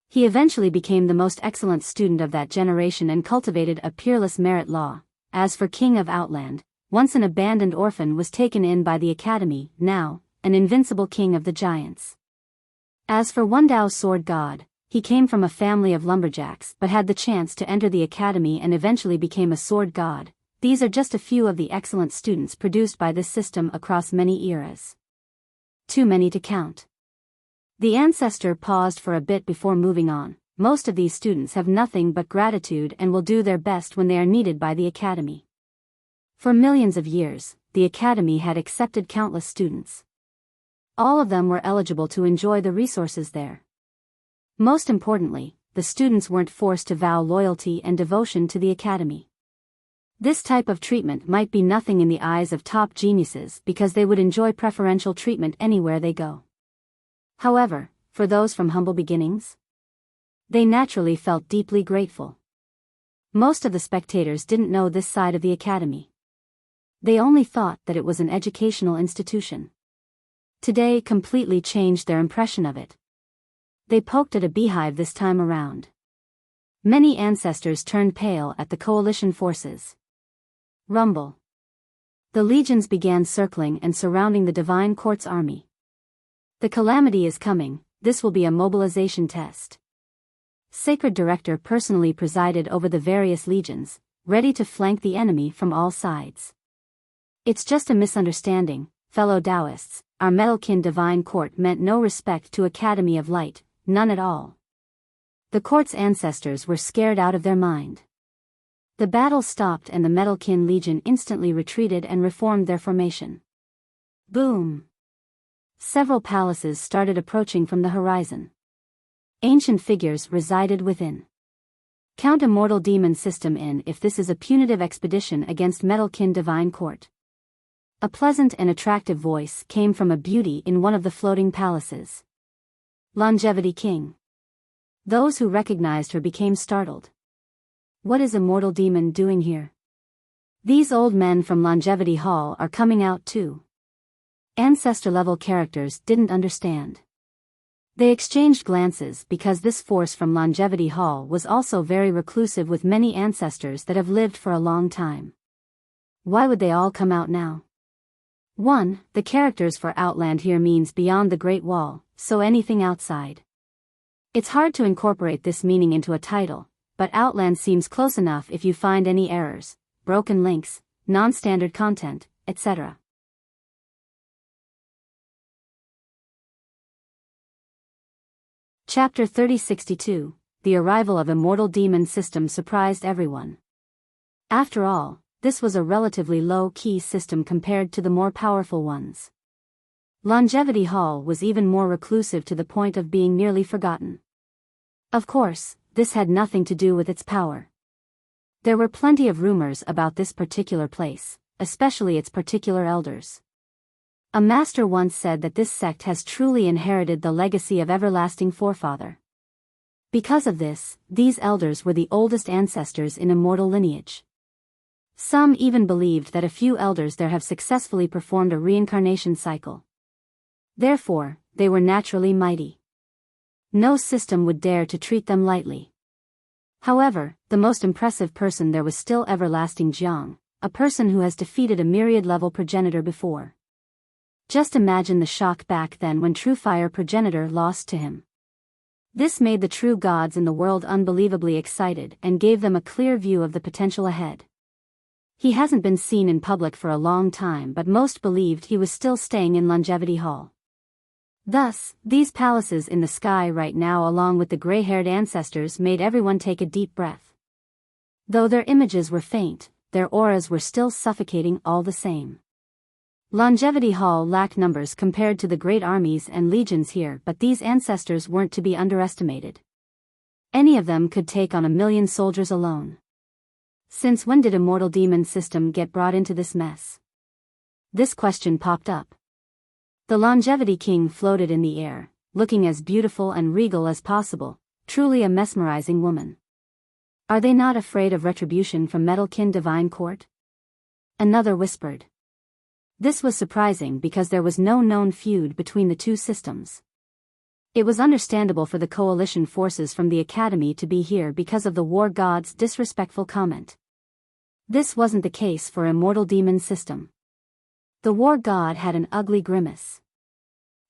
He eventually became the most excellent student of that generation and cultivated a peerless merit law. As for King of Outland, once an abandoned orphan was taken in by the academy, now, an invincible king of the giants. As for One Dao sword god, he came from a family of lumberjacks but had the chance to enter the academy and eventually became a sword god. These are just a few of the excellent students produced by this system across many eras. Too many to count. The ancestor paused for a bit before moving on. Most of these students have nothing but gratitude and will do their best when they are needed by the academy. For millions of years, the academy had accepted countless students. All of them were eligible to enjoy the resources there. Most importantly, the students weren't forced to vow loyalty and devotion to the academy. This type of treatment might be nothing in the eyes of top geniuses because they would enjoy preferential treatment anywhere they go. However, for those from humble beginnings, they naturally felt deeply grateful. Most of the spectators didn't know this side of the academy. They only thought that it was an educational institution. Today completely changed their impression of it. They poked at a beehive this time around. Many ancestors turned pale at the coalition forces. Rumble. The legions began circling and surrounding the Divine Court's army. The calamity is coming, this will be a mobilization test. Sacred Director personally presided over the various legions, ready to flank the enemy from all sides. It's just a misunderstanding, fellow Taoists, our Metalkin Divine Court meant no respect to Academy of Light, none at all. The court's ancestors were scared out of their mind. The battle stopped and the Metalkin Legion instantly retreated and reformed their formation. Boom! Several palaces started approaching from the horizon. Ancient figures resided within. Count Immortal Demon System in if this is a punitive expedition against Metalkin Divine Court. A pleasant and attractive voice came from a beauty in one of the floating palaces. Longevity King. Those who recognized her became startled. What is Immortal Demon doing here? These old men from Longevity Hall are coming out too. Ancestor-level characters didn't understand. They exchanged glances because this force from Longevity Hall was also very reclusive with many ancestors that have lived for a long time. Why would they all come out now? 1. The characters for Outland here means beyond the Great Wall, so anything outside. It's hard to incorporate this meaning into a title, but Outland seems close enough if you find any errors, broken links, non-standard content, etc. Chapter 3062, The arrival of Immortal Demon System surprised everyone. After all, this was a relatively low-key system compared to the more powerful ones. Longevity Hall was even more reclusive to the point of being nearly forgotten. Of course, this had nothing to do with its power. There were plenty of rumors about this particular place, especially its particular elders. A master once said that this sect has truly inherited the legacy of everlasting forefather. Because of this, these elders were the oldest ancestors in immortal lineage. Some even believed that a few elders there have successfully performed a reincarnation cycle. Therefore, they were naturally mighty. No system would dare to treat them lightly. However, the most impressive person there was still everlasting Jiang, a person who has defeated a myriad-level progenitor before. Just imagine the shock back then when true fire progenitor lost to him. This made the true gods in the world unbelievably excited and gave them a clear view of the potential ahead. He hasn't been seen in public for a long time, but most believed he was still staying in Longevity Hall. Thus, these palaces in the sky right now along with the gray-haired ancestors made everyone take a deep breath. Though their images were faint, their auras were still suffocating all the same. Longevity Hall lacked numbers compared to the great armies and legions here, but these ancestors weren't to be underestimated. Any of them could take on 1,000,000 soldiers alone. Since when did Immortal Demon system get brought into this mess? This question popped up. The Longevity King floated in the air, looking as beautiful and regal as possible, truly a mesmerizing woman. Are they not afraid of retribution from Metalkin Divine Court? Another whispered. This was surprising because there was no known feud between the two systems. It was understandable for the coalition forces from the Academy to be here because of the War God's disrespectful comment. This wasn't the case for Immortal Demon system. The War God had an ugly grimace.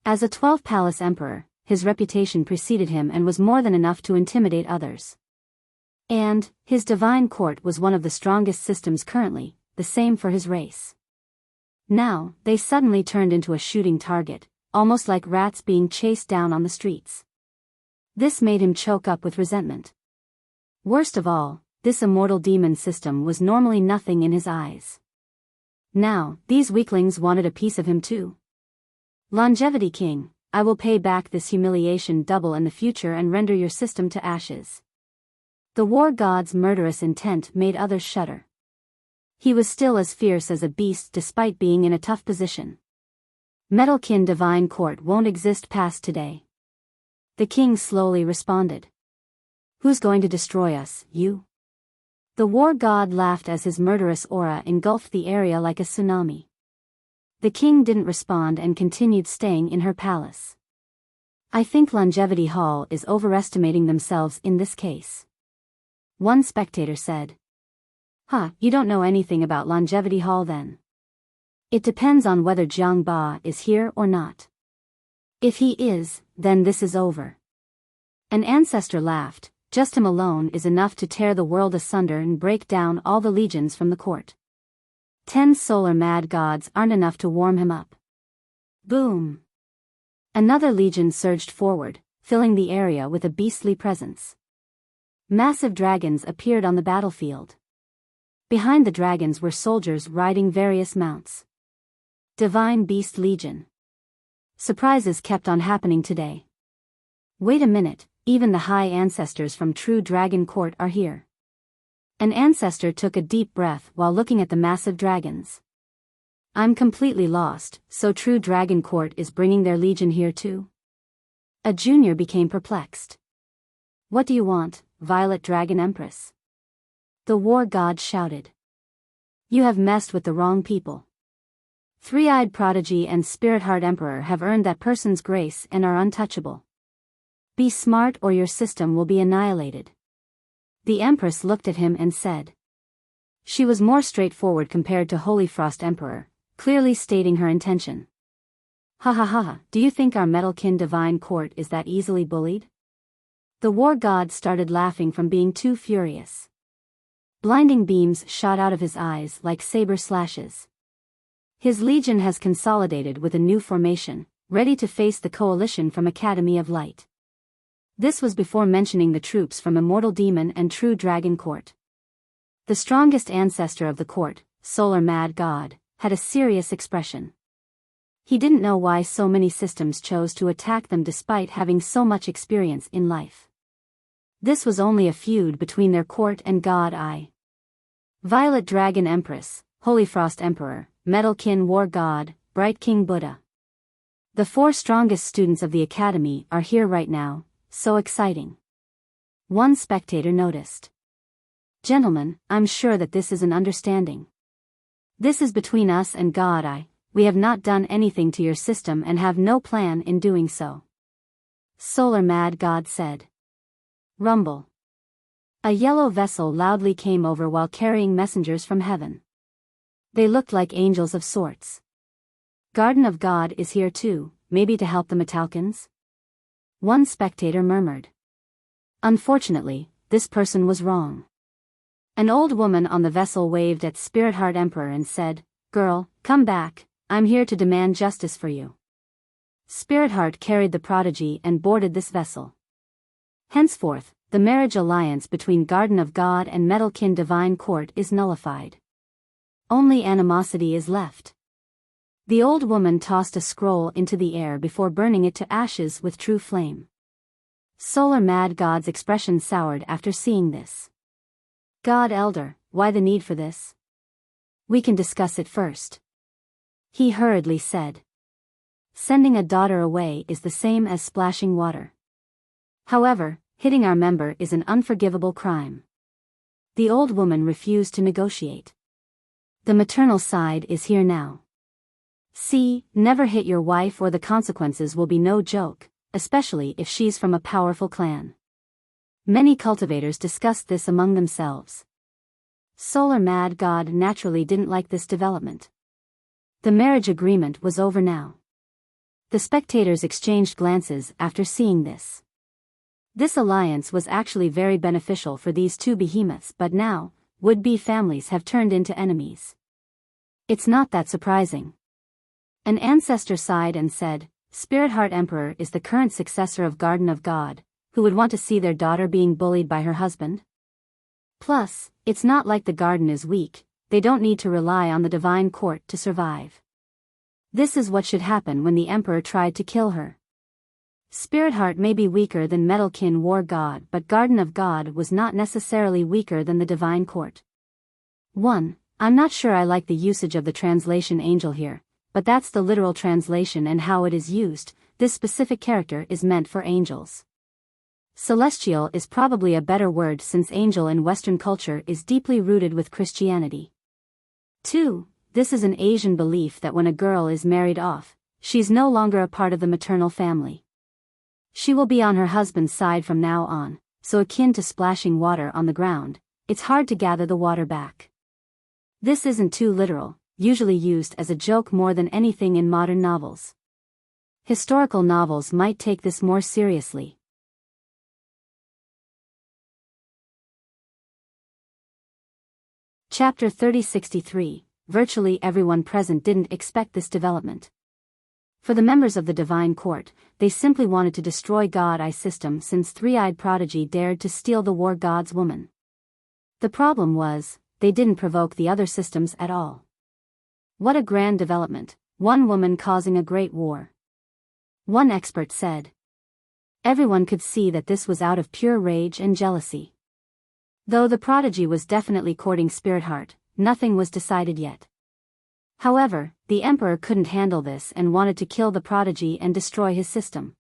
As a 12th Palace Emperor, his reputation preceded him and was more than enough to intimidate others. And, his divine court was one of the strongest systems currently, the same for his race. Now, they suddenly turned into a shooting target, almost like rats being chased down on the streets. This made him choke up with resentment. Worst of all, this immortal demon system was normally nothing in his eyes. Now, these weaklings wanted a piece of him too. Longevity King, I will pay back this humiliation double in the future and render your system to ashes. The War God's murderous intent made others shudder. He was still as fierce as a beast despite being in a tough position. Metalkin Divine Court won't exist past today. The king slowly responded. Who's going to destroy us, you? The War God laughed as his murderous aura engulfed the area like a tsunami. The king didn't respond and continued staying in her palace. I think Longevity Hall is overestimating themselves in this case. One spectator said. You don't know anything about Longevity Hall then. It depends on whether Jiang Ba is here or not. If he is, then this is over. An ancestor laughed. Just him alone is enough to tear the world asunder and break down all the legions from the court. 10 solar mad gods aren't enough to warm him up. Boom! Another legion surged forward, filling the area with a beastly presence. Massive dragons appeared on the battlefield. Behind the dragons were soldiers riding various mounts. Divine Beast Legion. Surprises kept on happening today. Wait a minute, even the high ancestors from True Dragon Court are here. An ancestor took a deep breath while looking at the massive dragons. I'm completely lost, so True Dragon Court is bringing their legion here too? A junior became perplexed. What do you want, Violet Dragon Empress? The War God shouted. You have messed with the wrong people. Three-Eyed Prodigy and Spirit-Heart Emperor have earned that person's grace and are untouchable. Be smart or your system will be annihilated. The Empress looked at him and said. She was more straightforward compared to Holy Frost Emperor, clearly stating her intention. Do you think our Metalkin Divine Court is that easily bullied? The War God started laughing from being too furious. Blinding beams shot out of his eyes like saber slashes. His legion has consolidated with a new formation, ready to face the coalition from Academy of Light. This was before mentioning the troops from Immortal Demon and True Dragon Court. The strongest ancestor of the court, Solar Mad God, had a serious expression. He didn't know why so many systems chose to attack them despite having so much experience in life. This was only a feud between their court and God I. Violet Dragon Empress, Holy Frost Emperor, Metalkin War God, Bright King Buddha. The 4 strongest students of the Academy are here right now, so exciting. One spectator noticed. Gentlemen, I'm sure that this is an understanding. This is between us and God I. We have not done anything to your system and have no plan in doing so. Solar Mad God said. Rumble. A yellow vessel loudly came over while carrying messengers from heaven. They looked like angels of sorts. Garden of God is here too, maybe to help the Metalkins? One spectator murmured. Unfortunately, this person was wrong. An old woman on the vessel waved at Spirit Heart Emperor and said, "Girl, come back, I'm here to demand justice for you." Spirit Heart carried the prodigy and boarded this vessel. Henceforth, the marriage alliance between Garden of God and Metalkin Divine Court is nullified. Only animosity is left. The old woman tossed a scroll into the air before burning it to ashes with true flame. Solar Mad God's expression soured after seeing this. "God Elder, why the need for this? We can discuss it first," he hurriedly said. Sending a daughter away is the same as splashing water. However, hitting our member is an unforgivable crime. The old woman refused to negotiate. The maternal side is here now. See, never hit your wife or the consequences will be no joke, especially if she's from a powerful clan. Many cultivators discussed this among themselves. Solar Mad God naturally didn't like this development. The marriage agreement was over now. The spectators exchanged glances after seeing this. This alliance was actually very beneficial for these two behemoths, but now, would-be families have turned into enemies. It's not that surprising. An ancestor sighed and said, Spirit Heart Emperor is the current successor of Garden of God, who would want to see their daughter being bullied by her husband? Plus, it's not like the garden is weak, they don't need to rely on the divine court to survive. This is what should happen when the Emperor tried to kill her. Spirit Heart may be weaker than Metalkin War God, but Garden of God was not necessarily weaker than the divine court. 1. I'm not sure I like the usage of the translation angel here, but that's the literal translation and how it is used. This specific character is meant for angels. Celestial is probably a better word since angel in Western culture is deeply rooted with Christianity. 2. This is an Asian belief that when a girl is married off, she's no longer a part of the maternal family. She will be on her husband's side from now on, so akin to splashing water on the ground, it's hard to gather the water back. This isn't too literal, usually used as a joke more than anything in modern novels. Historical novels might take this more seriously. Chapter 3063. Virtually everyone present didn't expect this development. For the members of the Divine Court, they simply wanted to destroy God-Eye system since Three-Eyed Prodigy dared to steal the War God's woman. The problem was, they didn't provoke the other systems at all. What a grand development, one woman causing a great war. One expert said. Everyone could see that this was out of pure rage and jealousy. Though the prodigy was definitely courting Spirit Heart, nothing was decided yet. However, the Emperor couldn't handle this and wanted to kill the prodigy and destroy his system.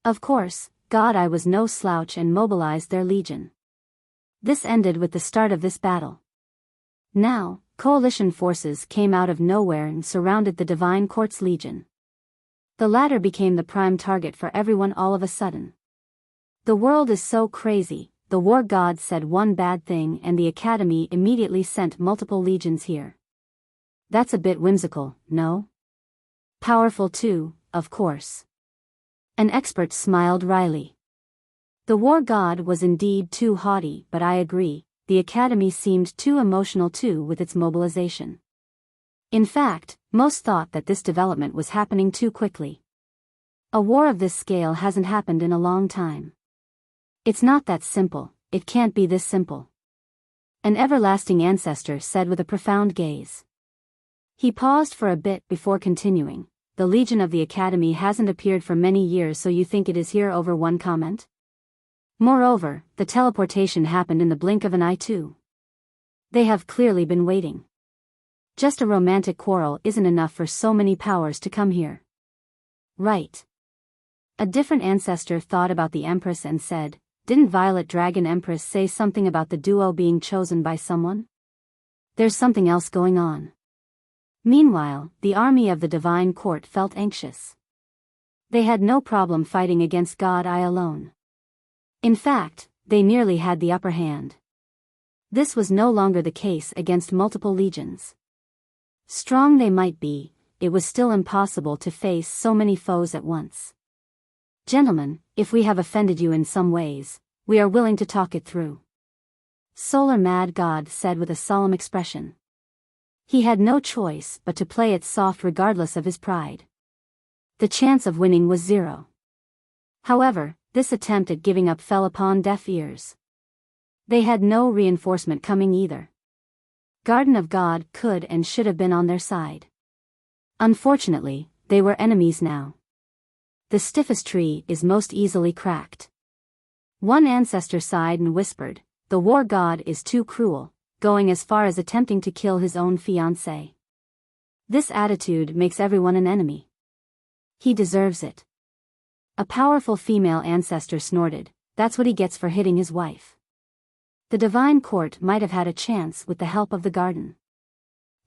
Of course, God-Eye was no slouch and mobilized their legion. This ended with the start of this battle. Now, coalition forces came out of nowhere and surrounded the Divine Court's legion. The latter became the prime target for everyone all of a sudden. The world is so crazy, the war god said one bad thing and the Academy immediately sent multiple legions here. That's a bit whimsical, no? Powerful too, of course. An expert smiled wryly. The war god was indeed too haughty, but I agree, the Academy seemed too emotional too with its mobilization. In fact, most thought that this development was happening too quickly. A war of this scale hasn't happened in a long time. It's not that simple, it can't be this simple. An everlasting ancestor said with a profound gaze. He paused for a bit before continuing. The Legion of the Academy hasn't appeared for many years, so you think it is here over one comment? Moreover, the teleportation happened in the blink of an eye too. They have clearly been waiting. Just a romantic quarrel isn't enough for so many powers to come here. Right. A different ancestor thought about the Empress and said, didn't Violet Dragon Empress say something about the duo being chosen by someone? There's something else going on. Meanwhile, the army of the Divine Court felt anxious. They had no problem fighting against God-Eye alone. In fact, they nearly had the upper hand. This was no longer the case against multiple legions. Strong they might be, it was still impossible to face so many foes at once. Gentlemen, if we have offended you in some ways, we are willing to talk it through. Solar Mad God said with a solemn expression. He had no choice but to play it soft regardless of his pride. The chance of winning was 0. However, this attempt at giving up fell upon deaf ears. They had no reinforcement coming either. Garden of God could and should have been on their side. Unfortunately, they were enemies now. The stiffest tree is most easily cracked. One ancestor sighed and whispered, "The war god is too cruel," going as far as attempting to kill his own fiancée. This attitude makes everyone an enemy. He deserves it. A powerful female ancestor snorted, "That's what he gets for hitting his wife." The divine court might have had a chance with the help of the garden.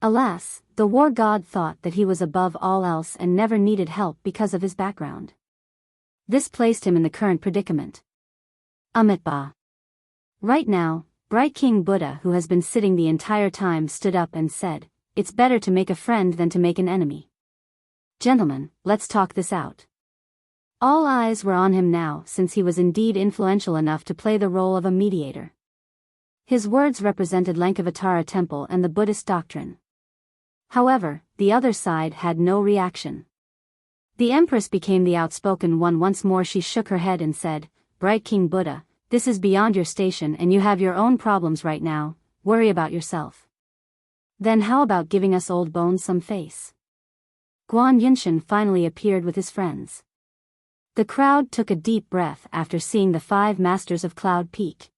Alas, the war god thought that he was above all else and never needed help because of his background. This placed him in the current predicament. Amitabha. Right now, Bright King Buddha, who has been sitting the entire time, stood up and said, "It's better to make a friend than to make an enemy. Gentlemen, let's talk this out." All eyes were on him now, since he was indeed influential enough to play the role of a mediator. His words represented Lankavatara Temple and the Buddhist doctrine. However, the other side had no reaction. The Empress became the outspoken one once more. She shook her head and said, "Bright King Buddha, this is beyond your station and you have your own problems right now, worry about yourself." "Then how about giving us old bones some face?" Guan Yunshan finally appeared with his friends. The crowd took a deep breath after seeing the 5 masters of Cloud Peak.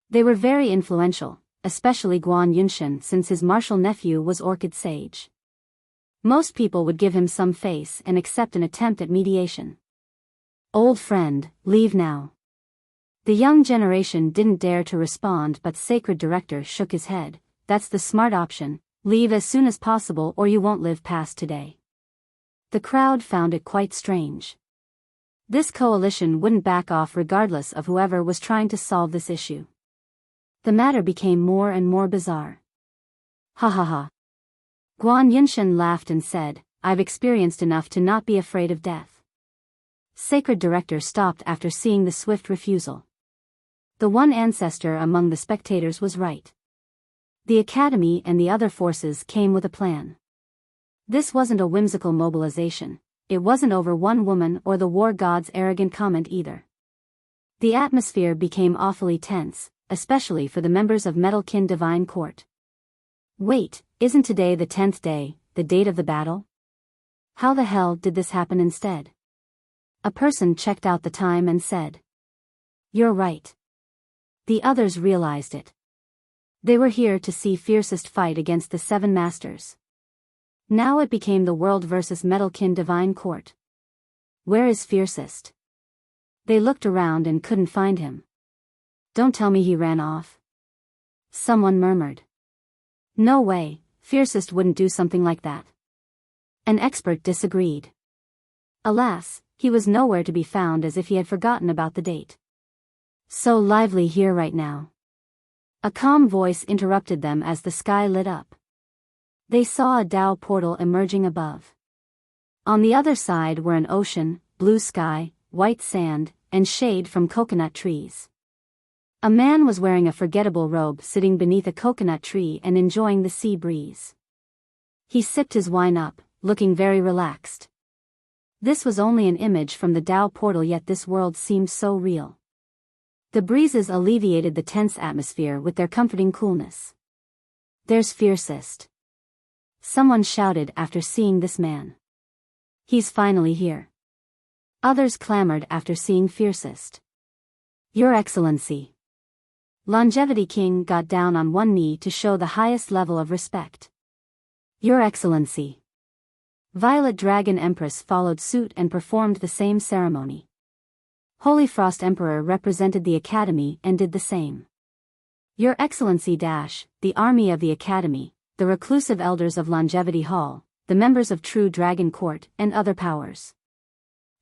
They were very influential, especially Guan Yunshan, since his martial nephew was Orchid Sage. Most people would give him some face and accept an attempt at mediation. "Old friend, leave now." The young generation didn't dare to respond, but Sacred Director shook his head. "That's the smart option, leave as soon as possible or you won't live past today." The crowd found it quite strange. This coalition wouldn't back off regardless of whoever was trying to solve this issue. The matter became more and more bizarre. "Ha ha ha." Guan Yunshan laughed and said, "I've experienced enough to not be afraid of death." Sacred Director stopped after seeing the swift refusal. The one ancestor among the spectators was right. The Academy and the other forces came with a plan. This wasn't a whimsical mobilization, it wasn't over one woman or the war god's arrogant comment either. The atmosphere became awfully tense, especially for the members of Metalkin Divine Court. "Wait, isn't today the 10th day, the date of the battle? How the hell did this happen instead?" A person checked out the time and said, "You're right." The others realized it. They were here to see Fiercest fight against the 7 masters. Now it became the world versus Metalkin Divine Court. Where is Fiercest? They looked around and couldn't find him. "Don't tell me he ran off." Someone murmured. "No way, Fiercest wouldn't do something like that." An expert disagreed. Alas, he was nowhere to be found, as if he had forgotten about the date. "So lively here right now." A calm voice interrupted them as the sky lit up. They saw a Tao portal emerging above. On the other side were an ocean, blue sky, white sand, and shade from coconut trees. A man was wearing a forgettable robe sitting beneath a coconut tree and enjoying the sea breeze. He sipped his wine up, looking very relaxed. This was only an image from the Tao portal, yet this world seemed so real. The breezes alleviated the tense atmosphere with their comforting coolness. "There's Fiercest," someone shouted after seeing this man. "He's finally here." Others clamored after seeing Fiercest. "Your Excellency." Longevity King got down on one knee to show the highest level of respect. "Your Excellency." Violet Dragon Empress followed suit and performed the same ceremony. Holy Frost Emperor represented the Academy and did the same. "Your Excellency the army of the Academy, the reclusive elders of Longevity Hall, the members of True Dragon Court, and other powers."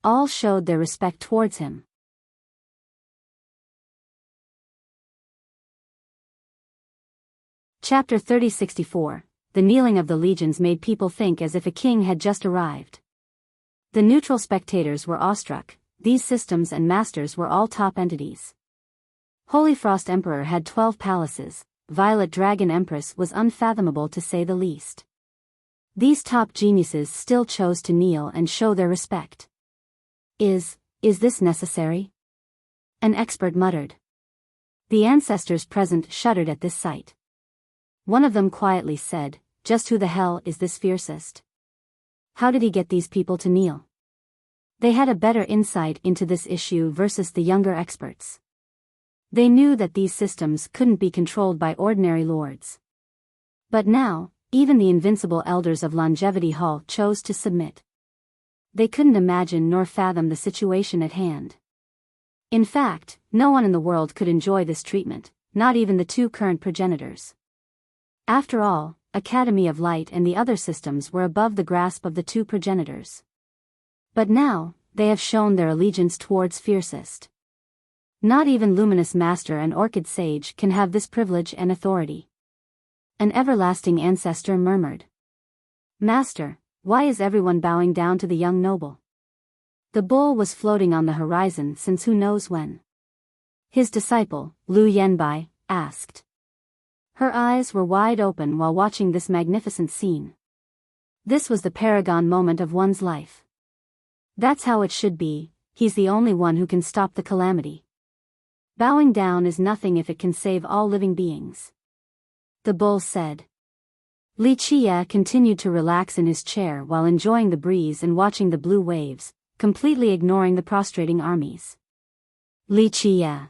All showed their respect towards him. Chapter 3064. The kneeling of the legions made people think as if a king had just arrived. The neutral spectators were awestruck. These systems and masters were all top entities. Holy Frost Emperor had 12 palaces. Violet Dragon Empress was unfathomable to say the least. These top geniuses still chose to kneel and show their respect. Is this necessary? An expert muttered. The ancestors present shuddered at this sight. One of them quietly said, "Just who the hell is this fiercest? How did he get these people to kneel?" They had a better insight into this issue versus the younger experts. They knew that these systems couldn't be controlled by ordinary lords. But now, even the invincible elders of Longevity Hall chose to submit. They couldn't imagine nor fathom the situation at hand. In fact, no one in the world could enjoy this treatment, not even the two current progenitors. After all, Academy of Light and the other systems were above the grasp of the two progenitors. But now, they have shown their allegiance towards fiercest. Not even Luminous Master and Orchid Sage can have this privilege and authority. An everlasting ancestor murmured. "Master, why is everyone bowing down to the young noble?" The bull was floating on the horizon since who knows when. His disciple, Lu Yanbai, asked. Her eyes were wide open while watching this magnificent scene. This was the paragon moment of one's life. That's how it should be. He's the only one who can stop the calamity. Bowing down is nothing if it can save all living beings. The bull said. Li Qia continued to relax in his chair while enjoying the breeze and watching the blue waves, completely ignoring the prostrating armies. Li Qia.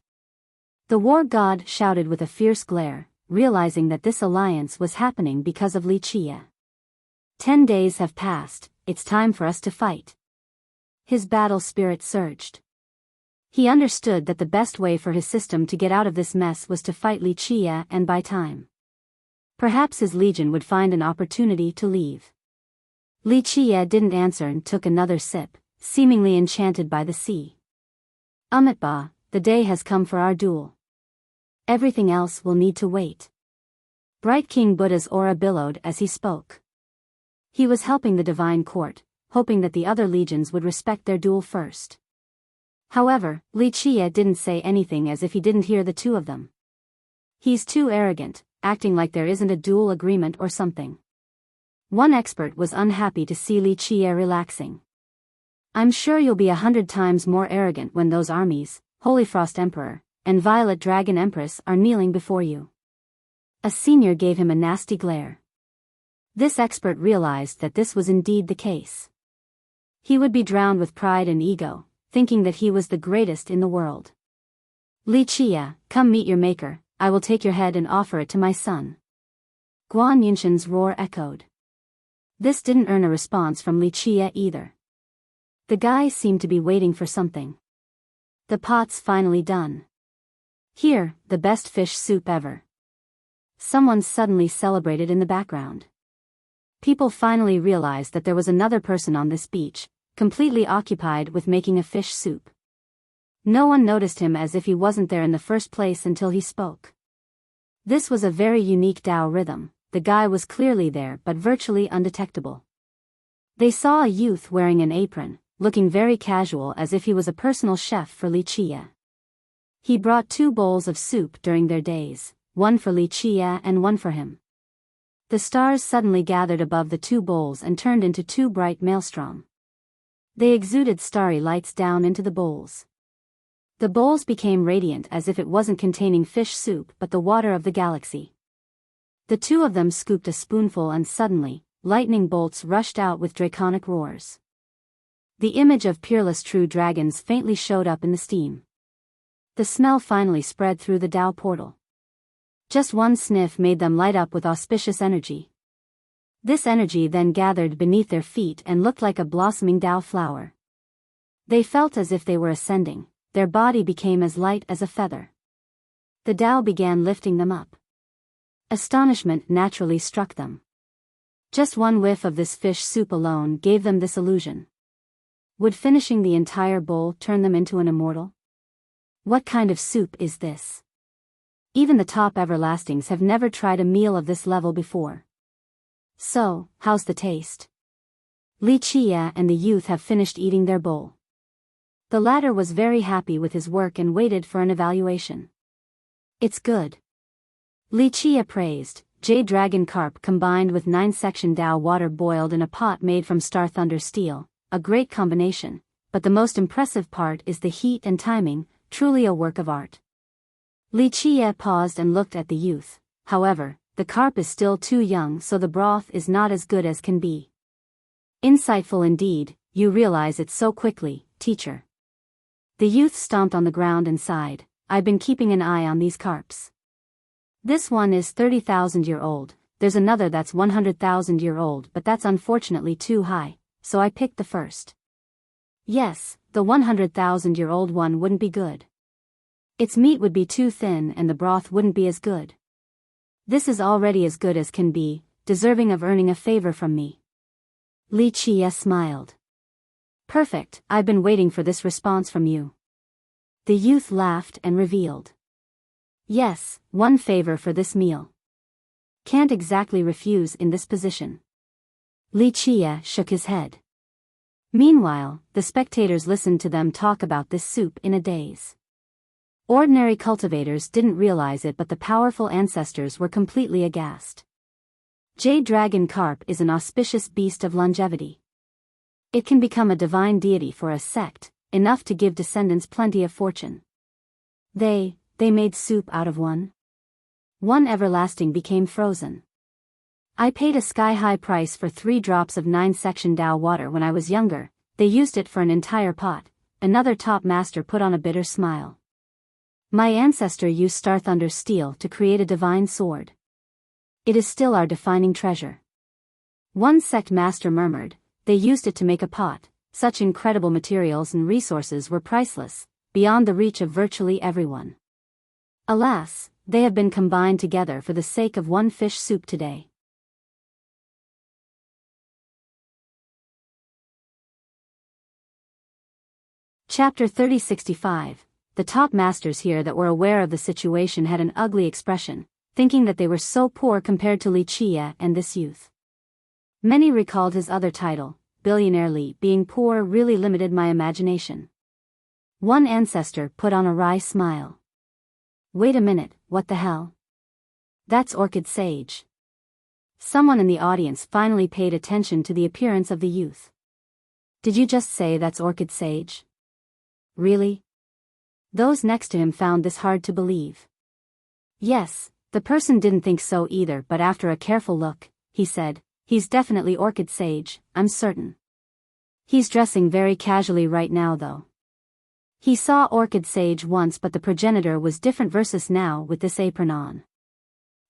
The war god shouted with a fierce glare, realizing that this alliance was happening because of Li Qia. 10 days have passed, it's time for us to fight. His battle spirit surged. He understood that the best way for his system to get out of this mess was to fight Li Qia and buy time. Perhaps his legion would find an opportunity to leave. Li Qia didn't answer and took another sip, seemingly enchanted by the sea. Amitba, the day has come for our duel. Everything else will need to wait. Bright King Buddha's aura billowed as he spoke. He was helping the divine court, hoping that the other legions would respect their duel first. However, Li Qia didn't say anything as if he didn't hear the two of them. He's too arrogant, acting like there isn't a duel agreement or something. One expert was unhappy to see Li Qia relaxing. I'm sure you'll be 100 times more arrogant when those armies, Holy Frost Emperor, and Violet Dragon Empress are kneeling before you. A senior gave him a nasty glare. This expert realized that this was indeed the case. He would be drowned with pride and ego, thinking that he was the greatest in the world. Li Qia, come meet your maker, I will take your head and offer it to my son. Guan Yunshan's roar echoed. This didn't earn a response from Li Qia either. The guy seemed to be waiting for something. The pot's finally done. Here, the best fish soup ever. Someone suddenly celebrated in the background. People finally realized that there was another person on this beach, completely occupied with making a fish soup. No one noticed him as if he wasn't there in the first place until he spoke. This was a very unique Dao rhythm. The guy was clearly there but virtually undetectable. They saw a youth wearing an apron, looking very casual as if he was a personal chef for Li Qia. He brought 2 bowls of soup during their days, one for Li Qia and one for him. The stars suddenly gathered above the 2 bowls and turned into 2 bright maelstrom. They exuded starry lights down into the bowls. The bowls became radiant as if it wasn't containing fish soup but the water of the galaxy. The 2 of them scooped a spoonful and suddenly, lightning bolts rushed out with draconic roars. The image of peerless true dragons faintly showed up in the steam. The smell finally spread through the Dao portal. Just one sniff made them light up with auspicious energy. This energy then gathered beneath their feet and looked like a blossoming Dao flower. They felt as if they were ascending, their body became as light as a feather. The Dao began lifting them up. Astonishment naturally struck them. Just one whiff of this fish soup alone gave them this illusion. Would finishing the entire bowl turn them into an immortal? What kind of soup is this? Even the top everlastings have never tried a meal of this level before. So, how's the taste? Li Qie and the youth have finished eating their bowl. The latter was very happy with his work and waited for an evaluation. It's good. Li Qie praised. Jade Dragon Carp combined with 9-section Dao water boiled in a pot made from Star Thunder steel, a great combination, but the most impressive part is the heat and timing, truly a work of art. Li Qie paused and looked at the youth. However, the carp is still too young, so the broth is not as good as can be. Insightful indeed, you realize it so quickly, teacher. The youth stomped on the ground and sighed. I've been keeping an eye on these carps. This one is 30,000-year-old, there's another that's 100,000-year-old, but that's unfortunately too high, so I picked the first. Yes, the 100,000-year-old one wouldn't be good. Its meat would be too thin and the broth wouldn't be as good. This is already as good as can be, deserving of earning a favor from me. Li Qie smiled. Perfect, I've been waiting for this response from you. The youth laughed and revealed. Yes, one favor for this meal. Can't exactly refuse in this position. Li Qie shook his head. Meanwhile, the spectators listened to them talk about this soup in a daze. Ordinary cultivators didn't realize it, but the powerful ancestors were completely aghast. Jade Dragon Carp is an auspicious beast of longevity. It can become a divine deity for a sect, enough to give descendants plenty of fortune. They made soup out of one. One everlasting became frozen. I paid a sky-high price for 3 drops of 9-section Dao water when I was younger. They used it for an entire pot. Another top master put on a bitter smile. My ancestor used Star Thunder steel to create a divine sword. It is still our defining treasure. One sect master murmured, they used it to make a pot. Such incredible materials and resources were priceless, beyond the reach of virtually everyone. Alas, they have been combined together for the sake of one fish soup today. Chapter 3065. The top masters here that were aware of the situation had an ugly expression, thinking that they were so poor compared to Li Qie and this youth. Many recalled his other title, Billionaire Li. Being poor really limited my imagination. One ancestor put on a wry smile. Wait a minute, what the hell? That's Orchid Sage. Someone in the audience finally paid attention to the appearance of the youth. Did you just say that's Orchid Sage? Really? Those next to him found this hard to believe. Yes, the person didn't think so either, but after a careful look, he said, he's definitely Orchid Sage, I'm certain. He's dressing very casually right now though. He saw Orchid Sage once, but the progenitor was different versus now with this apron on.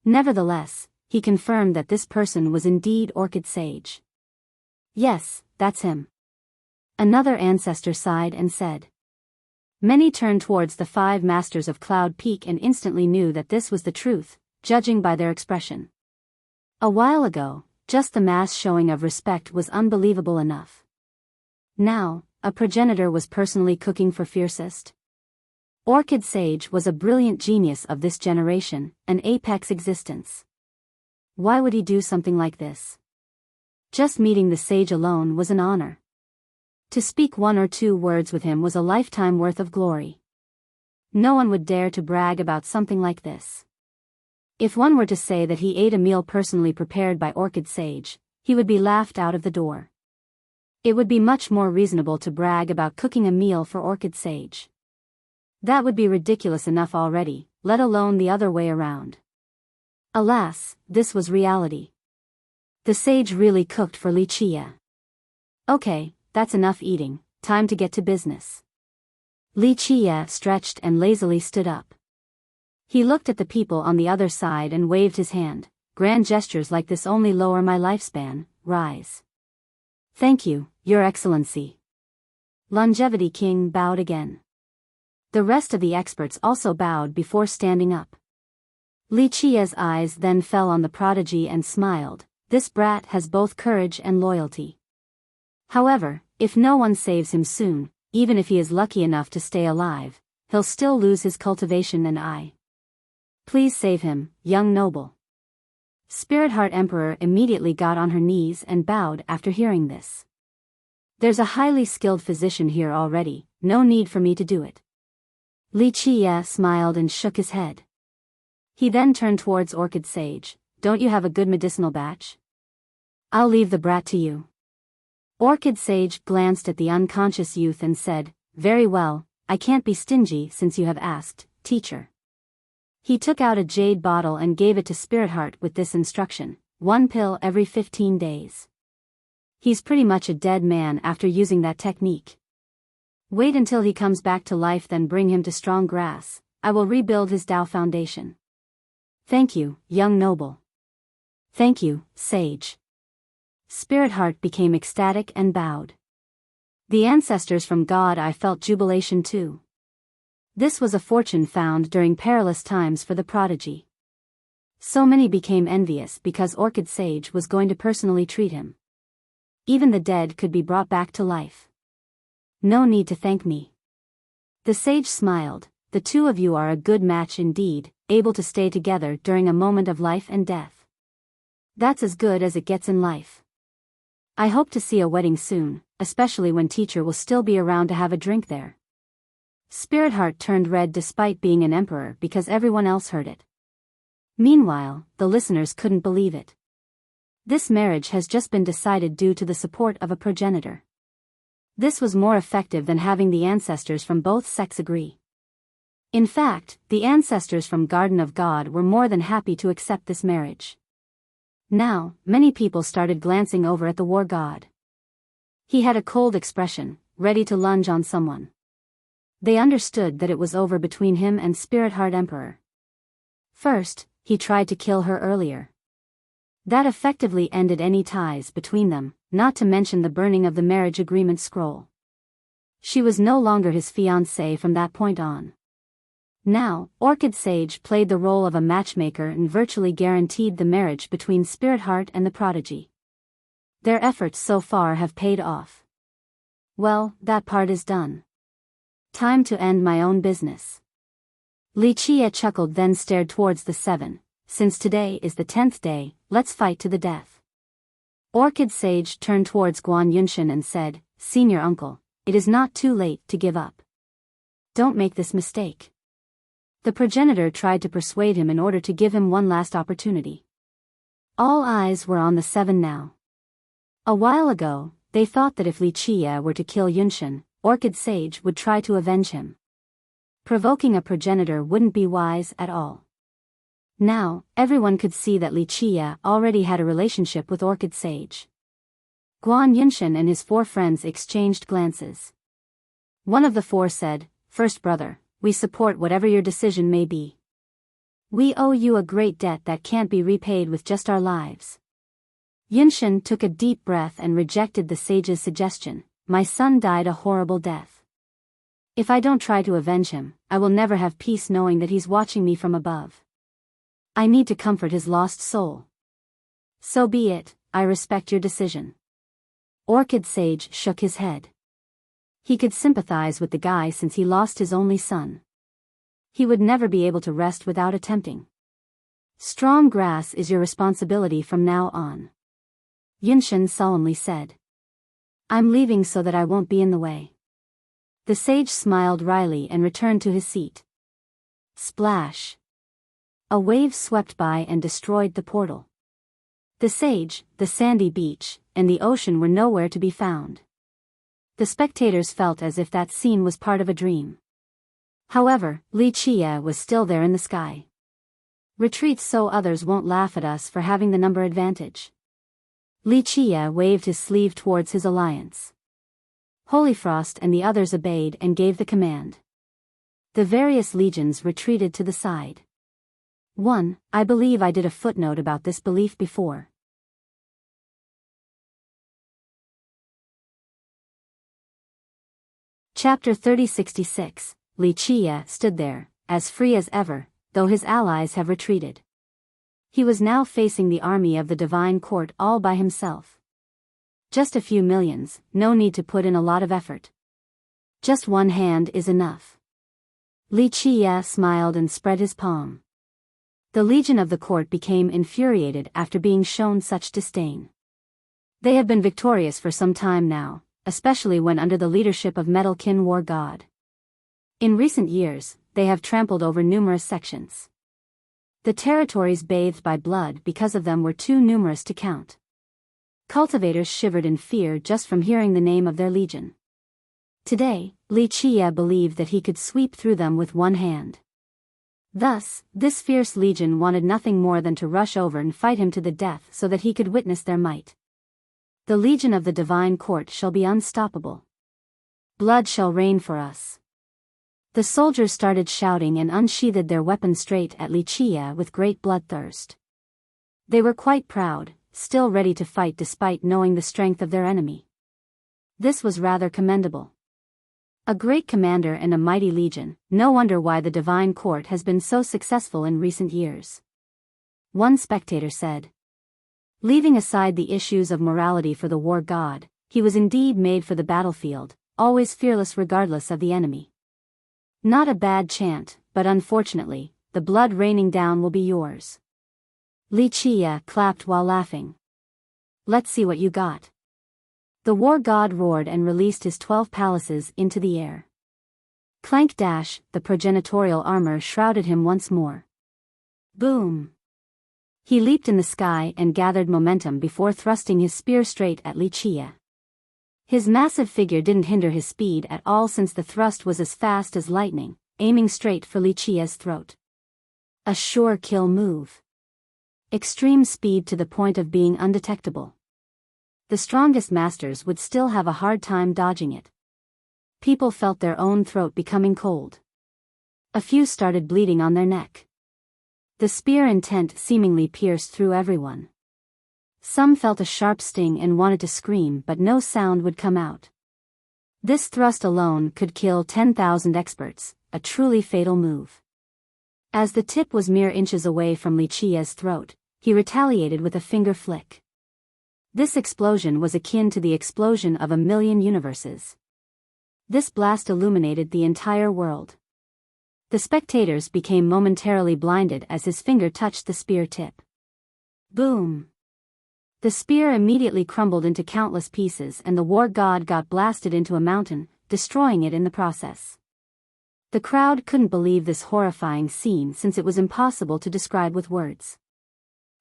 Nevertheless, he confirmed that this person was indeed Orchid Sage. Yes, that's him. Another ancestor sighed and said. Many turned towards the 5 masters of Cloud Peak and instantly knew that this was the truth, judging by their expression. A while ago, just the mass showing of respect was unbelievable enough. Now, a progenitor was personally cooking for fiercest. Orchid Sage was a brilliant genius of this generation, an apex existence. Why would he do something like this? Just meeting the sage alone was an honor. To speak 1 or 2 words with him was a lifetime worth of glory. No one would dare to brag about something like this. If one were to say that he ate a meal personally prepared by Orchid Sage, he would be laughed out of the door. It would be much more reasonable to brag about cooking a meal for Orchid Sage. That would be ridiculous enough already, let alone the other way around. Alas, this was reality. The sage really cooked for Li Qie. Okay, that's enough eating, time to get to business. Li Qie stretched and lazily stood up. He looked at the people on the other side and waved his hand. Grand gestures like this only lower my lifespan, rise. Thank you, Your Excellency. Longevity King bowed again. The rest of the experts also bowed before standing up. Li Qie's eyes then fell on the prodigy and smiled. This brat has both courage and loyalty. However, if no one saves him soon, even if he is lucky enough to stay alive, he'll still lose his cultivation and eye. Please save him, young noble. Spirit Heart Emperor immediately got on her knees and bowed after hearing this. There's a highly skilled physician here already, no need for me to do it. Li Qie smiled and shook his head. He then turned towards Orchid Sage. Don't you have a good medicinal batch? I'll leave the brat to you. Orchid Sage glanced at the unconscious youth and said, very well, I can't be stingy since you have asked, teacher. He took out a jade bottle and gave it to Spirit Heart with this instruction, 1 pill every 15 days. He's pretty much a dead man after using that technique. Wait until he comes back to life, then bring him to strong grass. I will rebuild his Tao foundation. Thank you, young noble. Thank you, sage. Spirit Heart became ecstatic and bowed. The ancestors from God I felt jubilation too. This was a fortune found during perilous times for the prodigy. So many became envious because Orchid Sage was going to personally treat him. Even the dead could be brought back to life. No need to thank me. The sage smiled. The two of you are a good match indeed, able to stay together during a moment of life and death. That's as good as it gets in life. I hope to see a wedding soon, especially when teacher will still be around to have a drink there. Spirit Heart turned red despite being an emperor because everyone else heard it. Meanwhile, the listeners couldn't believe it. This marriage has just been decided due to the support of a progenitor. This was more effective than having the ancestors from both sects agree. In fact, the ancestors from Garden of God were more than happy to accept this marriage. Now, many people started glancing over at the war god. He had a cold expression, ready to lunge on someone. They understood that it was over between him and Spirit Heart Emperor. First, he tried to kill her earlier. That effectively ended any ties between them, not to mention the burning of the marriage agreement scroll. She was no longer his fiancée from that point on. Now, Orchid Sage played the role of a matchmaker and virtually guaranteed the marriage between Spirit Heart and the prodigy. Their efforts so far have paid off. Well, that part is done. Time to end my own business. Li Qie chuckled, then stared towards the 7. Since today is the 10th day, let's fight to the death. Orchid Sage turned towards Guan Yunshan and said, Senior uncle, it is not too late to give up. Don't make this mistake. The progenitor tried to persuade him in order to give him one last opportunity. All eyes were on the 7 now. A while ago, they thought that if Li Qie were to kill Yunshan, Orchid Sage would try to avenge him. Provoking a progenitor wouldn't be wise at all. Now, everyone could see that Li Qie already had a relationship with Orchid Sage. Guan Yunshan and his 4 friends exchanged glances. One of the 4 said, First brother, we support whatever your decision may be. We owe you a great debt that can't be repaid with just our lives. Yunshan took a deep breath and rejected the sage's suggestion. My son died a horrible death. If I don't try to avenge him, I will never have peace knowing that he's watching me from above. I need to comfort his lost soul. So be it, I respect your decision. Orchid Sage shook his head. He could sympathize with the guy since he lost his only son. He would never be able to rest without attempting. Strong grass is your responsibility from now on. Yunshan solemnly said. I'm leaving so that I won't be in the way. The sage smiled wryly and returned to his seat. Splash. A wave swept by and destroyed the portal. The sage, the sandy beach, and the ocean were nowhere to be found. The spectators felt as if that scene was part of a dream. However, Li Qie was still there in the sky. Retreat so others won't laugh at us for having the number advantage. Li Qie waved his sleeve towards his alliance. Holyfrost and the others obeyed and gave the command. The various legions retreated to the side. 1. I believe I did a footnote about this belief before. Chapter 3066. Li Qie stood there, as free as ever, though his allies have retreated. He was now facing the army of the divine court all by himself. Just a few millions, no need to put in a lot of effort. Just one hand is enough. Li Qie smiled and spread his palm. The legion of the court became infuriated after being shown such disdain. They have been victorious for some time now, especially when under the leadership of Metal Kin War God. In recent years, they have trampled over numerous sections. The territories bathed by blood because of them were too numerous to count. Cultivators shivered in fear just from hearing the name of their legion. Today, Li Qie believed that he could sweep through them with one hand. Thus, this fierce legion wanted nothing more than to rush over and fight him to the death so that he could witness their might. The legion of the divine court shall be unstoppable. Blood shall reign for us. The soldiers started shouting and unsheathed their weapons straight at Li Qie with great bloodthirst. They were quite proud, still ready to fight despite knowing the strength of their enemy. This was rather commendable. A great commander and a mighty legion, no wonder why the divine court has been so successful in recent years. One spectator said. Leaving aside the issues of morality for the war god, he was indeed made for the battlefield, always fearless regardless of the enemy. Not a bad chant, but unfortunately, the blood raining down will be yours. Li Qie clapped while laughing. Let's see what you got. The war god roared and released his 12 palaces into the air. Clank dash, the progenitorial armor shrouded him once more. Boom! He leaped in the sky and gathered momentum before thrusting his spear straight at Li Qie. His massive figure didn't hinder his speed at all since the thrust was as fast as lightning, aiming straight for Li Qie's throat. A sure kill move. Extreme speed to the point of being undetectable. The strongest masters would still have a hard time dodging it. People felt their own throat becoming cold. A few started bleeding on their neck. The spear intent seemingly pierced through everyone. Some felt a sharp sting and wanted to scream, but no sound would come out. This thrust alone could kill 10,000 experts, a truly fatal move. As the tip was mere inches away from Li Qie's throat, he retaliated with a finger flick. This explosion was akin to the explosion of 1,000,000 universes. This blast illuminated the entire world. The spectators became momentarily blinded as his finger touched the spear tip. Boom! The spear immediately crumbled into countless pieces and the war god got blasted into a mountain, destroying it in the process. The crowd couldn't believe this horrifying scene since it was impossible to describe with words.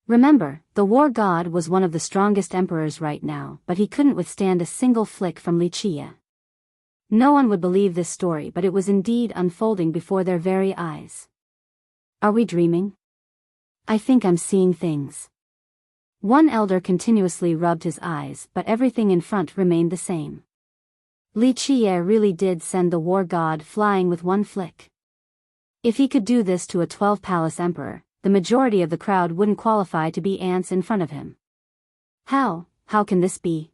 Remember, the war god was one of the strongest emperors right now, but he couldn't withstand a single flick from Li Qie. No one would believe this story, but it was indeed unfolding before their very eyes. Are we dreaming? I think I'm seeing things. One elder continuously rubbed his eyes, but everything in front remained the same. Li Qie really did send the war god flying with one flick. If he could do this to a 12-palace emperor, the majority of the crowd wouldn't qualify to be ants in front of him. How can this be?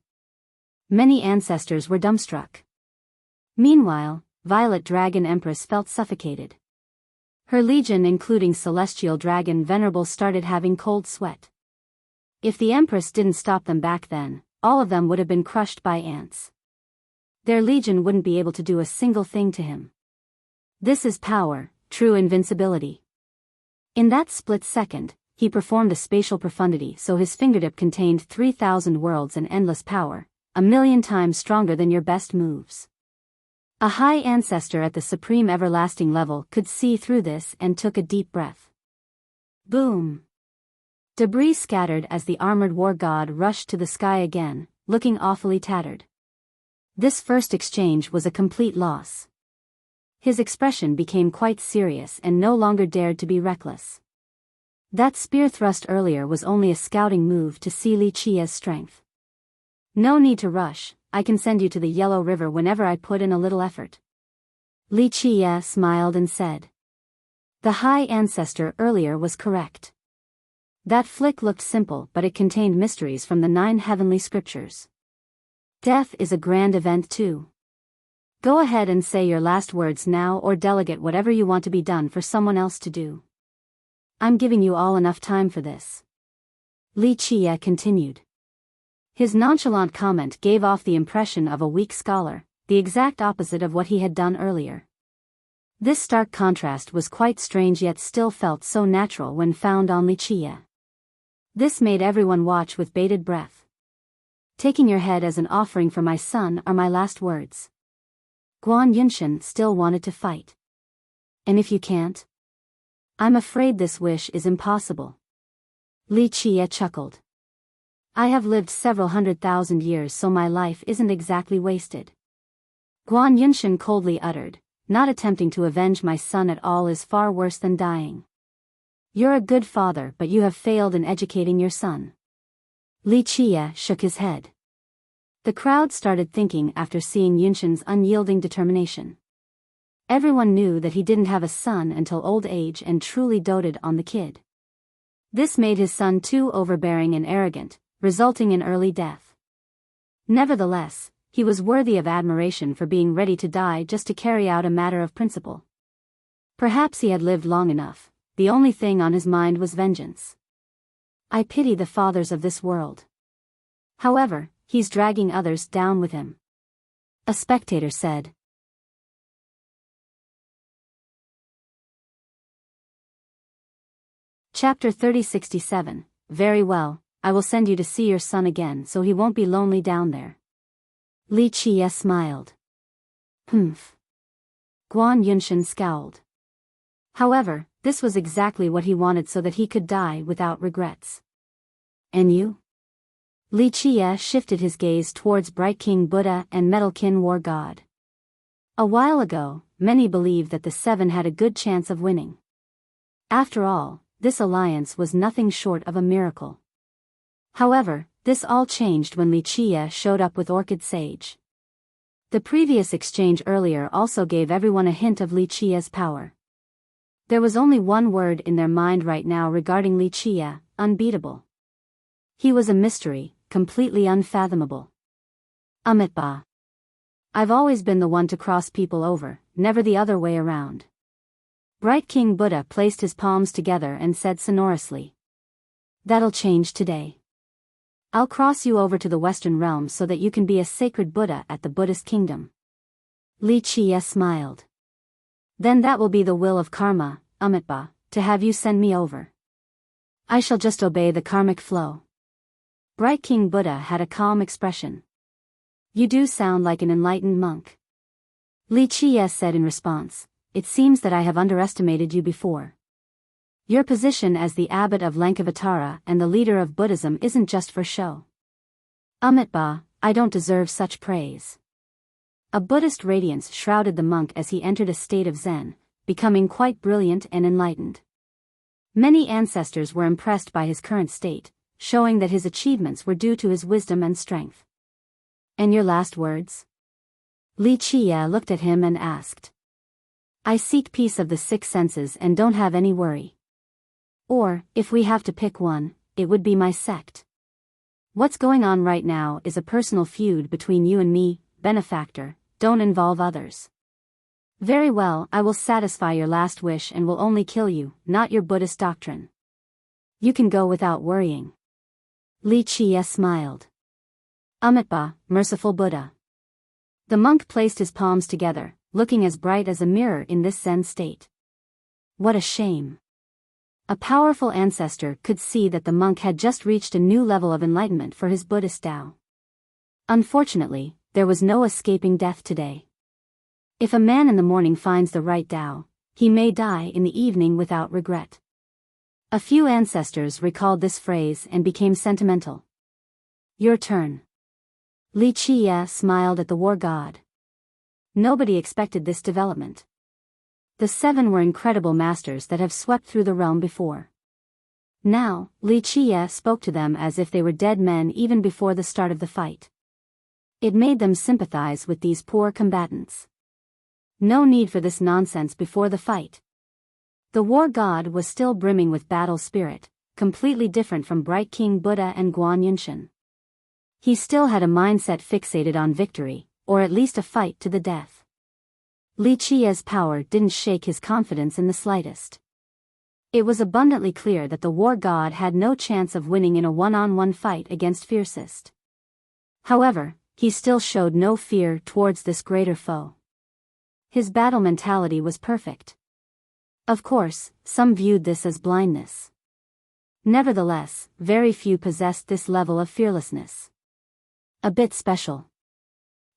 Many ancestors were dumbstruck. Meanwhile, Violet Dragon Empress felt suffocated. Her legion, including Celestial Dragon Venerable, started having cold sweat. If the Empress didn't stop them back then, all of them would have been crushed by ants. Their legion wouldn't be able to do a single thing to him. This is power, true invincibility. In that split second, he performed a spatial profundity so his fingertip contained 3,000 worlds and endless power, 1,000,000 times stronger than your best moves. A high ancestor at the supreme everlasting level could see through this and took a deep breath. Boom! Debris scattered as the armored war god rushed to the sky again, looking awfully tattered. This first exchange was a complete loss. His expression became quite serious and no longer dared to be reckless. That spear thrust earlier was only a scouting move to see Li Qie's strength. No need to rush, I can send you to the Yellow River whenever I put in a little effort. Li Qie smiled and said. The high ancestor earlier was correct. That flick looked simple, but it contained mysteries from the 9 heavenly scriptures. Death is a grand event too. Go ahead and say your last words now or delegate whatever you want to be done for someone else to do. I'm giving you all enough time for this. Li Qie continued. His nonchalant comment gave off the impression of a weak scholar, the exact opposite of what he had done earlier. This stark contrast was quite strange yet still felt so natural when found on Li Qie. This made everyone watch with bated breath. Taking your head as an offering for my son are my last words. Guan Yunshan still wanted to fight. And if you can't? I'm afraid this wish is impossible. Li Qie chuckled. I have lived several 100,000 years, so my life isn't exactly wasted. Guan Yunshan coldly uttered, not attempting to avenge my son at all is far worse than dying. You're a good father, but you have failed in educating your son. Li Qie shook his head. The crowd started thinking after seeing Yunshan's unyielding determination. Everyone knew that he didn't have a son until old age and truly doted on the kid. This made his son too overbearing and arrogant, resulting in early death. Nevertheless, he was worthy of admiration for being ready to die just to carry out a matter of principle. Perhaps he had lived long enough, the only thing on his mind was vengeance. I pity the fathers of this world. However, he's dragging others down with him. A spectator said. Chapter 3067. Very well, I will send you to see your son again so he won't be lonely down there. Li Qie smiled. Humph. Guan Yunshan scowled. However, this was exactly what he wanted so that he could die without regrets. And you? Li Qie shifted his gaze towards Bright King Buddha and Metal Kin War God. A while ago, many believed that the Seven had a good chance of winning. After all, this alliance was nothing short of a miracle. However, this all changed when Li Qie showed up with Orchid Sage. The previous exchange earlier also gave everyone a hint of Li Qie's power. There was only one word in their mind right now regarding Li Qie: unbeatable. He was a mystery, completely unfathomable. Amitabha. I've always been the one to cross people over, never the other way around. Bright King Buddha placed his palms together and said sonorously. That'll change today. I'll cross you over to the Western realm so that you can be a sacred Buddha at the Buddhist kingdom. Li Qie smiled. Then that will be the will of karma, Amitabha, to have you send me over. I shall just obey the karmic flow. Bright King Buddha had a calm expression. You do sound like an enlightened monk. Li Qie said in response. It seems that I have underestimated you before. Your position as the abbot of Lankavatara and the leader of Buddhism isn't just for show. Amitabha, I don't deserve such praise. A Buddhist radiance shrouded the monk as he entered a state of Zen, becoming quite brilliant and enlightened. Many ancestors were impressed by his current state, showing that his achievements were due to his wisdom and strength. And your last words? Li Qie looked at him and asked. I seek peace of the six senses and don't have any worry. Or, if we have to pick one, it would be my sect. What's going on right now is a personal feud between you and me, benefactor, don't involve others. Very well, I will satisfy your last wish and will only kill you, not your Buddhist doctrine. You can go without worrying. Li Qie smiled. Amitabha, merciful Buddha. The monk placed his palms together, looking as bright as a mirror in this Zen state. What a shame. A powerful ancestor could see that the monk had just reached a new level of enlightenment for his Buddhist Tao. Unfortunately, there was no escaping death today. If a man in the morning finds the right Tao, he may die in the evening without regret. A few ancestors recalled this phrase and became sentimental. Your turn. Li Qie smiled at the war god. Nobody expected this development. The seven were incredible masters that have swept through the realm before. Now, Li Qie spoke to them as if they were dead men even before the start of the fight. It made them sympathize with these poor combatants. No need for this nonsense before the fight. The war god was still brimming with battle spirit, completely different from Bright King Buddha and Guan Yunshan. He still had a mindset fixated on victory, or at least a fight to the death. Li Qie's power didn't shake his confidence in the slightest. It was abundantly clear that the war god had no chance of winning in a one-on-one fight against fiercest. However, he still showed no fear towards this greater foe. His battle mentality was perfect. Of course, some viewed this as blindness. Nevertheless, very few possessed this level of fearlessness. A bit special.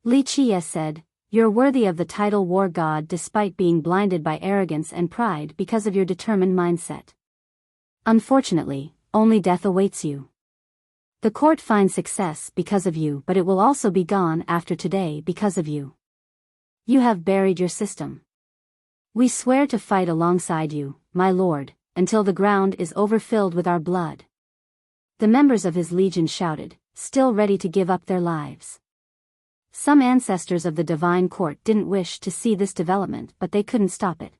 Li Qie said, "You're worthy of the title War God despite being blinded by arrogance and pride because of your determined mindset. Unfortunately, only death awaits you. The court finds success because of you, but it will also be gone after today because of you. You have buried your system. We swear to fight alongside you, my lord, until the ground is overfilled with our blood." The members of his legion shouted, still ready to give up their lives. Some ancestors of the divine court didn't wish to see this development, but they couldn't stop it.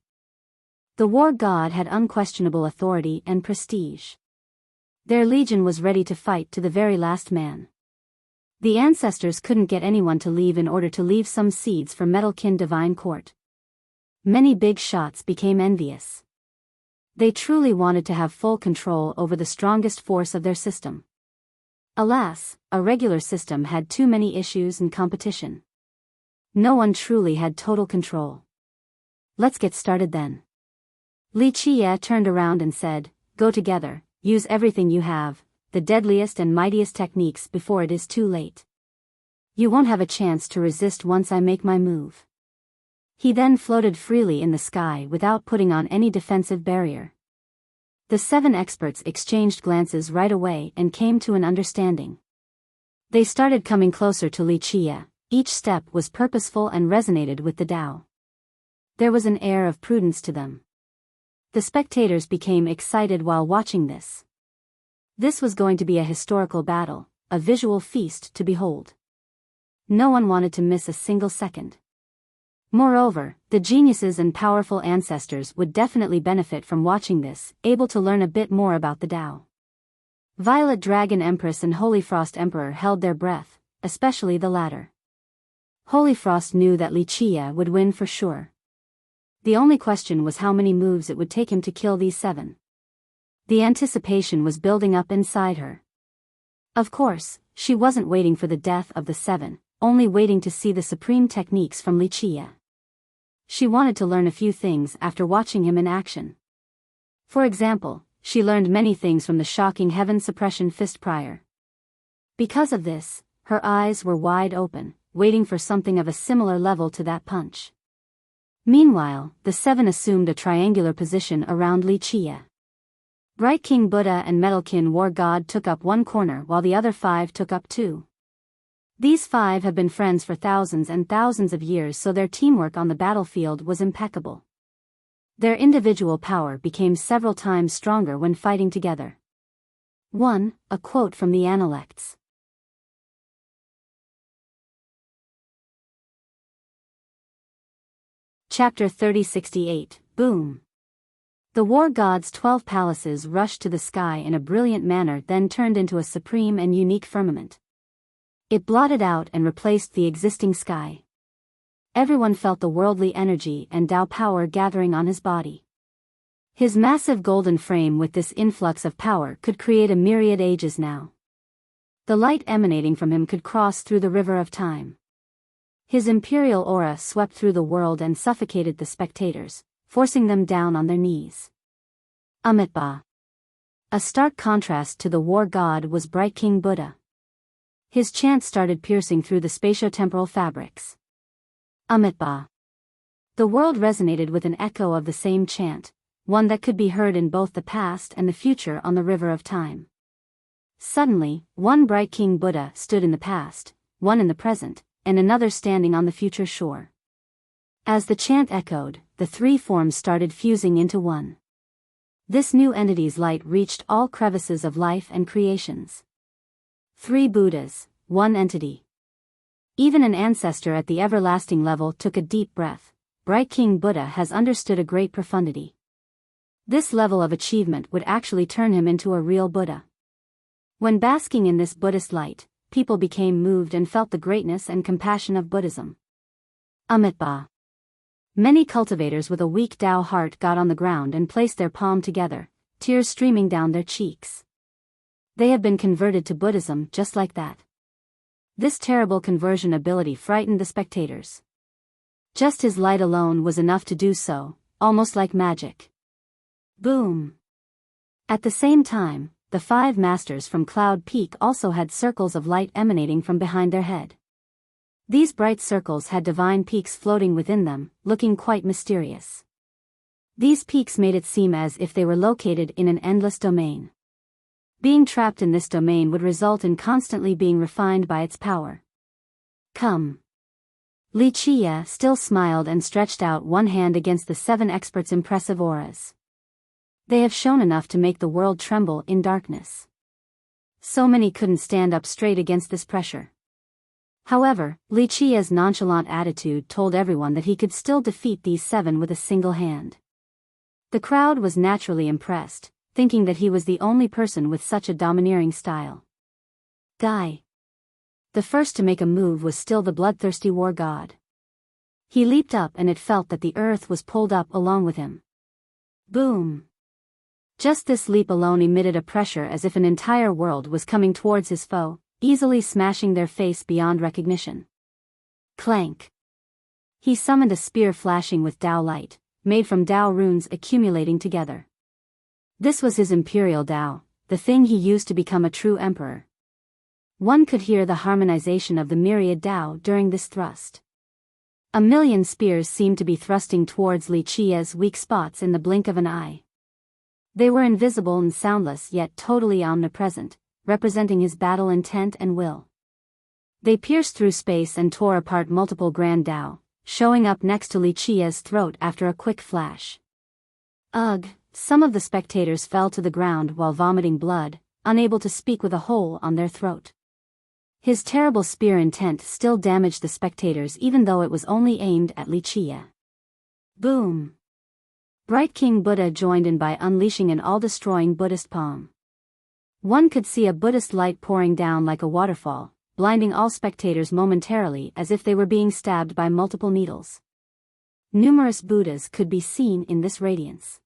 The war god had unquestionable authority and prestige. Their legion was ready to fight to the very last man. The ancestors couldn't get anyone to leave in order to leave some seeds for Metalkin divine court. Many big shots became envious. They truly wanted to have full control over the strongest force of their system. Alas, a regular system had too many issues and competition. No one truly had total control. Let's get started then. Li Qie turned around and said, "Go together, use everything you have, the deadliest and mightiest techniques before it is too late. You won't have a chance to resist once I make my move." He then floated freely in the sky without putting on any defensive barrier. The 7 experts exchanged glances right away and came to an understanding. They started coming closer to Li Qie. Each step was purposeful and resonated with the Tao. There was an air of prudence to them. The spectators became excited while watching this. This was going to be a historical battle, a visual feast to behold. No one wanted to miss a single second. Moreover, the geniuses and powerful ancestors would definitely benefit from watching this, able to learn a bit more about the Tao. Violet Dragon Empress and Holy Frost Emperor held their breath, especially the latter. Holy Frost knew that Li Qie would win for sure. The only question was how many moves it would take him to kill these 7. The anticipation was building up inside her. Of course, she wasn't waiting for the death of the 7, only waiting to see the supreme techniques from Li Qie. She wanted to learn a few things after watching him in action. For example, she learned many things from the shocking Heaven Suppression Fist prior. Because of this, her eyes were wide open, waiting for something of a similar level to that punch. Meanwhile, the 7 assumed a triangular position around Li Qie. Bright King Buddha and Metalkin War God took up one corner while the other 5 took up 2. These 5 have been friends for thousands and thousands of years, so their teamwork on the battlefield was impeccable. Their individual power became several times stronger when fighting together. 1. A quote from the Analects. Chapter 3068, Boom. The war god's 12 palaces rushed to the sky in a brilliant manner, then turned into a supreme and unique firmament. It blotted out and replaced the existing sky. Everyone felt the worldly energy and Tao power gathering on his body. His massive golden frame with this influx of power could create a myriad ages now. The light emanating from him could cross through the river of time. His imperial aura swept through the world and suffocated the spectators, forcing them down on their knees. Amitabha. A stark contrast to the war god was Bright King Buddha. His chant started piercing through the spatio-temporal fabrics. Amitabha. The world resonated with an echo of the same chant, one that could be heard in both the past and the future on the river of time. Suddenly, one Bright King Buddha stood in the past, one in the present, and another standing on the future shore. As the chant echoed, the 3 forms started fusing into one. This new entity's light reached all crevices of life and creations. 3 Buddhas, 1 entity. Even an ancestor at the everlasting level took a deep breath. Bright King Buddha has understood a great profundity. This level of achievement would actually turn him into a real Buddha. When basking in this Buddhist light, people became moved and felt the greatness and compassion of Buddhism. Amitabha. Many cultivators with a weak Tao heart got on the ground and placed their palm together, tears streaming down their cheeks. They have been converted to Buddhism just like that. This terrible conversion ability frightened the spectators. Just his light alone was enough to do so, almost like magic. Boom! At the same time, the 5 masters from Cloud Peak also had circles of light emanating from behind their head. These bright circles had divine peaks floating within them, looking quite mysterious. These peaks made it seem as if they were located in an endless domain. Being trapped in this domain would result in constantly being refined by its power. Come. Li Qie still smiled and stretched out one hand against the 7 experts' impressive auras. They have shown enough to make the world tremble in darkness. So many couldn't stand up straight against this pressure. However, Li Qie's nonchalant attitude told everyone that he could still defeat these 7 with a single hand. The crowd was naturally impressed, thinking that he was the only person with such a domineering style. Die. The first to make a move was still the bloodthirsty war god. He leaped up and it felt that the earth was pulled up along with him. Boom! Just this leap alone emitted a pressure as if an entire world was coming towards his foe, easily smashing their face beyond recognition. Clank! He summoned a spear flashing with Dao light, made from Dao runes accumulating together. This was his imperial Dao, the thing he used to become a true emperor. One could hear the harmonization of the myriad Dao during this thrust. A million spears seemed to be thrusting towards Li Qie's weak spots in the blink of an eye. They were invisible and soundless yet totally omnipresent, representing his battle intent and will. They pierced through space and tore apart multiple grand Dao, showing up next to Li Qie's throat after a quick flash. Ugh! Some of the spectators fell to the ground while vomiting blood, unable to speak with a hole on their throat. His terrible spear intent still damaged the spectators even though it was only aimed at Li Qie. Boom! Bright King Buddha joined in by unleashing an all-destroying Buddhist palm. One could see a Buddhist light pouring down like a waterfall, blinding all spectators momentarily as if they were being stabbed by multiple needles. Numerous Buddhas could be seen in this radiance.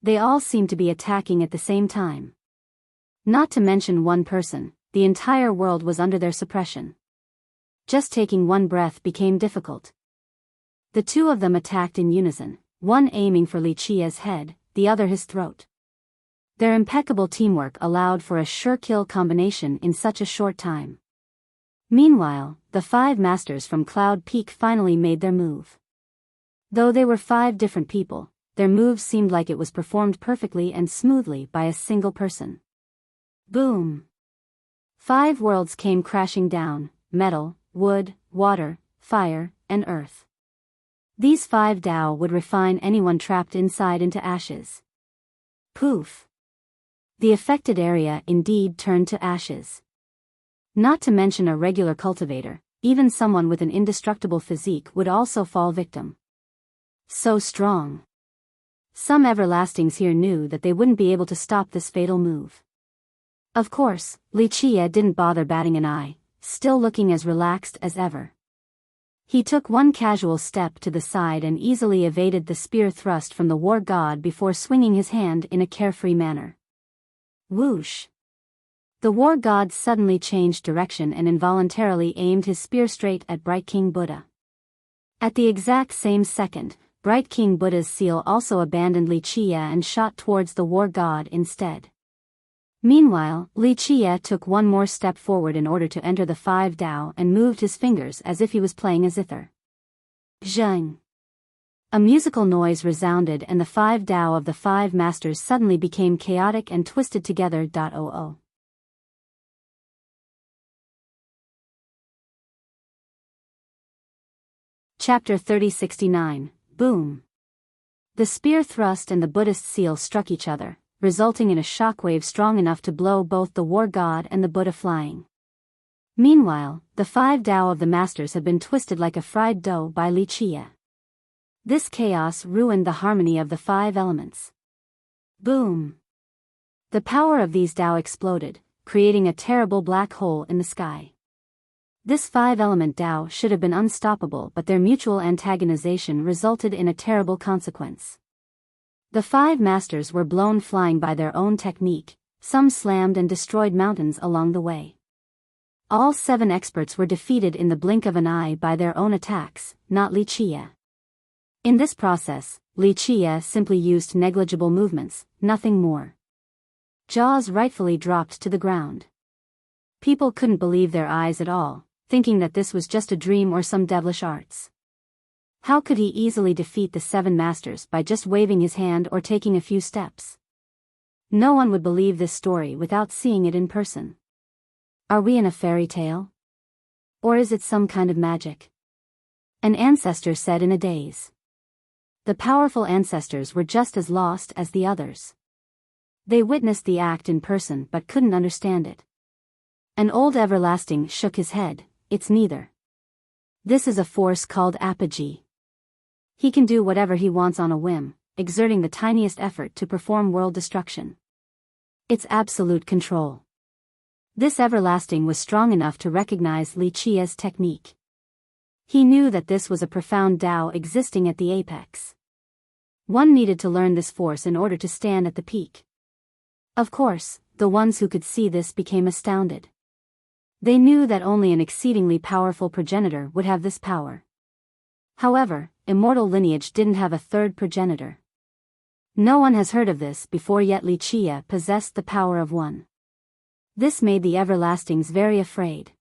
They all seemed to be attacking at the same time. Not to mention one person, the entire world was under their suppression. Just taking one breath became difficult. The 2 of them attacked in unison, one aiming for Li Qie's head, the other his throat. Their impeccable teamwork allowed for a sure kill combination in such a short time. Meanwhile, the 5 masters from Cloud Peak finally made their move. Though they were 5 different people, their moves seemed like it was performed perfectly and smoothly by a single person. Boom! 5 worlds came crashing down: metal, wood, water, fire, and earth. These 5 Dao would refine anyone trapped inside into ashes. Poof! The affected area indeed turned to ashes. Not to mention a regular cultivator, even someone with an indestructible physique would also fall victim. So strong. Some everlastings here knew that they wouldn't be able to stop this fatal move. Of course, Li Qie didn't bother batting an eye, still looking as relaxed as ever. He took one casual step to the side and easily evaded the spear thrust from the war god before swinging his hand in a carefree manner. Whoosh! The war god suddenly changed direction and involuntarily aimed his spear straight at Bright King Buddha. At the exact same second, Bright King Buddha's seal also abandoned Li Qie and shot towards the war god instead. Meanwhile, Li Qie took one more step forward in order to enter the 5 Dao and moved his fingers as if he was playing a zither. Zheng! A musical noise resounded and the 5 Dao of the 5 masters suddenly became chaotic and twisted together. Chapter 3069, Boom! The spear thrust and the Buddhist seal struck each other, resulting in a shockwave strong enough to blow both the war god and the Buddha flying. Meanwhile, the 5 Dao of the masters had been twisted like a fried dough by Li Qie. This chaos ruined the harmony of the 5 elements. Boom! The power of these Dao exploded, creating a terrible black hole in the sky. This 5-element Dao should have been unstoppable, but their mutual antagonization resulted in a terrible consequence. The 5 masters were blown flying by their own technique, some slammed and destroyed mountains along the way. All 7 experts were defeated in the blink of an eye by their own attacks, not Li Qie. In this process, Li Qie simply used negligible movements, nothing more. Jaws rightfully dropped to the ground. People couldn't believe their eyes at all, thinking that this was just a dream or some devilish arts. How could he easily defeat the 7 masters by just waving his hand or taking a few steps? No one would believe this story without seeing it in person. Are we in a fairy tale? Or is it some kind of magic? An ancestor said in a daze. The powerful ancestors were just as lost as the others. They witnessed the act in person but couldn't understand it. An old everlasting shook his head. It's neither. This is a force called apogee. He can do whatever he wants on a whim, exerting the tiniest effort to perform world destruction. It's absolute control. This everlasting was strong enough to recognize Li Qie's technique. He knew that this was a profound Tao existing at the apex. One needed to learn this force in order to stand at the peak. Of course, the ones who could see this became astounded. They knew that only an exceedingly powerful progenitor would have this power. However, immortal lineage didn't have a third progenitor. No one has heard of this before, yet Li Qie possessed the power of one. This made the everlastings very afraid.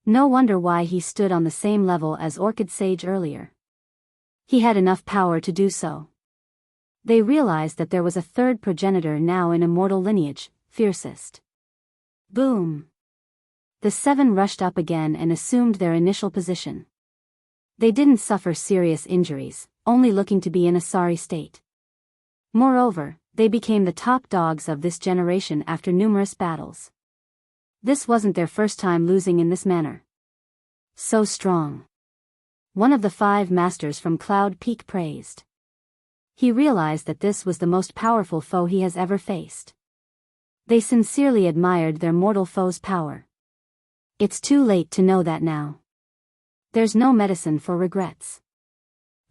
No wonder why he stood on the same level as Orchid Sage earlier. He had enough power to do so. They realized that there was a third progenitor now in immortal lineage, fiercest. Boom! The 7 rushed up again and assumed their initial position. They didn't suffer serious injuries, only looking to be in a sorry state. Moreover, they became the top dogs of this generation after numerous battles. This wasn't their first time losing in this manner. So strong. One of the 5 masters from Cloud Peak praised. He realized that this was the most powerful foe he has ever faced. They sincerely admired their mortal foe's power. It's too late to know that now. There's no medicine for regrets.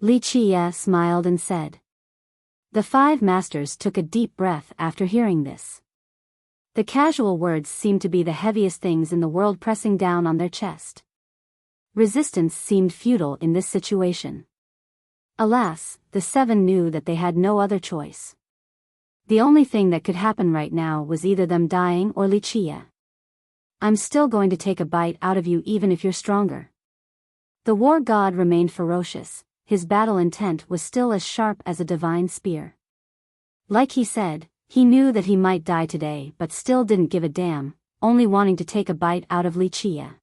Li Qie smiled and said. The 5 masters took a deep breath after hearing this. The casual words seemed to be the heaviest things in the world pressing down on their chest. Resistance seemed futile in this situation. Alas, the 7 knew that they had no other choice. The only thing that could happen right now was either them dying or Li Qie. I'm still going to take a bite out of you even if you're stronger. The war god remained ferocious. His battle intent was still as sharp as a divine spear. Like he said, he knew that he might die today but still didn't give a damn, only wanting to take a bite out of Li Qie.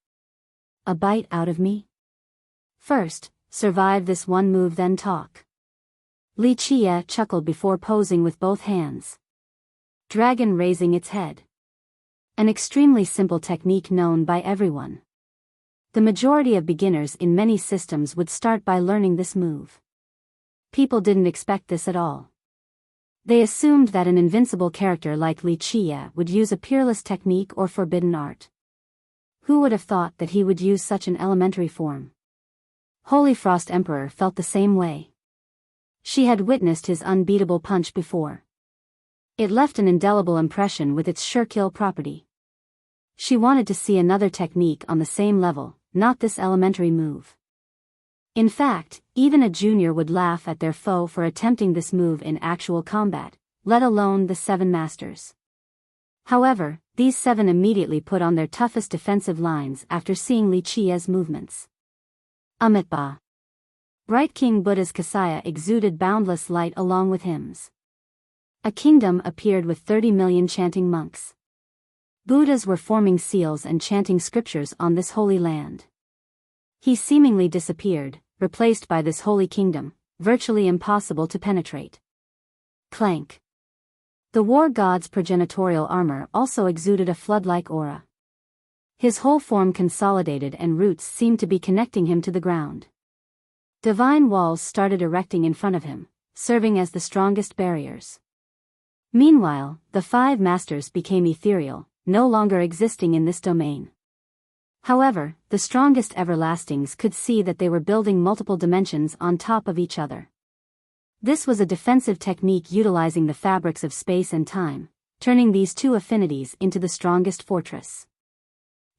A bite out of me? First, survive this one move then talk. Li Qie chuckled before posing with both hands. Dragon raising its head. An extremely simple technique known by everyone. The majority of beginners in many systems would start by learning this move. People didn't expect this at all. They assumed that an invincible character like Li Qie would use a peerless technique or forbidden art. Who would have thought that he would use such an elementary form? Holy Frost Emperor felt the same way. She had witnessed his unbeatable punch before. It left an indelible impression with its sure-kill property. She wanted to see another technique on the same level, not this elementary move. In fact, even a junior would laugh at their foe for attempting this move in actual combat, let alone the 7 masters. However, these 7 immediately put on their toughest defensive lines after seeing Li Qie's movements. Amitabha. Bright King Buddha's Kasaya exuded boundless light along with hymns. A kingdom appeared with 30 million chanting monks. Buddhas were forming seals and chanting scriptures on this holy land. He seemingly disappeared, replaced by this holy kingdom, virtually impossible to penetrate. Clank. The war god's progenitorial armor also exuded a flood-like aura. His whole form consolidated and roots seemed to be connecting him to the ground. Divine walls started erecting in front of him, serving as the strongest barriers. Meanwhile, the 5 masters became ethereal, no longer existing in this domain. However, the strongest everlastings could see that they were building multiple dimensions on top of each other. This was a defensive technique utilizing the fabrics of space and time, turning these 2 affinities into the strongest fortress.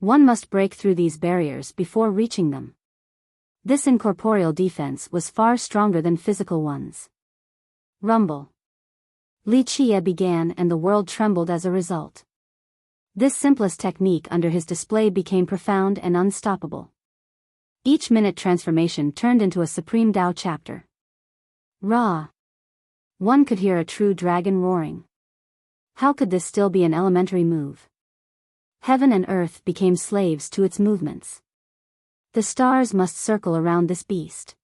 One must break through these barriers before reaching them. This incorporeal defense was far stronger than physical ones. Rumble. Li Qie began and the world trembled as a result. This simplest technique under his display became profound and unstoppable. Each minute transformation turned into a supreme Tao chapter. Ra. One could hear a true dragon roaring. How could this still be an elementary move? Heaven and earth became slaves to its movements. The stars must circle around this beast.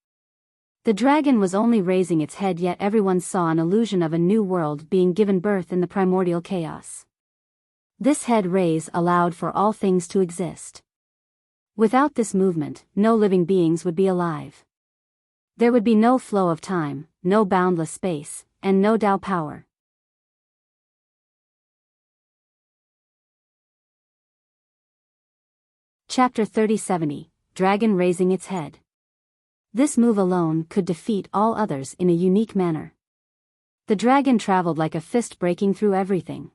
The dragon was only raising its head, yet everyone saw an illusion of a new world being given birth in the primordial chaos. This head raise allowed for all things to exist. Without this movement, no living beings would be alive. There would be no flow of time, no boundless space, and no Tao power. Chapter 3070, Dragon Raising Its Head. This move alone could defeat all others in a unique manner. The dragon traveled like a fist breaking through everything.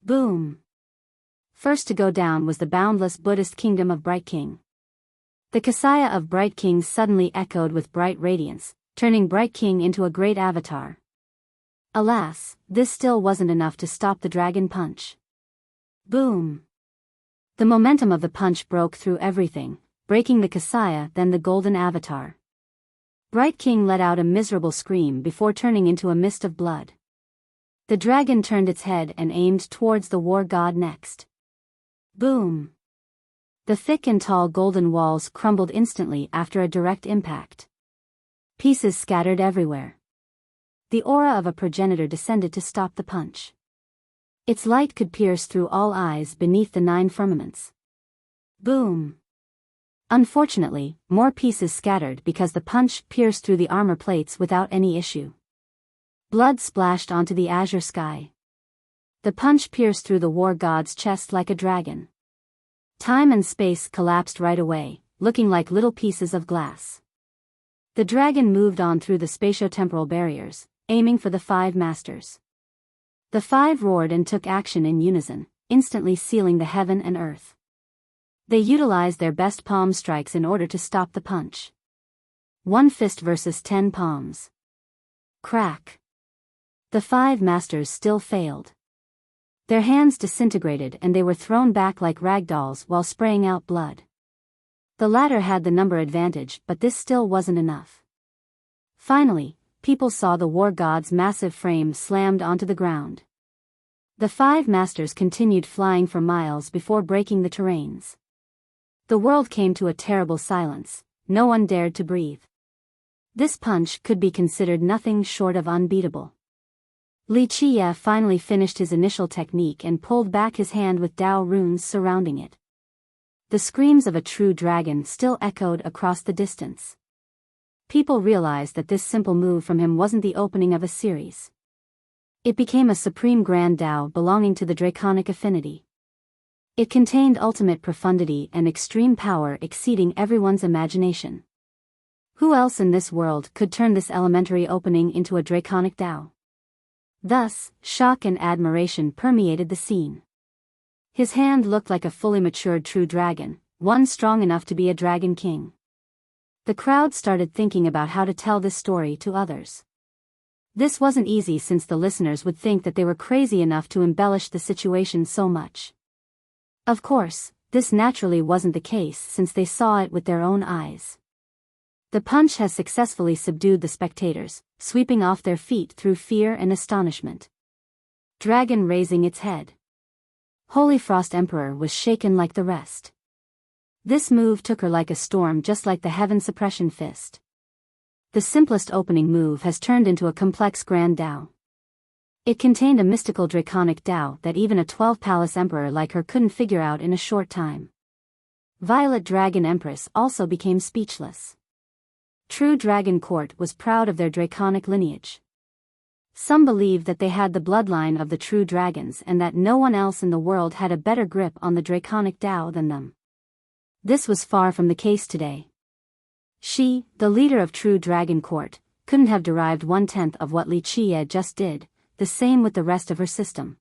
Boom! First to go down was the boundless Buddhist kingdom of Bright King. The Kasaya of Bright King suddenly echoed with bright radiance, turning Bright King into a great avatar. Alas, this still wasn't enough to stop the dragon punch. Boom! The momentum of the punch broke through everything, breaking the Kasaya, then the golden avatar. Bright King let out a miserable scream before turning into a mist of blood. The dragon turned its head and aimed towards the war god next. Boom! The thick and tall golden walls crumbled instantly after a direct impact. Pieces scattered everywhere. The aura of a progenitor descended to stop the punch. Its light could pierce through all eyes beneath the 9 firmaments. Boom! Unfortunately, more pieces scattered because the punch pierced through the armor plates without any issue. Blood splashed onto the azure sky. The punch pierced through the war god's chest like a dragon. Time and space collapsed right away, looking like little pieces of glass. The dragon moved on through the spatio-temporal barriers, aiming for the 5 masters. The 5 roared and took action in unison, instantly sealing the heaven and earth. They utilized their best palm strikes in order to stop the punch. 1 fist versus 10 palms. Crack. The 5 masters still failed. Their hands disintegrated and they were thrown back like ragdolls while spraying out blood. The latter had the number advantage, but this still wasn't enough. Finally, people saw the war god's massive frame slammed onto the ground. The 5 masters continued flying for miles before breaking the terrains. The world came to a terrible silence, no one dared to breathe. This punch could be considered nothing short of unbeatable. Li Qie finally finished his initial technique and pulled back his hand with Tao runes surrounding it. The screams of a true dragon still echoed across the distance. People realized that this simple move from him wasn't the opening of a series. It became a supreme grand Tao belonging to the draconic affinity. It contained ultimate profundity and extreme power exceeding everyone's imagination. Who else in this world could turn this elementary opening into a draconic Tao? Thus, shock and admiration permeated the scene. His hand looked like a fully matured true dragon, one strong enough to be a dragon king. The crowd started thinking about how to tell this story to others. This wasn't easy since the listeners would think that they were crazy enough to embellish the situation so much. Of course, this naturally wasn't the case since they saw it with their own eyes. The punch has successfully subdued the spectators, sweeping off their feet through fear and astonishment. Dragon raising its head. Holy Frost Emperor was shaken like the rest. This move took her like a storm, just like the Heaven Suppression Fist. The simplest opening move has turned into a complex grand Tao. It contained a mystical draconic Tao that even a 12-palace emperor like her couldn't figure out in a short time. Violet Dragon Empress also became speechless. True Dragon Court was proud of their draconic lineage. Some believed that they had the bloodline of the true dragons and that no one else in the world had a better grip on the draconic Tao than them. This was far from the case today. She, the leader of True Dragon Court, couldn't have derived 1/10 of what Li Qie just did, the same with the rest of her system.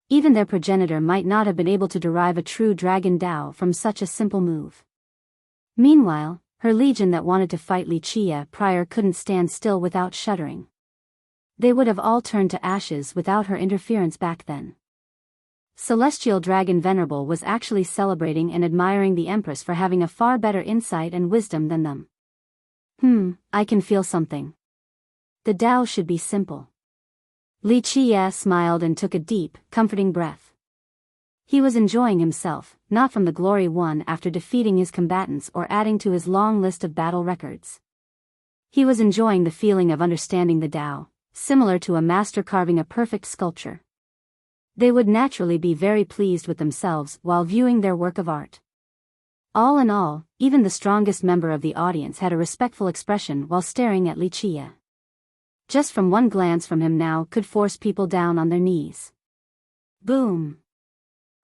Even their progenitor might not have been able to derive a true dragon Dao from such a simple move. Meanwhile, her legion that wanted to fight Wuxia prior couldn't stand still without shuddering. They would have all turned to ashes without her interference back then. Celestial Dragon Venerable was actually celebrating and admiring the Empress for having a far better insight and wisdom than them. I can feel something. The Tao should be simple. Wuxia smiled and took a deep, comforting breath. He was enjoying himself, not from the glory won after defeating his combatants or adding to his long list of battle records. He was enjoying the feeling of understanding the Tao, similar to a master carving a perfect sculpture. They would naturally be very pleased with themselves while viewing their work of art. All in all, even the strongest member of the audience had a respectful expression while staring at Wuxia. Just from one glance from him now could force people down on their knees. Boom!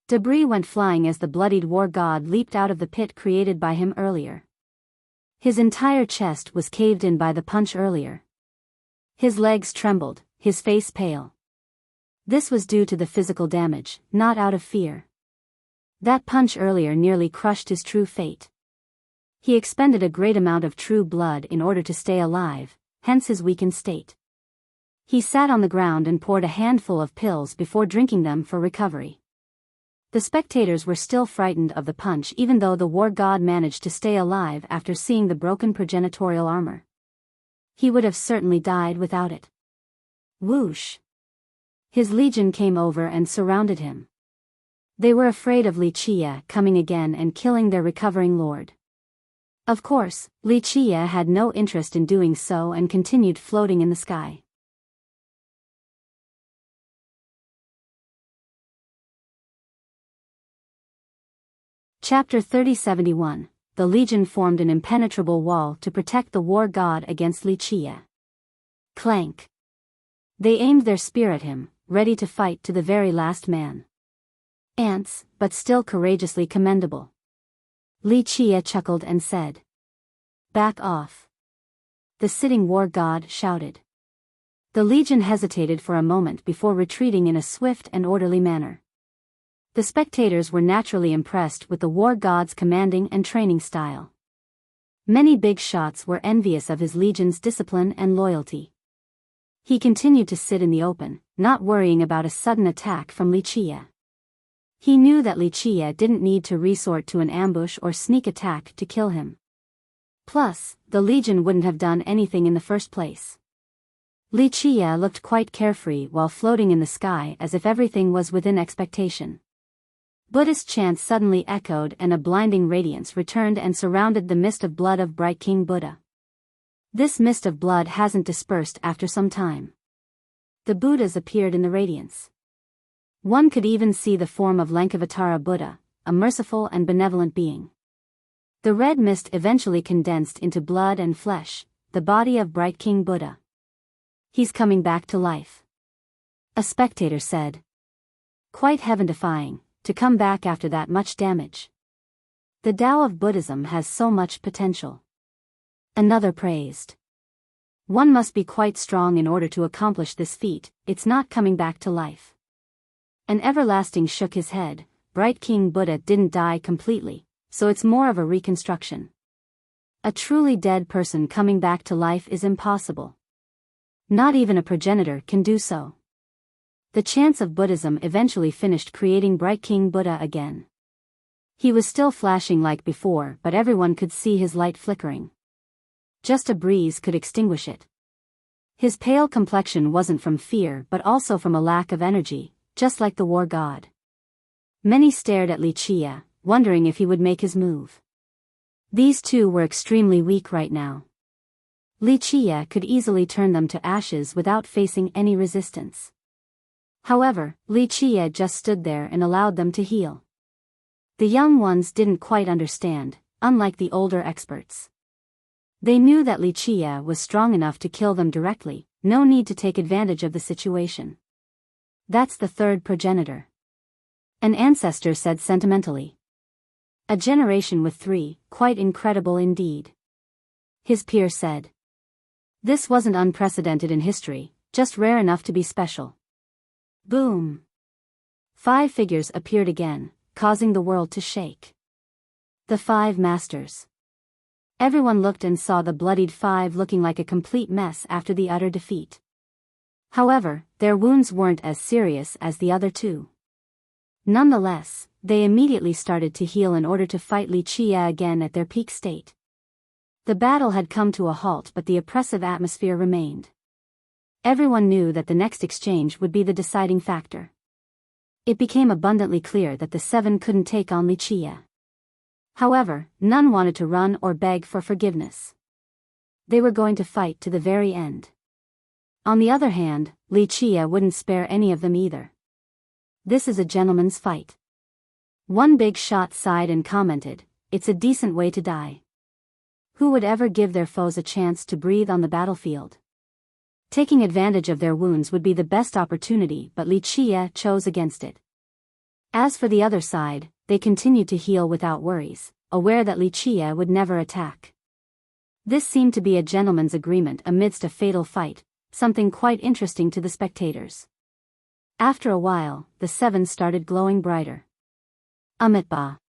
Debris went flying as the bloodied war god leaped out of the pit created by him earlier. His entire chest was caved in by the punch earlier. His legs trembled, his face pale. This was due to the physical damage, not out of fear. That punch earlier nearly crushed his true fate. He expended a great amount of true blood in order to stay alive, hence his weakened state. He sat on the ground and poured a handful of pills before drinking them for recovery. The spectators were still frightened of the punch even though the war god managed to stay alive after seeing the broken progenitorial armor. He would have certainly died without it. Whoosh! His legion came over and surrounded him. They were afraid of Wuxia coming again and killing their recovering lord. Of course, Wuxia had no interest in doing so and continued floating in the sky. Chapter 3071. The legion formed an impenetrable wall to protect the war god against Wuxia. Clank. They aimed their spear at him, ready to fight to the very last man. Ants, but still courageously commendable. Wuxia chuckled and said, "Back off." The sitting war god shouted. The legion hesitated for a moment before retreating in a swift and orderly manner. The spectators were naturally impressed with the war god's commanding and training style. Many big shots were envious of his legion's discipline and loyalty. He continued to sit in the open, not worrying about a sudden attack from Wuxia. He knew that Wuxia didn't need to resort to an ambush or sneak attack to kill him. Plus, the legion wouldn't have done anything in the first place. Wuxia looked quite carefree while floating in the sky as if everything was within expectation. Buddhist chants suddenly echoed and a blinding radiance returned and surrounded the mist of blood of bright King Buddha. This mist of blood hasn't dispersed after some time. The Buddhas appeared in the radiance. One could even see the form of Lankavatara Buddha, a merciful and benevolent being. The red mist eventually condensed into blood and flesh, the body of bright King Buddha. "He's coming back to life," a spectator said. "Quite heaven-defying, to come back after that much damage. The Tao of Buddhism has so much potential." Another praised. "One must be quite strong in order to accomplish this feat, it's not coming back to life." An everlasting shook his head. Bright King Buddha didn't die completely, so it's more of a reconstruction. A truly dead person coming back to life is impossible. Not even a progenitor can do so. The chants of Buddhism eventually finished creating bright King Buddha again. He was still flashing like before, but everyone could see his light flickering. Just a breeze could extinguish it. His pale complexion wasn't from fear but also from a lack of energy, just like the war god. Many stared at Wuxia, wondering if he would make his move. These two were extremely weak right now. Wuxia could easily turn them to ashes without facing any resistance. However, Wuxia just stood there and allowed them to heal. The young ones didn't quite understand, unlike the older experts. They knew that Wuxia was strong enough to kill them directly, no need to take advantage of the situation. "That's the third progenitor," an ancestor said sentimentally. "A generation with 3, quite incredible indeed." His peer said. "This wasn't unprecedented in history, just rare enough to be special." Boom! 5 figures appeared again, causing the world to shake. The 5 masters. Everyone looked and saw the bloodied 5 looking like a complete mess after the utter defeat. However, their wounds weren't as serious as the other 2. Nonetheless, they immediately started to heal in order to fight Wuxia again at their peak state. The battle had come to a halt, but the oppressive atmosphere remained. Everyone knew that the next exchange would be the deciding factor. It became abundantly clear that the 7 couldn't take on Wuxia. However, none wanted to run or beg for forgiveness. They were going to fight to the very end. On the other hand, Wuxia wouldn't spare any of them either. This is a gentleman's fight. One big shot sighed and commented, "It's a decent way to die." Who would ever give their foes a chance to breathe on the battlefield? Taking advantage of their wounds would be the best opportunity, but Wuxia chose against it. As for the other side, they continued to heal without worries, aware that Wuxia would never attack. This seemed to be a gentleman's agreement amidst a fatal fight, something quite interesting to the spectators. After a while, the 7 started glowing brighter. Amitabha.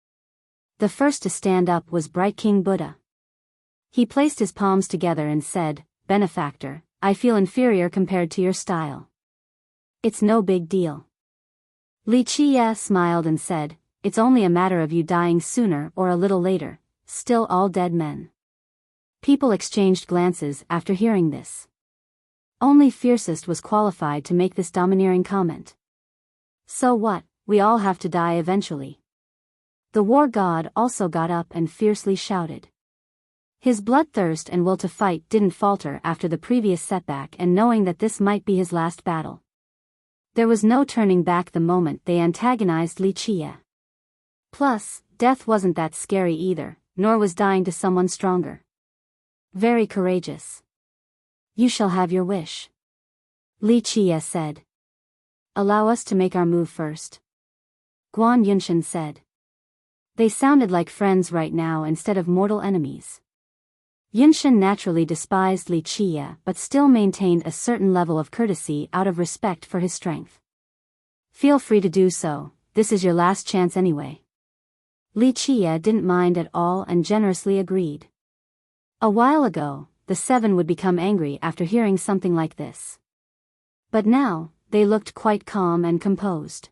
The first to stand up was Bright King Buddha. He placed his palms together and said, "Benefactor, I feel inferior compared to your style. It's no big deal." Wuxia smiled and said, "It's only a matter of you dying sooner or a little later, still all dead men." People exchanged glances after hearing this. Only Fiercest was qualified to make this domineering comment. "So what, we all have to die eventually." The war god also got up and fiercely shouted. His bloodthirst and will to fight didn't falter after the previous setback and knowing that this might be his last battle. There was no turning back the moment they antagonized Wuxia. Plus, death wasn't that scary either, nor was dying to someone stronger. Very courageous. "You shall have your wish," Wuxia said. "Allow us to make our move first," Guan Yunshan said. They sounded like friends right now instead of mortal enemies. Yunshan naturally despised Wuxia but still maintained a certain level of courtesy out of respect for his strength. "Feel free to do so, this is your last chance anyway." Wuxia didn't mind at all and generously agreed. A while ago, the 7 would become angry after hearing something like this. But now, they looked quite calm and composed.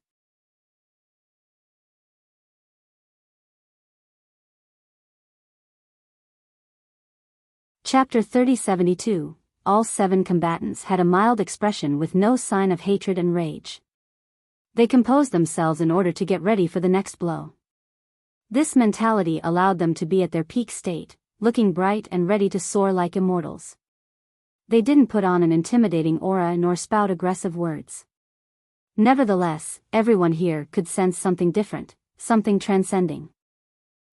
Chapter 3072. All 7 combatants had a mild expression with no sign of hatred and rage. They composed themselves in order to get ready for the next blow. This mentality allowed them to be at their peak state, looking bright and ready to soar like immortals. They didn't put on an intimidating aura nor spout aggressive words. Nevertheless, everyone here could sense something different, something transcending.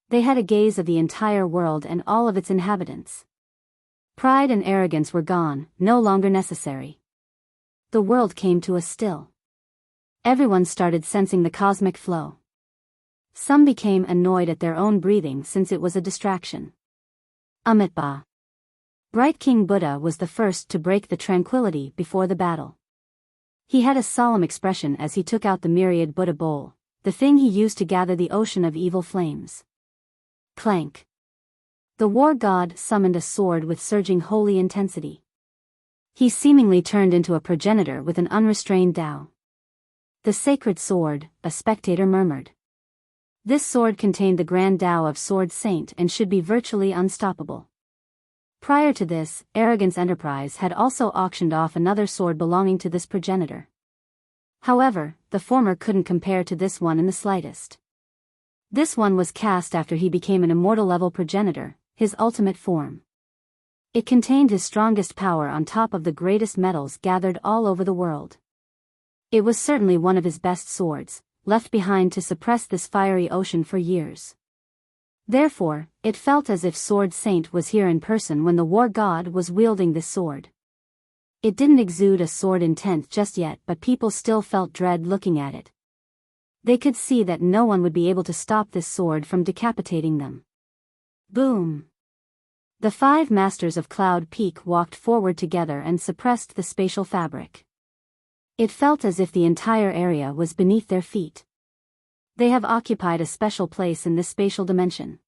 They had a gaze of the entire world and all of its inhabitants. Pride and arrogance were gone, no longer necessary. The world came to a still. Everyone started sensing the cosmic flow. Some became annoyed at their own breathing since it was a distraction. Amitabha. Bright King Buddha was the first to break the tranquility before the battle. He had a solemn expression as he took out the myriad Buddha bowl, the thing he used to gather the ocean of evil flames. Clank. The war god summoned a sword with surging holy intensity. He seemingly turned into a progenitor with an unrestrained Tao. "The sacred sword," a spectator murmured. This sword contained the grand Tao of Sword Saint and should be virtually unstoppable. Prior to this, Arrogance Enterprise had also auctioned off another sword belonging to this progenitor. However, the former couldn't compare to this one in the slightest. This one was cast after he became an immortal-level progenitor, his ultimate form. It contained his strongest power on top of the greatest metals gathered all over the world. It was certainly one of his best swords, left behind to suppress this fiery ocean for years. Therefore, it felt as if Sword Saint was here in person when the war god was wielding this sword. It didn't exude a sword intent just yet, but people still felt dread looking at it. They could see that no one would be able to stop this sword from decapitating them. Boom! The 5 masters of Cloud Peak walked forward together and suppressed the spatial fabric. It felt as if the entire area was beneath their feet. They have occupied a special place in this spatial dimension.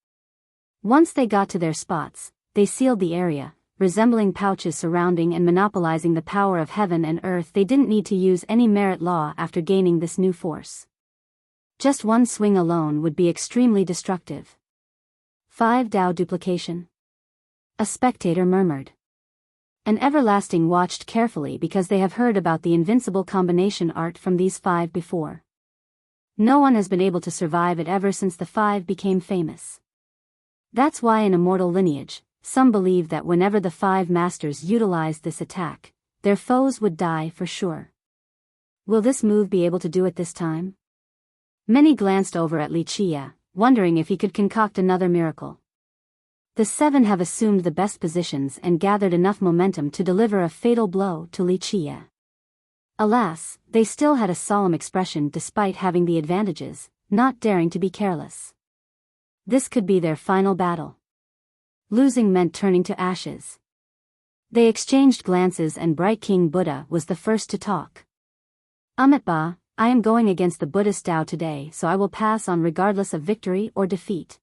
Once they got to their spots, they sealed the area, resembling pouches surrounding and monopolizing the power of heaven and earth. They didn't need to use any merit law after gaining this new force. Just one swing alone would be extremely destructive. 5 Dao duplication. A spectator murmured. An everlasting watched carefully because they have heard about the invincible combination art from these 5 before. No one has been able to survive it ever since the 5 became famous. That's why in immortal lineage, some believe that whenever the 5 masters utilized this attack, their foes would die for sure. Will this move be able to do it this time? Many glanced over at Wuxia, wondering if he could concoct another miracle. The 7 have assumed the best positions and gathered enough momentum to deliver a fatal blow to Wuxia. Alas, they still had a solemn expression despite having the advantages, not daring to be careless. This could be their final battle. Losing meant turning to ashes. They exchanged glances and Bright King Buddha was the first to talk. Amitabha, I am going against the Buddhist Tao today, so I will pass on regardless of victory or defeat.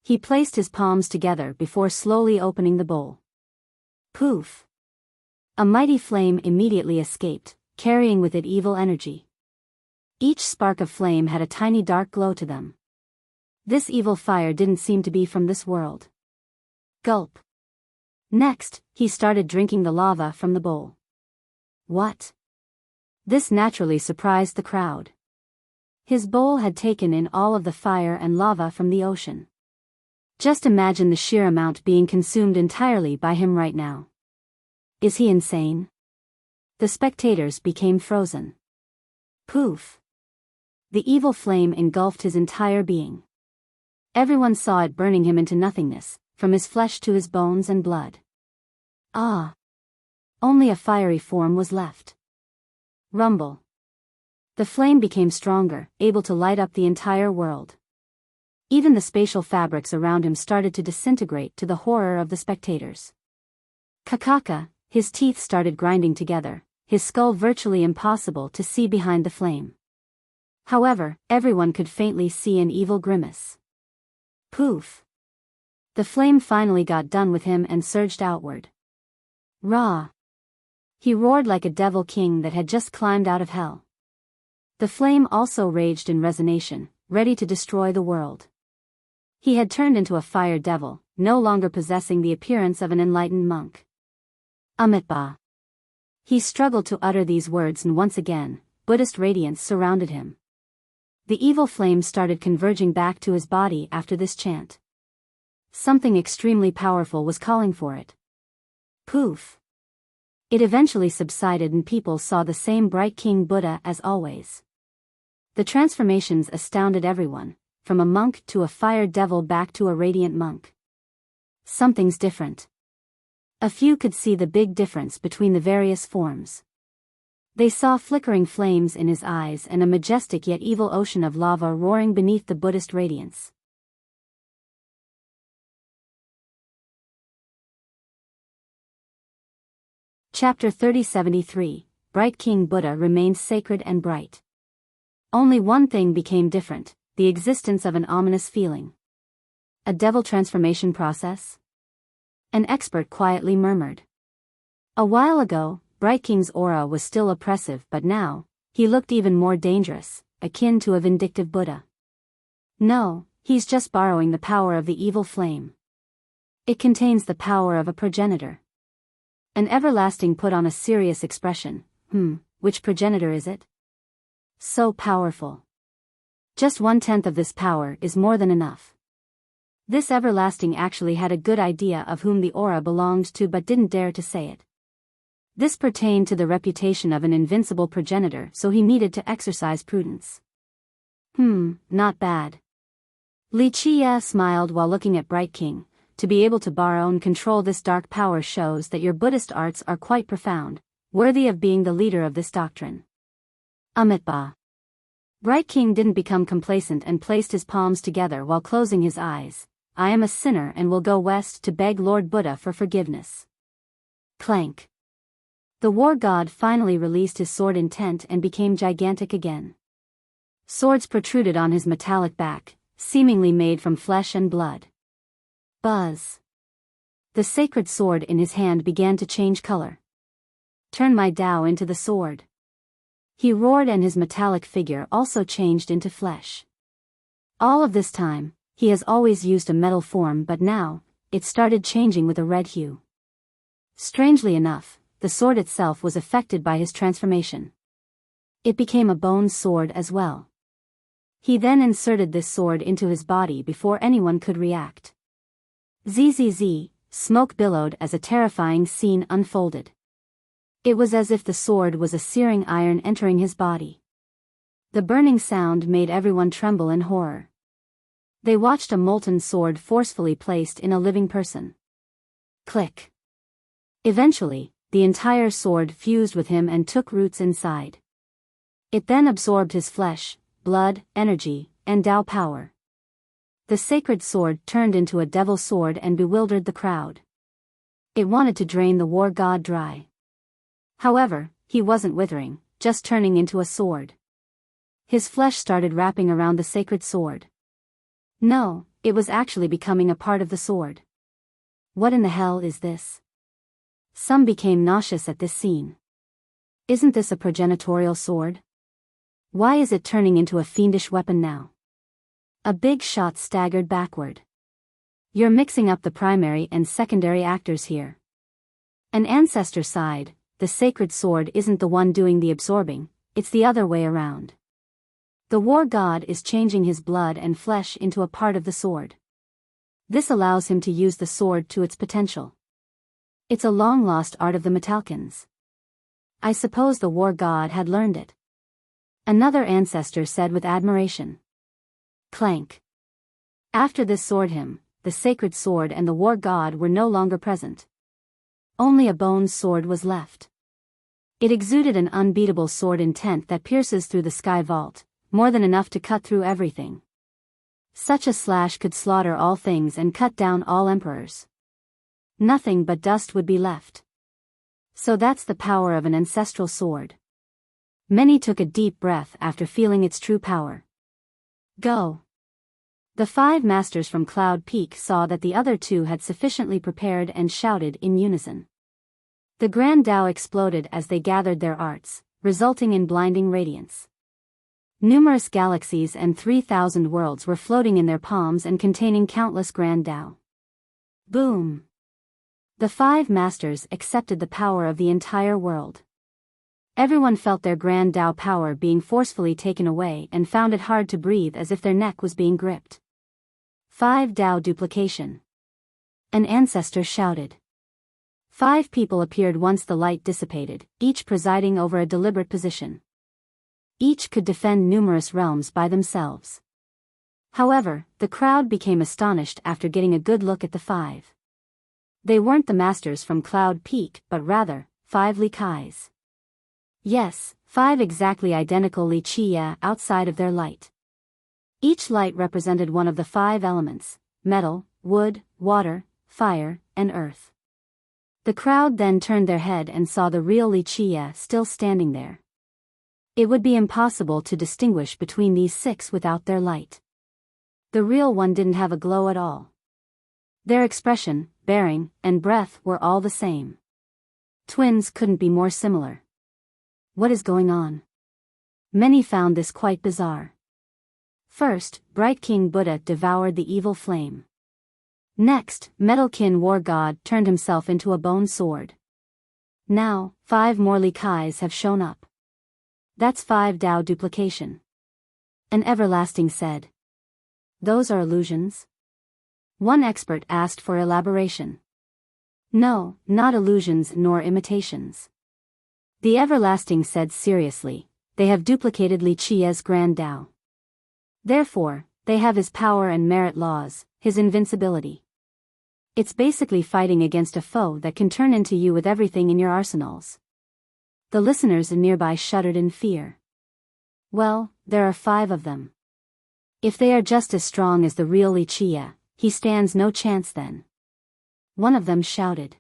He placed his palms together before slowly opening the bowl. Poof! A mighty flame immediately escaped, carrying with it evil energy. Each spark of flame had a tiny dark glow to them. This evil fire didn't seem to be from this world. Gulp. Next, he started drinking the lava from the bowl. What? This naturally surprised the crowd. His bowl had taken in all of the fire and lava from the ocean. Just imagine the sheer amount being consumed entirely by him right now. Is he insane? The spectators became frozen. Poof! The evil flame engulfed his entire being. Everyone saw it burning him into nothingness, from his flesh to his bones and blood. Ah! Only a fiery form was left. Rumble. The flame became stronger, able to light up the entire world. Even the spatial fabrics around him started to disintegrate to the horror of the spectators. Kakaka, his teeth started grinding together, his skull virtually impossible to see behind the flame. However, everyone could faintly see an evil grimace. Poof! The flame finally got done with him and surged outward. Rah! He roared like a devil king that had just climbed out of hell. The flame also raged in resonation, ready to destroy the world. He had turned into a fire devil, no longer possessing the appearance of an enlightened monk. Amitabha. He struggled to utter these words, and once again, Buddhist radiance surrounded him. The evil flame started converging back to his body after this chant. Something extremely powerful was calling for it. Poof! It eventually subsided and people saw the same Bright King Buddha as always. The transformations astounded everyone, from a monk to a fire devil back to a radiant monk. Something's different. A few could see the big difference between the various forms. They saw flickering flames in his eyes and a majestic yet evil ocean of lava roaring beneath the Buddhist radiance. Chapter 3073, Bright King Buddha remained sacred and bright. Only one thing became different. The existence of an ominous feeling. A devil transformation process? An expert quietly murmured. A while ago, Bright King's aura was still oppressive, but now, he looked even more dangerous, akin to a vindictive Buddha. No, he's just borrowing the power of the evil flame. It contains the power of a progenitor. An everlasting put on a serious expression. Which progenitor is it? So powerful. Just 1/10 of this power is more than enough. This everlasting actually had a good idea of whom the aura belonged to but didn't dare to say it. This pertained to the reputation of an invincible progenitor, so he needed to exercise prudence. Not bad. Wuxia smiled while looking at Bright King. To be able to borrow and control this dark power shows that your Buddhist arts are quite profound, worthy of being the leader of this doctrine. Amitabha. Bright King didn't become complacent and placed his palms together while closing his eyes. I am a sinner and will go west to beg Lord Buddha for forgiveness. Clank. The war god finally released his sword intent and became gigantic again. Swords protruded on his metallic back, seemingly made from flesh and blood. Buzz. The sacred sword in his hand began to change color. Turn my Tao into the sword. He roared, and his metallic figure also changed into flesh. All of this time, he has always used a metal form, but now, it started changing with a red hue. Strangely enough, the sword itself was affected by his transformation. It became a bone sword as well. He then inserted this sword into his body before anyone could react. Zzz, smoke billowed as a terrifying scene unfolded. It was as if the sword was a searing iron entering his body. The burning sound made everyone tremble in horror. They watched a molten sword forcefully placed in a living person. Click. Eventually, the entire sword fused with him and took roots inside. It then absorbed his flesh, blood, energy, and Tao power. The sacred sword turned into a devil sword and bewildered the crowd. It wanted to drain the war god dry. However, he wasn't withering, just turning into a sword. His flesh started wrapping around the sacred sword. No, it was actually becoming a part of the sword. What in the hell is this? Some became nauseous at this scene. Isn't this a progenitorial sword? Why is it turning into a fiendish weapon now? A big shot staggered backward. You're mixing up the primary and secondary actors here. An ancestor sighed, the sacred sword isn't the one doing the absorbing, it's the other way around. The war god is changing his blood and flesh into a part of the sword. This allows him to use the sword to its potential. It's a long-lost art of the Metalkins. I suppose the war god had learned it. Another ancestor said with admiration. Clank. After this sword hymn, the sacred sword and the war god were no longer present. Only a bone sword was left. It exuded an unbeatable sword intent that pierces through the sky vault, more than enough to cut through everything. Such a slash could slaughter all things and cut down all emperors. Nothing but dust would be left. So that's the power of an ancestral sword. Many took a deep breath after feeling its true power. Go. The 5 masters from Cloud Peak saw that the other 2 had sufficiently prepared and shouted in unison. The Grand Tao exploded as they gathered their arts, resulting in blinding radiance. Numerous galaxies and 3,000 worlds were floating in their palms and containing countless Grand Tao. Boom! The 5 masters accepted the power of the entire world. Everyone felt their Grand Tao power being forcefully taken away and found it hard to breathe, as if their neck was being gripped. 5 Tao duplication. An ancestor shouted. 5 people appeared once the light dissipated, each presiding over a deliberate position. Each could defend numerous realms by themselves. However, the crowd became astonished after getting a good look at the 5. They weren't the masters from Cloud Peak, but rather, 5 Li Kais. Yes, 5 exactly identical Li Chia outside of their light. Each light represented one of the 5 elements: metal, wood, water, fire, and earth. The crowd then turned their head and saw the real Li Chia still standing there. It would be impossible to distinguish between these 6 without their light. The real one didn't have a glow at all. Their expression, bearing, and breath were all the same. Twins couldn't be more similar. What is going on? Many found this quite bizarre. First, Bright King Buddha devoured the evil flame. Next, Metalkin War God turned himself into a bone sword. Now, 5 more Li Kais have shown up. That's 5 Tao duplication. An everlasting said. Those are illusions? One expert asked for elaboration. No, not illusions nor imitations. The everlasting said seriously, they have duplicated Li Chia's Grand Tao. Therefore, they have his power and merit laws, his invincibility. It's basically fighting against a foe that can turn into you with everything in your arsenals. The listeners nearby shuddered in fear. Well, there are 5 of them. If they are just as strong as the real Li Chia, he stands no chance then. One of them shouted.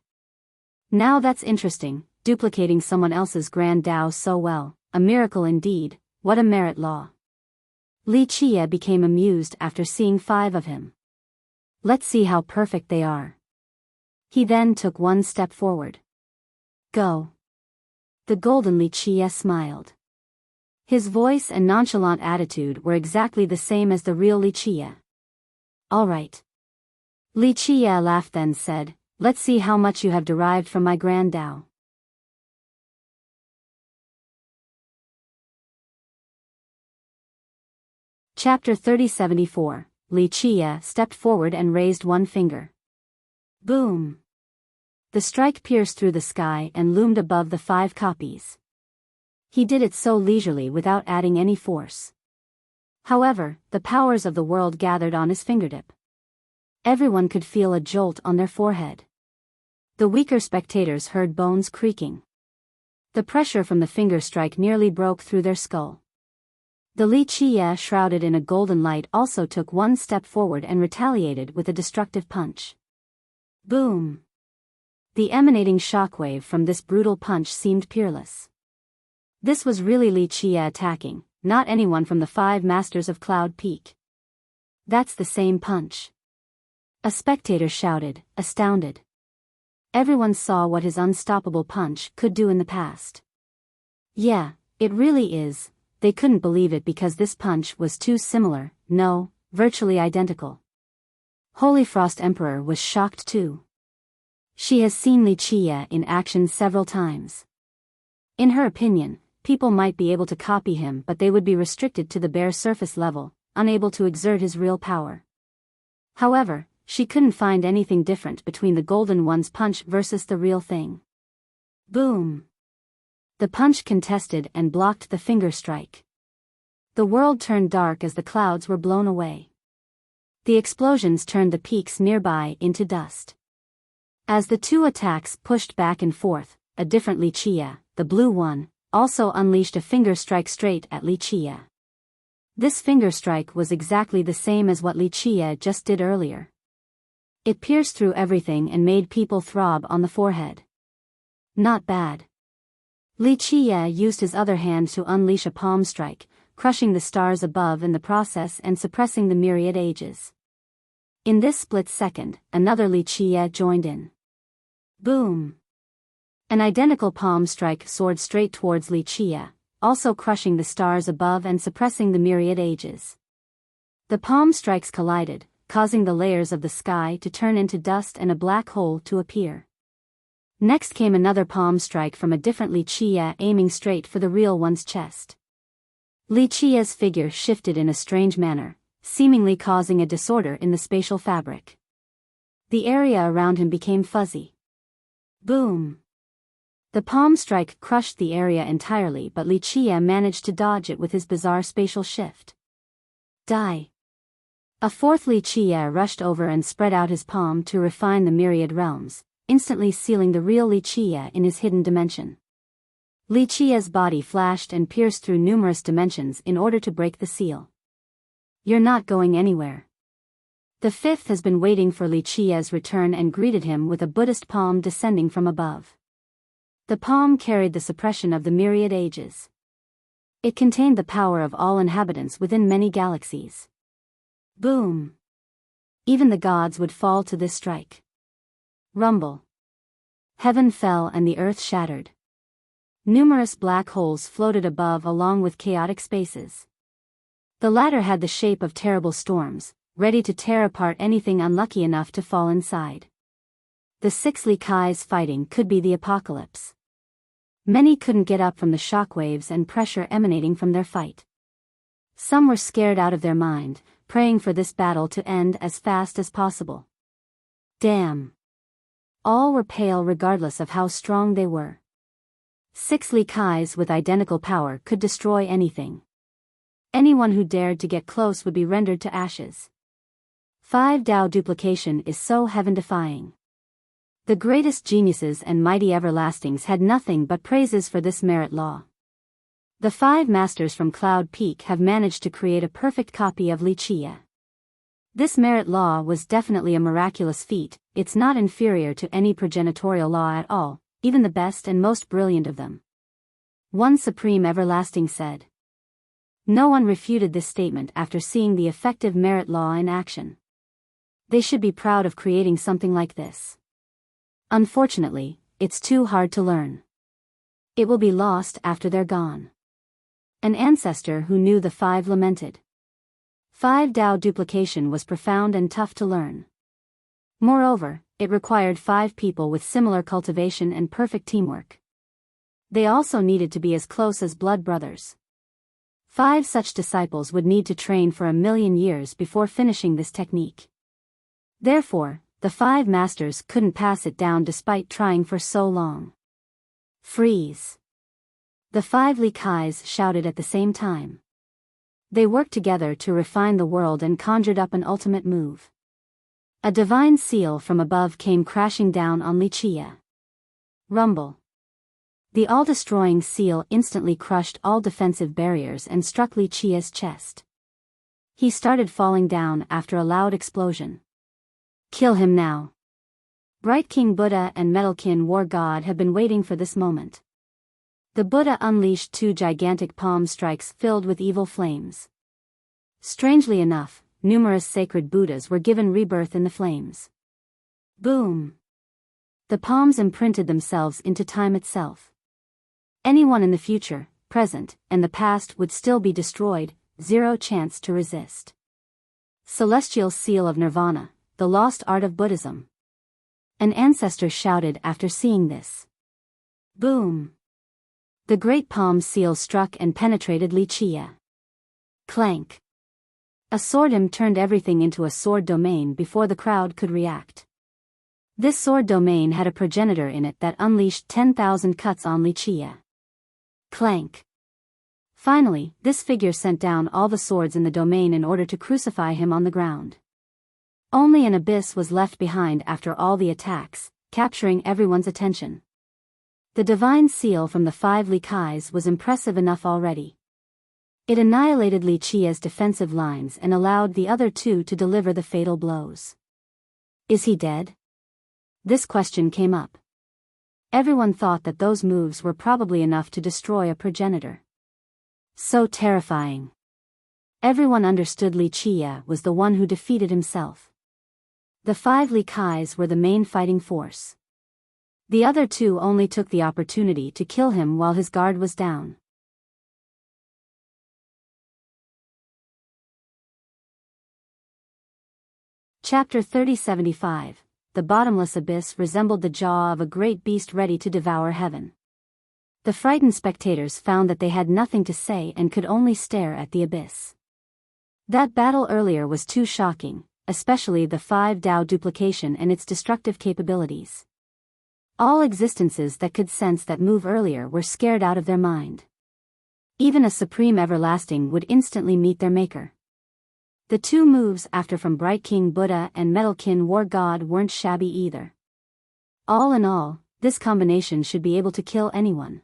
Now that's interesting, duplicating someone else's grand Tao so well, a miracle indeed, what a merit law. Li Qie became amused after seeing 5 of him. Let's see how perfect they are. He then took 1 step forward. Go. The golden Li Qie smiled. His voice and nonchalant attitude were exactly the same as the real Li Qie. All right. Li Qie laughed then said, let's see how much you have derived from my grand Tao. Chapter 3074. Li Qie stepped forward and raised 1 finger. Boom! The strike pierced through the sky and loomed above the 5 copies. He did it so leisurely without adding any force. However, the powers of the world gathered on his fingertip. Everyone could feel a jolt on their forehead. The weaker spectators heard bones creaking. The pressure from the finger strike nearly broke through their skull. The Li Qie shrouded in a golden light also took 1 step forward and retaliated with a destructive punch. Boom! The emanating shockwave from this brutal punch seemed peerless. This was really Li Qie attacking, not anyone from the 5 masters of Cloud Peak. That's the same punch. A spectator shouted, astounded. Everyone saw what his unstoppable punch could do in the past. Yeah, it really is. They couldn't believe it because this punch was too similar, no, virtually identical. Holy Frost Emperor was shocked too. She has seen Li Qie in action several times. In her opinion, people might be able to copy him but they would be restricted to the bare surface level, unable to exert his real power. However, she couldn't find anything different between the Golden One's punch versus the real thing. Boom! The punch contested and blocked the finger strike. The world turned dark as the clouds were blown away. The explosions turned the peaks nearby into dust. As the 2 attacks pushed back and forth, a different Li Qie, the blue one, also unleashed a finger strike straight at Li Qie. This finger strike was exactly the same as what Li Qie just did earlier. It pierced through everything and made people throb on the forehead. Not bad. Li Qie used his other hand to unleash a palm strike, crushing the stars above in the process and suppressing the myriad ages. In this split second, another Li Qie joined in. Boom! An identical palm strike soared straight towards Li Qie, also crushing the stars above and suppressing the myriad ages. The palm strikes collided, causing the layers of the sky to turn into dust and a black hole to appear. Next came another palm strike from a different Li Qie aiming straight for the real one's chest. Li Qie's figure shifted in a strange manner, seemingly causing a disorder in the spatial fabric. The area around him became fuzzy. Boom! The palm strike crushed the area entirely but Li Qie managed to dodge it with his bizarre spatial shift. Die! A 4th Li Qie rushed over and spread out his palm to refine the myriad realms, instantly sealing the real Li Qie in his hidden dimension. Li Qie's body flashed and pierced through numerous dimensions in order to break the seal. You're not going anywhere. The 5th has been waiting for Li Qie's return and greeted him with a Buddhist palm descending from above. The palm carried the suppression of the myriad ages. It contained the power of all inhabitants within many galaxies. Boom! Even the gods would fall to this strike. Rumble. Heaven fell and the earth shattered. Numerous black holes floated above along with chaotic spaces. The latter had the shape of terrible storms, ready to tear apart anything unlucky enough to fall inside. The 6 Li Kai's fighting could be the apocalypse. Many couldn't get up from the shockwaves and pressure emanating from their fight. Some were scared out of their mind, praying for this battle to end as fast as possible. Damn! All were pale regardless of how strong they were. 6 Li Kais with identical power could destroy anything. Anyone who dared to get close would be rendered to ashes. 5 Tao duplication is so heaven-defying. The greatest geniuses and mighty everlastings had nothing but praises for this merit law. The 5 masters from Cloud Peak have managed to create a perfect copy of Li Qie. This merit law was definitely a miraculous feat. It's not inferior to any progenitorial law at all, even the best and most brilliant of them. One Supreme Everlasting said. No one refuted this statement after seeing the effective merit law in action. They should be proud of creating something like this. Unfortunately, it's too hard to learn. It will be lost after they're gone. An ancestor who knew the five lamented. 5 Dao duplication was profound and tough to learn. Moreover, it required 5 people with similar cultivation and perfect teamwork. They also needed to be as close as blood brothers. 5 such disciples would need to train for 1,000,000 years before finishing this technique. Therefore, the 5 masters couldn't pass it down despite trying for so long. Freeze! The 5 Li Kais shouted at the same time. They worked together to refine the world and conjured up an ultimate move. A divine seal from above came crashing down on Li Chia. Rumble. The all-destroying seal instantly crushed all defensive barriers and struck Li Chia's chest. He started falling down after a loud explosion. Kill him now. Bright King Buddha and Metalkin War God have been waiting for this moment. The Buddha unleashed 2 gigantic palm strikes filled with evil flames. Strangely enough, numerous sacred Buddhas were given rebirth in the flames. Boom! The palms imprinted themselves into time itself. Anyone in the future, present, and the past would still be destroyed, 0 chance to resist. Celestial Seal of Nirvana, the lost art of Buddhism. An ancestor shouted after seeing this. Boom! The great palm seal struck and penetrated Li Chia. Clank! A swordom turned everything into a sword domain before the crowd could react. This sword domain had a progenitor in it that unleashed 10,000 cuts on Li Chia. Clank! Finally, this figure sent down all the swords in the domain in order to crucify him on the ground. Only an abyss was left behind after all the attacks, capturing everyone's attention. The divine seal from the 5 Li Kais was impressive enough already. It annihilated Li Chia's defensive lines and allowed the other 2 to deliver the fatal blows. Is he dead? This question came up. Everyone thought that those moves were probably enough to destroy a progenitor. So terrifying. Everyone understood Li Chia was the one who defeated himself. The 5 Li Kais were the main fighting force. The other 2 only took the opportunity to kill him while his guard was down. Chapter 3075. The bottomless abyss resembled the jaw of a great beast ready to devour heaven. The frightened spectators found that they had nothing to say and could only stare at the abyss. That battle earlier was too shocking, especially the 5 Dao duplication and its destructive capabilities. All existences that could sense that move earlier were scared out of their mind. Even a Supreme Everlasting would instantly meet their maker. The 2 moves after from Bright King Buddha and Metalkin War God weren't shabby either. All in all, this combination should be able to kill anyone.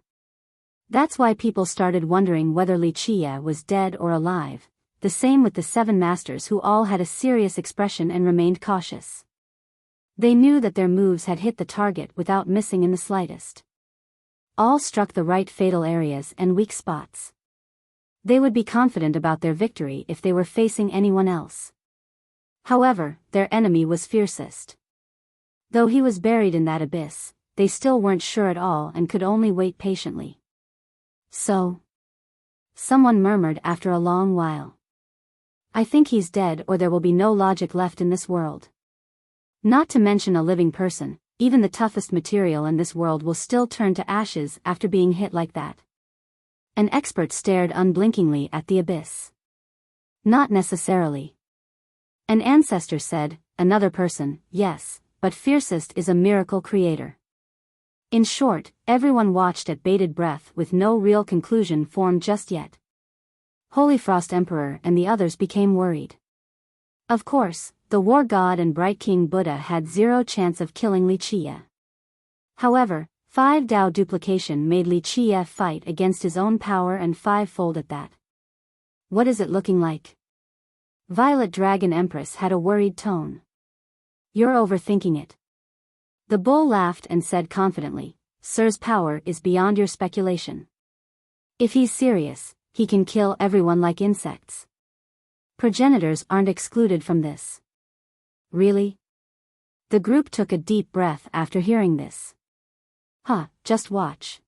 That's why people started wondering whether Li Chia was dead or alive, the same with the 7 masters who all had a serious expression and remained cautious. They knew that their moves had hit the target without missing in the slightest. All struck the right fatal areas and weak spots. They would be confident about their victory if they were facing anyone else. However, their enemy was fiercest. Though he was buried in that abyss, they still weren't sure at all and could only wait patiently. So? Someone murmured after a long while. I think he's dead or there will be no logic left in this world. Not to mention a living person, even the toughest material in this world will still turn to ashes after being hit like that. An expert stared unblinkingly at the abyss. Not necessarily. An ancestor said, another person, yes, but fiercest is a miracle creator. In short, everyone watched at bated breath with no real conclusion formed just yet. Holy Frost Emperor and the others became worried. Of course, the War God and Bright King Buddha had 0 chance of killing Li Chia. However, 5 Dao duplication made Li Chia fight against his own power and 5-fold at that. What is it looking like? Violet Dragon Empress had a worried tone. You're overthinking it. The bull laughed and said confidently, Sir's power is beyond your speculation. If he's serious, he can kill everyone like insects. Progenitors aren't excluded from this. Really? The group took a deep breath after hearing this. Just watch.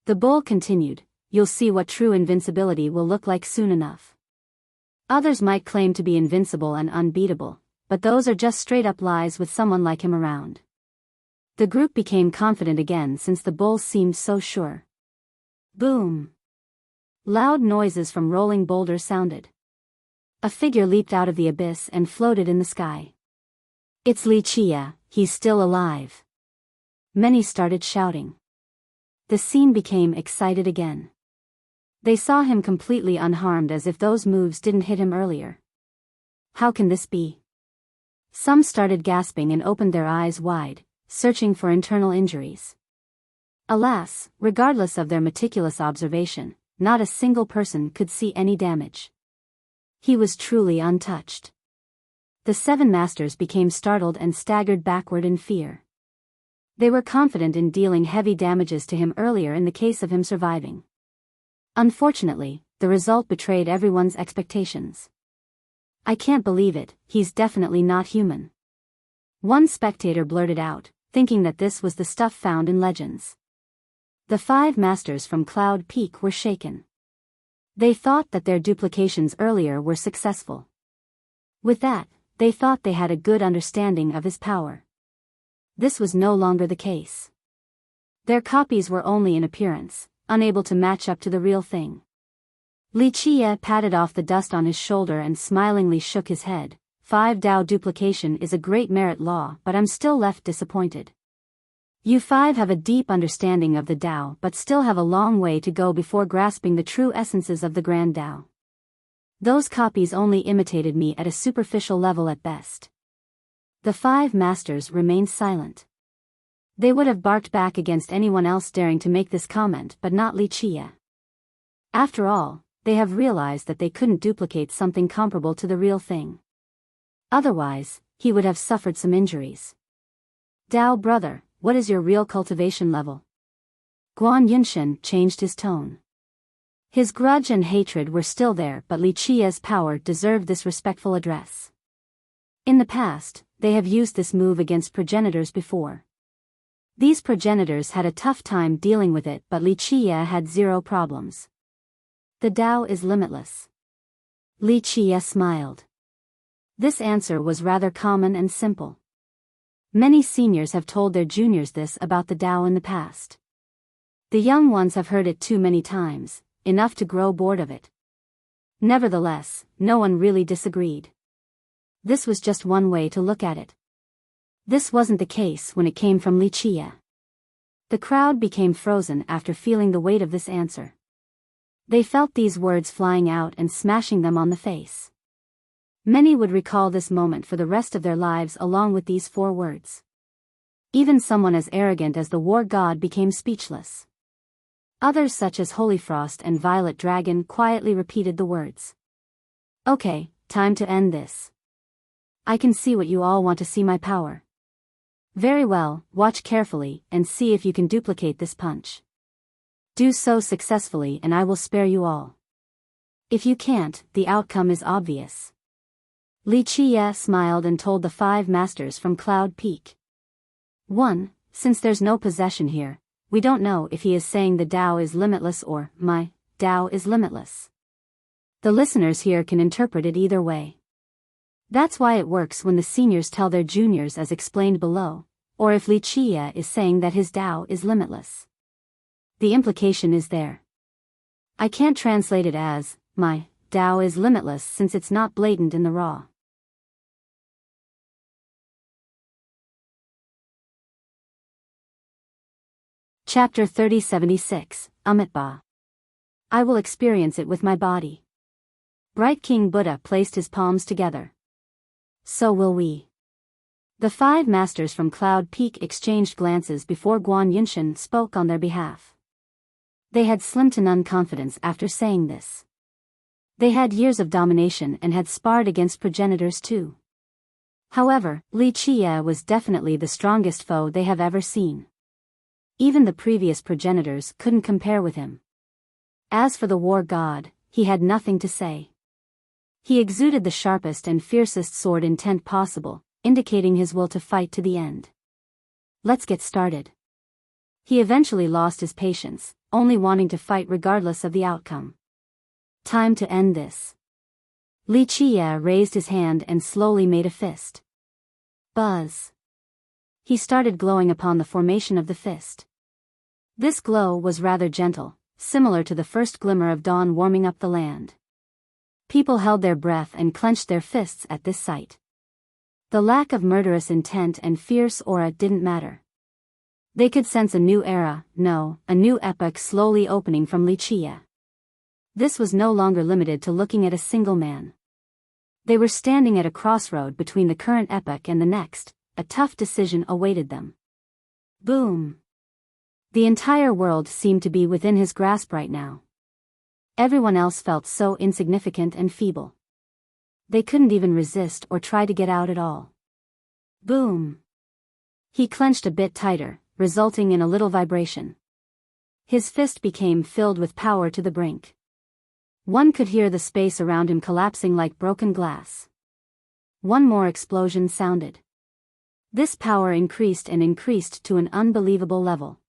The bull continued, you'll see what true invincibility will look like soon enough. Others might claim to be invincible and unbeatable, but those are just straight-up lies with someone like him around. The group became confident again since the bull seemed so sure. Boom! Loud noises from rolling boulders sounded. A figure leaped out of the abyss and floated in the sky. It's Wuxia, he's still alive. Many started shouting. The scene became excited again. They saw him completely unharmed as if those moves didn't hit him earlier. How can this be? Some started gasping and opened their eyes wide, searching for internal injuries. Alas, regardless of their meticulous observation, not a single person could see any damage. He was truly untouched. The 7 masters became startled and staggered backward in fear. They were confident in dealing heavy damages to him earlier in the case of him surviving. Unfortunately, the result betrayed everyone's expectations. I can't believe it, he's definitely not human. One spectator blurted out, thinking that this was the stuff found in legends. The 5 masters from Cloud Peak were shaken. They thought that their duplications earlier were successful. With that, they thought they had a good understanding of his power. This was no longer the case. Their copies were only in appearance, unable to match up to the real thing. Wuxia patted off the dust on his shoulder and smilingly shook his head. 5 Dao duplication is a great merit law, but I'm still left disappointed. You 5 have a deep understanding of the Dao but still have a long way to go before grasping the true essences of the Grand Dao. Those copies only imitated me at a superficial level at best. The 5 masters remained silent. They would have barked back against anyone else daring to make this comment, but not Wuxia. After all, they have realized that they couldn't duplicate something comparable to the real thing. Otherwise, he would have suffered some injuries. Dao brother, what is your real cultivation level? Guan Yunshen changed his tone. His grudge and hatred were still there, but Wuxia's power deserved this respectful address. In the past, they have used this move against progenitors before. These progenitors had a tough time dealing with it, but Wuxia had 0 problems. The Dao is limitless. Wuxia smiled. This answer was rather common and simple. Many seniors have told their juniors this about the Dao in the past. The young ones have heard it too many times, enough to grow bored of it. Nevertheless, no one really disagreed. This was just one way to look at it. This wasn't the case when it came from Wuxia. The crowd became frozen after feeling the weight of this answer. They felt these words flying out and smashing them on the face. Many would recall this moment for the rest of their lives along with these 4 words. Even someone as arrogant as the war god became speechless. Others such as Holyfrost and Violet Dragon quietly repeated the words. Okay, time to end this. I can see what you all want to see, my power. Very well, watch carefully and see if you can duplicate this punch. Do so successfully and I will spare you all. If you can't, the outcome is obvious. Wuxia smiled and told the 5 masters from Cloud Peak. 1. Since there's no possession here, we don't know if he is saying the Dao is limitless or, my Dao is limitless. The listeners here can interpret it either way. That's why it works when the seniors tell their juniors as explained below, or if Wuxia is saying that his Dao is limitless. The implication is there. I can't translate it as, my Dao is limitless since it's not blatant in the raw. Chapter 3076, Amitabha. I will experience it with my body. Bright King Buddha placed his palms together. So will we. The 5 masters from Cloud Peak exchanged glances before Guan Yunshen spoke on their behalf. They had slim to none confidence after saying this. They had years of domination and had sparred against progenitors too. However, Wuxia was definitely the strongest foe they have ever seen. Even the previous progenitors couldn't compare with him. As for the war god, he had nothing to say. He exuded the sharpest and fiercest sword intent possible, indicating his will to fight to the end. Let's get started. He eventually lost his patience, only wanting to fight regardless of the outcome. Time to end this. Li Qie raised his hand and slowly made a fist. Buzz. He started glowing upon the formation of the fist. This glow was rather gentle, similar to the first glimmer of dawn warming up the land. People held their breath and clenched their fists at this sight. The lack of murderous intent and fierce aura didn't matter. They could sense a new era, no, a new epoch slowly opening from Li Qie. This was no longer limited to looking at a single man. They were standing at a crossroad between the current epoch and the next. A tough decision awaited them. Boom. The entire world seemed to be within his grasp right now. Everyone else felt so insignificant and feeble. They couldn't even resist or try to get out at all. Boom. He clenched a bit tighter, resulting in a little vibration. His fist became filled with power to the brink. One could hear the space around him collapsing like broken glass. One more explosion sounded. This power increased and increased to an unbelievable level.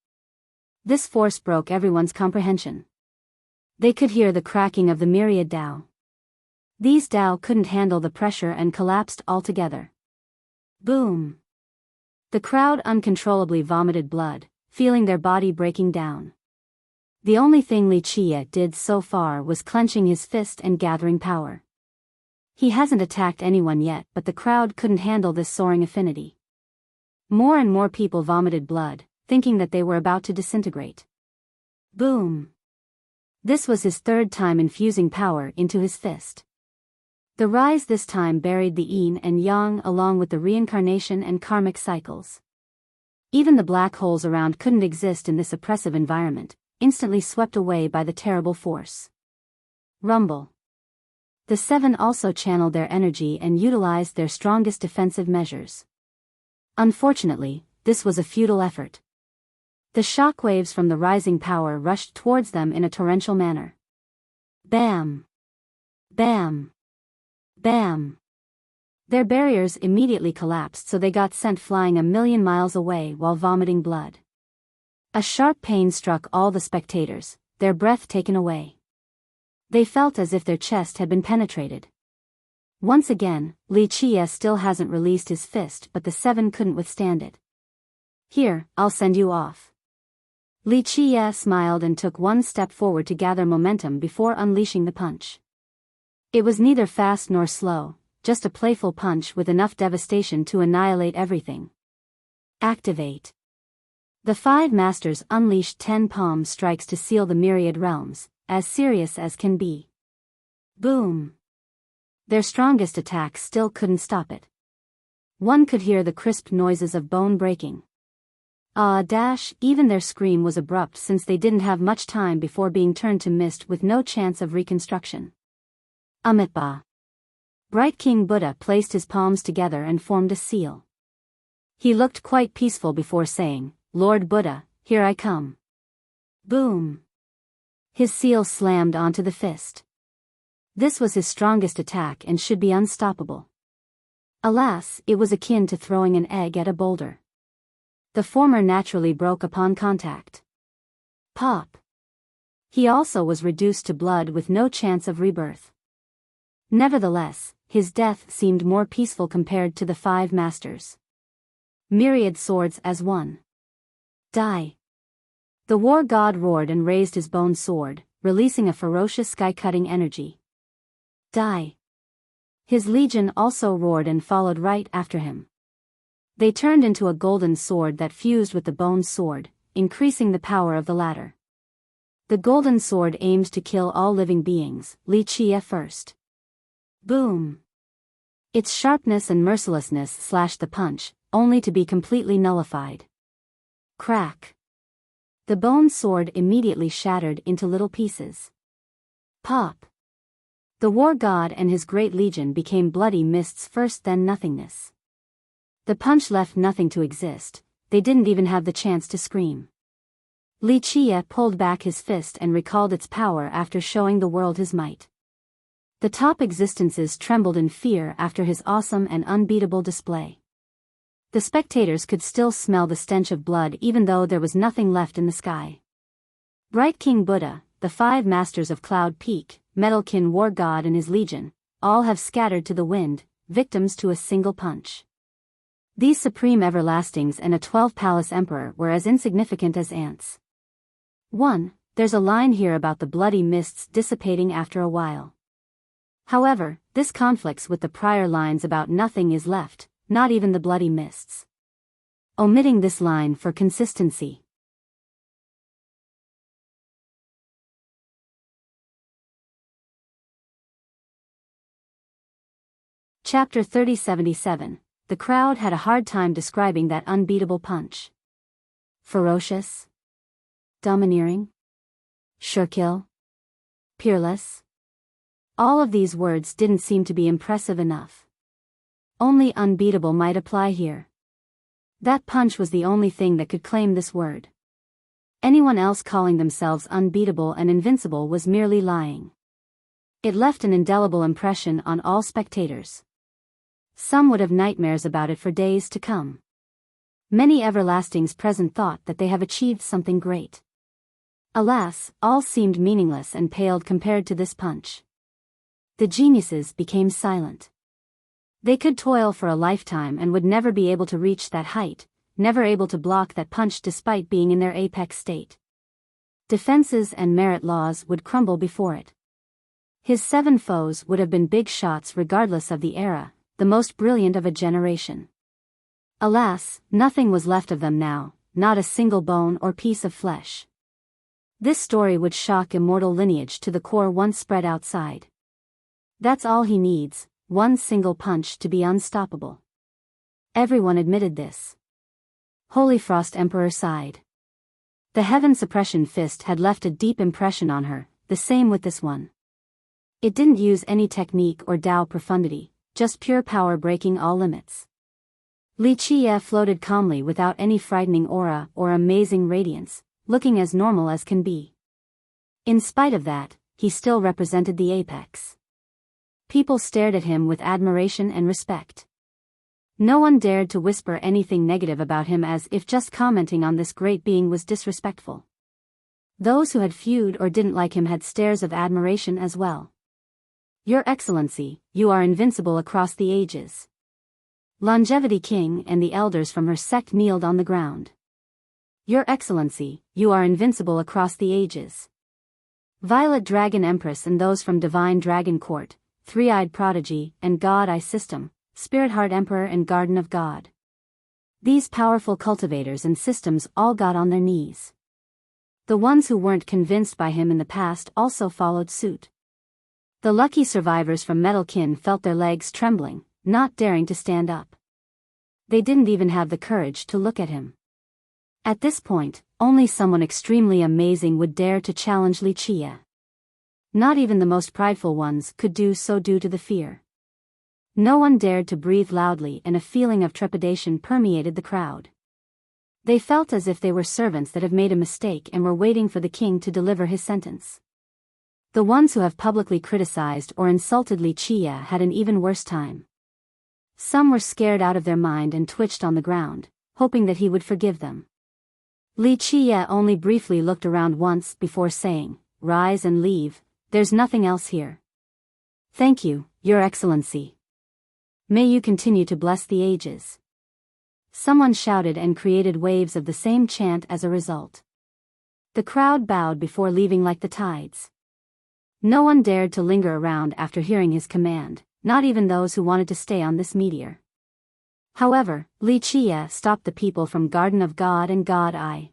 This force broke everyone's comprehension. They could hear the cracking of the myriad Dao. These Dao couldn't handle the pressure and collapsed altogether. Boom. The crowd uncontrollably vomited blood, feeling their body breaking down. The only thing Li Qie did so far was clenching his fist and gathering power. He hasn't attacked anyone yet, but the crowd couldn't handle this soaring affinity. More and more people vomited blood, thinking that they were about to disintegrate. Boom. This was his third time infusing power into his fist. The rise this time buried the yin and yang along with the reincarnation and karmic cycles. Even the black holes around couldn't exist in this oppressive environment, instantly swept away by the terrible force. Rumble. The seven also channeled their energy and utilized their strongest defensive measures. Unfortunately, this was a futile effort. The shockwaves from the rising power rushed towards them in a torrential manner. Bam! Bam! Bam! Their barriers immediately collapsed, so they got sent flying a million miles away while vomiting blood. A sharp pain struck all the spectators, their breath taken away. They felt as if their chest had been penetrated. Once again, Li Qie still hasn't released his fist, but the seven couldn't withstand it. Here, I'll send you off. Li Qie smiled and took one step forward to gather momentum before unleashing the punch. It was neither fast nor slow, just a playful punch with enough devastation to annihilate everything. Activate. The five masters unleashed 10 palm strikes to seal the myriad realms, as serious as can be. Boom. Their strongest attack still couldn't stop it. One could hear the crisp noises of bone breaking. Even their scream was abrupt since they didn't have much time before being turned to mist with no chance of reconstruction. Amitabha. Bright King Buddha placed his palms together and formed a seal. He looked quite peaceful before saying, "Lord Buddha, here I come." Boom. His seal slammed onto the fist. This was his strongest attack and should be unstoppable. Alas, it was akin to throwing an egg at a boulder. The former naturally broke upon contact. Pop. He also was reduced to blood with no chance of rebirth. Nevertheless, his death seemed more peaceful compared to the five masters. Myriad swords as one. Die. The war god roared and raised his bone sword, releasing a ferocious sky-cutting energy. Die. His legion also roared and followed right after him. They turned into a golden sword that fused with the bone sword, increasing the power of the latter. The golden sword aimed to kill all living beings, Li Qie first. Boom. Its sharpness and mercilessness slashed the punch, only to be completely nullified. Crack. The bone sword immediately shattered into little pieces. Pop. The war god and his great legion became bloody mists first, then nothingness. The punch left nothing to exist, they didn't even have the chance to scream. Li Qie pulled back his fist and recalled its power after showing the world his might. The top existences trembled in fear after his awesome and unbeatable display. The spectators could still smell the stench of blood even though there was nothing left in the sky. Bright King Buddha, the 5 masters of Cloud Peak, Metalkin War God and his legion, all have scattered to the wind, victims to a single punch. These supreme everlastings and a 12-palace emperor were as insignificant as ants. 1. There's a line here about the bloody mists dissipating after a while. However, this conflicts with the prior lines about nothing is left, not even the bloody mists. Omitting this line for consistency. Chapter 3077. The crowd had a hard time describing that unbeatable punch. Ferocious? Domineering? Surekill? Peerless? All of these words didn't seem to be impressive enough. Only unbeatable might apply here. That punch was the only thing that could claim this word. Anyone else calling themselves unbeatable and invincible was merely lying. It left an indelible impression on all spectators. Some would have nightmares about it for days to come. Many everlastings present thought that they have achieved something great. Alas, all seemed meaningless and paled compared to this punch. The geniuses became silent. They could toil for a lifetime and would never be able to reach that height, never able to block that punch despite being in their apex state. Defenses and merit laws would crumble before it. His 7 foes would have been big shots regardless of the era, the most brilliant of a generation. Alas, nothing was left of them now, not a single bone or piece of flesh. This story would shock immortal lineage to the core once spread outside. That's all he needs, one single punch to be unstoppable. Everyone admitted this. Holy Frost Emperor sighed. The Heaven Suppression Fist had left a deep impression on her, the same with this one. It didn't use any technique or Tao profundity, just pure power breaking all limits. Li Qie floated calmly without any frightening aura or amazing radiance, looking as normal as can be. In spite of that, he still represented the apex. People stared at him with admiration and respect. No one dared to whisper anything negative about him as if just commenting on this great being was disrespectful. Those who had feud or didn't like him had stares of admiration as well. Your Excellency, you are invincible across the ages. Longevity King and the elders from her sect kneeled on the ground. Your Excellency, you are invincible across the ages. Violet Dragon Empress and those from Divine Dragon Court, Three-Eyed Prodigy and God Eye System, Spirit Heart Emperor and Garden of God. These powerful cultivators and systems all got on their knees. The ones who weren't convinced by him in the past also followed suit. The lucky survivors from Metalkin felt their legs trembling, not daring to stand up. They didn't even have the courage to look at him. At this point, only someone extremely amazing would dare to challenge Li Qie. Not even the most prideful ones could do so due to the fear. No one dared to breathe loudly and a feeling of trepidation permeated the crowd. They felt as if they were servants that have made a mistake and were waiting for the king to deliver his sentence. The ones who have publicly criticized or insulted Li Qie had an even worse time. Some were scared out of their mind and twitched on the ground, hoping that he would forgive them. Li Qie only briefly looked around once before saying, "Rise and leave, there's nothing else here." "Thank you, Your Excellency. May you continue to bless the ages." Someone shouted and created waves of the same chant as a result. The crowd bowed before leaving like the tides. No one dared to linger around after hearing his command, not even those who wanted to stay on this meteor. However, Li Qie stopped the people from Garden of God and God Eye.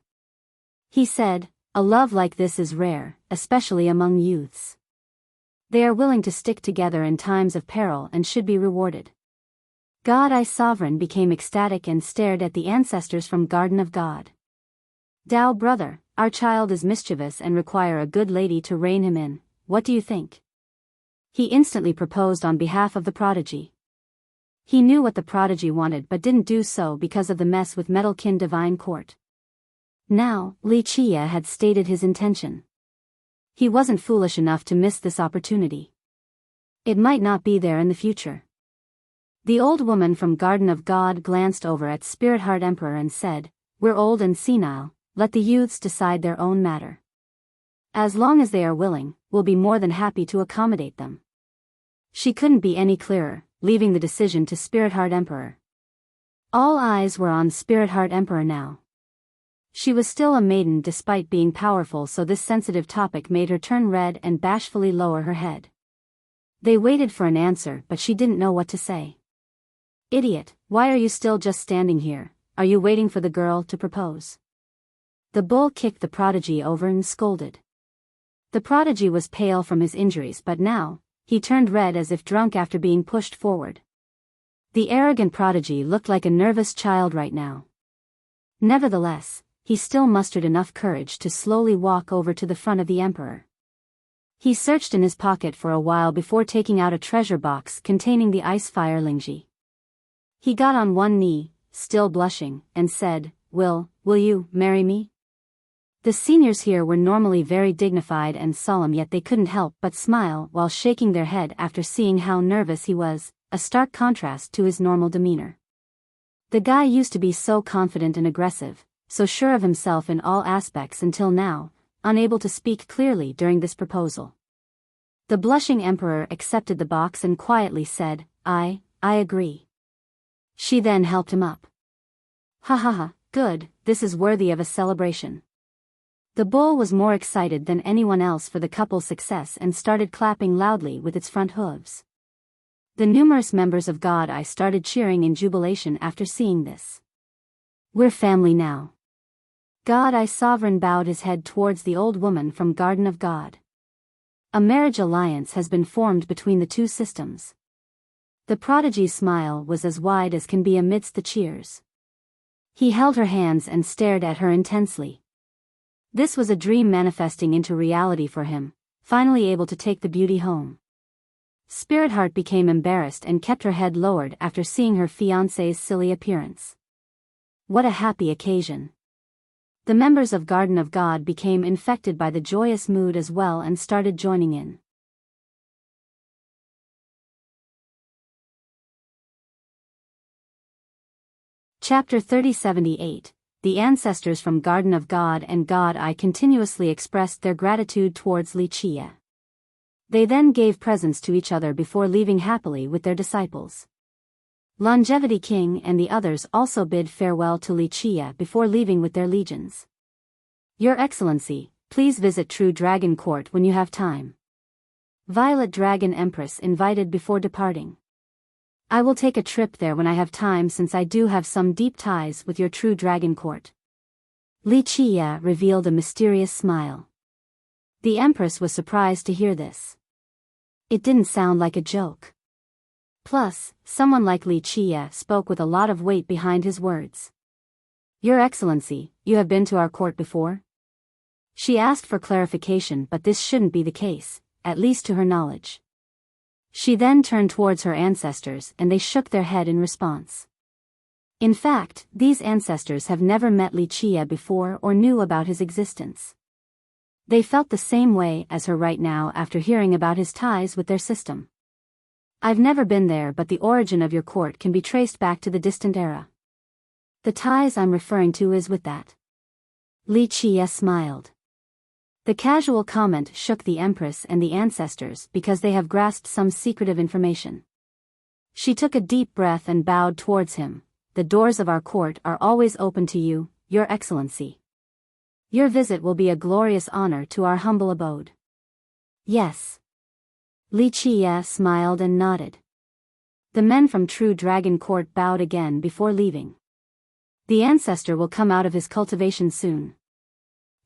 He said, "A love like this is rare, especially among youths. They are willing to stick together in times of peril and should be rewarded." God Eye Sovereign became ecstatic and stared at the ancestors from Garden of God. "Dao brother, our child is mischievous and require a good lady to rein him in, what do you think?" He instantly proposed on behalf of the prodigy. He knew what the prodigy wanted but didn't do so because of the mess with Metalkin Divine Court. Now, Li Chia had stated his intention. He wasn't foolish enough to miss this opportunity. It might not be there in the future. The old woman from Garden of God glanced over at Spirit Heart Emperor and said, "We're old and senile, let the youths decide their own matter. As long as they are willing, we'll be more than happy to accommodate them." She couldn't be any clearer, leaving the decision to Spirit Heart Emperor. All eyes were on Spirit Heart Emperor now. She was still a maiden despite being powerful, so this sensitive topic made her turn red and bashfully lower her head. They waited for an answer, but she didn't know what to say. "Idiot, why are you still just standing here? Are you waiting for the girl to propose?" The bull kicked the prodigy over and scolded. The prodigy was pale from his injuries, but now, he turned red as if drunk after being pushed forward. The arrogant prodigy looked like a nervous child right now. Nevertheless, he still mustered enough courage to slowly walk over to the front of the emperor. He searched in his pocket for a while before taking out a treasure box containing the ice fire Lingji. He got on one knee, still blushing, and said, Will you marry me?" The seniors here were normally very dignified and solemn, yet they couldn't help but smile while shaking their head after seeing how nervous he was, a stark contrast to his normal demeanor. The guy used to be so confident and aggressive, so sure of himself in all aspects until now, unable to speak clearly during this proposal. The blushing emperor accepted the box and quietly said, I agree." She then helped him up. "Ha ha ha, good, this is worthy of a celebration." The bull was more excited than anyone else for the couple's success and started clapping loudly with its front hooves. The numerous members of God Eye started cheering in jubilation after seeing this. "We're family now." God Eye Sovereign bowed his head towards the old woman from Garden of God. A marriage alliance has been formed between the two systems. The prodigy's smile was as wide as can be amidst the cheers. He held her hands and stared at her intensely. This was a dream manifesting into reality for him, finally able to take the beauty home. Spirit Heart became embarrassed and kept her head lowered after seeing her fiancé's silly appearance. What a happy occasion. The members of Garden of God became infected by the joyous mood as well and started joining in. Chapter 3078. The ancestors from Garden of God and God Eye continuously expressed their gratitude towards Li Chia. They then gave presents to each other before leaving happily with their disciples. Longevity King and the others also bid farewell to Li Chia before leaving with their legions. "Your Excellency, please visit True Dragon Court when you have time." Violet Dragon Empress invited before departing. "I will take a trip there when I have time, since I do have some deep ties with your True Dragon Court." Li Chia revealed a mysterious smile. The Empress was surprised to hear this. It didn't sound like a joke. Plus, someone like Li Chia spoke with a lot of weight behind his words. "Your Excellency, you have been to our court before?" She asked for clarification, but this shouldn't be the case, at least to her knowledge. She then turned towards her ancestors and they shook their head in response. In fact, these ancestors have never met Li Chia before or knew about his existence. They felt the same way as her right now after hearing about his ties with their system. "I've never been there, but the origin of your court can be traced back to the distant era. The ties I'm referring to is with that." Li Chia smiled. The casual comment shook the Empress and the ancestors because they have grasped some secretive information. She took a deep breath and bowed towards him. "The doors of our court are always open to you, Your Excellency. Your visit will be a glorious honor to our humble abode." "Yes." Li Chia smiled and nodded. The men from True Dragon Court bowed again before leaving. The ancestor will come out of his cultivation soon.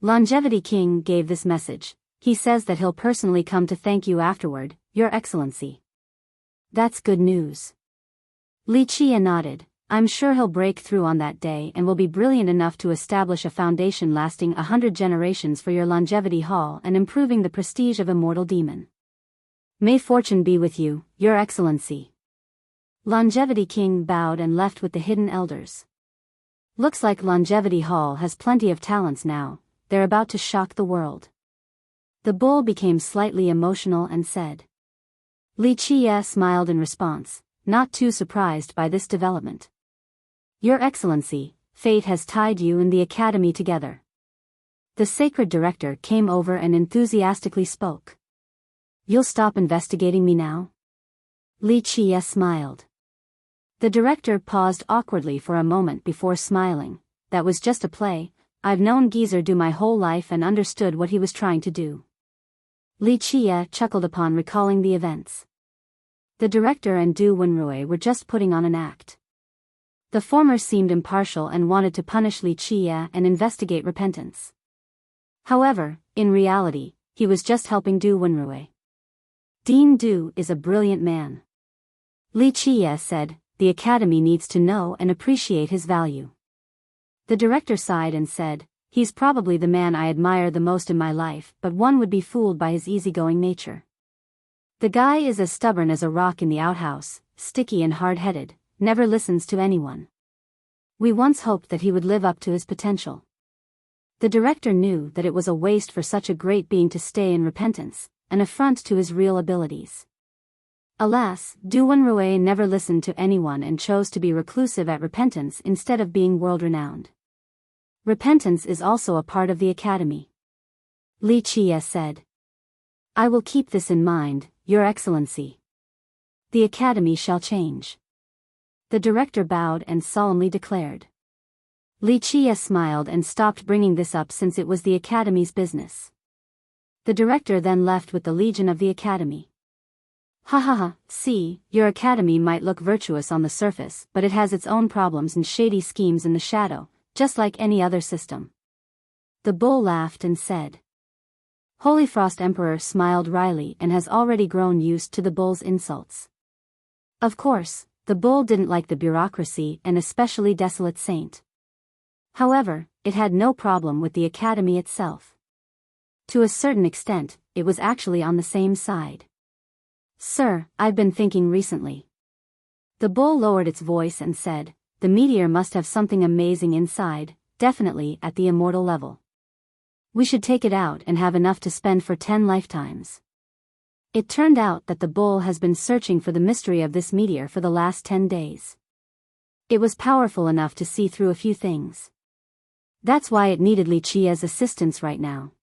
Longevity King gave this message. He says that he'll personally come to thank you afterward, Your Excellency. That's good news. Li Chia nodded. "I'm sure he'll break through on that day and will be brilliant enough to establish a foundation lasting 100 generations for your Longevity Hall and improving the prestige of Immortal Demon. May fortune be with you, Your Excellency." Longevity King bowed and left with the hidden elders. Looks like Longevity Hall has plenty of talents now, they're about to shock the world. The bull became slightly emotional and said. Li Qie smiled in response, not too surprised by this development. Your Excellency, fate has tied you and the Academy together. The sacred director came over and enthusiastically spoke. You'll stop investigating me now? Li Qie smiled. The director paused awkwardly for a moment before smiling. That was just a play. I've known Geezer do my whole life and understood what he was trying to do. Li Qie chuckled upon recalling the events. The director and Du Wenrui were just putting on an act. The former seemed impartial and wanted to punish Li Qie and investigate repentance. However, in reality, he was just helping Du Wenrui. Dean Du is a brilliant man. Li Qie said, the Academy needs to know and appreciate his value. The director sighed and said, he's probably the man I admire the most in my life, but one would be fooled by his easygoing nature. The guy is as stubborn as a rock in the outhouse, sticky and hard-headed, never listens to anyone. We once hoped that he would live up to his potential. The director knew that it was a waste for such a great being to stay in repentance, an affront to his real abilities. Alas, Du Wenrui never listened to anyone and chose to be reclusive at repentance instead of being world-renowned. Repentance is also a part of the Academy. Li Qie said. I will keep this in mind, Your Excellency. The Academy shall change. The director bowed and solemnly declared. Li Qie smiled and stopped bringing this up since it was the Academy's business. The director then left with the Legion of the Academy. Ha ha ha, see, your Academy might look virtuous on the surface, but it has its own problems and shady schemes in the shadow, just like any other system. The bull laughed and said. Holy Frost Emperor smiled wryly and has already grown used to the bull's insults. Of course, the bull didn't like the bureaucracy and especially Desolate Saint. However, it had no problem with the Academy itself. To a certain extent, it was actually on the same side. Sir, I've been thinking recently. The bull lowered its voice and said, the meteor must have something amazing inside, definitely at the immortal level. We should take it out and have enough to spend for 10 lifetimes. It turned out that the bull has been searching for the mystery of this meteor for the last 10 days. It was powerful enough to see through a few things. That's why it needed Li Qie's assistance right now.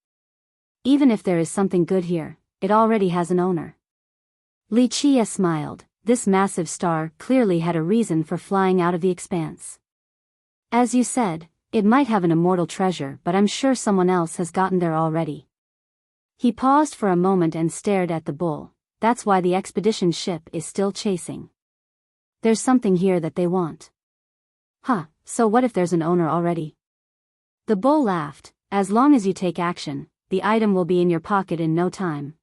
Even if there is something good here, it already has an owner. Li Qie smiled. This massive star clearly had a reason for flying out of the expanse. As you said, it might have an immortal treasure, but I'm sure someone else has gotten there already. He paused for a moment and stared at the bull. That's why the expedition ship is still chasing. There's something here that they want. Huh, so what if there's an owner already? The bull laughed. As long as you take action, the item will be in your pocket in no time.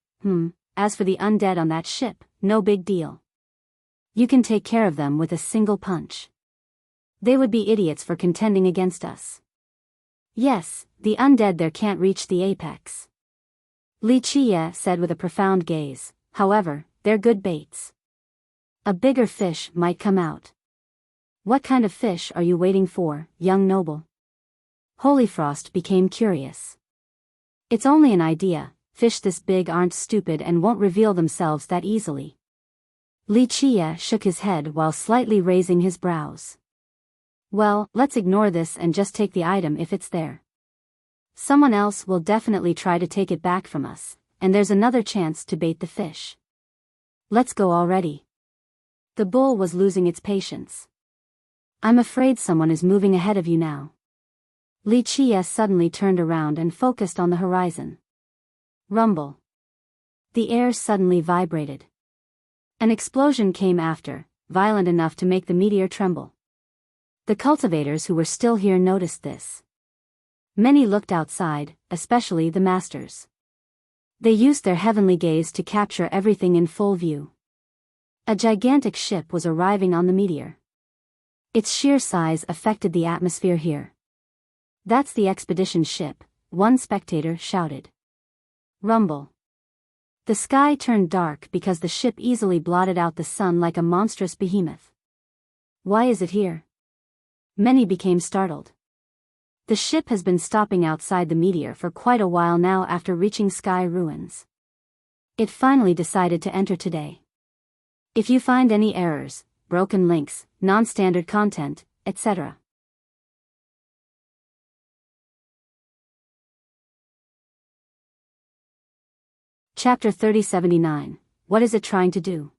As for the undead on that ship, no big deal. You can take care of them with a single punch. They would be idiots for contending against us. Yes, the undead there can't reach the apex. Li Qie said with a profound gaze, however, they're good baits. A bigger fish might come out. What kind of fish are you waiting for, young noble? Holyfrost became curious. It's only an idea. Fish this big aren't stupid and won't reveal themselves that easily. Li Qie shook his head while slightly raising his brows. Well, let's ignore this and just take the item if it's there. Someone else will definitely try to take it back from us, and there's another chance to bait the fish. Let's go already. The bull was losing its patience. I'm afraid someone is moving ahead of you now. Li Qie suddenly turned around and focused on the horizon. Rumble. The air suddenly vibrated. An explosion came after, violent enough to make the meteor tremble. The cultivators who were still here noticed this. Many looked outside, especially the masters. They used their heavenly gaze to capture everything in full view. A gigantic ship was arriving on the meteor. Its sheer size affected the atmosphere here. That's the expedition ship, one spectator shouted. Rumble. The sky turned dark because the ship easily blotted out the sun like a monstrous behemoth. Why is it here? Many became startled. The ship has been stopping outside the meteor for quite a while now after reaching sky ruins. It finally decided to enter today. If you find any errors, broken links, non-standard content, etc. Chapter 3079. What is it trying to do?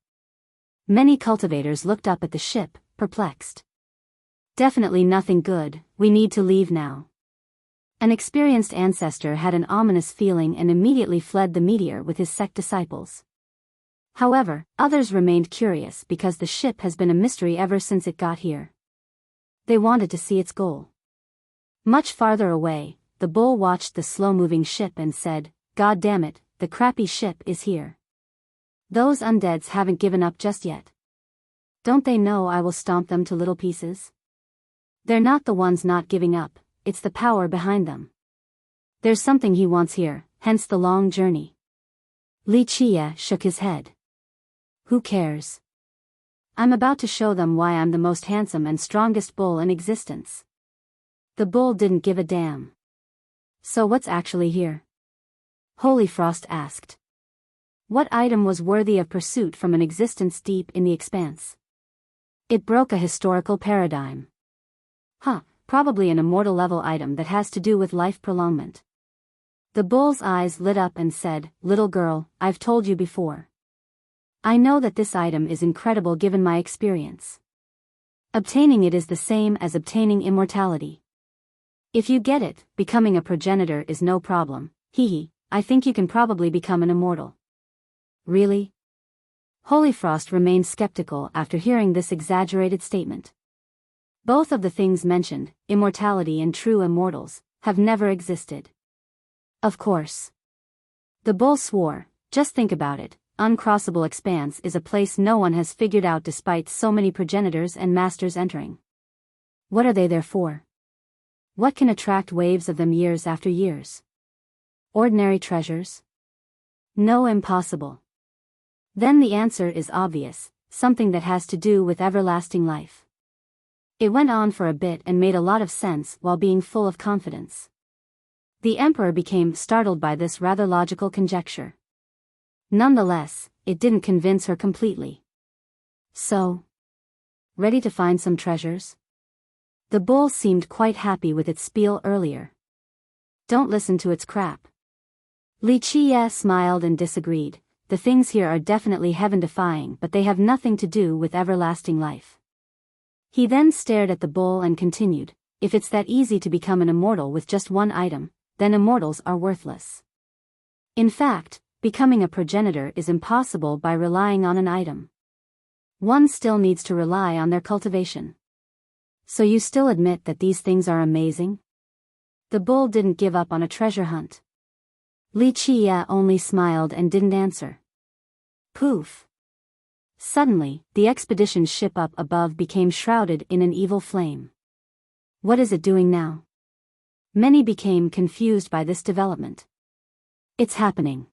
Many cultivators looked up at the ship, perplexed. Definitely nothing good, we need to leave now. An experienced ancestor had an ominous feeling and immediately fled the meteor with his sect disciples. However, others remained curious because the ship has been a mystery ever since it got here. They wanted to see its goal. Much farther away, the bull watched the slow-moving ship and said, "God damn it, the crappy ship is here. Those undeads haven't given up just yet. Don't they know I will stomp them to little pieces? They're not the ones not giving up, it's the power behind them. There's something he wants here, hence the long journey." Li Chia shook his head. "Who cares? I'm about to show them why I'm the most handsome and strongest bull in existence." The bull didn't give a damn. "So what's actually here?" Holy Frost asked. What item was worthy of pursuit from an existence deep in the expanse? It broke a historical paradigm. Probably an immortal-level item that has to do with life prolongment. The bull's eyes lit up and said, "Little girl, I've told you before. I know that this item is incredible given my experience. Obtaining it is the same as obtaining immortality. If you get it, becoming a progenitor is no problem. I think you can probably become an immortal." Really? Holy Frost remained skeptical after hearing this exaggerated statement. Both of the things mentioned, immortality and true immortals, have never existed. Of course. The bull swore, "Just think about it, uncrossable expanse is a place no one has figured out despite so many progenitors and masters entering. What are they there for? What can attract waves of them years after years? Ordinary treasures? No, impossible. Then the answer is obvious, something that has to do with everlasting life." It went on for a bit and made a lot of sense while being full of confidence. The Emperor became startled by this rather logical conjecture. Nonetheless, it didn't convince her completely. "So? Ready to find some treasures?" The bull seemed quite happy with its spiel earlier. "Don't listen to its crap." Li Chia smiled and disagreed. "The things here are definitely heaven-defying, but they have nothing to do with everlasting life." He then stared at the bull and continued, "If it's that easy to become an immortal with just one item, then immortals are worthless. In fact, becoming a progenitor is impossible by relying on an item. One still needs to rely on their cultivation. So you still admit that these things are amazing?" The bull didn't give up on a treasure hunt. Li Chia only smiled and didn't answer. Poof. Suddenly, the expedition's ship up above became shrouded in an evil flame. What is it doing now? Many became confused by this development. "It's happening."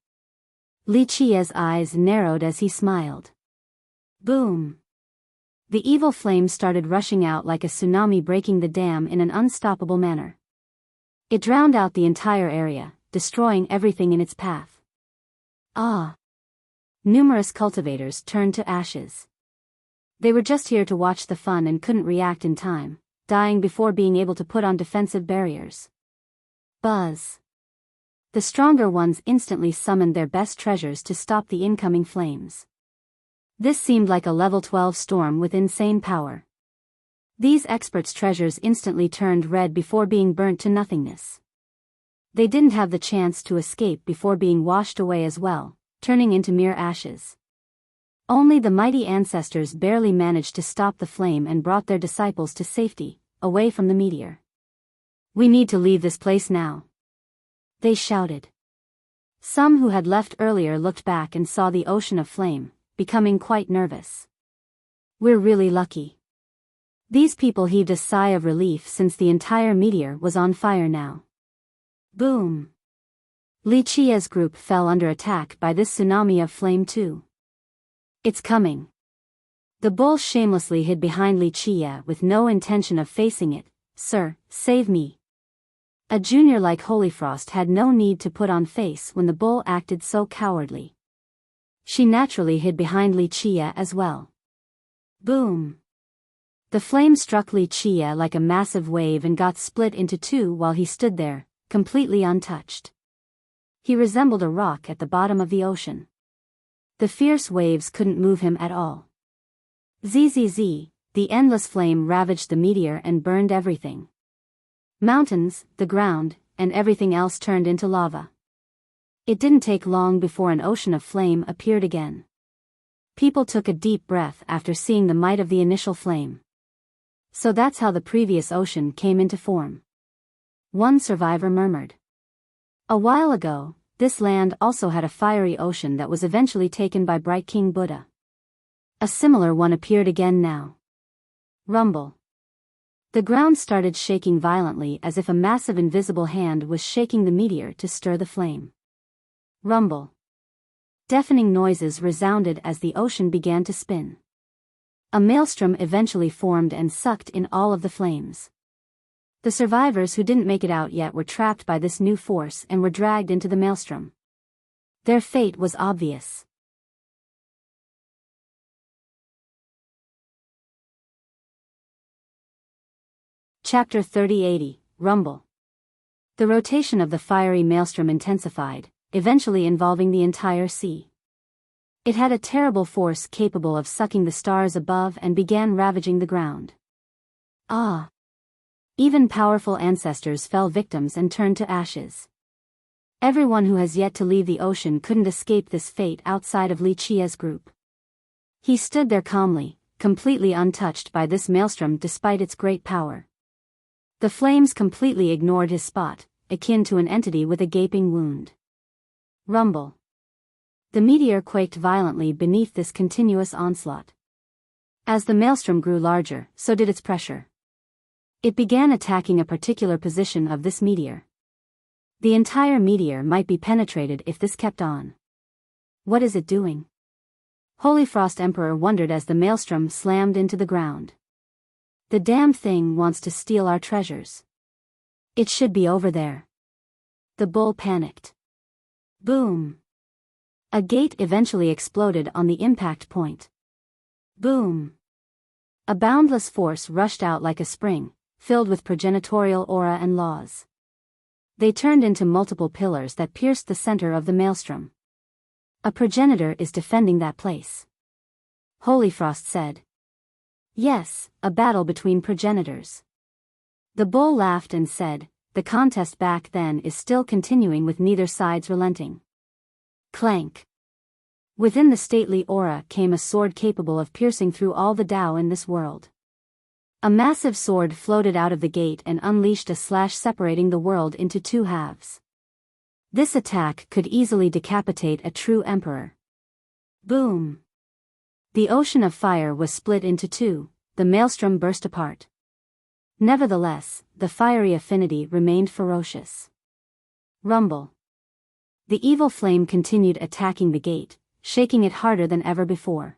Li Chia's eyes narrowed as he smiled. Boom. The evil flame started rushing out like a tsunami, breaking the dam in an unstoppable manner. It drowned out the entire area, destroying everything in its path. Numerous cultivators turned to ashes. They were just here to watch the fun and couldn't react in time, dying before being able to put on defensive barriers. Buzz. The stronger ones instantly summoned their best treasures to stop the incoming flames. This seemed like a level 12 storm with insane power. These experts' treasures instantly turned red before being burnt to nothingness. They didn't have the chance to escape before being washed away as well, turning into mere ashes. Only the mighty ancestors barely managed to stop the flame and brought their disciples to safety, away from the meteor. "We need to leave this place now," they shouted. Some who had left earlier looked back and saw the ocean of flame, becoming quite nervous. "We're really lucky." These people heaved a sigh of relief since the entire meteor was on fire now. Boom. Li Chia's group fell under attack by this tsunami of flame too. "It's coming." The bull shamelessly hid behind Li Qie with no intention of facing it. "Sir, save me." A junior like Holyfrost had no need to put on face when the bull acted so cowardly. She naturally hid behind Li Qie as well. Boom! The flame struck Li Qie like a massive wave and got split into two while he stood there, completely untouched. He resembled a rock at the bottom of the ocean. The fierce waves couldn't move him at all. Zzz, the endless flame ravaged the meteor and burned everything. Mountains, the ground, and everything else turned into lava. It didn't take long before an ocean of flame appeared again. People took a deep breath after seeing the might of the initial flame. So that's how the previous ocean came into form. One survivor murmured. A while ago, this land also had a fiery ocean that was eventually taken by Bright King Buddha. A similar one appeared again now. Rumble. The ground started shaking violently as if a massive invisible hand was shaking the meteor to stir the flame. Rumble. Deafening noises resounded as the ocean began to spin. A maelstrom eventually formed and sucked in all of the flames. The survivors who didn't make it out yet were trapped by this new force and were dragged into the maelstrom. Their fate was obvious. Chapter 3080, Rumble. The rotation of the fiery maelstrom intensified, eventually involving the entire sea. It had a terrible force capable of sucking the stars above and began ravaging the ground. Ah! Even powerful ancestors fell victims and turned to ashes. Everyone who has yet to leave the ocean couldn't escape this fate outside of Li Qie's group. He stood there calmly, completely untouched by this maelstrom despite its great power. The flames completely ignored his spot, akin to an entity with a gaping wound. Rumble. The meteor quaked violently beneath this continuous onslaught. As the maelstrom grew larger, so did its pressure. It began attacking a particular position of this meteor. The entire meteor might be penetrated if this kept on. What is it doing? Holyfrost Emperor wondered as the maelstrom slammed into the ground. The damn thing wants to steal our treasures. It should be over there. The bull panicked. Boom! A gate eventually exploded on the impact point. Boom! A boundless force rushed out like a spring, filled with progenitorial aura and laws. They turned into multiple pillars that pierced the center of the maelstrom. A progenitor is defending that place. Holyfrost said. Yes, a battle between progenitors. The bull laughed and said, the contest back then is still continuing with neither side's relenting. Clank. Within the stately aura came a sword capable of piercing through all the Tao in this world. A massive sword floated out of the gate and unleashed a slash separating the world into two halves. This attack could easily decapitate a true emperor. Boom! The ocean of fire was split into two, the maelstrom burst apart. Nevertheless, the fiery affinity remained ferocious. Rumble. The evil flame continued attacking the gate, shaking it harder than ever before.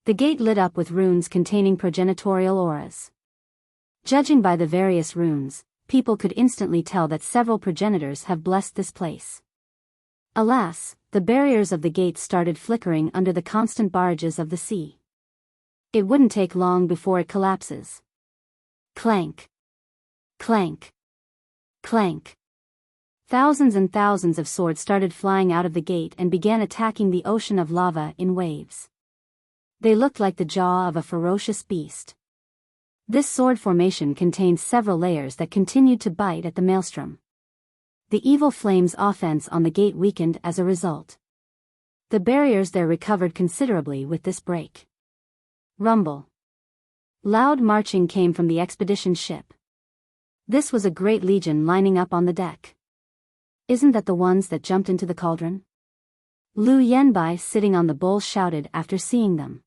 The gate lit up with runes containing progenitorial auras. Judging by the various runes, people could instantly tell that several progenitors have blessed this place. Alas, the barriers of the gate started flickering under the constant barrages of the sea. It wouldn't take long before it collapses. Clank. Clank. Clank. Thousands and thousands of swords started flying out of the gate and began attacking the ocean of lava in waves. They looked like the jaw of a ferocious beast. This sword formation contained several layers that continued to bite at the maelstrom. The evil flame's offense on the gate weakened as a result. The barriers there recovered considerably with this break. Rumble. Loud marching came from the expedition ship. This was a great legion lining up on the deck. Isn't that the ones that jumped into the cauldron? Lu Yanbai sitting on the bull shouted after seeing them.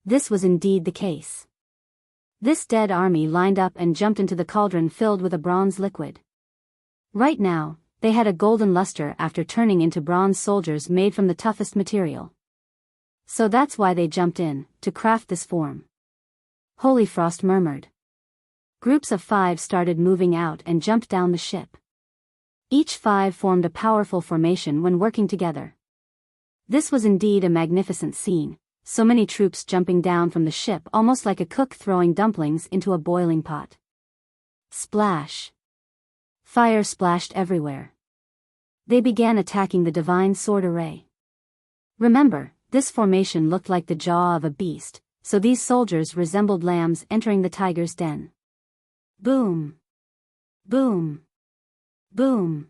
This was indeed the case. This dead army lined up and jumped into the cauldron filled with a bronze liquid. Right now, they had a golden luster after turning into bronze soldiers made from the toughest material. So that's why they jumped in, to craft this form. Holy Frost murmured. Groups of 5 started moving out and jumped down the ship. Each 5 formed a powerful formation when working together. This was indeed a magnificent scene, so many troops jumping down from the ship almost like a cook throwing dumplings into a boiling pot. Splash! Fire splashed everywhere. They began attacking the divine sword array. Remember, this formation looked like the jaw of a beast, so these soldiers resembled lambs entering the tiger's den. Boom! Boom! Boom!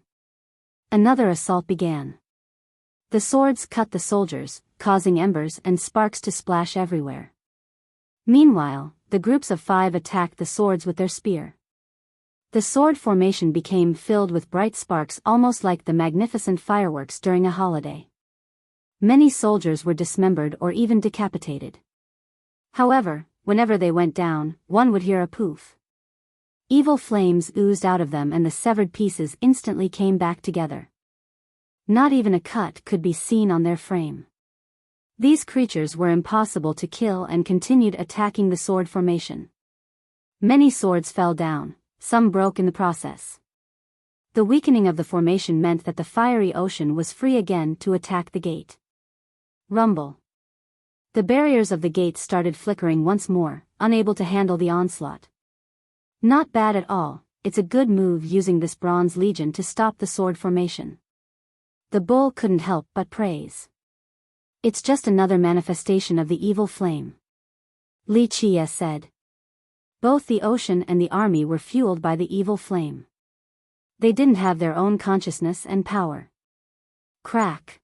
Another assault began. The swords cut the soldiers, causing embers and sparks to splash everywhere. Meanwhile, the groups of 5 attacked the swords with their spear. The sword formation became filled with bright sparks almost like the magnificent fireworks during a holiday. Many soldiers were dismembered or even decapitated. However, whenever they went down, one would hear a poof. Evil flames oozed out of them and the severed pieces instantly came back together. Not even a cut could be seen on their frame. These creatures were impossible to kill and continued attacking the sword formation. Many swords fell down, some broke in the process. The weakening of the formation meant that the fiery ocean was free again to attack the gate. Rumble. The barriers of the gate started flickering once more, unable to handle the onslaught. Not bad at all, it's a good move using this bronze legion to stop the sword formation. The bull couldn't help but praise. It's just another manifestation of the evil flame. Li Chia said. Both the ocean and the army were fueled by the evil flame. They didn't have their own consciousness and power. Crack.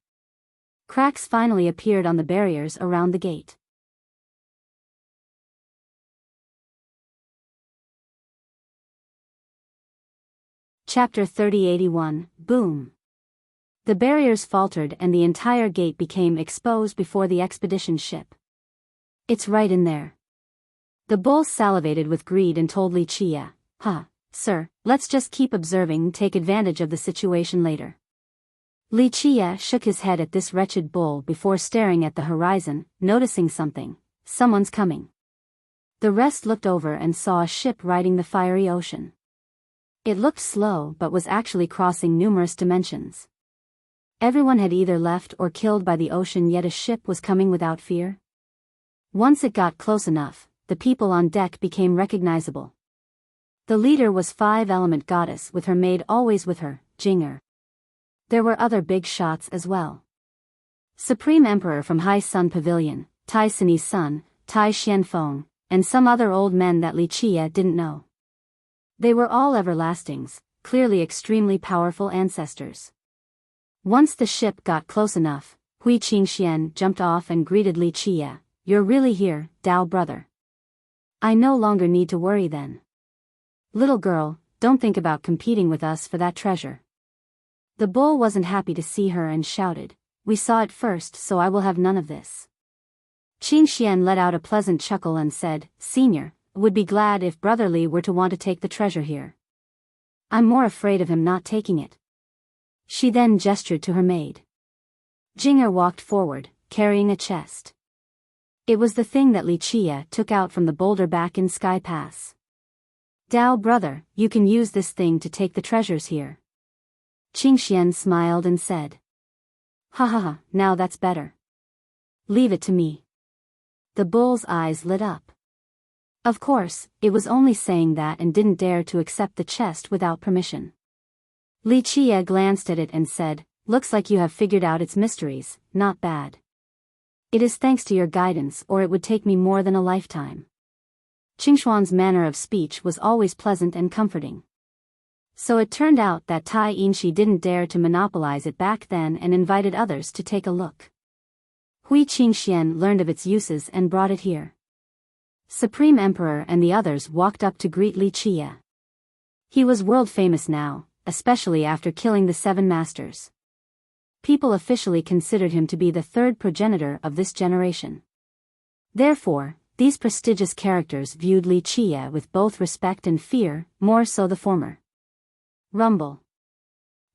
Cracks finally appeared on the barriers around the gate. Chapter 3081, Boom. The barriers faltered and the entire gate became exposed before the expedition ship. It's right in there. The bull salivated with greed and told Li Chia, sir, let's just keep observing and take advantage of the situation later. Li Chia shook his head at this wretched bull before staring at the horizon, noticing something. Someone's coming. The rest looked over and saw a ship riding the fiery ocean. It looked slow but was actually crossing numerous dimensions. Everyone had either left or killed by the ocean, yet a ship was coming without fear. Once it got close enough, the people on deck became recognizable. The leader was 5-element goddess with her maid always with her, Jinger. There were other big shots as well. Supreme Emperor from High Sun Pavilion, Tai Sini's son, Tai Xianfeng, and some other old men that Li Chia didn't know. They were all everlastings, clearly extremely powerful ancestors. Once the ship got close enough, Hui Qingxian jumped off and greeted Li Chia. You're really here, Dao brother. I no longer need to worry then. Little girl, don't think about competing with us for that treasure. The bull wasn't happy to see her and shouted, we saw it first, so I will have none of this. Qingxian let out a pleasant chuckle and said, Senior, would be glad if Brother Li were to want to take the treasure here. I'm more afraid of him not taking it. She then gestured to her maid. Jinger walked forward, carrying a chest. It was the thing that Li Chia took out from the boulder back in Sky Pass. Dao brother, you can use this thing to take the treasures here. Qingxian smiled and said. Ha, now that's better. Leave it to me. The bull's eyes lit up. Of course, it was only saying that and didn't dare to accept the chest without permission. Li Chia glanced at it and said, looks like you have figured out its mysteries, not bad. It is thanks to your guidance or it would take me more than a lifetime. Qingshuan's manner of speech was always pleasant and comforting. So it turned out that Tai Yinshi didn't dare to monopolize it back then and invited others to take a look. Hui Qingxian learned of its uses and brought it here. Supreme Emperor and the others walked up to greet Li Chia. He was world famous now, especially after killing the 7 masters. People officially considered him to be the 3rd progenitor of this generation. Therefore, these prestigious characters viewed Li Chia with both respect and fear, more so the former. Rumble.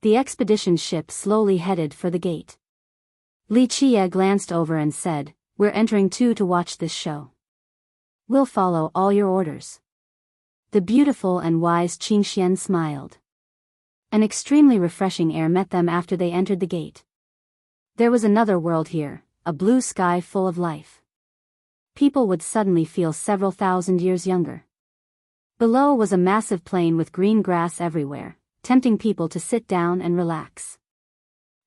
The expedition ship slowly headed for the gate. Li Chia glanced over and said, We're entering too to watch this show. We'll follow all your orders. The beautiful and wise Qingxian smiled. An extremely refreshing air met them after they entered the gate. There was another world here, a blue sky full of life. People would suddenly feel several thousand years younger. Below was a massive plain with green grass everywhere, tempting people to sit down and relax.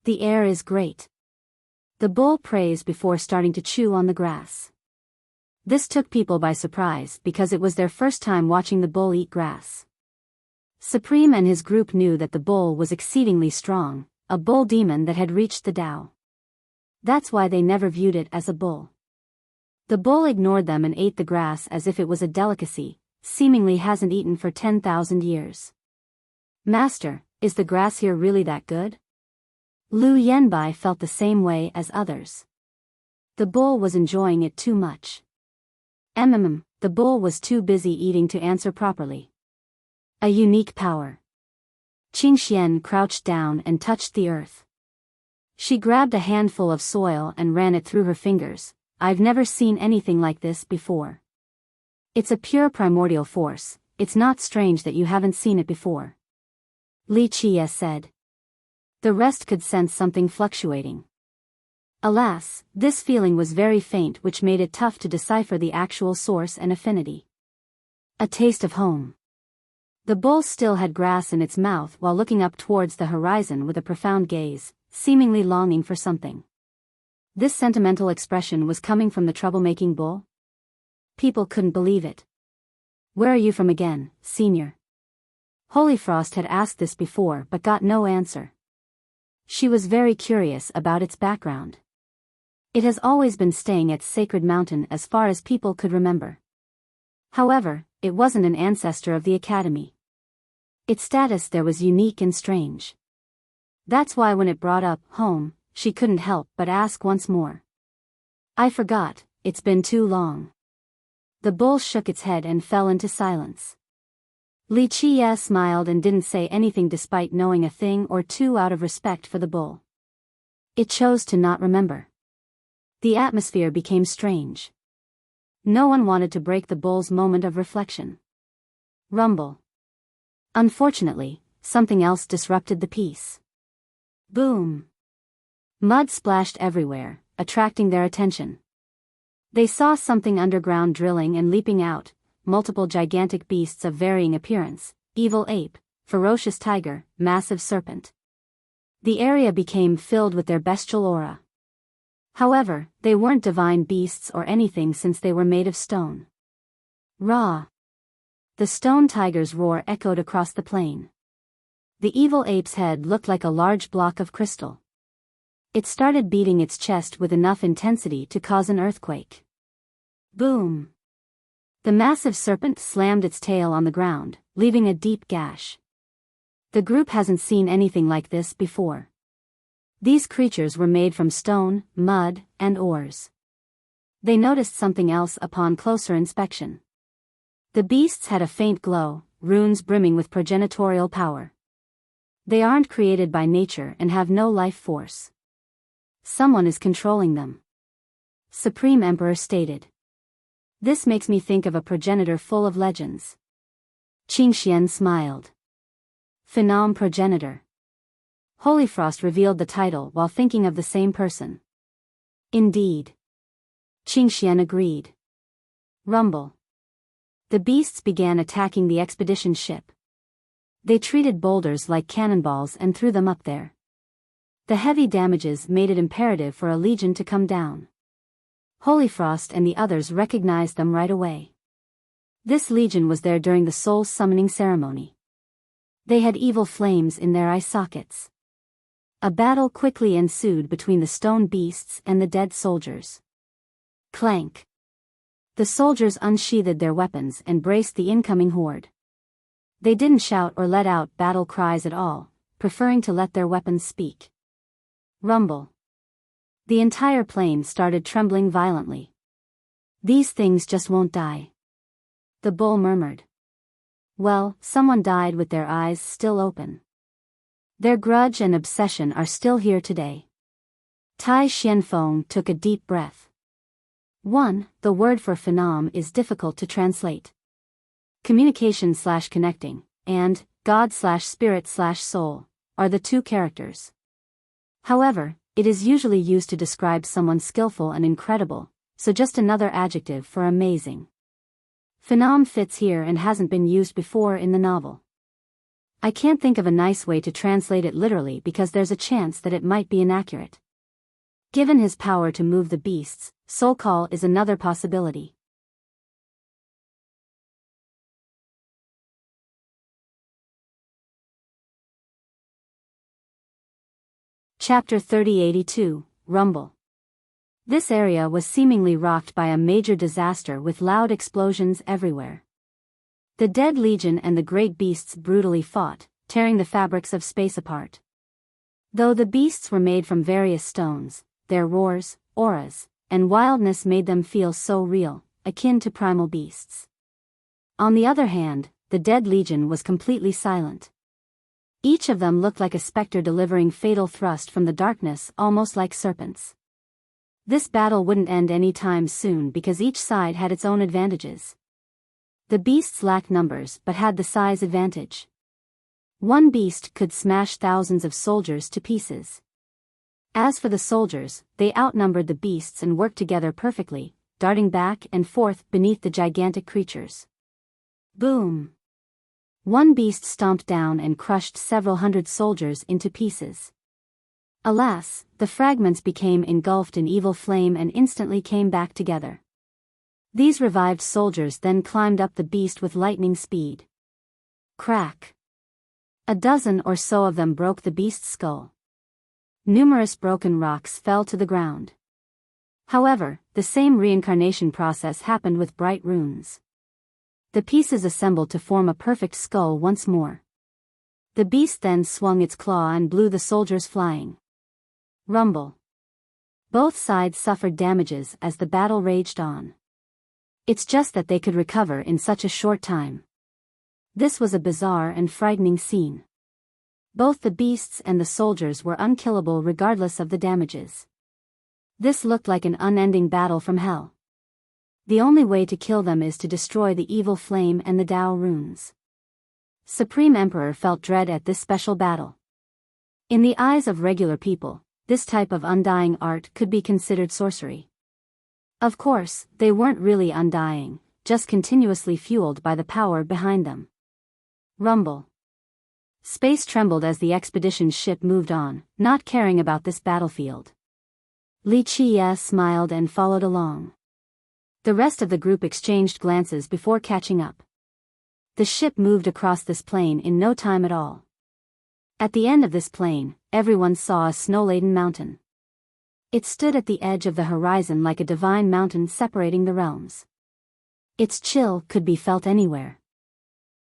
The air is great. The bull praised before starting to chew on the grass. This took people by surprise because it was their first time watching the bull eat grass. Supreme and his group knew that the bull was exceedingly strong, a bull demon that had reached the Tao. That's why they never viewed it as a bull. The bull ignored them and ate the grass as if it was a delicacy, seemingly hasn't eaten for 10,000 years. Master, is the grass here really that good? Lu Yanbai felt the same way as others. The bull was enjoying it too much. The bull was too busy eating to answer properly. A unique power. Qingxian crouched down and touched the earth. She grabbed a handful of soil and ran it through her fingers. I've never seen anything like this before. It's a pure primordial force, it's not strange that you haven't seen it before. Li Qie said. The rest could sense something fluctuating. Alas, this feeling was very faint, which made it tough to decipher the actual source and affinity. A taste of home. The bull still had grass in its mouth while looking up towards the horizon with a profound gaze, seemingly longing for something. This sentimental expression was coming from the troublemaking bull? People couldn't believe it. Where are you from again, senior? Holyfrost had asked this before but got no answer. She was very curious about its background. It has always been staying at Sacred Mountain as far as people could remember. However, it wasn't an ancestor of the Academy. Its status there was unique and strange. That's why when it brought up home, she couldn't help but ask once more. I forgot, it's been too long. The bull shook its head and fell into silence. Li Qie smiled and didn't say anything despite knowing a thing or two out of respect for the bull. It chose to not remember. The atmosphere became strange. No one wanted to break the bull's moment of reflection. Rumble. Unfortunately, something else disrupted the peace. Boom. Mud splashed everywhere, attracting their attention. They saw something underground drilling and leaping out, multiple gigantic beasts of varying appearance, evil ape, ferocious tiger, massive serpent. The area became filled with their bestial aura. However, they weren't divine beasts or anything since they were made of stone. Raw. The stone tiger's roar echoed across the plain. The evil ape's head looked like a large block of crystal. It started beating its chest with enough intensity to cause an earthquake. Boom. The massive serpent slammed its tail on the ground, leaving a deep gash. The group hasn't seen anything like this before. These creatures were made from stone, mud, and ores. They noticed something else upon closer inspection. The beasts had a faint glow, runes brimming with progenitorial power. They aren't created by nature and have no life force. Someone is controlling them. Supreme Emperor stated. This makes me think of a progenitor full of legends. Qingxian smiled. Phenom progenitor. Holyfrost revealed the title while thinking of the same person. Indeed. Qingxian agreed. Rumble. The beasts began attacking the expedition ship. They treated boulders like cannonballs and threw them up there. The heavy damages made it imperative for a legion to come down. Holyfrost and the others recognized them right away. This legion was there during the soul summoning ceremony. They had evil flames in their eye sockets. A battle quickly ensued between the stone beasts and the dead soldiers. Clank. The soldiers unsheathed their weapons and braced the incoming horde. They didn't shout or let out battle cries at all, preferring to let their weapons speak. Rumble. The entire plain started trembling violently. These things just won't die. The bull murmured. Well, someone died with their eyes still open. Their grudge and obsession are still here today. Tai Xianfeng took a deep breath. 1. The word for phenom is difficult to translate. Communication/connecting, and God/spirit/soul are the two characters. However, it is usually used to describe someone skillful and incredible, so just another adjective for amazing. Phenom fits here and hasn't been used before in the novel. I can't think of a nice way to translate it literally because there's a chance that it might be inaccurate. Given his power to move the beasts, soul call is another possibility. Chapter 3082, Rumble. This area was seemingly rocked by a major disaster with loud explosions everywhere. The dead legion and the great beasts brutally fought, tearing the fabrics of space apart. Though the beasts were made from various stones, their roars, auras, and wildness made them feel so real, akin to primal beasts. On the other hand, the dead legion was completely silent. Each of them looked like a specter delivering fatal thrust from the darkness, almost like serpents. This battle wouldn't end any time soon because each side had its own advantages. The beasts lacked numbers but had the size advantage. One beast could smash thousands of soldiers to pieces. As for the soldiers, they outnumbered the beasts and worked together perfectly, darting back and forth beneath the gigantic creatures. Boom! One beast stomped down and crushed several hundred soldiers into pieces. Alas, the fragments became engulfed in evil flame and instantly came back together. These revived soldiers then climbed up the beast with lightning speed. Crack! A dozen or so of them broke the beast's skull. Numerous broken rocks fell to the ground. However, the same reincarnation process happened with bright runes. The pieces assembled to form a perfect skull once more. The beast then swung its claw and blew the soldiers flying. Rumble. Both sides suffered damages as the battle raged on. It's just that they could recover in such a short time. This was a bizarre and frightening scene. Both the beasts and the soldiers were unkillable regardless of the damages. This looked like an unending battle from hell. The only way to kill them is to destroy the evil flame and the Tao runes. Supreme Emperor felt dread at this special battle. In the eyes of regular people, this type of undying art could be considered sorcery. Of course, they weren't really undying, just continuously fueled by the power behind them. Rumble. Space trembled as the expedition's ship moved on, not caring about this battlefield. Li Qie smiled and followed along. The rest of the group exchanged glances before catching up. The ship moved across this plain in no time at all. At the end of this plain, everyone saw a snow-laden mountain. It stood at the edge of the horizon like a divine mountain separating the realms. Its chill could be felt anywhere.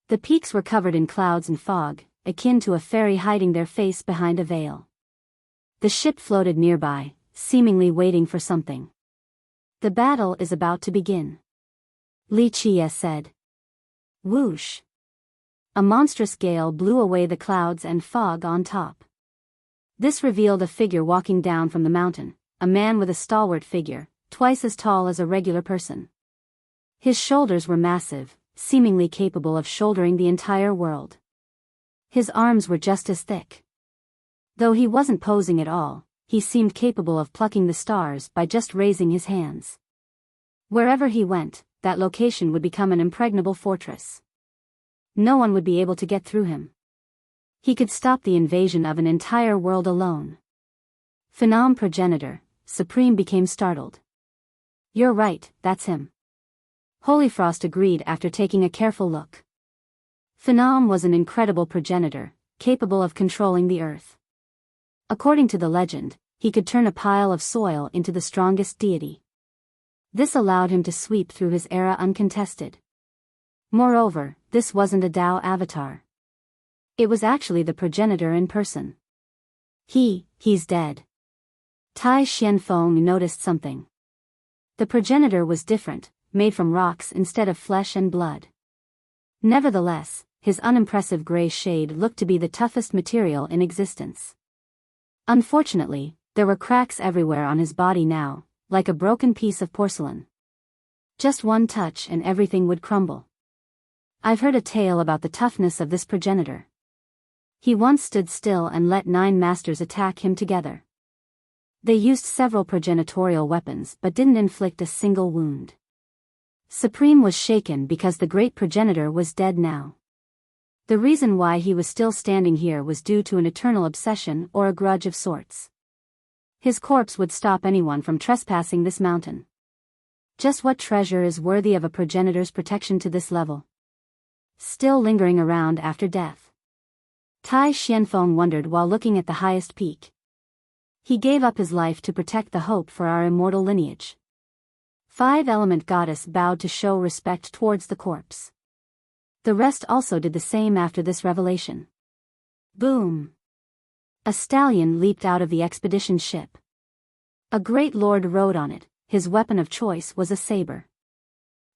The peaks were covered in clouds and fog, akin to a fairy hiding their face behind a veil. The ship floated nearby, seemingly waiting for something. The battle is about to begin. Li Qie said. Whoosh! A monstrous gale blew away the clouds and fog on top. This revealed a figure walking down from the mountain, a man with a stalwart figure, twice as tall as a regular person. His shoulders were massive, seemingly capable of shouldering the entire world. His arms were just as thick. Though he wasn't posing at all, he seemed capable of plucking the stars by just raising his hands. Wherever he went, that location would become an impregnable fortress. No one would be able to get through him. He could stop the invasion of an entire world alone. Phenom Progenitor, Supreme became startled. You're right, that's him. Holyfrost agreed after taking a careful look. Phenom was an incredible progenitor, capable of controlling the earth. According to the legend, he could turn a pile of soil into the strongest deity. This allowed him to sweep through his era uncontested. Moreover, this wasn't a Tao avatar. It was actually the progenitor in person. He's dead. Tai Xianfeng noticed something. The progenitor was different, made from rocks instead of flesh and blood. Nevertheless, his unimpressive gray shade looked to be the toughest material in existence. Unfortunately, there were cracks everywhere on his body now, like a broken piece of porcelain. Just one touch and everything would crumble. I've heard a tale about the toughness of this progenitor. He once stood still and let 9 masters attack him together. They used several progenitorial weapons but didn't inflict a single wound. Supreme was shaken because the great progenitor was dead now. The reason why he was still standing here was due to an eternal obsession or a grudge of sorts. His corpse would stop anyone from trespassing this mountain. Just what treasure is worthy of a progenitor's protection to this level? Still lingering around after death. Tai Xianfeng wondered while looking at the highest peak. He gave up his life to protect the hope for our immortal lineage. 5-element goddess bowed to show respect towards the corpse. The rest also did the same after this revelation. Boom! A stallion leaped out of the expedition ship. A great lord rode on it. His weapon of choice was a saber.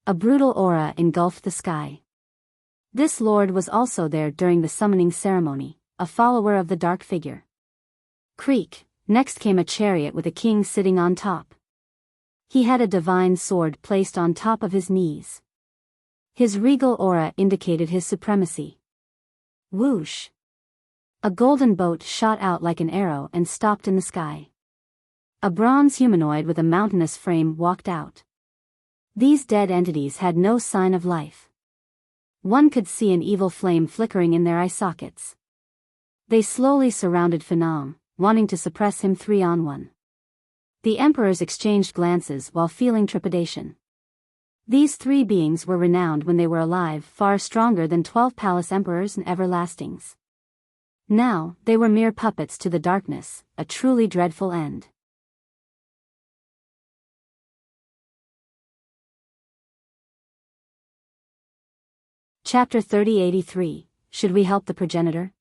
A brutal aura engulfed the sky. This lord was also there during the summoning ceremony, a follower of the dark figure. Creak, next came a chariot with a king sitting on top. He had a divine sword placed on top of his knees. His regal aura indicated his supremacy. Whoosh! A golden boat shot out like an arrow and stopped in the sky. A bronze humanoid with a mountainous frame walked out. These dead entities had no sign of life. One could see an evil flame flickering in their eye sockets. They slowly surrounded Phenom, wanting to suppress him 3-on-1. The emperors exchanged glances while feeling trepidation. These 3 beings were renowned when they were alive, far stronger than 12 palace emperors and everlastings. Now, they were mere puppets to the darkness, a truly dreadful end. Chapter 3083, Should we help the progenitor?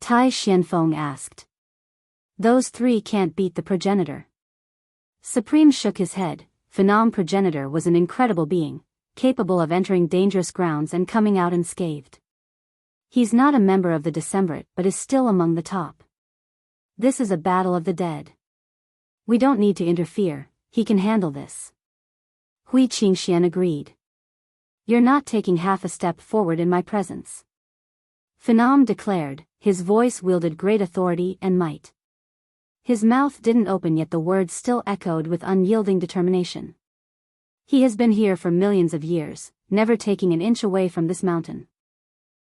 Tai Xianfeng asked. Those 3 can't beat the progenitor. Supreme shook his head. Phenom progenitor was an incredible being, capable of entering dangerous grounds and coming out unscathed. He's not a member of the Decemvirate but is still among the top. This is a battle of the dead. We don't need to interfere, he can handle this. Hui Qingxian agreed. You're not taking half a step forward in my presence. Phenom declared, his voice wielded great authority and might. His mouth didn't open yet the words still echoed with unyielding determination. He has been here for millions of years, never taking an inch away from this mountain.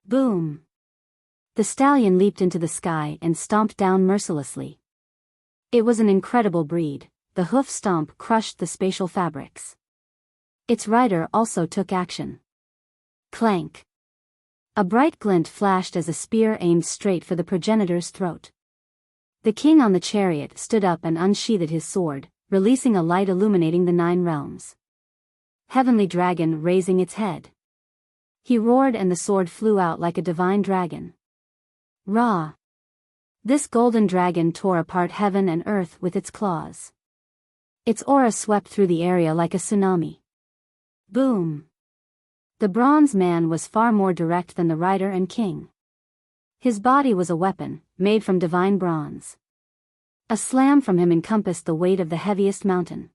Boom! The stallion leaped into the sky and stomped down mercilessly. It was an incredible breed, the hoof stomp crushed the spatial fabrics. Its rider also took action. Clank! A bright glint flashed as a spear aimed straight for the progenitor's throat. The king on the chariot stood up and unsheathed his sword, releasing a light illuminating the 9 realms. Heavenly dragon raising its head. He roared and the sword flew out like a divine dragon. Ra! This golden dragon tore apart heaven and earth with its claws. Its aura swept through the area like a tsunami. Boom! The bronze man was far more direct than the rider and king. His body was a weapon, made from divine bronze. A slam from him encompassed the weight of the heaviest mountain.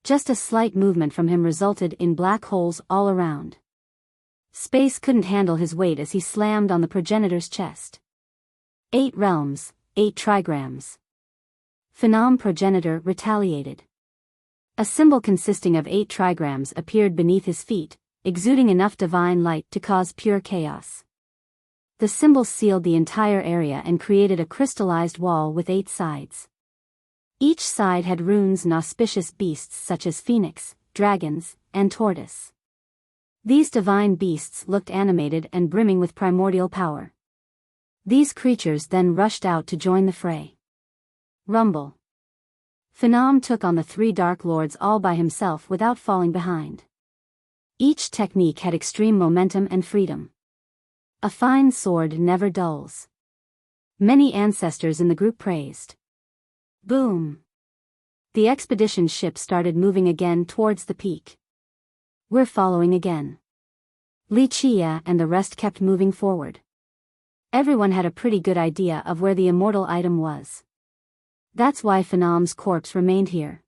Just a slight movement from him resulted in black holes all around. Space couldn't handle his weight as he slammed on the progenitor's chest. 8 realms, 8 trigrams. Phenom progenitor retaliated. A symbol consisting of 8 trigrams appeared beneath his feet, exuding enough divine light to cause pure chaos. The symbol sealed the entire area and created a crystallized wall with 8 sides. Each side had runes and auspicious beasts such as phoenix, dragons, and tortoise. These divine beasts looked animated and brimming with primordial power. These creatures then rushed out to join the fray. Rumble. Phenom took on the 3 Dark Lords all by himself without falling behind. Each technique had extreme momentum and freedom. A fine sword never dulls. Many ancestors in the group praised. Boom! The expedition ship started moving again towards the peak. We're following again. Li Chia and the rest kept moving forward. Everyone had a pretty good idea of where the immortal item was. That's why Phenom's corpse remained here.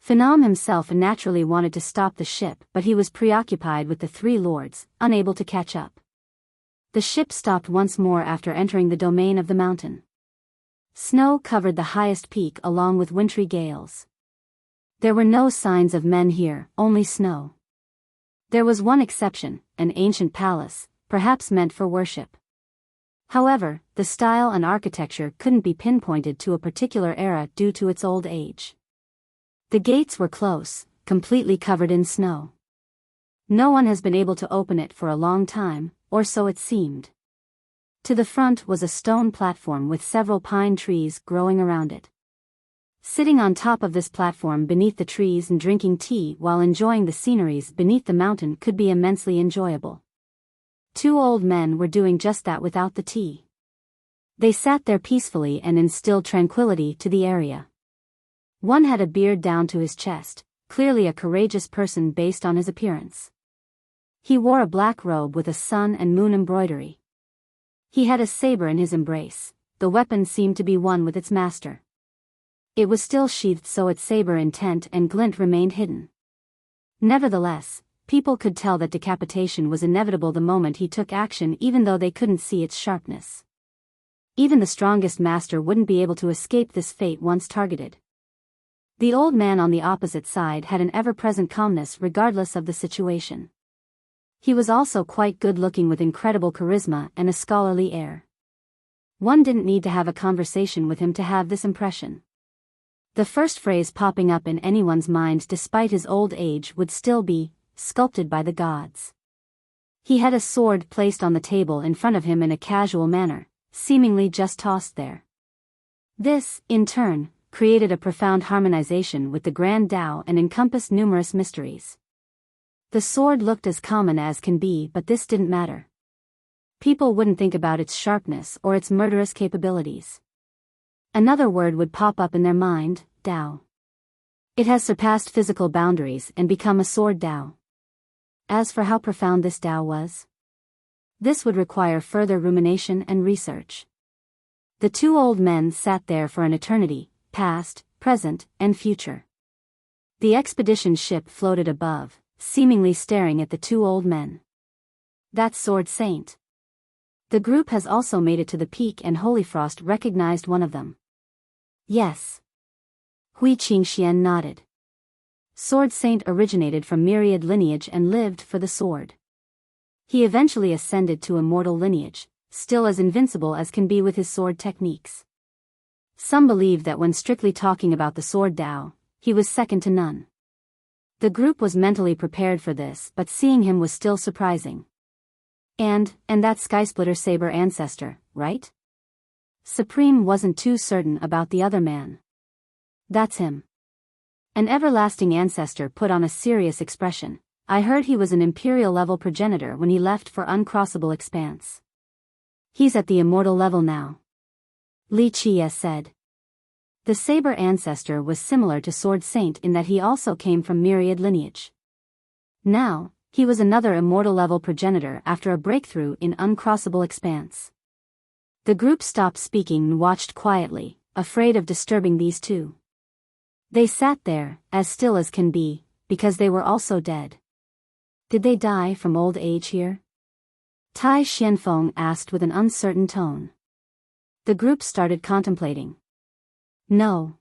Phenom himself naturally wanted to stop the ship, but he was preoccupied with the three lords, unable to catch up. The ship stopped once more after entering the domain of the mountain. Snow covered the highest peak along with wintry gales. There were no signs of men here, only snow. There was one exception, an ancient palace, perhaps meant for worship. However, the style and architecture couldn't be pinpointed to a particular era due to its old age. The gates were close, completely covered in snow. No one has been able to open it for a long time, or so it seemed. To the front was a stone platform with several pine trees growing around it. Sitting on top of this platform beneath the trees and drinking tea while enjoying the sceneries beneath the mountain could be immensely enjoyable. Two old men were doing just that without the tea. They sat there peacefully and instilled tranquility to the area. One had a beard down to his chest, clearly a courageous person based on his appearance. He wore a black robe with a sun and moon embroidery. He had a saber in his embrace. The weapon seemed to be one with its master. It was still sheathed so its saber intent and glint remained hidden. Nevertheless, people could tell that decapitation was inevitable the moment he took action, even though they couldn't see its sharpness. Even the strongest master wouldn't be able to escape this fate once targeted. The old man on the opposite side had an ever-present calmness regardless of the situation. He was also quite good-looking with incredible charisma and a scholarly air. One didn't need to have a conversation with him to have this impression. The first phrase popping up in anyone's mind despite his old age would still be, "Sculpted by the gods." He had a sword placed on the table in front of him in a casual manner, seemingly just tossed there. This, in turn, created a profound harmonization with the Grand Tao and encompassed numerous mysteries. The sword looked as common as can be, but this didn't matter. People wouldn't think about its sharpness or its murderous capabilities. Another word would pop up in their mind, Tao. It has surpassed physical boundaries and become a sword Tao. As for how profound this Tao was, this would require further rumination and research. The two old men sat there for an eternity, past, present, and future. The expedition ship floated above, seemingly staring at the two old men. That's Sword Saint. The group has also made it to the peak and Holyfrost recognized one of them. Yes. Hui Qingxian nodded. Sword Saint originated from myriad lineage and lived for the sword. He eventually ascended to immortal lineage, still as invincible as can be with his sword techniques. Some believe that when strictly talking about the sword Tao, he was second to none. The group was mentally prepared for this, but seeing him was still surprising. And that Skysplitter Saber ancestor, right? Supreme wasn't too certain about the other man. That's him. An everlasting ancestor put on a serious expression. I heard he was an imperial-level progenitor when he left for uncrossable expanse. He's at the immortal level now. Li Qie said. The Saber ancestor was similar to Sword Saint in that he also came from myriad lineage. Now, he was another immortal-level progenitor after a breakthrough in uncrossable expanse. The group stopped speaking and watched quietly, afraid of disturbing these two. They sat there, as still as can be, because they were also dead. Did they die from old age here? Tai Xianfeng asked with an uncertain tone. The group started contemplating. No.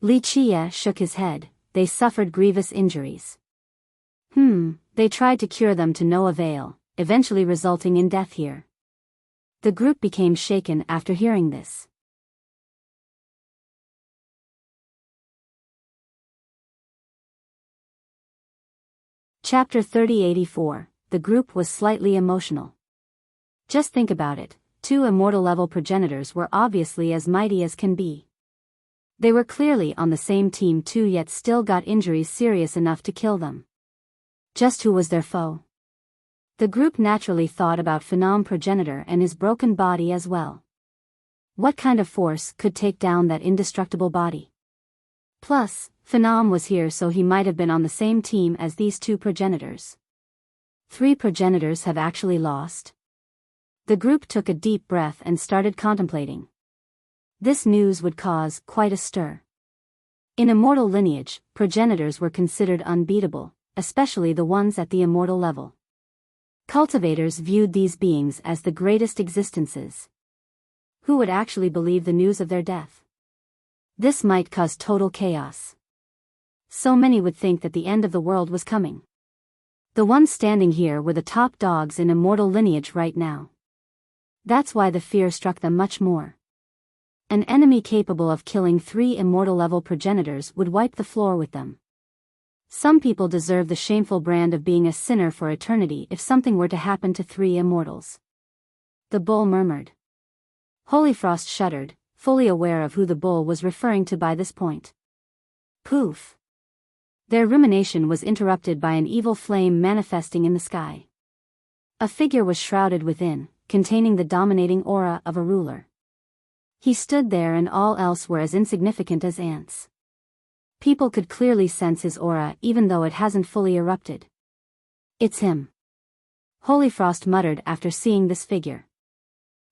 Li Qie shook his head. They suffered grievous injuries. They tried to cure them to no avail, eventually resulting in death here. The group became shaken after hearing this. Chapter 3084. The group was slightly emotional. Just think about it, two immortal-level progenitors were obviously as mighty as can be. They were clearly on the same team too, yet still got injuries serious enough to kill them. Just who was their foe? The group naturally thought about Phenom progenitor and his broken body as well. What kind of force could take down that indestructible body? Plus, Phenom was here, so he might have been on the same team as these two progenitors. 3 progenitors have actually lost? The group took a deep breath and started contemplating. This news would cause quite a stir. In immortal lineage, progenitors were considered unbeatable, especially the ones at the immortal level. Cultivators viewed these beings as the greatest existences. Who would actually believe the news of their death? This might cause total chaos. So many would think that the end of the world was coming. The ones standing here were the top dogs in immortal lineage right now. That's why the fear struck them much more. An enemy capable of killing 3 immortal-level progenitors would wipe the floor with them. Some people deserve the shameful brand of being a sinner for eternity if something were to happen to 3 immortals. The bull murmured. Holyfrost shuddered, fully aware of who the bull was referring to by this point. Poof! Their rumination was interrupted by an evil flame manifesting in the sky. A figure was shrouded within, containing the dominating aura of a ruler. He stood there and all else were as insignificant as ants. People could clearly sense his aura even though it hasn't fully erupted. It's him. Holyfrost muttered after seeing this figure.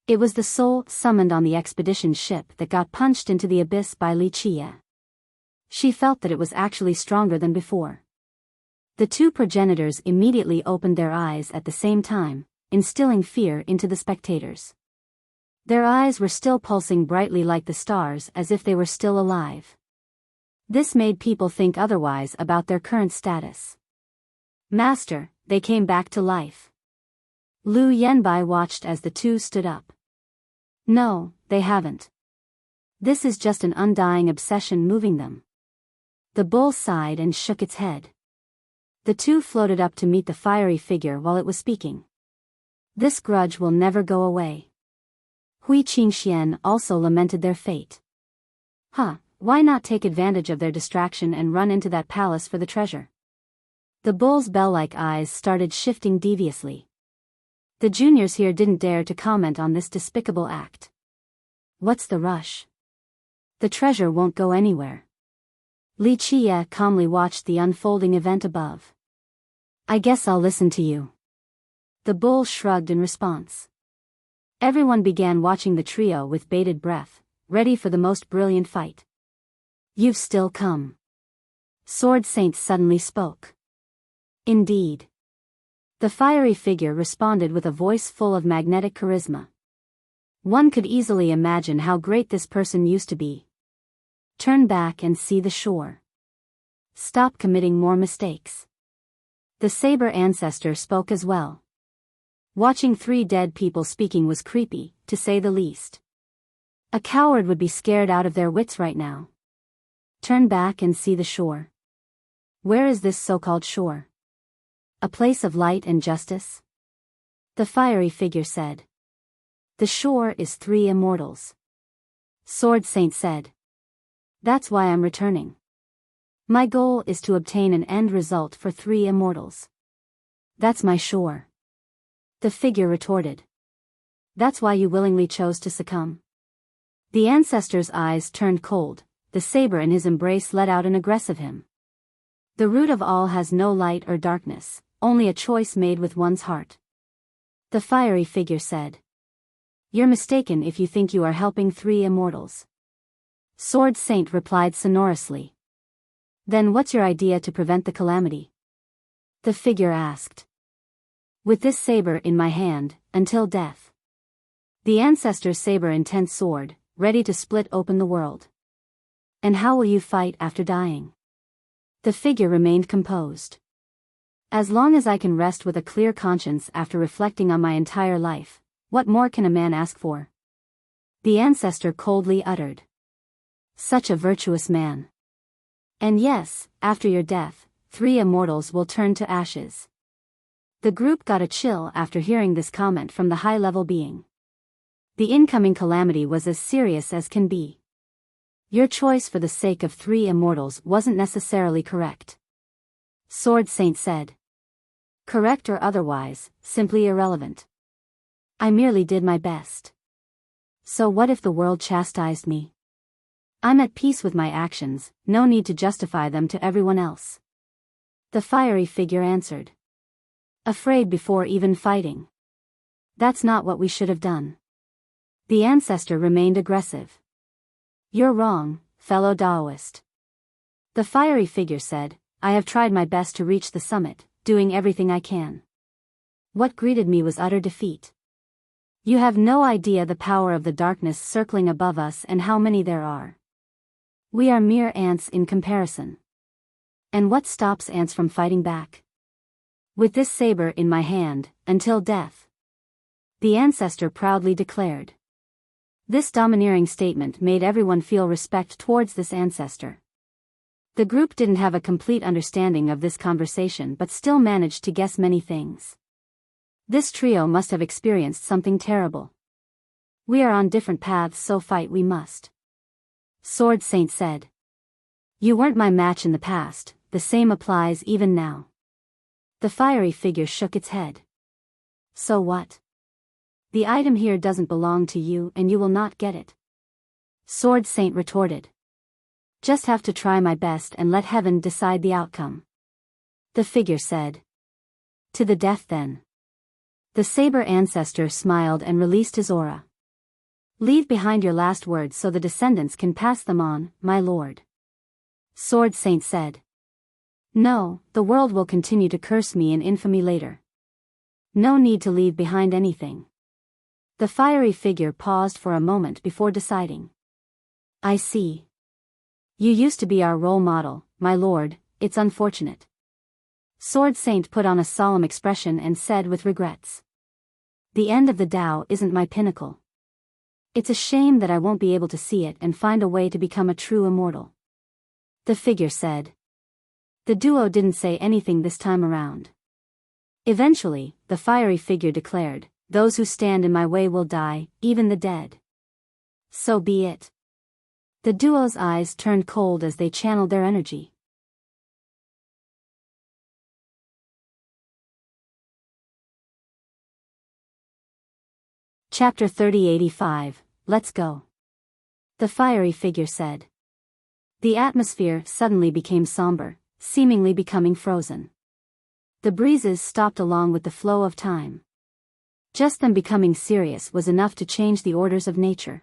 It was the soul summoned on the expedition ship that got punched into the abyss by Wuxia. She felt that it was actually stronger than before. The 2 progenitors immediately opened their eyes at the same time, instilling fear into the spectators. Their eyes were still pulsing brightly like the stars as if they were still alive. This made people think otherwise about their current status. Master, they came back to life. Lu Yenbai watched as the 2 stood up. No, they haven't. This is just an undying obsession moving them. The bull sighed and shook its head. The 2 floated up to meet the fiery figure while it was speaking. This grudge will never go away. Hui Qingxian also lamented their fate. Why not take advantage of their distraction and run into that palace for the treasure? The bull's bell-like eyes started shifting deviously. The juniors here didn't dare to comment on this despicable act. What's the rush? The treasure won't go anywhere. Li Qie calmly watched the unfolding event above. I guess I'll listen to you. The bull shrugged in response. Everyone began watching the trio with bated breath, ready for the most brilliant fight. You've still come. Sword Saint suddenly spoke. Indeed. The fiery figure responded with a voice full of magnetic charisma. One could easily imagine how great this person used to be. Turn back and see the shore. Stop committing more mistakes. The saber ancestor spoke as well. Watching 3 dead people speaking was creepy, to say the least. A coward would be scared out of their wits right now. Turn back and see the shore. Where is this so-called shore? A place of light and justice? The fiery figure said. The shore is 3 immortals. Sword Saint said. That's why I'm returning. My goal is to obtain an end result for 3 immortals. That's my shore. The figure retorted. That's why you willingly chose to succumb? The ancestor's eyes turned cold, the saber in his embrace let out an aggressive hymn. The root of all has no light or darkness, only a choice made with one's heart. The fiery figure said. You're mistaken if you think you are helping 3 immortals. Sword Saint replied sonorously. Then what's your idea to prevent the calamity? The figure asked. With this saber in my hand, until death. The ancestor's saber intense sword, ready to split open the world. And how will you fight after dying? The figure remained composed. As long as I can rest with a clear conscience after reflecting on my entire life, what more can a man ask for? The ancestor coldly uttered. Such a virtuous man. And yes, after your death, 3 immortals will turn to ashes. The group got a chill after hearing this comment from the high-level being. The incoming calamity was as serious as can be. Your choice for the sake of 3 immortals wasn't necessarily correct. Sword Saint said. Correct or otherwise, simply irrelevant. I merely did my best. So what if the world chastised me? I'm at peace with my actions, no need to justify them to everyone else. The fiery figure answered. Afraid before even fighting. That's not what we should have done. The ancestor remained aggressive. You're wrong, fellow Taoist. The fiery figure said, I have tried my best to reach the summit, doing everything I can. What greeted me was utter defeat. You have no idea the power of the darkness circling above us and how many there are. We are mere ants in comparison. And what stops ants from fighting back? With this saber in my hand, until death. The ancestor proudly declared. This domineering statement made everyone feel respect towards this ancestor. The group didn't have a complete understanding of this conversation but still managed to guess many things. This trio must have experienced something terrible. We are on different paths, so fight we must. Sword Saint said. You weren't my match in the past, the same applies even now. The fiery figure shook its head. So what? The item here doesn't belong to you and you will not get it. Sword Saint retorted. Just have to try my best and let heaven decide the outcome. The figure said. To the death then. The saber ancestor smiled and released his aura. Leave behind your last words so the descendants can pass them on, my lord. Sword Saint said. No, the world will continue to curse me in infamy later. No need to leave behind anything. The fiery figure paused for a moment before deciding. I see. You used to be our role model, my lord, it's unfortunate. Sword Saint put on a solemn expression and said with regrets. The end of the Tao isn't my pinnacle. It's a shame that I won't be able to see it and find a way to become a true immortal. The figure said. The duo didn't say anything this time around. Eventually, the fiery figure declared, those who stand in my way will die, even the dead. So be it. The duo's eyes turned cold as they channeled their energy. Chapter 3085, Let's Go. The fiery figure said. The atmosphere suddenly became somber, seemingly becoming frozen. The breezes stopped along with the flow of time. Just them becoming serious was enough to change the orders of nature.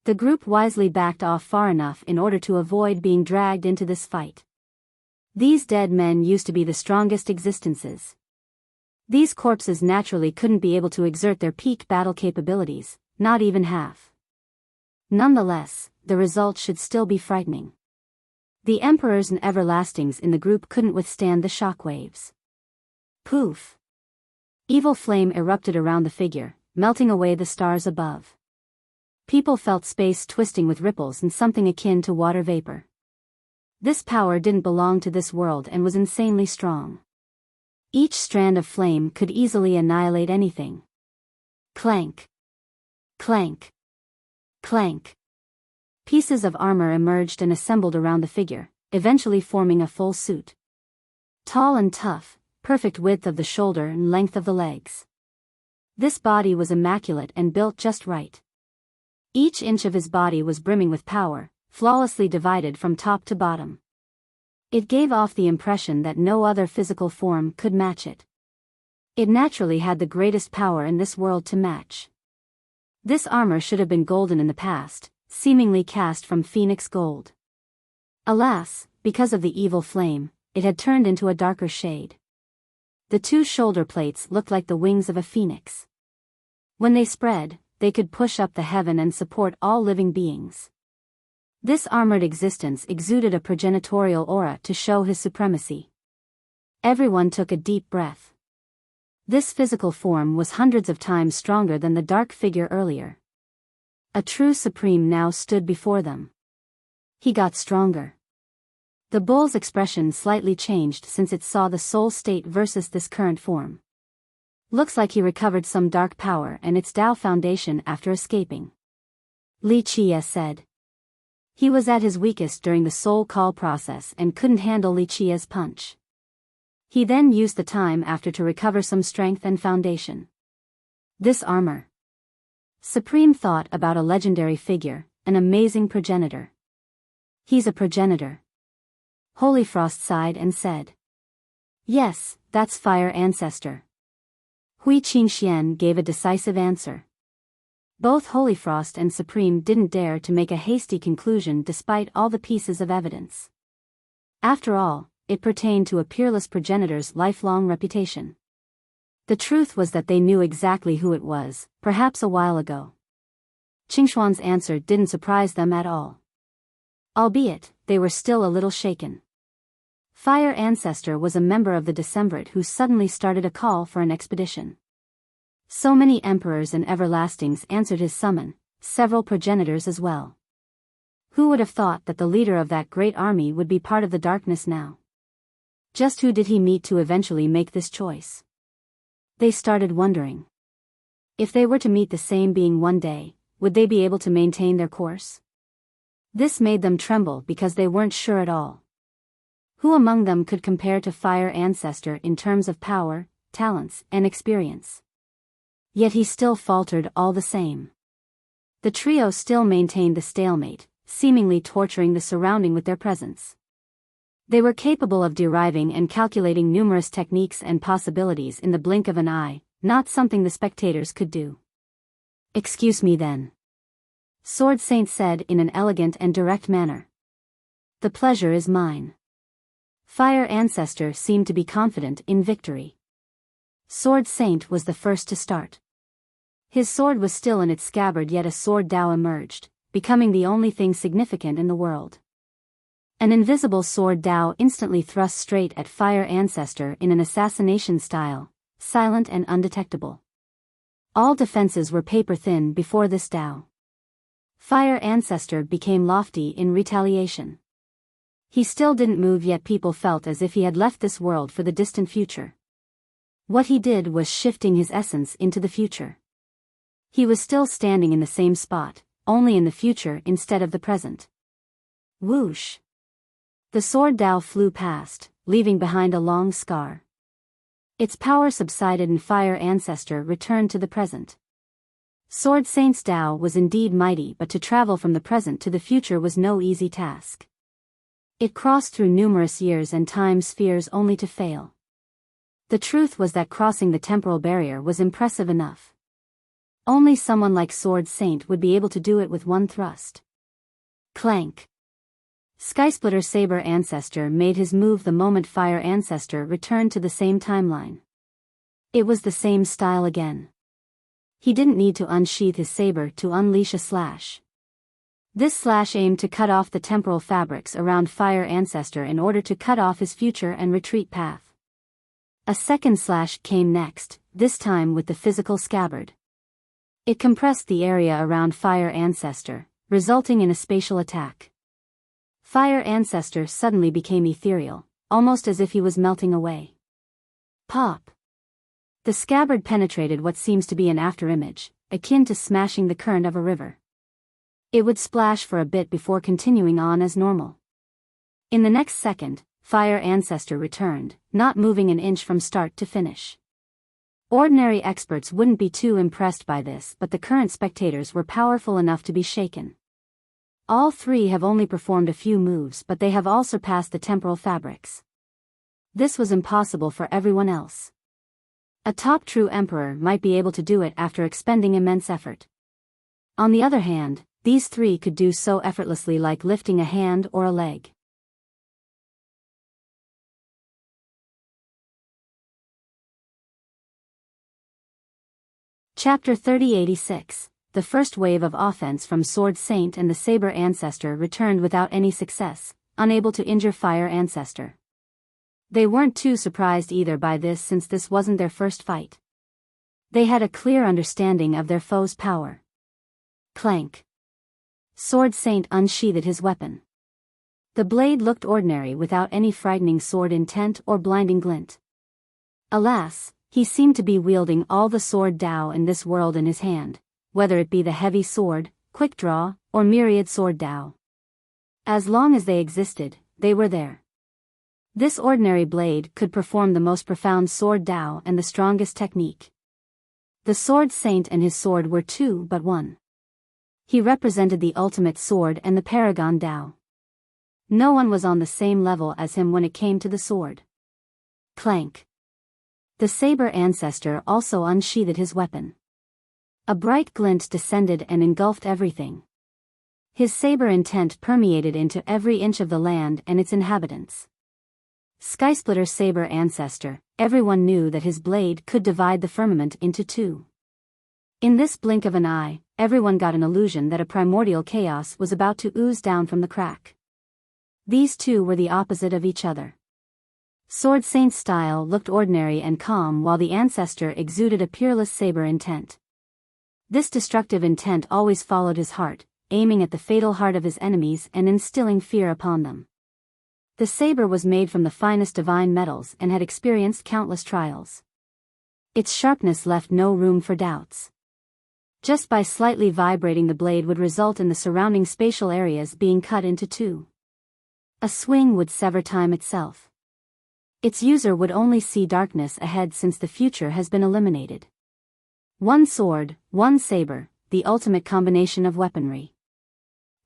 The group wisely backed off far enough in order to avoid being dragged into this fight. These dead men used to be the strongest existences. These corpses naturally couldn't be able to exert their peak battle capabilities, not even half. Nonetheless, the result should still be frightening. The emperors and everlastings in the group couldn't withstand the shockwaves. Poof! Evil flame erupted around the figure, melting away the stars above. People felt space twisting with ripples and something akin to water vapor. This power didn't belong to this world and was insanely strong. Each strand of flame could easily annihilate anything. Clank! Clank! Clank! Pieces of armor emerged and assembled around the figure, eventually forming a full suit. Tall and tough, perfect width of the shoulder and length of the legs. This body was immaculate and built just right. Each inch of his body was brimming with power, flawlessly divided from top to bottom. It gave off the impression that no other physical form could match it. It naturally had the greatest power in this world to match. This armor should have been golden in the past, seemingly cast from phoenix gold. Alas, because of the evil flame, it had turned into a darker shade. The two shoulder plates looked like the wings of a phoenix. When they spread, they could push up the heaven and support all living beings. This armored existence exuded a progenitorial aura to show his supremacy. Everyone took a deep breath. This physical form was hundreds of times stronger than the dark figure earlier. A true supreme now stood before them. He got stronger. The bull's expression slightly changed since it saw the soul state versus this current form. Looks like he recovered some dark power and its Tao foundation after escaping. Li Chia said. He was at his weakest during the soul call process and couldn't handle Li Chia's punch. He then used the time after to recover some strength and foundation. This armor. Supreme thought about a legendary figure, an amazing progenitor. He's a progenitor. Holy Frost sighed and said. Yes, that's Fire Ancestor. Hui Qingxian gave a decisive answer. Both Holy Frost and Supreme didn't dare to make a hasty conclusion despite all the pieces of evidence. After all, it pertained to a peerless progenitor's lifelong reputation. The truth was that they knew exactly who it was, perhaps a while ago. Qingshuan's answer didn't surprise them at all. Albeit, they were still a little shaken. Fire Ancestor was a member of the Decemvirate who suddenly started a call for an expedition. So many emperors and everlastings answered his summon, several progenitors as well. Who would have thought that the leader of that great army would be part of the darkness now? Just who did he meet to eventually make this choice? They started wondering. If they were to meet the same being one day, would they be able to maintain their course? This made them tremble because they weren't sure at all. Who among them could compare to Fire Ancestor in terms of power, talents, and experience? Yet he still faltered all the same. The trio still maintained the stalemate, seemingly torturing the surrounding with their presence. They were capable of deriving and calculating numerous techniques and possibilities in the blink of an eye, not something the spectators could do. "Excuse me then," Sword Saint said in an elegant and direct manner. "The pleasure is mine." Fire Ancestor seemed to be confident in victory. Sword Saint was the first to start. His sword was still in its scabbard, yet a sword Dao emerged, becoming the only thing significant in the world. An invisible sword Dao instantly thrust straight at Fire Ancestor in an assassination style, silent and undetectable. All defenses were paper-thin before this Dao. Fire Ancestor became lofty in retaliation. He still didn't move, yet people felt as if he had left this world for the distant future. What he did was shifting his essence into the future. He was still standing in the same spot, only in the future instead of the present. Whoosh! The sword Dao flew past, leaving behind a long scar. Its power subsided and Fire Ancestor returned to the present. Sword Saint's Dao was indeed mighty, but to travel from the present to the future was no easy task. It crossed through numerous years and time spheres only to fail. The truth was that crossing the temporal barrier was impressive enough. Only someone like Sword Saint would be able to do it with one thrust. Clank! Skysplitter Saber Ancestor made his move the moment Fire Ancestor returned to the same timeline. It was the same style again. He didn't need to unsheath his saber to unleash a slash. This slash aimed to cut off the temporal fabrics around Fire Ancestor in order to cut off his future and retreat path. A second slash came next, this time with the physical scabbard. It compressed the area around Fire Ancestor, resulting in a spatial attack. Fire Ancestor suddenly became ethereal, almost as if he was melting away. Pop! The scabbard penetrated what seems to be an afterimage, akin to smashing the current of a river. It would splash for a bit before continuing on as normal. In the next second, Fire Ancestor returned, not moving an inch from start to finish. Ordinary experts wouldn't be too impressed by this, but the current spectators were powerful enough to be shaken. All three have only performed a few moves, but they have all surpassed the temporal fabrics. This was impossible for everyone else. A top true emperor might be able to do it after expending immense effort. On the other hand, these three could do so effortlessly, like lifting a hand or a leg. Chapter 3086. The first wave of offense from Sword Saint and the Saber Ancestor returned without any success, unable to injure Fire Ancestor. They weren't too surprised either by this, since this wasn't their first fight. They had a clear understanding of their foe's power. Clank! Sword Saint unsheathed his weapon. The blade looked ordinary without any frightening sword intent or blinding glint. Alas, he seemed to be wielding all the sword Dao in this world in his hand, whether it be the heavy sword, quick draw, or myriad sword Dao. As long as they existed, they were there. This ordinary blade could perform the most profound sword Dao and the strongest technique. The Sword Saint and his sword were two but one. He represented the ultimate sword and the paragon Dao. No one was on the same level as him when it came to the sword. Clank! The Saber Ancestor also unsheathed his weapon. A bright glint descended and engulfed everything. His saber intent permeated into every inch of the land and its inhabitants. Skysplitter's saber ancestor, everyone knew that his blade could divide the firmament into two. In this blink of an eye, everyone got an illusion that a primordial chaos was about to ooze down from the crack. These two were the opposite of each other. Sword Saint's style looked ordinary and calm while the ancestor exuded a peerless saber intent. This destructive intent always followed his heart, aiming at the fatal heart of his enemies and instilling fear upon them. The saber was made from the finest divine metals and had experienced countless trials. Its sharpness left no room for doubts. Just by slightly vibrating the blade would result in the surrounding spatial areas being cut into two. A swing would sever time itself. Its user would only see darkness ahead since the future has been eliminated. One sword, one saber, the ultimate combination of weaponry.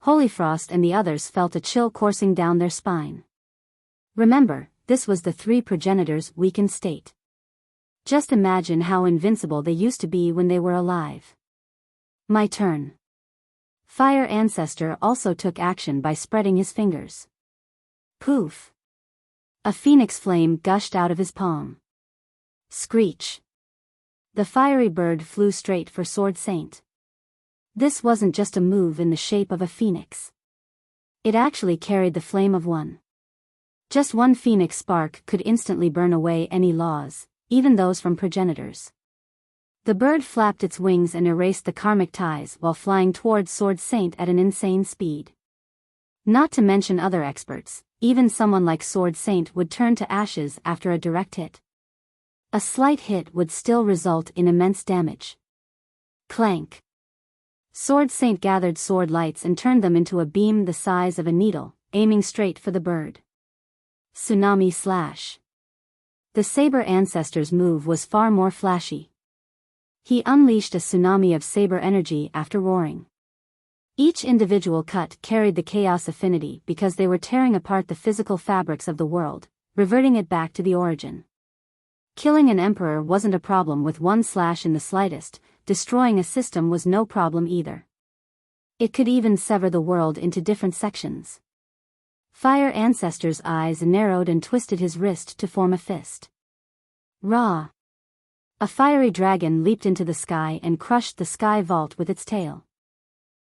Holyfrost and the others felt a chill coursing down their spine. Remember, this was the three progenitors' weakened state. Just imagine how invincible they used to be when they were alive. My turn. Fire Ancestor also took action by spreading his fingers. Poof! A phoenix flame gushed out of his palm. Screech! The fiery bird flew straight for Sword Saint. This wasn't just a move in the shape of a phoenix. It actually carried the flame of one. Just one phoenix spark could instantly burn away any laws, even those from progenitors. The bird flapped its wings and erased the karmic ties while flying towards Sword Saint at an insane speed. Not to mention other experts, even someone like Sword Saint would turn to ashes after a direct hit. A slight hit would still result in immense damage. Clank! Sword Saint gathered sword lights and turned them into a beam the size of a needle, aiming straight for the bird. Tsunami slash. The saber ancestor's move was far more flashy. He unleashed a tsunami of saber energy after roaring. Each individual cut carried the chaos affinity because they were tearing apart the physical fabrics of the world, reverting it back to the origin. Killing an emperor wasn't a problem with one slash in the slightest, destroying a system was no problem either. It could even sever the world into different sections. Fire Ancestor's eyes narrowed and twisted his wrist to form a fist. Rah! A fiery dragon leaped into the sky and crushed the sky vault with its tail.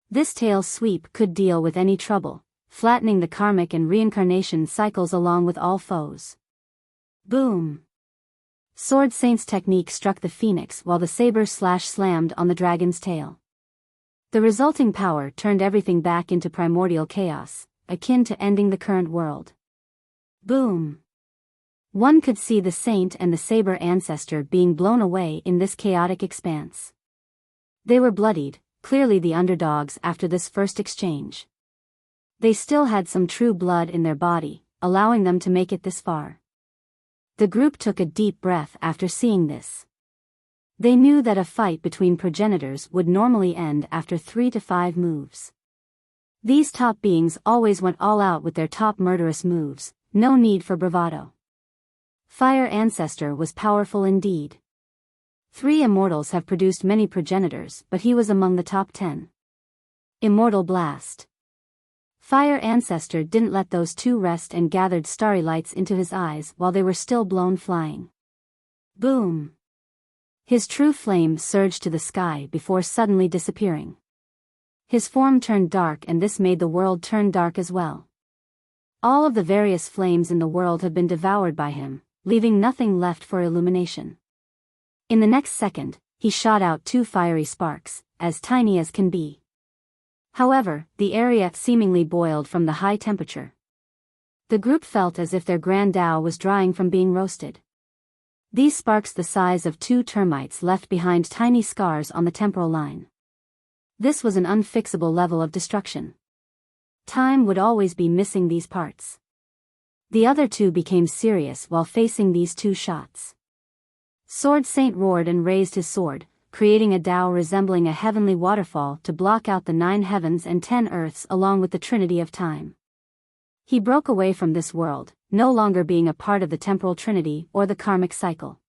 This tail sweep could deal with any trouble, flattening the karmic and reincarnation cycles along with all foes. Boom! Sword Saint's technique struck the phoenix while the saber slash slammed on the dragon's tail. The resulting power turned everything back into primordial chaos, akin to ending the current world. Boom! One could see the saint and the saber ancestor being blown away in this chaotic expanse. They were bloodied, clearly the underdogs after this first exchange. They still had some true blood in their body, allowing them to make it this far. The group took a deep breath after seeing this. They knew that a fight between progenitors would normally end after 3 to 5 moves. These top beings always went all out with their top murderous moves, no need for bravado. Fire Ancestor was powerful indeed. 3 immortals have produced many progenitors, but he was among the top 10. Immortal Blast. Fire Ancestor didn't let those two rest and gathered starry lights into his eyes while they were still blown flying. Boom! His true flame surged to the sky before suddenly disappearing. His form turned dark and this made the world turn dark as well. All of the various flames in the world had been devoured by him, leaving nothing left for illumination. In the next second, he shot out 2 fiery sparks, as tiny as can be. However, the area seemingly boiled from the high temperature. The group felt as if their grand Tao was drying from being roasted. These sparks the size of 2 termites left behind tiny scars on the temporal line. This was an unfixable level of destruction. Time would always be missing these parts. The other 2 became serious while facing these 2 shots. Sword Saint roared and raised his sword, creating a Tao resembling a heavenly waterfall to block out the 9 heavens and 10 earths along with the Trinity of Time. He broke away from this world, no longer being a part of the temporal trinity or the karmic cycle.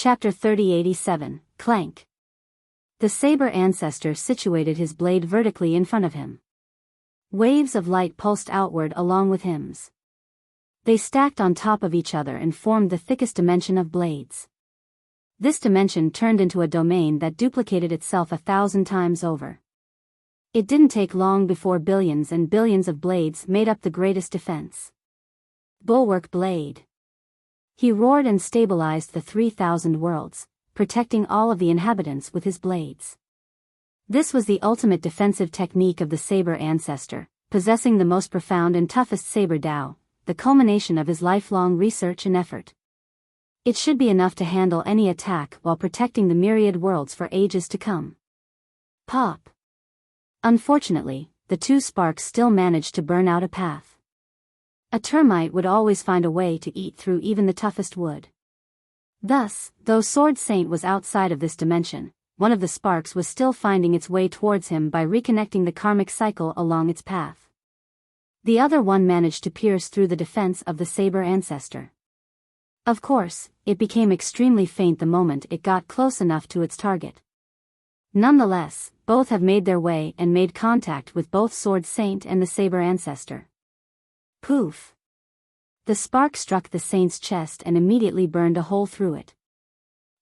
Chapter 3087, Clank. The saber ancestor situated his blade vertically in front of him. Waves of light pulsed outward along with hymns. They stacked on top of each other and formed the thickest dimension of blades. This dimension turned into a domain that duplicated itself 1,000 times over. It didn't take long before billions and billions of blades made up the greatest defense. Bulwark blade. He roared and stabilized the 3,000 worlds, protecting all of the inhabitants with his blades. This was the ultimate defensive technique of the saber ancestor, possessing the most profound and toughest saber Dao, the culmination of his lifelong research and effort. It should be enough to handle any attack while protecting the myriad worlds for ages to come. Pop. Unfortunately, the two sparks still managed to burn out a path. A termite would always find a way to eat through even the toughest wood. Thus, though Sword Saint was outside of this dimension, one of the sparks was still finding its way towards him by reconnecting the karmic cycle along its path. The other one managed to pierce through the defense of the saber ancestor. Of course, it became extremely faint the moment it got close enough to its target. Nonetheless, both have made their way and made contact with both Sword Saint and the saber ancestor. Poof! The spark struck the saint's chest and immediately burned a hole through it.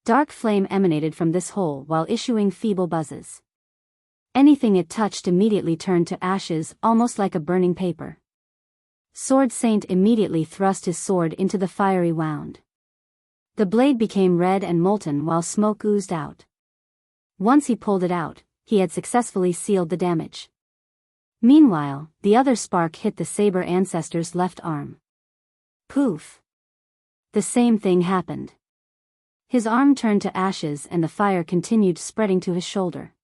Dark flame emanated from this hole while issuing feeble buzzes. Anything it touched immediately turned to ashes, almost like a burning paper. Sword Saint immediately thrust his sword into the fiery wound. The blade became red and molten while smoke oozed out. Once he pulled it out, he had successfully sealed the damage. Meanwhile, the other spark hit the saber ancestor's left arm. Poof! The same thing happened. His arm turned to ashes and the fire continued spreading to his shoulder.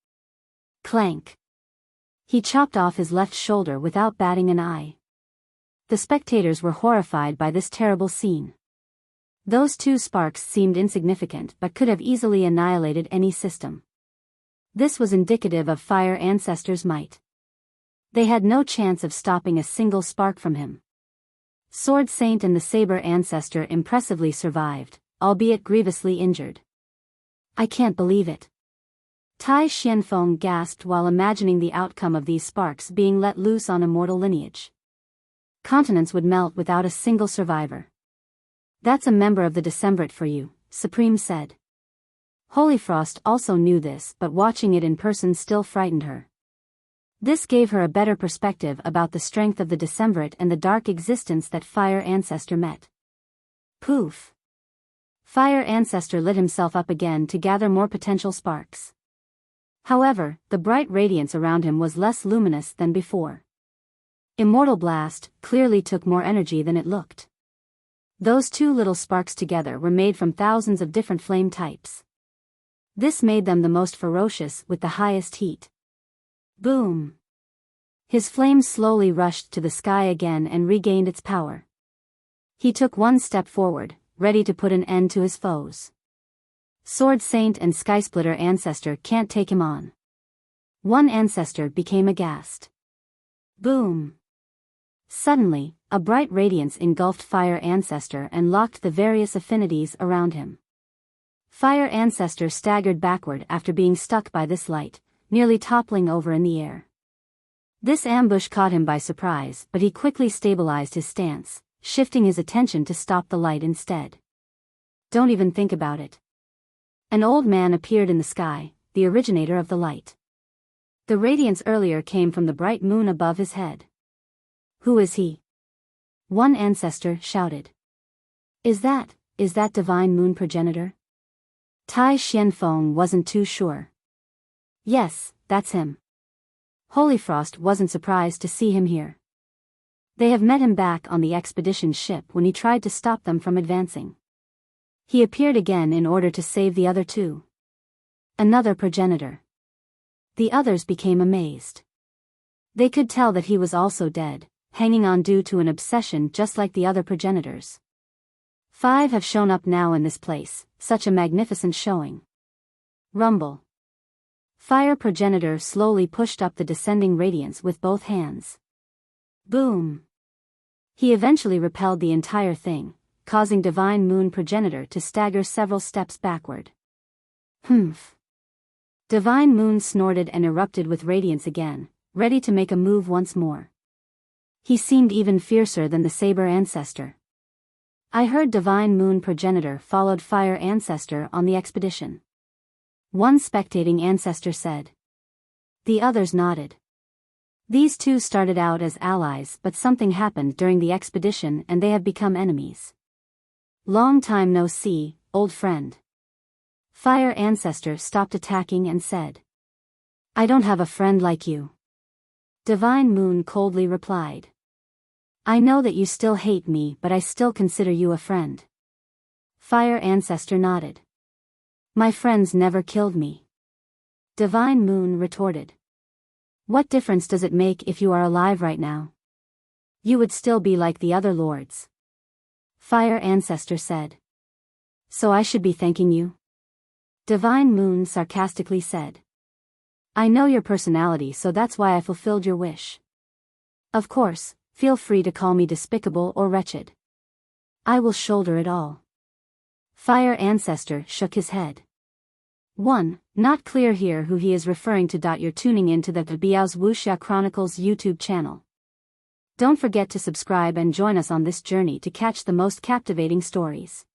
Clank! He chopped off his left shoulder without batting an eye. The spectators were horrified by this terrible scene. Those two sparks seemed insignificant but could have easily annihilated any system. This was indicative of Fire Ancestor's might. They had no chance of stopping a single spark from him. Sword Saint and the Saber Ancestor impressively survived, albeit grievously injured. I can't believe it. Tai Xianfeng gasped while imagining the outcome of these sparks being let loose on a mortal lineage. Continents would melt without a single survivor. That's a member of the Decemvirate for you, Supreme said. Holyfrost also knew this, but watching it in person still frightened her. This gave her a better perspective about the strength of the Decemvirate and the dark existence that Fire Ancestor met. Poof! Fire Ancestor lit himself up again to gather more potential sparks. However, the bright radiance around him was less luminous than before. Immortal Blast clearly took more energy than it looked. Those two little sparks together were made from thousands of different flame types. This made them the most ferocious with the highest heat. Boom! His flame slowly rushed to the sky again and regained its power. He took one step forward, ready to put an end to his foes. Sword Saint and Skysplitter Ancestor can't take him on. One ancestor became aghast. Boom! Suddenly, a bright radiance engulfed Fire Ancestor and locked the various affinities around him. Fire Ancestor staggered backward after being stuck by this light, nearly toppling over in the air. This ambush caught him by surprise, but he quickly stabilized his stance, shifting his attention to stop the light instead. Don't even think about it. An old man appeared in the sky, the originator of the light. The radiance earlier came from the bright moon above his head. Who is he? One ancestor shouted. Is that divine moon progenitor? Tai Xianfeng wasn't too sure. Yes, that's him. Holyfrost wasn't surprised to see him here. They have met him back on the expedition ship when he tried to stop them from advancing. He appeared again in order to save the other two. Another progenitor. The others became amazed. They could tell that he was also dead, hanging on due to an obsession just like the other progenitors. 5 have shown up now in this place, such a magnificent showing. Rumble. Fire Progenitor slowly pushed up the descending radiance with both hands. Boom. He eventually repelled the entire thing, causing Divine Moon Progenitor to stagger several steps backward. Humph. Divine Moon snorted and erupted with radiance again, ready to make a move once more. He seemed even fiercer than the Saber Ancestor. I heard Divine Moon Progenitor followed Fire Ancestor on the expedition. One spectating ancestor said. The others nodded. These two started out as allies, but something happened during the expedition and they have become enemies. Long time no see, old friend. Fire Ancestor stopped attacking and said. I don't have a friend like you. Divine Moon coldly replied. I know that you still hate me, but I still consider you a friend. Fire Ancestor nodded. My friends never killed me. Divine Moon retorted. What difference does it make if you are alive right now? You would still be like the other lords. Fire Ancestor said. So I should be thanking you? Divine Moon sarcastically said. I know your personality, so that's why I fulfilled your wish. Of course, feel free to call me despicable or wretched. I will shoulder it all. Fire Ancestor shook his head. 1. Not clear here who he is referring to. You're tuning into the Biyao's Wuxia Chronicles YouTube channel. Don't forget to subscribe and join us on this journey to catch the most captivating stories.